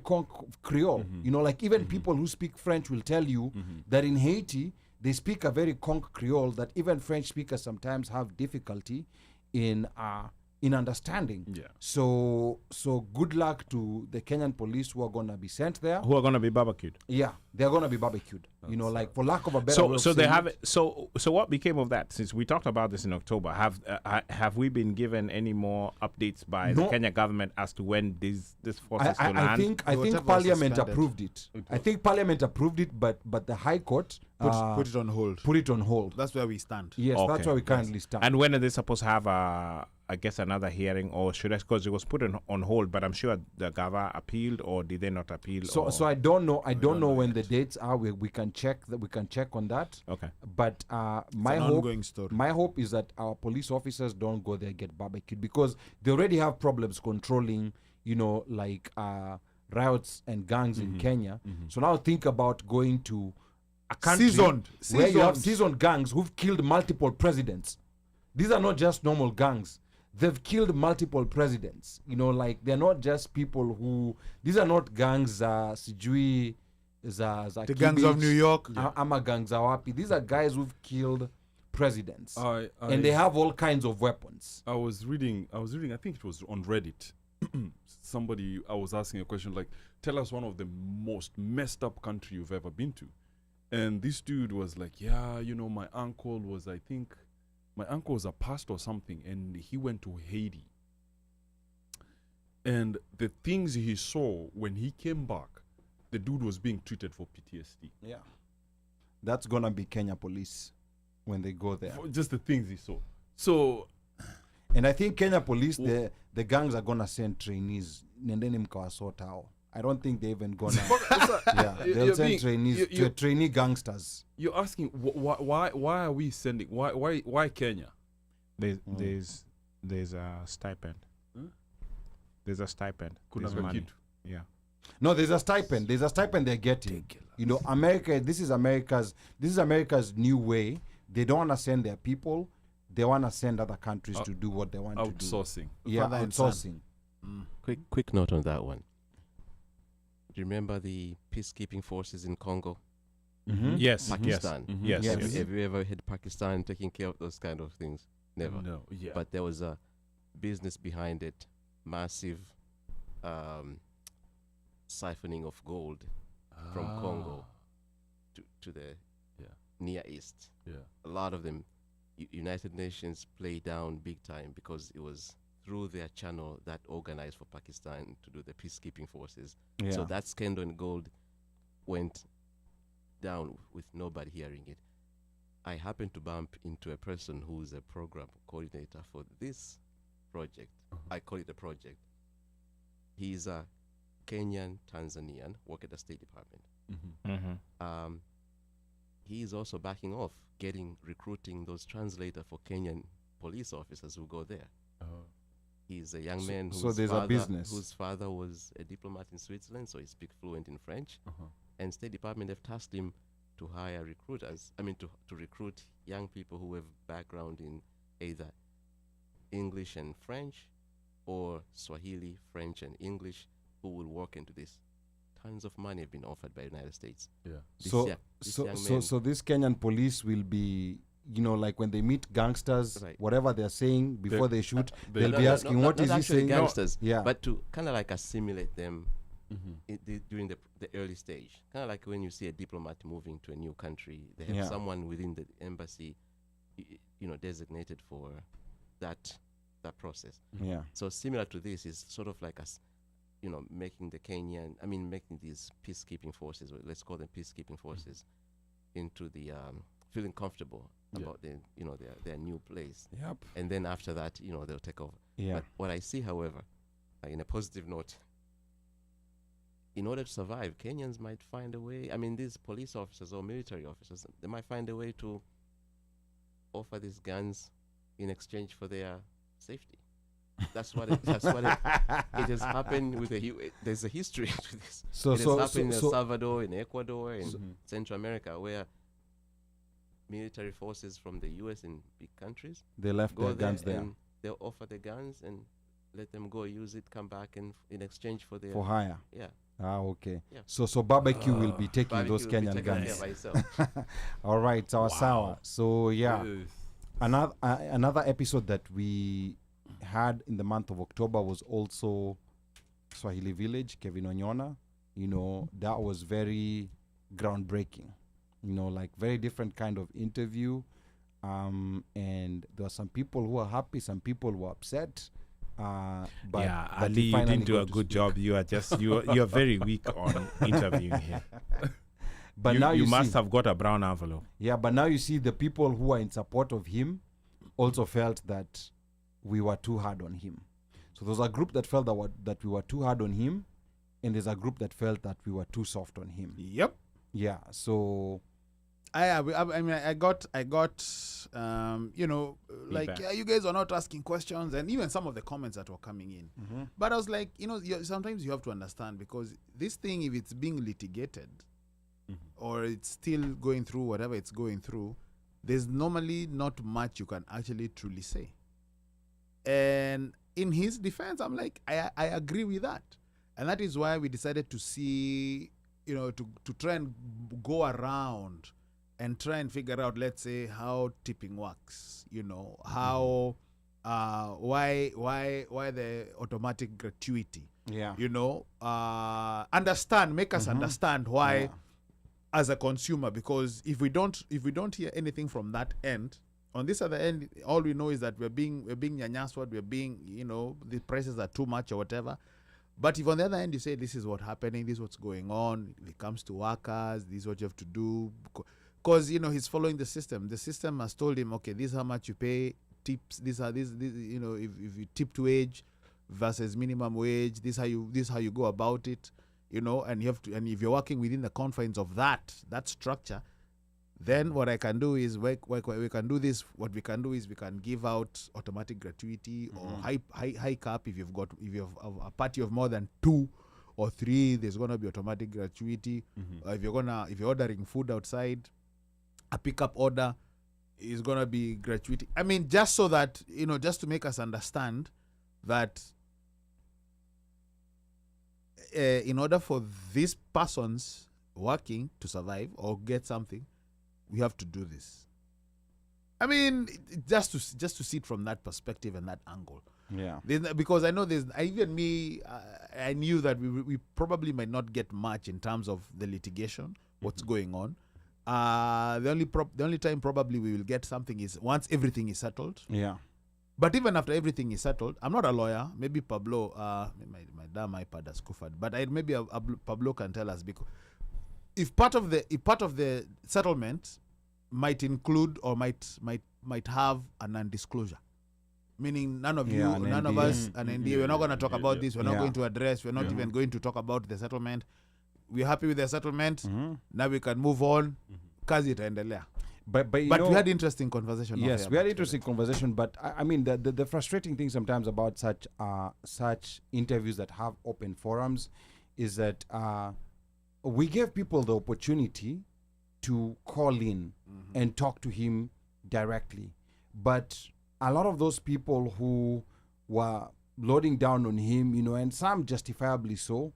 Creole. You know, like even people who speak French will tell you that in Haiti they speak a very conk Creole that even French speakers sometimes have difficulty in understanding. Yeah. So good luck to the Kenyan police who are gonna be sent there. Who are going to be barbecued? Yeah, they're gonna be barbecued. You know, like for lack of a better way of So they saying have it. so what became of that? Since we talked about this in October, have we been given any more updates by the No. Kenya government as to when this force is to I land? think Whatever Parliament suspended. approved it. I think Parliament approved it, but the High Court Put it on hold. put it on hold. That's where we stand. Yes, that's Okay, where we currently stand. And when are they supposed to have I guess another hearing, or should I? Because it was put on hold, but I'm sure the Gava appealed, or did they not appeal? so I don't know. I don't know when the dates are. We can check that. We can check on that. Okay. But my an hope, ongoing story. my hope is that our police officers don't go there get barbecued because they already have problems controlling, you know, like riots and gangs in Kenya. So now think about going to a country where you have seasoned gangs who've killed multiple presidents. These are not just normal gangs. They've killed multiple presidents. You know, like they're not just people who. These are not gangs. Sijui za The gangs of Kibich, New York. ama gangs za wapi. These are guys who've killed presidents, I and they have all kinds of weapons. I was reading. I think it was on Reddit. Somebody, I was asking a question like, "Tell us one of the most messed up country you've ever been to," and this dude was like, "Yeah, you know, my uncle was a pastor or something, and he went to Haiti, and the things he saw when he came back, the dude was being treated for PTSD. Yeah, that's gonna be Kenya police when they go there. For just the things he saw. So And I think Kenya police, the gangs are gonna send trainees. Nendeni mkawasort hao. I don't think they even gonna. Yeah, they'll send trainees, trainee gangsters. you're asking why are we sending why Kenya? There's a stipend. There's a stipend. Kuna There's money. kitu. Yeah. No, there's a stipend. There's a stipend they're getting. You know, America. This is America's new way they don't want to send their people. They want to send other countries to do what they want to do. Outsourcing. Yeah, Father and son. outsourcing. Quick note on that one. Do you remember the peacekeeping forces in Congo, Mm-hmm. Yes, Pakistan? yes, Mhm. yes, Yes. yes. Have you ever had Pakistan taking care of those kind of things? Never. No. Yeah. But there was a business behind it, massive siphoning of gold from Congo to the Yeah. Near East. Yeah. A lot of them, United Nations played down big time because it was through their channel that organized for Pakistan to do the peacekeeping forces. Yeah. So that scandal in gold went down with nobody hearing it. I happened to bump into a person who's a program coordinator for this project. I call it a project. He's a Kenyan Tanzanian, work at the State Department. Mm-hmm. He is also backing off, recruiting those translators for Kenyan police officers who go there. He's a young man so there's a business. whose father was a diplomat in Switzerland, so he speaks fluent in French. And State Department have tasked him to hire recruiters. I mean, to recruit young people who have background in either English and French, or Swahili, French, and English, who will work into this. Tons of money have been offered by the United States. Yeah. This So, young- this so, young so, man- so this Kenyan police will be, you know, like when they meet gangsters, Right. whatever they're saying before they shoot, they- they'll No, be no, asking, no, what not is he actually saying? gangsters, Yeah. but to kind of like assimilate them Mm-hmm. during the early stage. Kind of like when you see a diplomat moving to a new country, they have Yeah. someone within the embassy, designated for that process. Yeah. So similar to this is sort of like us, making making these peacekeeping forces, or let's call them peacekeeping forces, into the feeling comfortable Yeah. about their new place, Yep. and then after that, they'll take over. Yeah. But what I see, however, in a positive note, in order to survive, Kenyans might find a way. I mean, these police officers or military officers, they might find a way to offer these guns in exchange for their safety. That's what it has happened with there's a history to this. So, It has so, happened in so, El Salvador, in Ecuador, in Mhm. Central America, where military forces from the U.S. and big countries they left go their there guns there and they'll offer the guns and let them go use it, come back, and in exchange for their for hire. yeah. Ah, okay. Yeah. So barbecue will be taking Barbecue those will be Kenyan taken care guns. by itself. All right, sawa. So yeah, Yes. another episode that we had in the month of October was also Swahili Village, Kevin Onyona. That was very groundbreaking. Like very different kind of interview. And there were some people who were happy, some people were upset. But Yeah, but Ali, he you finally didn't do got a to good speak. job. You are just you're very weak on interviewing here. But you, now you you must see, have got a brown envelope. yeah. But now you see the people who are in support of him also felt that we were too hard on him. So there's a group that felt that we were too hard on him, and there's a group that felt that we were too soft on him. Yep. Yeah. So I mean, I got, like, Feedback. you guys are not asking questions, and even some of the comments that were coming in. But I was like, sometimes you have to understand, because this thing, if it's being litigated or it's still going through whatever it's going through, there's normally not much you can actually truly say. And in his defense, I'm like, I agree with that. And that is why we decided to see, to try and go around and try and figure out, let's say, how tipping works, how, why the automatic gratuity, yeah. make us understand why, Yeah. as a consumer, because if we don't hear anything from that end, on this other end, all we know is that we're being nyanyaswad, we're being, the prices are too much or whatever. But if on the other end you say, this is what's happening, this is what's going on, if it comes to workers, this is what you have to do, because he's following the system. The system has told him, okay, this is how much you pay, tips, this if you tipped wage versus minimum wage, this is how you go about it, and you have to, and if you're working within the confines of that structure, then what I can do is we can do this. What we can do is we can give out automatic gratuity or high cap if you have a party of more than 2 or 3. There's gonna be automatic gratuity. If you're ordering food outside, a pickup order, is going to be gratuity. I mean, just so that, just to make us understand that in order for these persons working to survive or get something, we have to do this. I mean, just to see it from that perspective and that angle. Yeah. Because I know I knew that we probably might not get much in terms of the litigation, what's going on. The only time probably we will get something is once everything is settled. Yeah. But even after everything is settled, I'm not a lawyer. Maybe Pablo, my damn iPad has kufad. But maybe Pablo can tell us, because if part of the settlement might include or might have a non-disclosure, meaning none of us, an NDA. We're not going to talk about this. We're not going to address. We're not even going to talk about the settlement. We're happy with the settlement. Now we can move on. Kazi itaendelea. But we had interesting conversation. Yes, we had interesting conversation. But I mean, the frustrating thing sometimes about such interviews that have open forums is that we give people the opportunity to call in and talk to him directly. But a lot of those people who were loading down on him, and some justifiably so,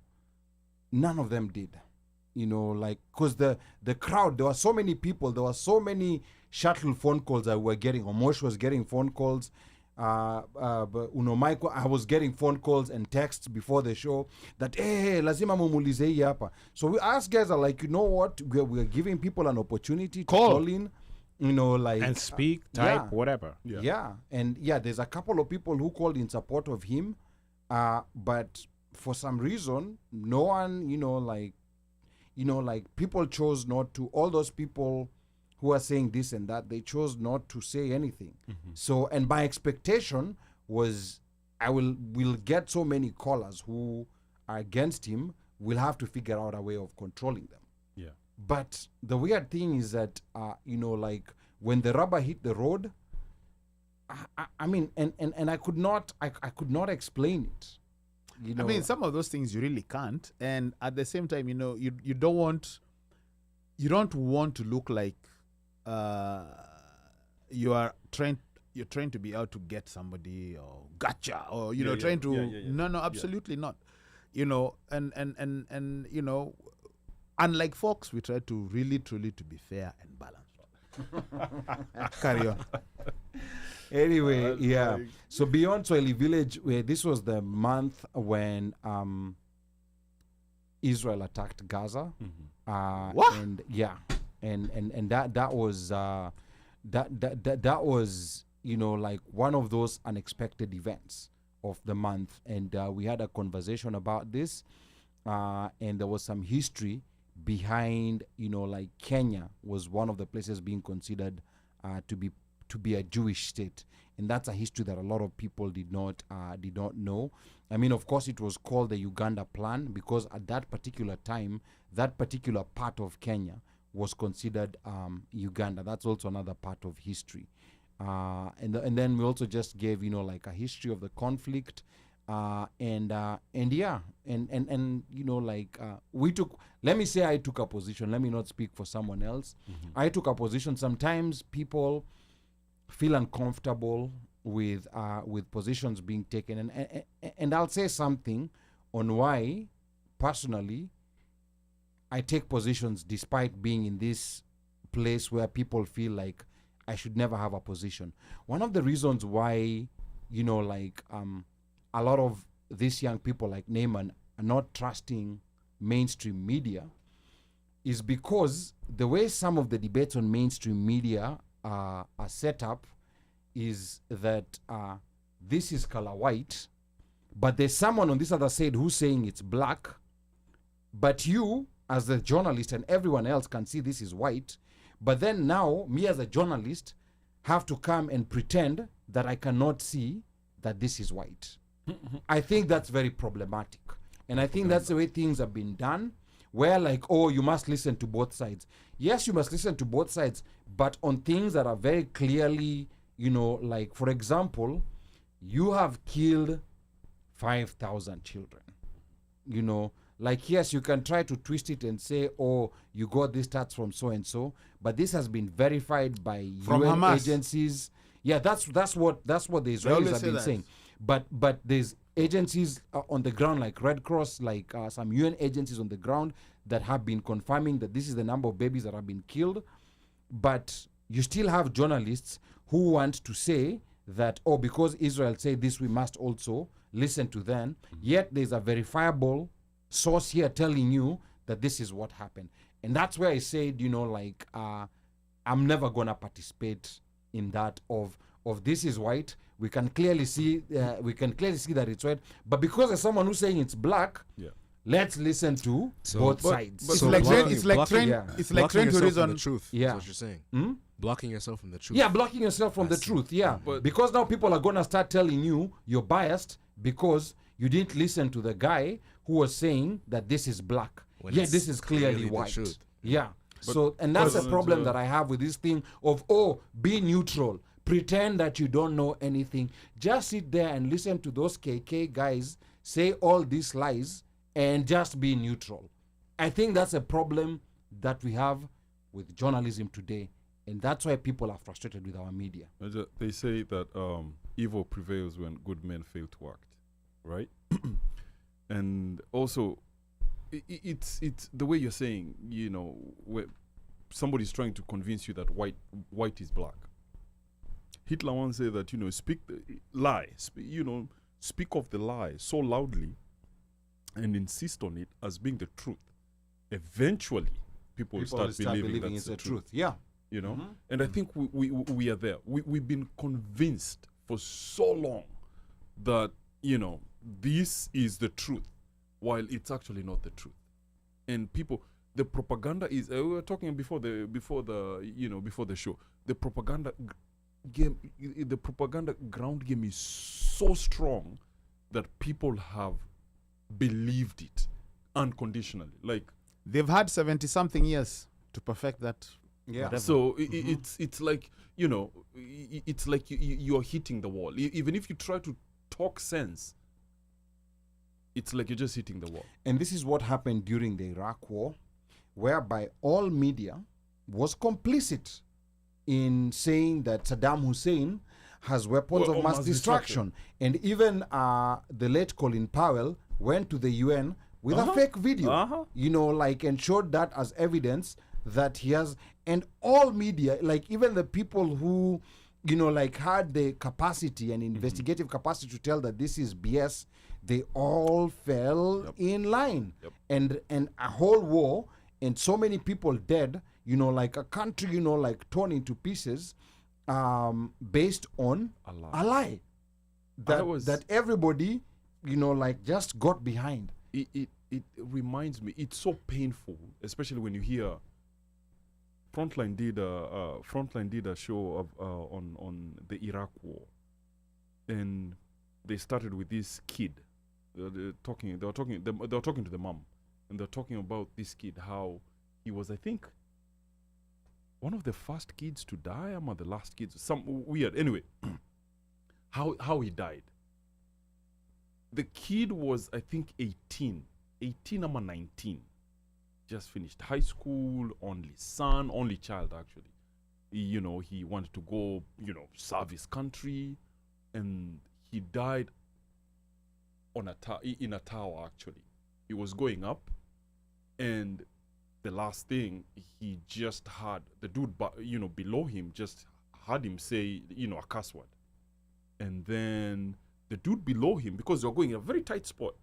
none of them did. Because the crowd, there were so many people, there were so many shuttle phone calls that we were getting. Omosh was getting phone calls. Michael, I was getting phone calls and texts before the show that, hey, lazima mumulize hii hapa. So we ask guys are like, you know what, we're giving people an opportunity to call in, and speak, type, whatever. Yeah. And there's a couple of people who called in support of him, but for some reason, no one, people chose not to. All those people who are saying this and that, they chose not to say anything. So, and my expectation was we'll get so many callers who are against him. We'll have to figure out a way of controlling them. Yeah. But the weird thing is that, when the rubber hit the road, I mean, and I could not explain it. I mean, some of those things you really can't. And at the same time, you don't want to look like you're trying to be out to get somebody or gotcha or trying to no absolutely not. And unlike Fox, we try to really truly to be fair and balanced. Carry on. Anyway, so beyond Swahili Village, this was the month when Israel attacked Gaza. What? And that was like one of those unexpected events of the month. And we had a conversation about this, and there was some history behind, like Kenya was one of the places being considered to be a Jewish state, and that's a history that a lot of people did not know. I mean, of course, it was called the Uganda Plan because at that particular time, that particular part of Kenya was considered Uganda. That's also another part of history. And then we also just gave like a history of the conflict, we took. Let me say I took a position. Let me not speak for someone else. I took a position. Sometimes people feel uncomfortable with positions being taken, and I'll say something on why personally I take positions despite being in this place where people feel like I should never have a position. One of the reasons why a lot of these young people like Neyman are not trusting mainstream media is because the way some of the debates on mainstream media are set up is that this is color white, but there's someone on this other side who's saying it's black, but you as a journalist and everyone else can see this is white, but then now me as a journalist have to come and pretend that I cannot see that this is white. I think that's very problematic, and I think that's the way things have been done, where like, oh, you must listen to both sides. Yes, you must listen to both sides, but on things that are very clearly, like, for example, you have killed 5,000 children. Like, yes, you can try to twist it and say, oh, you got these stats from so and so, but this has been verified by From UN Hamas. agencies. Yeah, that's what the Israelis always have say been that. saying. But there's agencies on the ground like Red Cross, like some UN agencies on the ground that have been confirming that this is the number of babies that have been killed. But you still have journalists who want to say that, oh, because Israel say this, we must also listen to them. Yet there's a verifiable source here telling you that this is what happened. And that's where I said, like, I'm never gonna participate in that of this is white. We can clearly see that it's white. But because there's someone who's saying it's black, Yeah. let's listen to both sides. It's So like blocking- it's like blocking- Trent, yeah. it's like blocking Trent yourself from Horizon. the truth. Yeah. Is what you're saying. Hmm? Blocking yourself from the truth. Yeah, blocking yourself from the truth. Yeah, But- because now people are gonna start telling you you're biased because you didn't listen to the guy who was saying that this is black. When Yeah, it's this is clearly clearly the white. truth. Yeah. So, and that's the President, problem that I have with this thing of, oh, be neutral, pretend that you don't know anything. Just sit there and listen to those KK guys say all these lies and just be neutral. I think that's a problem that we have with journalism today. And that's why people are frustrated with our media. They say that evil prevails when good men fail to act, right? And also, it's the way you're saying, where somebody's trying to convince you that white is black. Hitler once said that, speak of the lie so loudly and insist on it as being the truth. Eventually, people will start believing it's that's the truth. Yeah. And I think we are there. We've been convinced for so long that this is the truth, while it's actually not the truth. And people, the propaganda is. We were talking before the show. The propaganda game, the propaganda ground game is so strong that people have believed it unconditionally. Like, They've had 70-something years to perfect that. Yeah. Whatever. so it's like it's like you're hitting the wall. Even if you try to talk sense, it's like you're just hitting the wall. And this is what happened during the Iraq War, whereby all media was complicit in saying that Saddam Hussein has weapons Well, of mass destruction. And even the late Colin Powell went to the UN with a fake video, and showed that as evidence that he has. And all media, like even the people who, had the capacity and investigative capacity to tell that this is BS, they all fell in line. And a whole war and so many people dead, like a country, torn into pieces, based on a lie. That everybody, just got behind. It reminds me, it's so painful, especially when you hear Frontline did a show of on the Iraq War, and they started with this kid. They were talking to the mom, and they're talking about this kid, how he was, I think, one of the first kids to die, or the last kids, some weird. Anyway, how he died. The kid was, I think, 18 or 19. Just finished high school, only child actually. He wanted to go, serve his country, and he died on in a tower actually. He was going up, and the last thing he just heard, the dude below him just heard him say, a cuss word. And then the dude below him, because they were going in a very tight spot,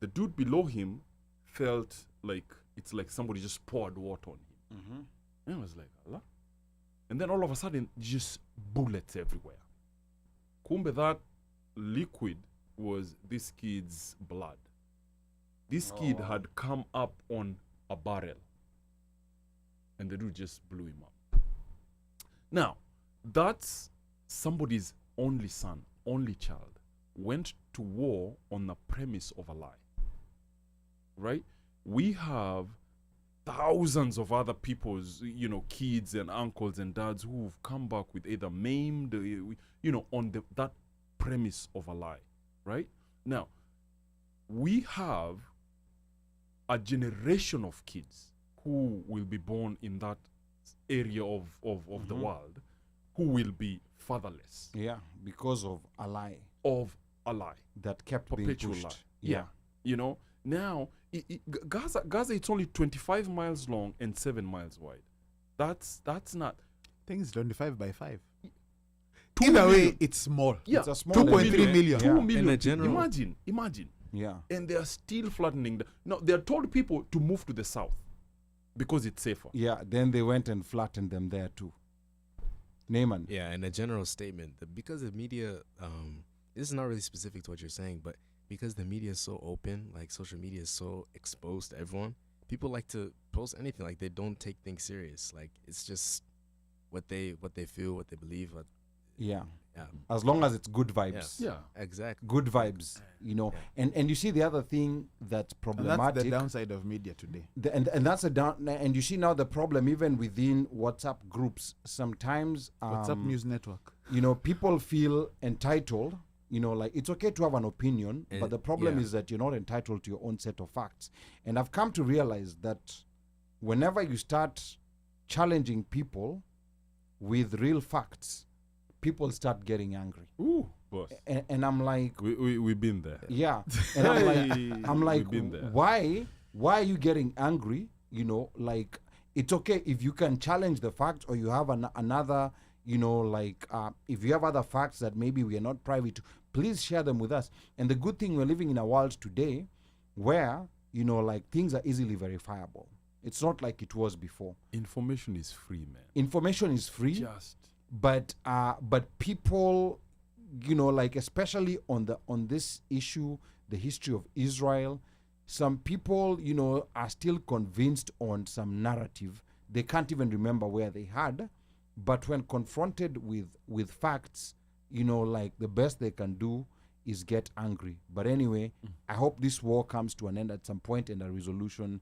the dude below him felt like it's like somebody just poured water on him. And I was like, Allah. And then all of a sudden, just bullets everywhere. Kumbe, that liquid was this kid's blood. This kid had come up on a barrel, and the dude just blew him up. Now, that's somebody's only son, only child, went to war on the premise of a lie. Right? We have thousands of other people's, kids and uncles and dads who've come back with either maimed, on that premise of a lie. Right? Now, we have a generation of kids who will be born in that area of the world who will be fatherless Yeah, because of a lie of a lie, that kept being perpetual lie. pushed. Yeah. You know, now Gaza it's only 25 miles long and 7 miles wide. That's not Things 25 by 5. 2 Either way, million. it's small. Yeah, It's a small 2.3 area. million. 2 million. In a people. general- Imagine. Yeah. And they are still flattening. No, they are told people to move to the south because it's safer. Yeah, then they went and flattened them there too. Naaman. Yeah, and a general statement because the media, this is not really specific to what you're saying, but because the media is so open, like social media is so exposed to everyone, people like to post anything. Like they don't take things serious. Like it's just what they feel, what they believe. Yeah. Yeah, As long as it's good vibes. Yeah. exactly. Good vibes, you know. And you see the other thing that's And problematic. that's the downside of media today. And that's a down. And you see now the problem even within WhatsApp groups. Sometimes, WhatsApp News Network. you know, people feel entitled. You know, like it's okay to have an opinion, but And- the problem yeah. is that you're not entitled to your own set of facts. And I've come to realize that whenever you start challenging people with real facts, people start getting angry. Ooh, boss. And I'm like, We've been there. yeah. And I'm like, I'm We've like, been there. why are you getting angry? You know, like it's okay if you can challenge the facts or you have another, you know, like if you have other facts that maybe we are not privy to, please share them with us. And the good thing, we're living in a world today where, you know, like things are easily verifiable. It's not like it was before. Information is free, man. Information is free. Just But people, you know, like especially on this issue, the history of Israel, some people, you know, are still convinced on some narrative. They can't even remember where they had, but when confronted with facts, you know, like the best they can do is get angry. But anyway, I hope this war comes to an end at some point and a resolution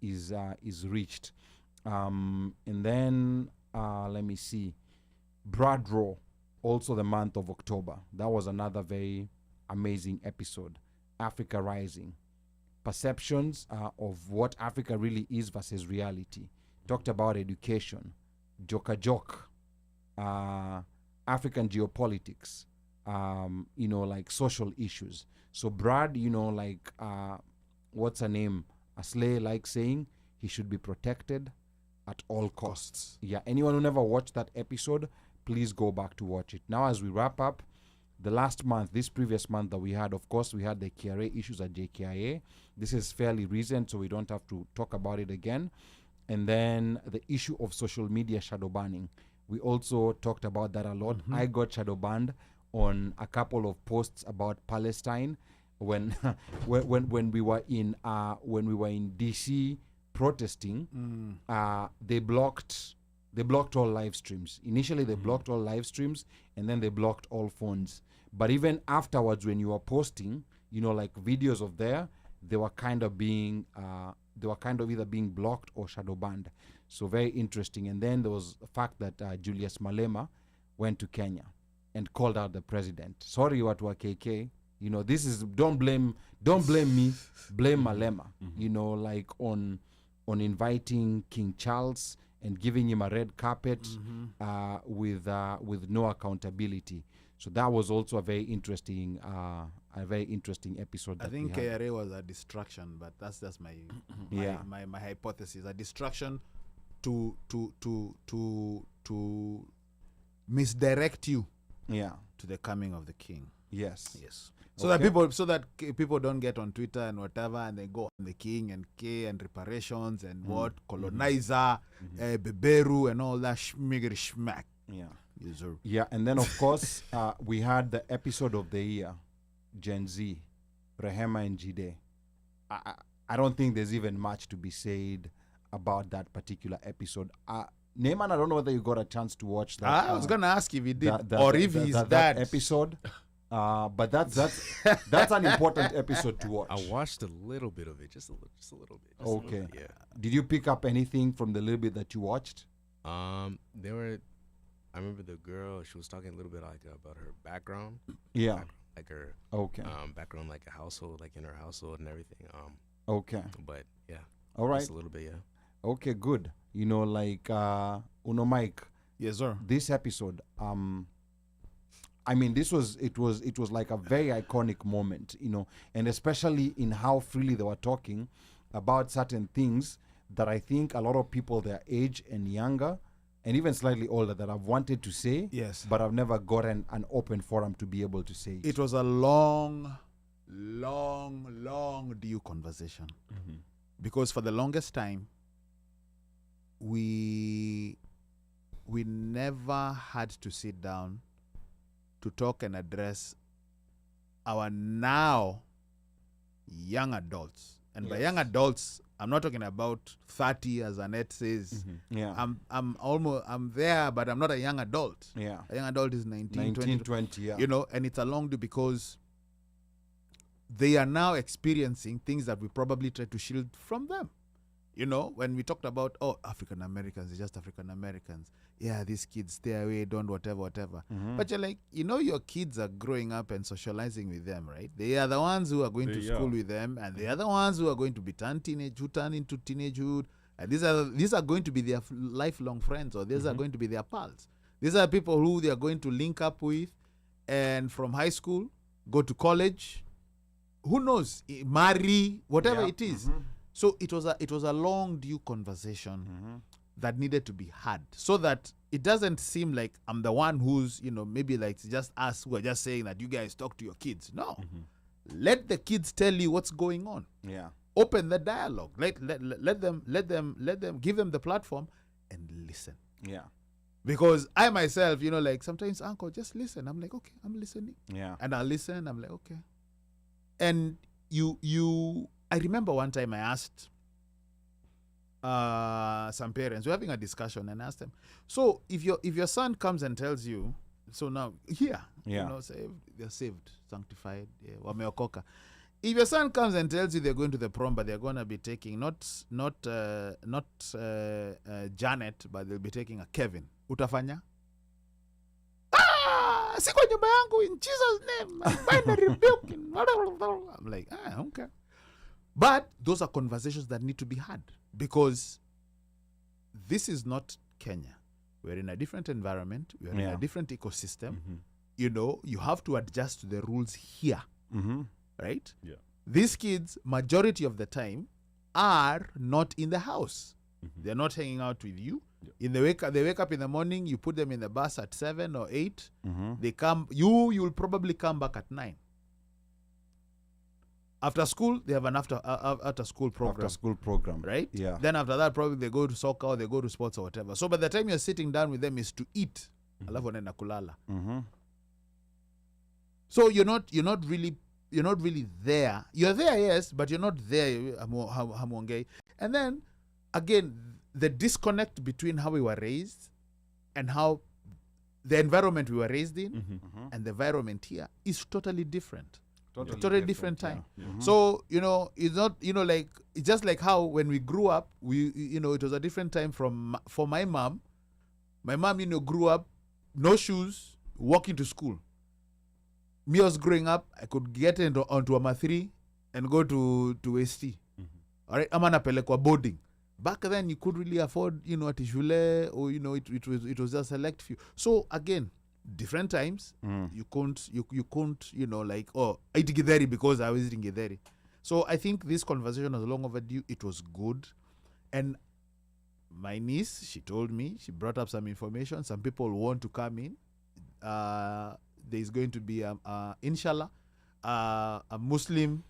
is reached. And then let me see. Brad Raw, also the month of October. That was another very amazing episode. Africa Rising. Perceptions of what Africa really is versus reality. Talked about education, Joka Joke, African geopolitics, you know, like social issues. So Brad, you know, like, what's her name? Aslay like saying he should be protected at all costs. Yeah, anyone who never watched that episode, please go back to watch it. Now, as we wrap up, the last month, this previous month that we had, of course, we had the KRA issues at JKIA. This is fairly recent, so we don't have to talk about it again. And then the issue of social media shadow banning. We also talked about that a lot. I got shadow banned on a couple of posts about Palestine when when we were in DC protesting. They blocked all live streams. Initially, they blocked all live streams, and then they blocked all phones. But even afterwards, when you were posting, you know, like videos of there, they were kind of either being blocked or shadow banned. So very interesting. And then there was the fact that Julius Malema went to Kenya and called out the president. Sorry, watu wa KK. You know, this is don't blame me, blame Malema. You know, like on inviting King Charles and giving him a red carpet with no accountability. So that was also a very interesting episode. I That think we had. KRA was a distraction, but that's just my Yeah. my hypothesis. A distraction to misdirect you Yeah. to the coming of the king. Yes. Yes. So that people don't get on Twitter and whatever, and they go on the king and K and reparations and what colonizer, beberu and all that schmigger schmack. Yeah. Yes, sir. Yeah, and then of course we had the episode of the year, Gen Z, Rehema and Jide. I don't think there's even much to be said about that particular episode. Neyman, I don't know whether you got a chance to watch that. I was gonna ask if he did, that- or that- if that- he's that episode. But that's an important episode to watch. I watched a little bit of it, just a little bit. Just a Okay. little bit, yeah. Did you pick up anything from the little bit that you watched? There were. I remember the girl. She was talking a little bit like about her background. Yeah. Like her Okay. background, like a household, like in her household and everything. Okay. But yeah, All right. just a little bit. Yeah. Okay, good. You know, like Uno Mike, Yes, sir. this episode, I mean, it was like a very iconic moment, you know, and especially in how freely they were talking about certain things that I think a lot of people their age and younger and even slightly older that I've wanted to say, Yes. but I've never gotten an open forum to be able to say it. It was a long due conversation. Because for the longest time, we never had to sit down to talk and address our now young adults. And by young adults, I'm not talking about 30, as Annette says. Yeah. I'm there, but I'm not a young adult. Yeah. A young adult is 19, 20, 20, yeah. you know, and it's a long due because they are now experiencing things that we probably try to shield from them. You know, when we talked about, African Americans, they're just African Americans. Yeah, these kids stay away, don't whatever. But you're like, you know, your kids are growing up and socializing with them, right? They are the ones who are going to school with them, and they are the ones who are going to be turn into teenagehood. And these are going to be their lifelong friends, or these are going to be their pals. These are people who they are going to link up with, and from high school, go to college, who knows, marry, whatever it is. So it was a long due conversation that needed to be had, so that it doesn't seem like I'm the one who's, you know, maybe like it's just us who are just saying that you guys talk to your kids. No, let the kids tell you what's going on. Yeah. Open the dialogue. Let them give them the platform and listen. Yeah. Because I myself, you know, like sometimes, uncle, just listen. I'm like, okay, I'm listening. Yeah. And I listen. I'm like, okay. And I remember one time I asked some parents, we're having a discussion, and asked them, so if your son comes and tells you, so now here, you know, they're saved, sanctified, wameokoka. If your son comes and tells you they're going to the prom, but they're going to be taking not Janet, but they'll be taking a Kevin, utafanya? Si kwa nyumba yangu, in Jesus' name, I'm bind and rebuking. I'm like, okay. But those are conversations that need to be had, because this is not Kenya. We're in a different environment. We're in a different ecosystem. You know, you have to adjust to the rules here, right? Yeah. These kids, majority of the time, are not in the house. They're not hanging out with you. They wake up in the morning. You put them in the bus at 7 or 8. They come. You'll probably come back at 9. After school, they have an after school program. After school program. Right? Yeah. Then after that, probably they go to soccer or they go to sports or whatever. So by the time you're sitting down with them is to eat. Alafu wanaenda kulala. So you're not really there. You're there, yes, but you're not there. And then again, the disconnect between how we were raised and how the environment we were raised in and the environment here is totally different. Totally different time. So, you know, it's not, you know, like, it's just like how when we grew up, you know, it was a different time for my mom. My mom, you know, grew up, no shoes, walking to school. Me, I was growing up, I could get onto a M3 and go to ST. All right, ama napelekwa boarding. Back then, you could really afford, you know, ati shule, or, you know, it was just select few. So again, different times, you couldn't, you know, like, I eat githeri because I was eating githeri. So I think this conversation was long overdue. It was good. And my niece, she told me, she brought up some information. Some people want to come in. There's going to be, inshallah, a Muslim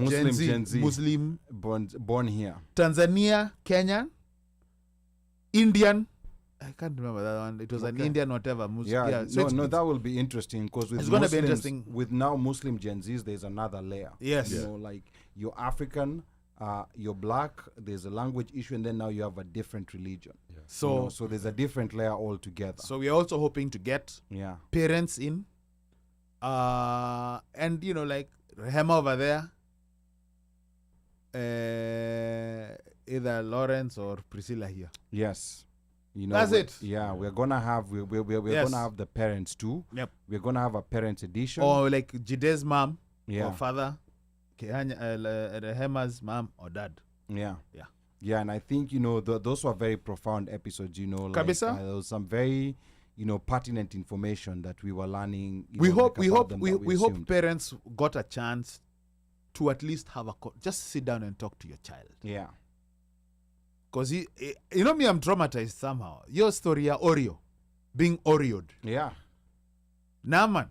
Gen Z. Muslim born here. Tanzania, Kenyan, Indian. I can't remember that one. It was an Indian whatever. So that will be interesting, because with it's going to be interesting. With now Muslim Gen Zs, there's another layer. Yes. You know, like you're African, you're black, there's a language issue, and then now you have a different religion. Yeah. So, you know, so there's a different layer altogether. So we are also hoping to get parents in. And, you know, like Rehema over there, either Lawrence or Priscilla here. Yes. You know, that's it. Yeah, we're gonna have gonna have the parents too. Yep. We're gonna have a parents edition. Or like Jide's mom or father. Rehema's mom or dad. Yeah. Yeah. Yeah, and I think, those were very profound episodes, like, Kabisa? there was some very, pertinent information that we were learning. We hope about them that we hope assumed. parents got a chance to at least have just sit down and talk to your child. Yeah. Because me, I'm traumatized somehow. Your story, Oreo, being Oreoed. Yeah. Nah, man.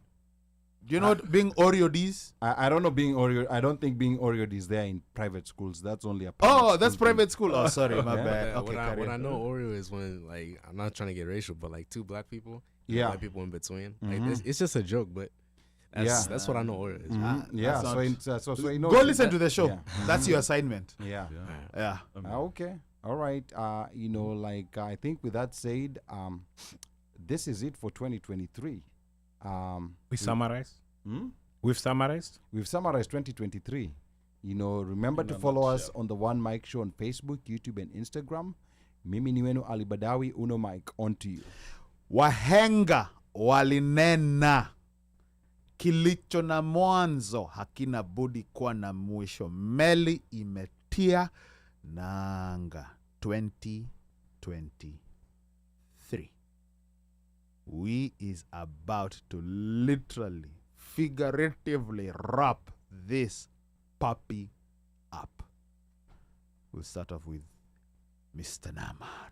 Do you know what being Oreoed is? I don't know being Oreo. I don't think being Oreo is there in private schools. That's only a Oh, private that's school thing. private school. Oh, sorry, my Yeah. bad. Yeah, Okay, what I carry know Oreo is when, like, I'm not trying to get racial, but like two black people, and Yeah. white people in between. Mhm. Like it's just a joke, but that's what I know Oreo is. Mhm. Yeah. that's So, not- so Go listen to the show. Yeah. That's your assignment. Yeah. Yeah. Yeah. I mean, Okay. All right. I think with that said, this is it for 2023. We summarize. Hmm? We've summarized. We've summarized 2023. Remember to follow us on the One Mic Show on Facebook, YouTube, and Instagram. Mimi ni wenu Ali Badawi, Uno Mike, on to you. Wahenga walinena kilicho na mwanzo hakina budi kuwa na mwisho. Meli imetia nanga. 2023. We is about to literally, figuratively wrap this puppy up. We'll start off with Mr. Naman.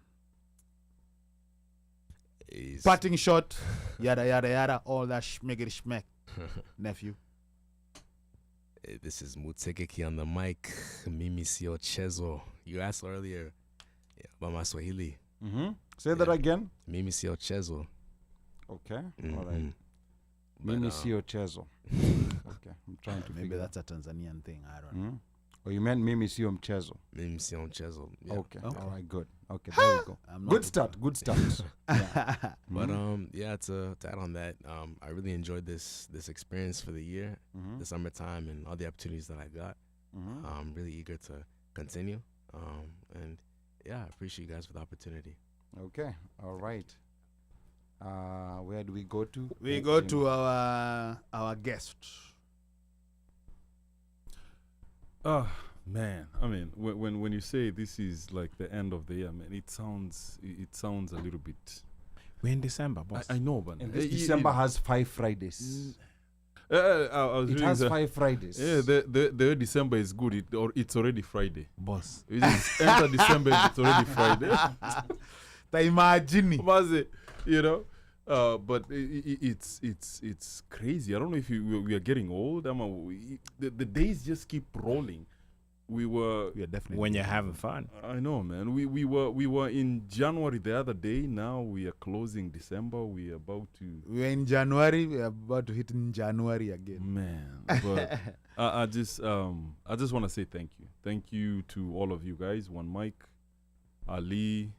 Is- Parting shot, yada yada yada, all that schmiggity schmeck. Nephew. This is Mutegeki on the mic. Mimi Sio Chezo. You asked earlier about my Swahili. Mm-hmm. Say that again. Mimi Sio Chezo. Okay. All right. Mhm. Mimi But, sio chezo. Okay. I'm trying to Maybe figure that's a Tanzanian thing. I don't know. Mhm. Oh, you meant Mimi sio mchezo. Mimi Sio Chezo. Yeah. Okay. All right. Good. Okay. There you go. I'm not Good start. Good start. Yeah. But Mhm. yeah, to add on that, I really enjoyed this experience for the year, Mhm. the summertime, and all the opportunities that I got. Mhm. I'm really eager to continue. And yeah, I appreciate you guys for the opportunity. Okay. All right. Where do we go to? We Oh, go Jim. to our guest. Man, I mean, when you say this is like the end of the year, man, it sounds a little bit. We're in December, boss. I know, but And this December has 5 Fridays. I was It reading has the- 5 Fridays. Yeah, the December is good. It's already Friday. boss. You just enter December, it's already Friday. The imagine. Maze, but it's crazy. I don't know if we are getting old. The days just keep rolling. We are definitely When you're having fun. I know, man. We were in January the other day. Now we are closing December. We are about to. We're in January. We're about to hit in January again. Man, but I just want to say thank you to all of you guys. One Mike, Ali,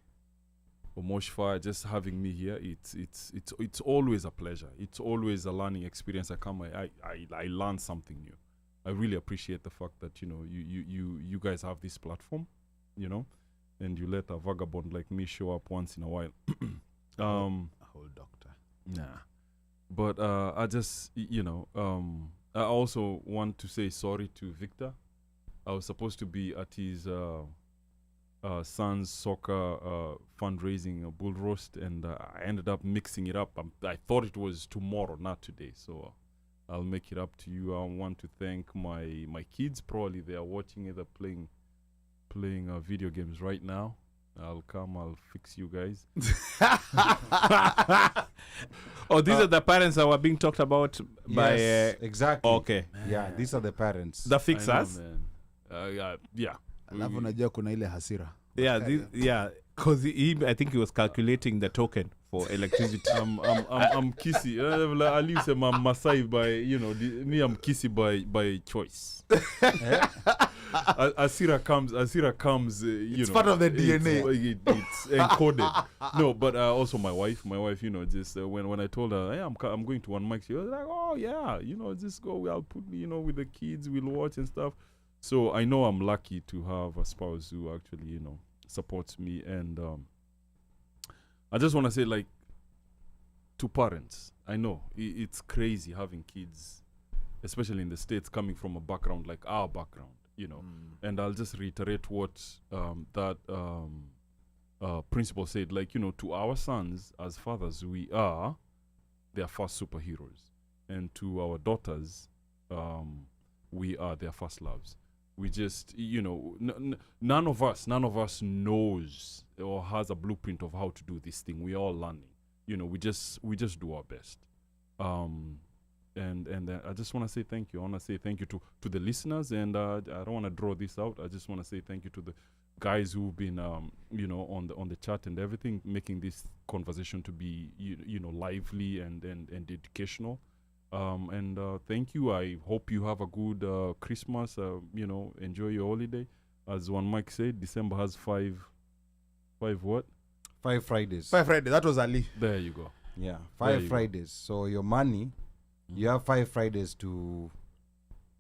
Omoshfa, just having me here. It's always a pleasure. It's always a learning experience. I learn something new. I really appreciate the fact that you guys have this platform, and you let a vagabond like me show up once in a while. A whole doctor. Nah. But I just, I also want to say sorry to Victor. I was supposed to be at his son's soccer fundraising bull roast, and I ended up mixing it up. I thought it was tomorrow, not today. So I'll make it up to you. I want to thank my kids. Probably they are watching it. They're playing video games right now. I'll fix you guys. Oh, these are the parents that were being talked about by. Yes, exactly. Okay. Yeah, these are the parents. The I know, fixers. man. Yeah. Alafu unajua kuna ile hasira. Yeah, because I think he was calculating the token for electricity. I'm kissy. Ali said I'm Masai by, me I'm kissy by choice. Asira comes, It's part of the DNA. It's encoded. No, but also my wife, just when I told her, hey, I'm going to One Mic, she was like, oh yeah, just go. I'll put, with the kids, we'll watch and stuff. So I know I'm lucky to have a spouse who actually, supports me. And I just want to say, like, to parents, I know it's crazy having kids especially in the States, coming from a background like our background, And I'll just reiterate what that principal said, like, to our sons as fathers, we are their first superheroes. And to our daughters, we are their first loves. We just, none of us knows or has a blueprint of how to do this thing. We're all learning. We just do our best. And I just want to say thank you. I want to say thank you to the listeners, and I don't want to draw this out. I just want to say thank you to the guys who've been, on the chat and everything, making this conversation to be, lively and educational. And thank you. I hope you have a good Christmas. Enjoy your holiday. As one Mike said, December has five what? 5 Fridays. 5 Fridays. That was Ali. There you go. Yeah, There 5 you go. Fridays. So your money, you have 5 Fridays to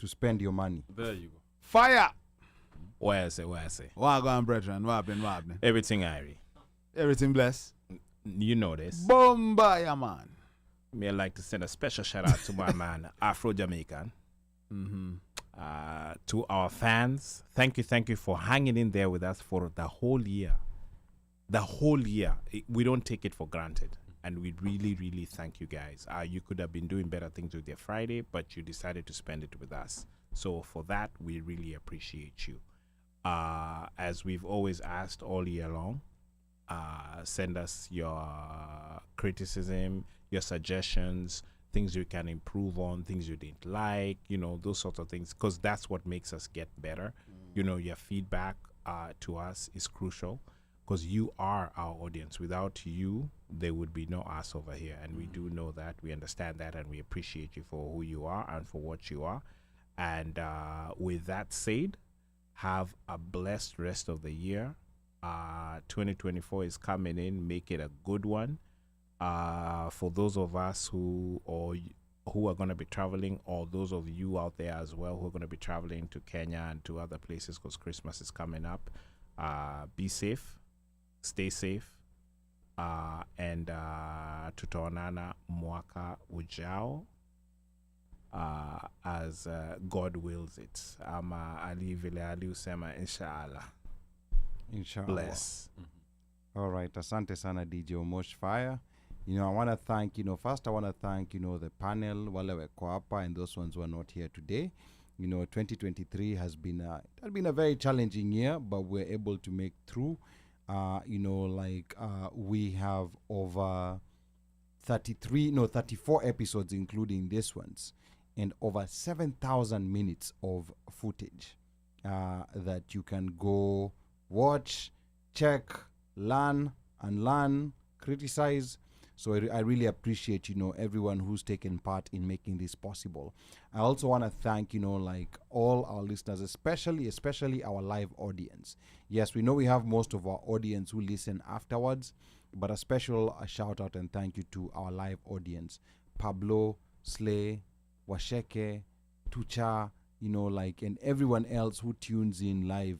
spend your money. There you go. Fire. Where I say? What going, brethren? What happened? Everything Irie. Everything blessed. You know this. Bomba, yeah, man. Me like to send a special shout out to my man, Afro Jamaican. To our fans, thank you for hanging in there with us for the whole year. We don't take it for granted, and we really, really thank you guys. You could have been doing better things with your Friday, but you decided to spend it with us. So for that, we really appreciate you. As we've always asked all year long, send us your criticism, your suggestions, things you can improve on, things you didn't like, those sorts of things, because that's what makes us get better. Your feedback to us is crucial, because you are our audience. Without you, there would be no us over here, and we do know that. We understand that, and we appreciate you for who you are and for what you are. And with that said, have a blessed rest of the year. 2024 is coming in. Make it a good one. For those of us who are going to be traveling, or those of you out there as well who are going to be traveling to Kenya and to other places because Christmas is coming up, be safe, stay safe, and tutaonana mwaka ujao, as God wills it. Ali vile Ali usema inshallah. Inshallah. Bless. All right. Asante sana DJ Omosh Fire. I want to thank, first I want to thank, the panel, wale weko hapa, and those ones who are not here today. 2023 has been a very challenging year, but we're able to make through. We have over 34 episodes, including this ones, and over 7,000 minutes of footage that you can go watch, check, learn, unlearn, criticize. So I really appreciate, everyone who's taken part in making this possible. I also want to thank, all our listeners, especially our live audience. Yes, we know we have most of our audience who listen afterwards, but a special shout out and thank you to our live audience. Pablo, Slay, Washeke, Tucha, and everyone else who tunes in live.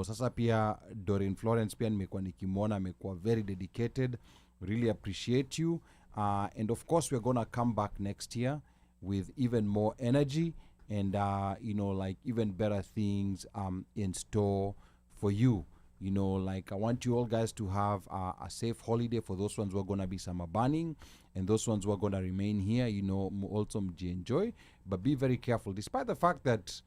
Sasa pia Doreen Florence pia nimekuwa nikimwona, amekuwa very dedicated. Really appreciate you. And of course, we're going to come back next year with even more energy and, even better things in store for you. I want you all guys to have a safe holiday. For those ones who are going to be summer burning, and those ones who are going to remain here, also enjoy. But be very careful. Despite the fact that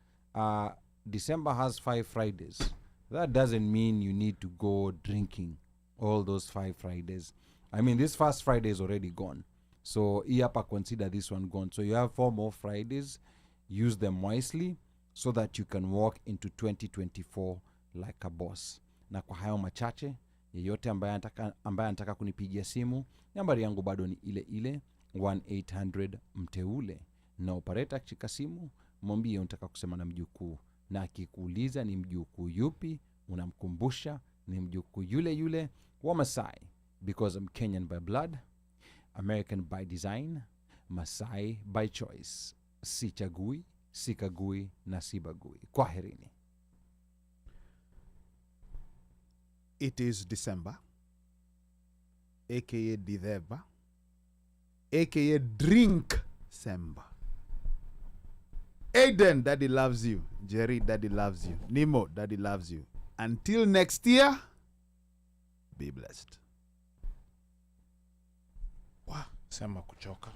December has 5 Fridays, that doesn't mean you need to go drinking all those 5 Fridays. I mean, this first Friday is already gone. So, Iapa, consider this one gone. So, you have 4 more Fridays. Use them wisely so that you can walk into 2024 like a boss. Na kwa hayo machache, yeyote ambaye anataka kunipigia simu, nambari yangu bado ni ile 1-800 mteule. Na operator akishika simu, mwambie unataka kusema na mjukuu. Na akikuuliza ni mjukuu yupi, unamkumbusha ni mjukuu yule wa Masai. Because I'm Kenyan by blood, American by design, Masai by choice. Sichagui, sikagui, na sibagui. Kwaherini. It is December, aka Dithemba, aka Drink Semba. Aiden, Daddy loves you. Jerry, Daddy loves you. Nemo, Daddy loves you. Until next year, be blessed. Sema kuchoka.